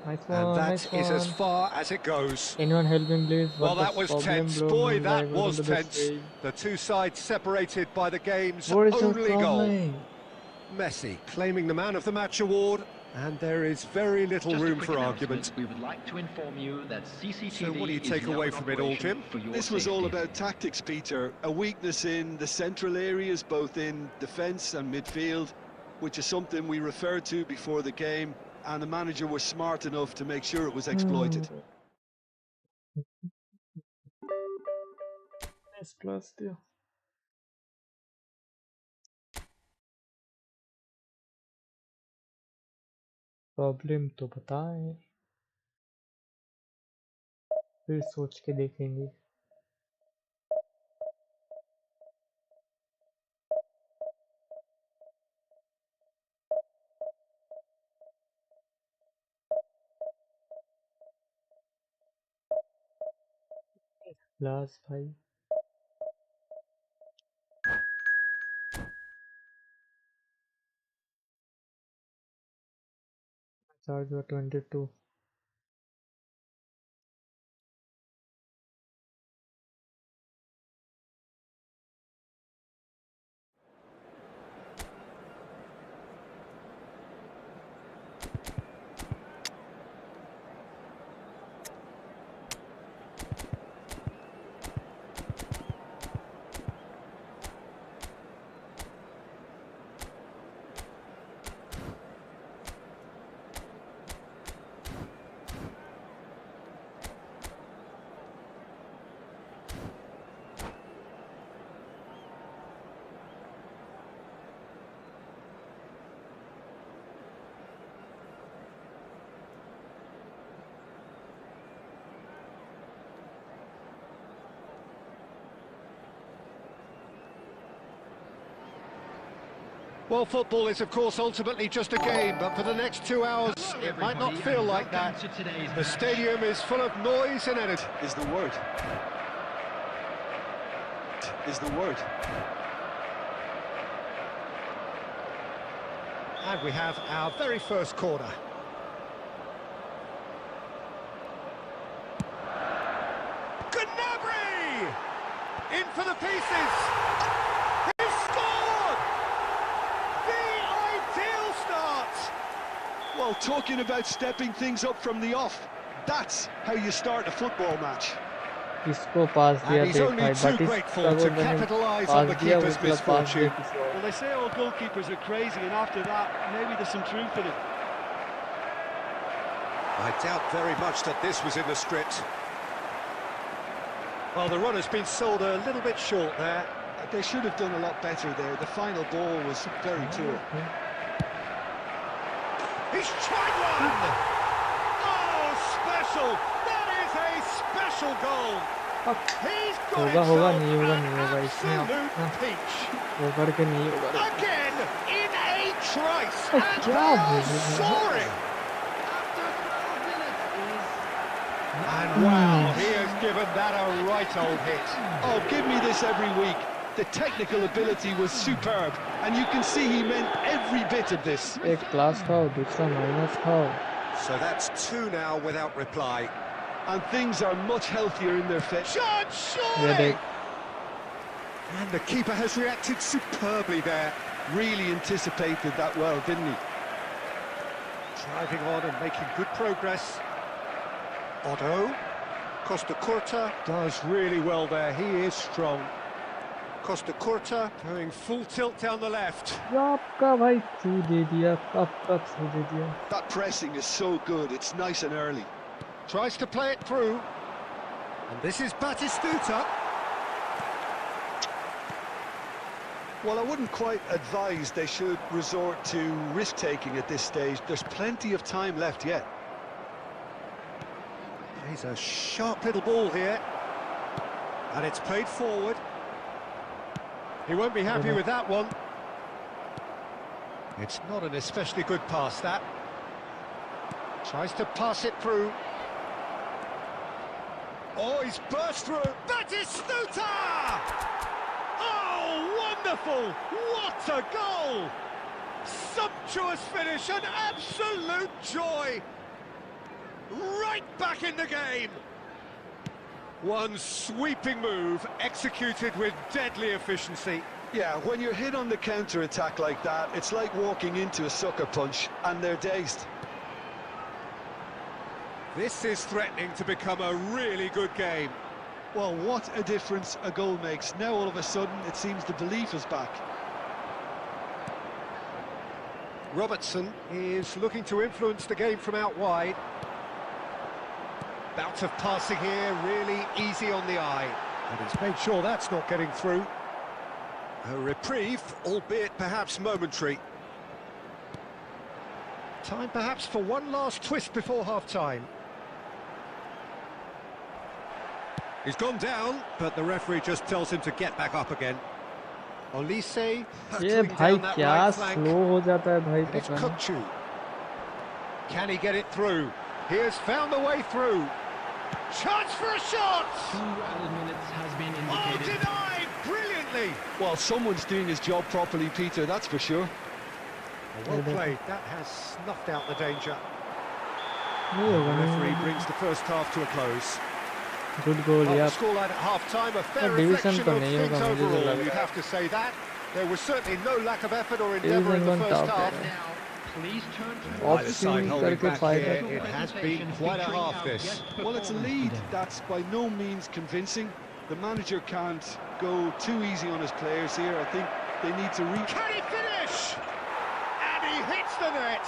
nice And one that nice is as one far as it goes. anyone help him please Well, what that the was problem tense. bro Boy, man, that like, was what the best tense. way? The two sides separated by the game's What is the only goal. problem? Messi claiming the Man of the Match award, and there is very little Just a room quick for announcement. argument. We would like to inform you that CCTV So what do you is take now away in from it all, operation Jim? for your This was all safety. about tactics, Peter. A weakness in the central areas, both in defence and midfield, which is something we referred to before the game, and the manager was smart enough to make sure it was exploited. S plus दिया problem तो बताएं फिर सोच के देखेंगे last भाई charge 22 Well, football is, of course, ultimately just a game, but for the next 2 hours, it might not feel like that. The stadium is full of noise and energy. Is the word. Is the word. And we have our very first corner. Gnabry! In for the pieces! He scored! The ideal start! Well, talking about stepping things up from the off, that's how you start a football match. इसको पास दिया And he's तो only भाई too बाटी grateful का to गोल मैंने capitalise on pass the दिया keeper's उसका पास misfortune. दिया किसी और Well, they say all goalkeepers are crazy, and after that, maybe there's some truth in it. I doubt very much that this was in the script. Well, the run has been sold a little bit short there. They should have done a lot better there. The final ball was very poor. He's tried one! Oh, special! That is a special goal! He's got होगा himself नहीं होगा an नहीं होगा इसमें absolute अपना peach. वो करके नहीं होगा Again, in a trice, Oh, and क्या they है are ये? soaring! After 12 minutes is... And wow, he has given that a right old hit. Oh, give me this every week. The technical ability was superb, and you can see he meant every bit of this. एक class खाओ दूसरा minus खाओ So that's 2 now without reply. And things are much healthier in their fit. Judge, ये surely! देख And the keeper has reacted superbly there. Really anticipated that well, didn't he? Driving on and making good progress. Otto. Costa Curta does really well there. He is strong. Costa Curta going full tilt down the left. आपका भाई through दे दिया आपका through दे दिया That pressing is so good. It's nice and early. Tries to play it through. And this is Batistuta. Well, I wouldn't quite advise they should resort to risk-taking at this stage. There's plenty of time left yet. He's a sharp little ball here. And it's played forward. He won't be happy with that one. It's not an especially good pass, that. Tries to pass it through. Oh, he's burst through. Batistuta! Oh, wonderful! What a goal! Sumptuous finish, an absolute joy! Right back in the game! One sweeping move, executed with deadly efficiency. Yeah, when you're hit on the counter-attack like that, it's like walking into a sucker punch, and they're dazed. This is threatening to become a really good game. Well, what a difference a goal makes. Now, all of a sudden, it seems the belief is back. Robertson is looking to influence the game from out wide. Bout of passing here, really easy on the eye. And he's made sure that's not getting through. A reprieve, albeit perhaps momentary. Time perhaps for one last twist before half-time. He's gone down, but the referee just tells him to get back up again. Olise ये hurtling भाई down that क्या right flank. Slow हो जाता है भाई And it's पता नहीं Kukcu. Can he get it through? He has found the way through. Chance for a shot! 2 added minutes has been Oh, indicated. denied brilliantly! Well, someone's doing his job properly, Peter, that's for sure. Well played. That has snuffed out the danger. नहीं होगा The referee नहीं brings the first half to a close. Good goal Well, या the scoreline at half-time, a fair division reflection तो of नहीं things होगा, मुझे तो overall, लग you'd रहा है। have to say that. There was certainly no lack of effort or endeavour in the Division first one half. top Now, please turn to Off Either swing side holding करके back फायदा here. It has been quite a half, this. Well, it's a lead that's by no means convincing. The manager can't go too easy on his players here. I think they need to Can he finish? And he hits the net.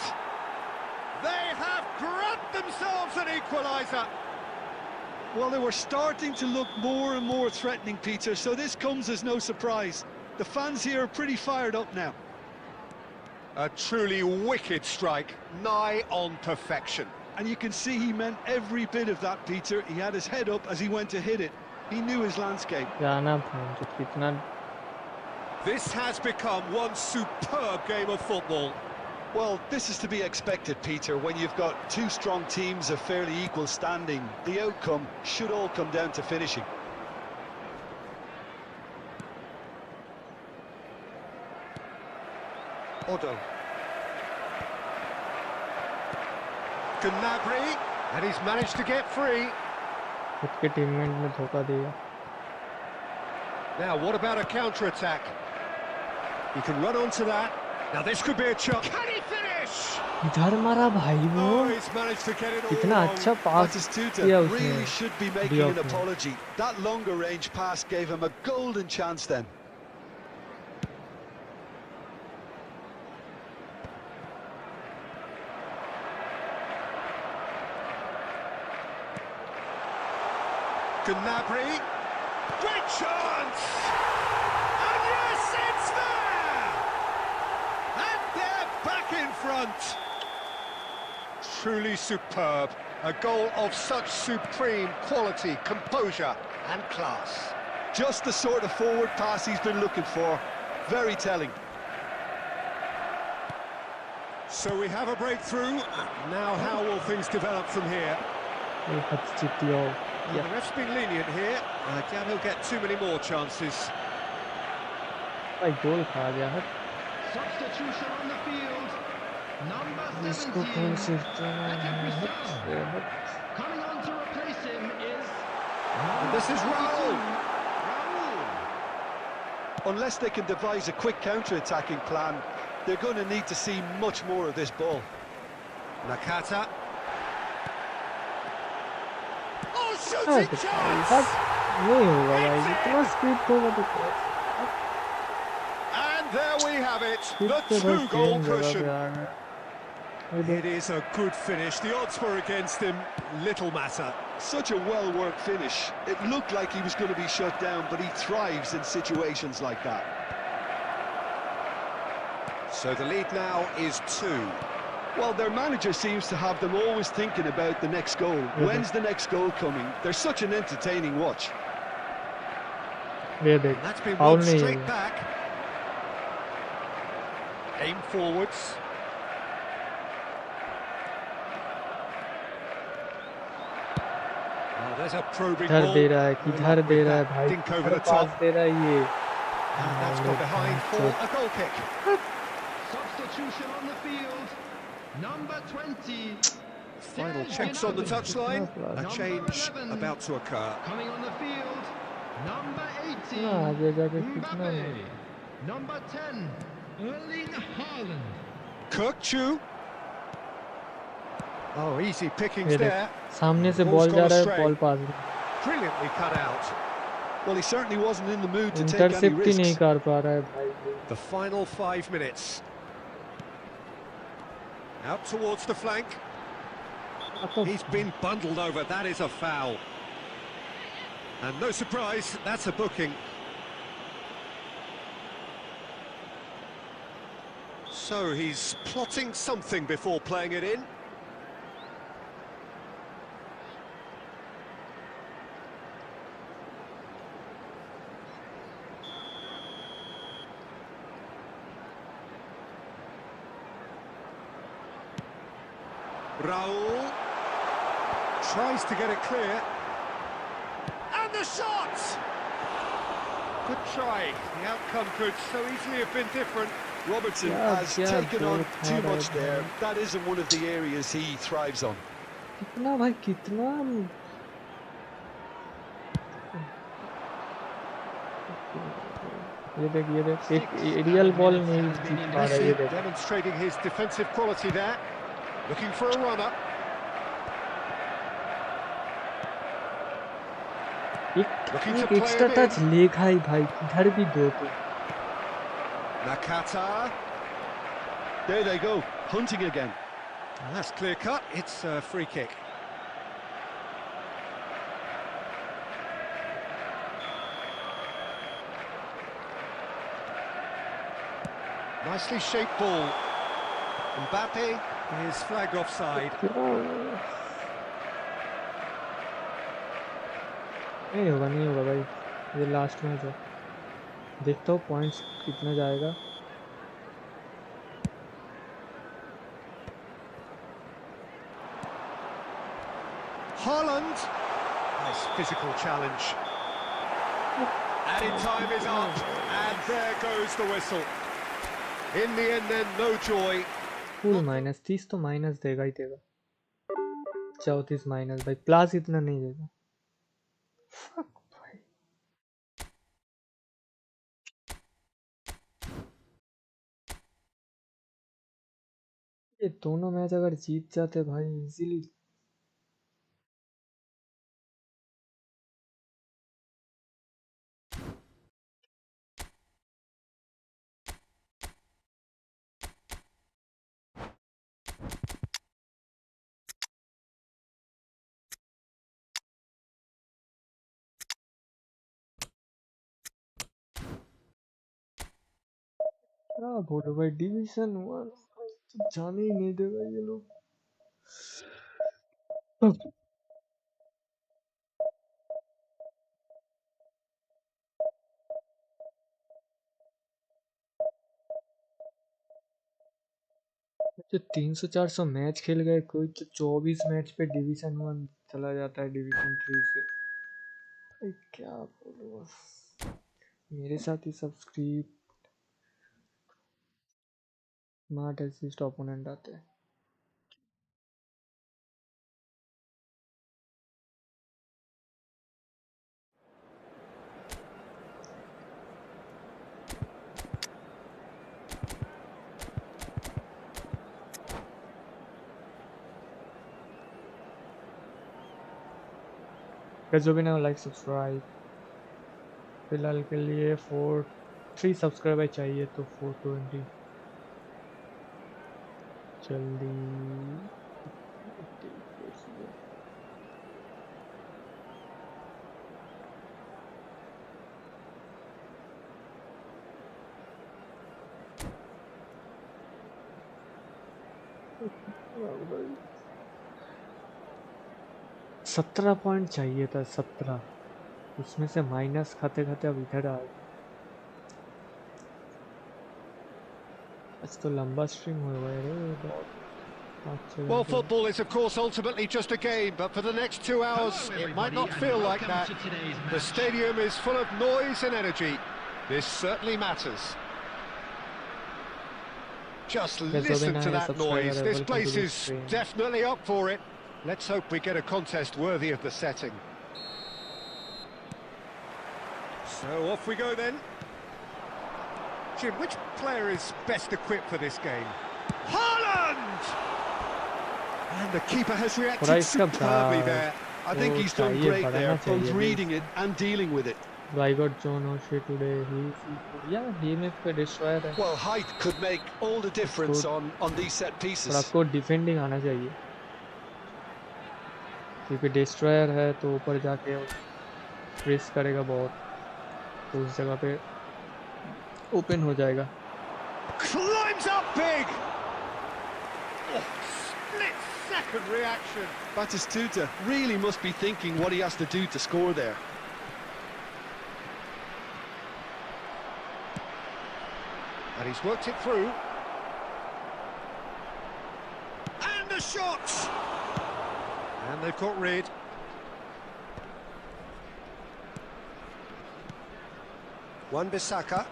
They have grabbed themselves an equaliser. Well, they were starting to look more and more threatening, Peter, so this comes as no surprise. The fans here are pretty fired up now. A truly wicked strike, nigh on perfection. And you can see he meant every bit of that, Peter. He had his head up as he went to hit it. He knew his landscape. जाना था तो कितना This has become one superb game of football. Well, this is to be expected, Peter, when you've got two strong teams of fairly equal standing. The outcome should all come down to finishing. Odo. Gnabry, and he's managed to get free. खुद के teammate ने धोखा दिया. Now, what about a counter-attack? He can run onto that. Now, this could be a chance. Can he finish? इधर मारा भाई वो. Oh, he's managed to get it all इतना wrong. अच्छा पास किया उसने. Really should be making an apology. That longer range pass gave him a golden chance then. Gnabry, great chance! And yes, it's there! And they're back in front! Truly superb. A goal of such supreme quality, composure and class. Just the sort of forward pass he's been looking for. Very telling. So we have a breakthrough. Now how will things develop from here? The ref's been lenient here. I doubt he'll get too many more chances. गोल खा गया है. Substitution on the field. Number इसको 17. कौन से Coming on to replace him is And this is Raul. Raul. Unless they can devise a quick counter-attacking plan, they're going to need to see much more of this ball. Nakata. Oh, shooting chance! नहीं होगा भाई. इतना speed होगा तो. And there we have it, the two-goal cushion. It is a good finish. The odds were against him. Little matter. Such a well-worked finish. It looked like he was going to be shut down, but he thrives in situations like that. So the lead now is 2. Well, their manager seems to have them always thinking about the next goal. When's the next goal coming? They're such an entertaining watch. That's been one straight back. Aim forwards. Oh, there's a probing ball. इधर दे रहा है, किधर दे रहा है भाई. Dink over the top. दे रहा है ये. And that's gone behind for a goal kick. Substitution on the field. Number 20. Final checks on the touchline. A change about to occur. Coming on the field. Number 18. कितना आगे जाके कितना. Mbappe. Number 10. Erling Haaland. Kirkchu. Oh, easy pickings there. सामने से ball जा रहा है, ball pass. Brilliantly cut out. Well, he certainly wasn't in the mood to take any intercept ही नहीं risks. कर पा रहा है भाई. The final 5 minutes. Out towards the flank. He's been bundled over. That is a foul. And no surprise, that's a booking. So he's plotting something before playing it in. Raul tries to get it clear. And the shot! Good try. The outcome could so easily have been different. Robertson has taken on too much there. That isn't one of the areas he thrives on. कितना भाई कितना. ये देख एक aerial ball नहीं जीत पा रहा है. ये देख. Demonstrating his defensive quality there. Looking for a runner. एक एक्स्ट्रा टच लेखा ही भाई. इधर भी दो तो. Nakata. There they go, hunting again. And that's clear cut. It's a free kick. Nicely shaped ball. Mbappe is flagged offside. नहीं होगा भाई. ये लास्ट मैच है. देखता हूँ पॉइंट्स कितना जाएगा। Haaland. Nice physical challenge. Added time is up, and there goes the whistle. In the end then, no joy. Full minus 30 तो माइनस देगा ही देगा। 34 माइनस भाई, प्लस इतना नहीं देगा। भाई ये दोनों मैच अगर जीत जाते भाई इजीली। क्या बोलो भाई, डिवीजन 1 तो जाने ही नहीं देगा ये लोग। जो 300-400 मैच खेल गए, कोई तो 24 मैच पे डिवीजन 1 चला जाता है डिवीजन 3 से। भाई क्या बोलो, मेरे साथ ही सब स्क्रिप्ट स्मार्ट असिस्ट ओपोनेंट आते हैं। जो भी ना लाइक सब्सक्राइब। फिलहाल के लिए 3 सब्सक्राइबर चाहिए तो 420 जल्दी। सत्रह पॉइंट चाहिए था, 17, उसमें से माइनस खाते खाते अब इधर आ गए। आज तो लंबा स्ट्रीम हो गया रे। Well, football is of course ultimately just a game, but for the next 2 hours it might not feel like that. The stadium is full of noise and energy. This certainly matters. Just listen to that noise. This place is definitely up for it. Let's hope we get a contest worthy of the setting. So off we go then. Jim, which player is best equipped for this game? Haaland! And the keeper has reacted superbly there. I think he's done great there, both reading it and dealing with it. I got John O'Shea today. He may be a destroyer. Well, height could make all the difference on these set pieces. पर आपको defending आना चाहिए, क्योंकि destroyer है तो ऊपर जाके press करेगा बहुत, तो उस जगह पे ओपन हो जाएगा। Climbs up big. Oh, split-second reaction. Batistuta really must be thinking what he has to do to score there. And he's worked it through. And the shot! And they've got rid. Wan-Bissaka,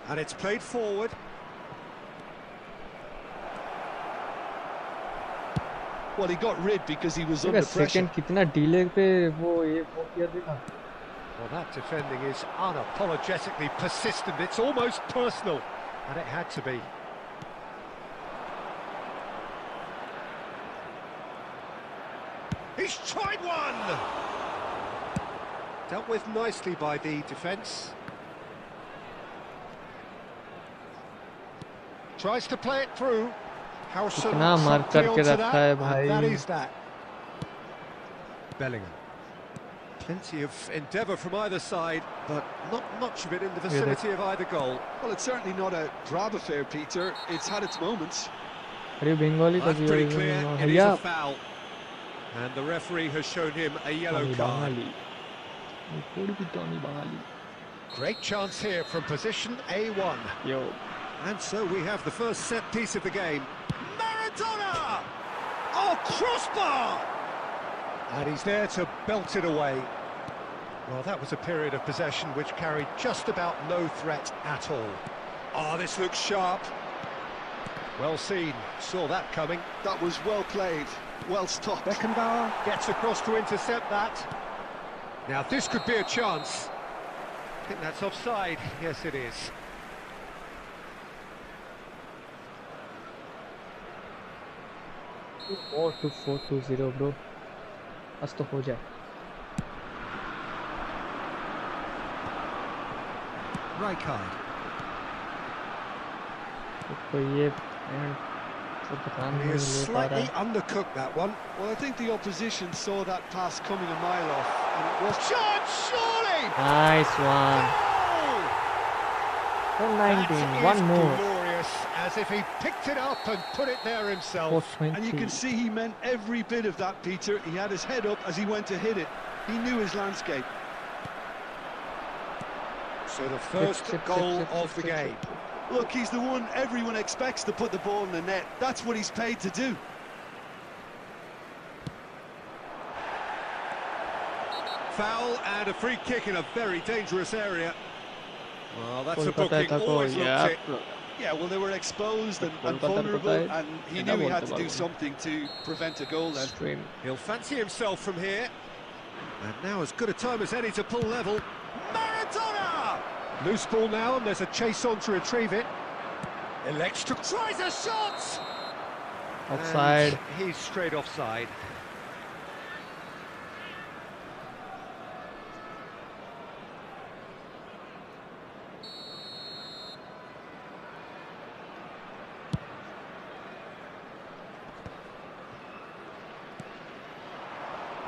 and it's played forward. Well, he got rid because he was under pressure. Second कितना delay पे वो किया देखा। Well, that defending is unapologetically persistent. It's almost personal, and it had to be. He's tried one! Dealt with nicely by the defence. Tries to play it through. Harrison करके रखा है भाई। that is that. Bellingham. Plenty of endeavour from either side, but not much of it in the vicinity of either goal. Well, it's certainly not a grab affair, Peter. It's had its moments. अरे बंगाली का That's pretty clear. It is a foul. And the referee has shown him a yellow card. Great chance here from position A1. Yo. And so we have the first set piece of the game. Maradona! Oh, crossbar! And he's there to belt it away. Well, that was a period of possession which carried just about no threat at all. Oh, this looks sharp. Well seen, saw that coming. That was well played, well stopped. Beckenbauer gets across to intercept that. Now this could be a chance. I think that's offside. Yes, it is. More to 4-2-0, bro. आज तो हो जाए. Rijkaard. तो ये He has slightly undercooked that one. Well, I think the opposition saw that pass coming a mile off, and it was... Shot, surely! Nice one. 419, one more. Glorious, as if he picked it up and put it there himself. 420. And you can see he meant every bit of that, Peter. He had his head up as he went to hit it. He knew his landscape. So the first goal of the game. Look, he's the one everyone expects to put the ball in the net. That's what he's paid to do. Foul and a free kick in a very dangerous area. Well, that's a booking, always looked it. Yeah, well, they were exposed and vulnerable, and he knew he had to do something to prevent a goal then. He'll fancy himself from here. And now as good a time as any to pull level. Maradona! Loose ball now, and there's a chase on to retrieve it. Elects to tries a shot! Offside. And he's straight offside.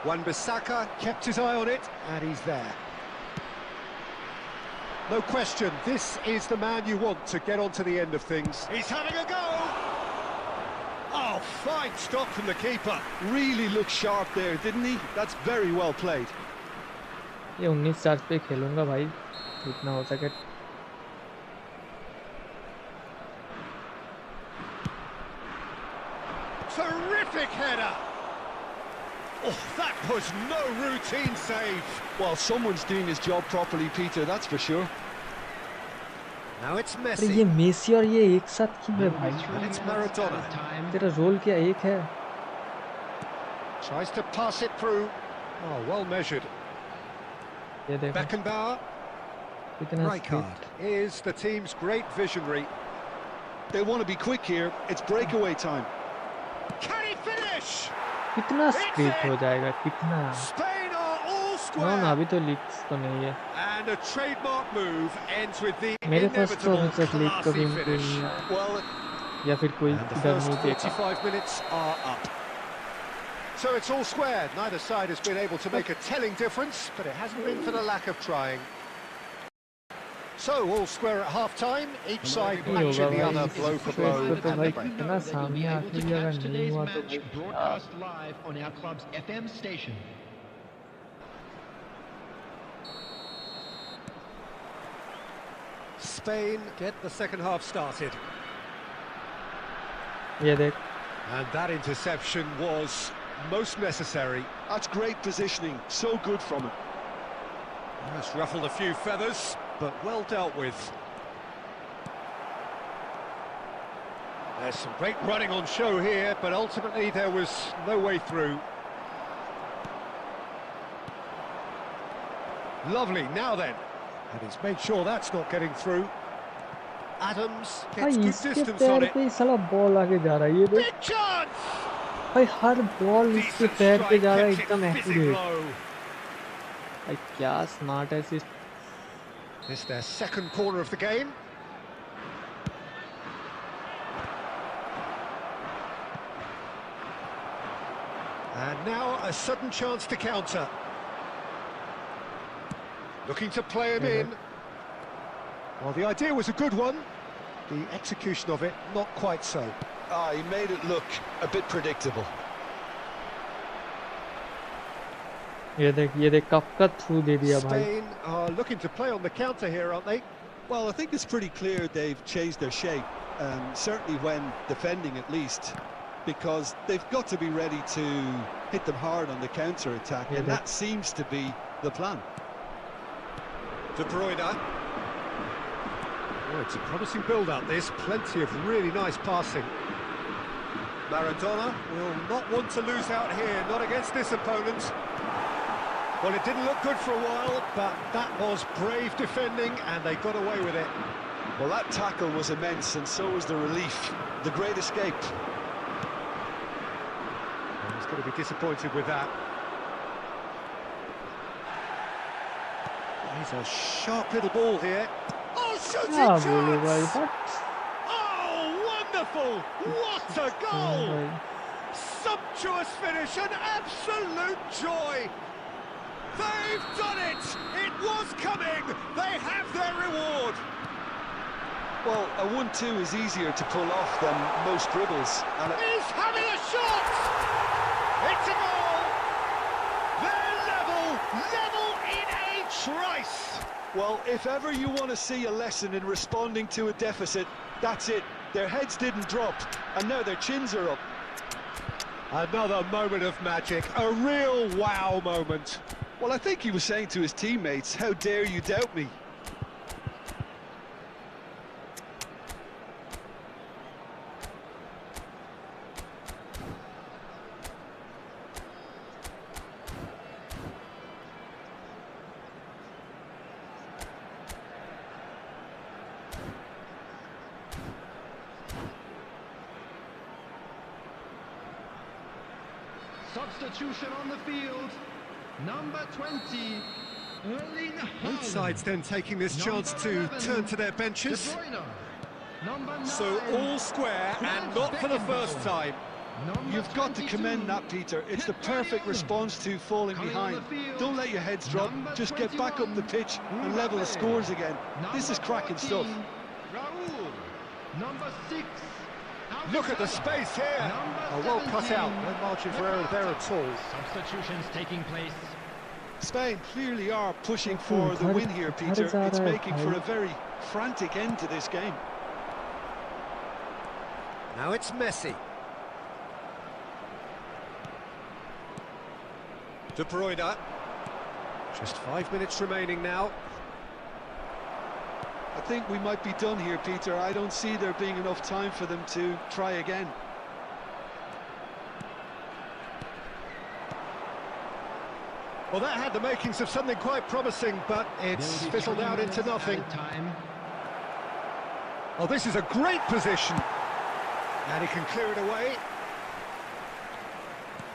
Wan-Bissaka kept his eye on it, and he's there. No question, this is the man you want to get on to the end of things. He's having a go! Oh, fine stop from the keeper. Really looked sharp there, didn't he? That's very well played. ये 19 stars पे खेलूंगा भाई, जितना हो सके. Terrific header! Oh, that was no routine save. Well, someone's doing his job properly, Peter, that's for sure. Now it's अरे Messi. ये Messi और ये एक साथ क्यों है भाई? And it's Maradona. तेरा रोल क्या एक है? Tries to pass it through. Oh, well measured. ये देखो. Beckenbauer. कितना Rijkaard is the team's great visionary. They want to be quick here. It's breakaway time. Can he finish? कितना split हो जाएगा? कितना? Spain are all ना square. ना अभी तो लीक्स तो नहीं है. And a trademark move ends with the मेरे पास तो inevitable अभी तक लीक कभी classy finish. नहीं है. Well, या फिर कोई and the इधर first नहीं देखा. 45 minutes are up. So it's all square. Neither side has been able to make a telling difference, but it hasn't been for the lack of trying. So all square at half-time, each side matching the other blow for blow. तो भाई कितना सामने आके भी अगर नहीं हुआ तो भाई broadcast live on our club's FM station. Spain get the second half started. ये देख. And that interception was most necessary. That's great positioning, so good from him. Just ruffled a few feathers, but well dealt with. There's some great running on show here, but ultimately there was no way through. Lovely, now then. And he's made sure that's not getting through. Adams gets भाई good इसके distance on पैर it. पे ही साला ball आगे जा रहा है ये देख. Big chance! भाई हर बॉल इसके Decent पैर पे strike, जा रहा है kept it एकदम fizzing एक्यूरेट. low. भाई क्या स्मार्ट है इस. This is their second corner of the game. And now a sudden chance to counter. Looking to play him in. Well, the idea was a good one. The execution of it, not quite so. Ah, he made it look a bit predictable. ये देख cup का through दे दिया भाई. Spain are looking to play on the counter here, aren't they? Well, I think it's pretty clear they've changed their shape, certainly when defending at least, because they've got to be ready to hit them hard on the counter-attack, and that seems to be the plan. De Bruyne. Oh, it's a promising build-up, this. Plenty of really nice passing. Maradona will not want to lose out here, not against this opponent. Well, it didn't look good for a while, but that was brave defending, and they got away with it. Well, that tackle was immense, and so was the relief. The great escape. And he's going to be disappointed with that. He's a sharp little ball here. Oh, shooting chance! Oh, wonderful! What a goal! Sumptuous finish, an absolute joy! They've done it! It was coming! They have their reward! Well, a 1-2 is easier to pull off than most dribbles. And he's having a shot! It's a goal! They're level in a trice! Well, if ever you want to see a lesson in responding to a deficit, that's it. Their heads didn't drop, and now their chins are up. Another moment of magic, a real wow moment. Well, I think he was saying to his teammates, how dare you doubt me? Substitution on the field. Number 20, Erling Haaland. Both sides then taking this chance to turn to their benches. So all square and not for the first time. You've got to commend that, Peter. It's the perfect response to falling behind. Don't let your heads drop. Just get back up the pitch and level the scores again. This is cracking stuff. Number 6. Look at the space here. Oh, well cut out. No margin for error there at all. Substitutions taking place. Spain clearly are pushing for the win here, Peter. It's making for a very frantic end to this game. Now it's Messi. De Bruyne. Just 5 minutes remaining now. I think we might be done here, Peter. I don't see there being enough time for them to try again. Well, that had the makings of something quite promising, but it's fizzled out into nothing. Oh, this is a great position. And he can clear it away.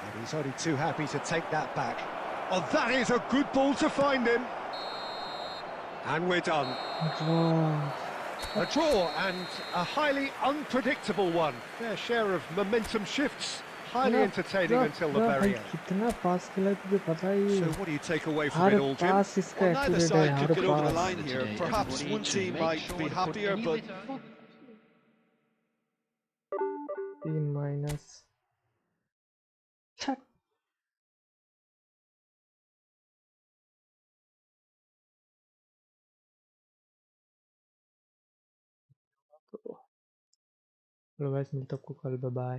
And he's only too happy to take that back. Oh, that is a good ball to find him. And we're done. A draw, and a highly unpredictable one. Fair share of momentum shifts. Highly entertaining until the very end. So what do you take away from it all, Jim? Well, neither side could get over the line here. Perhaps one team might be happier, but... 3 minus. चलो guys मिलते हैं आपको कल, bye bye.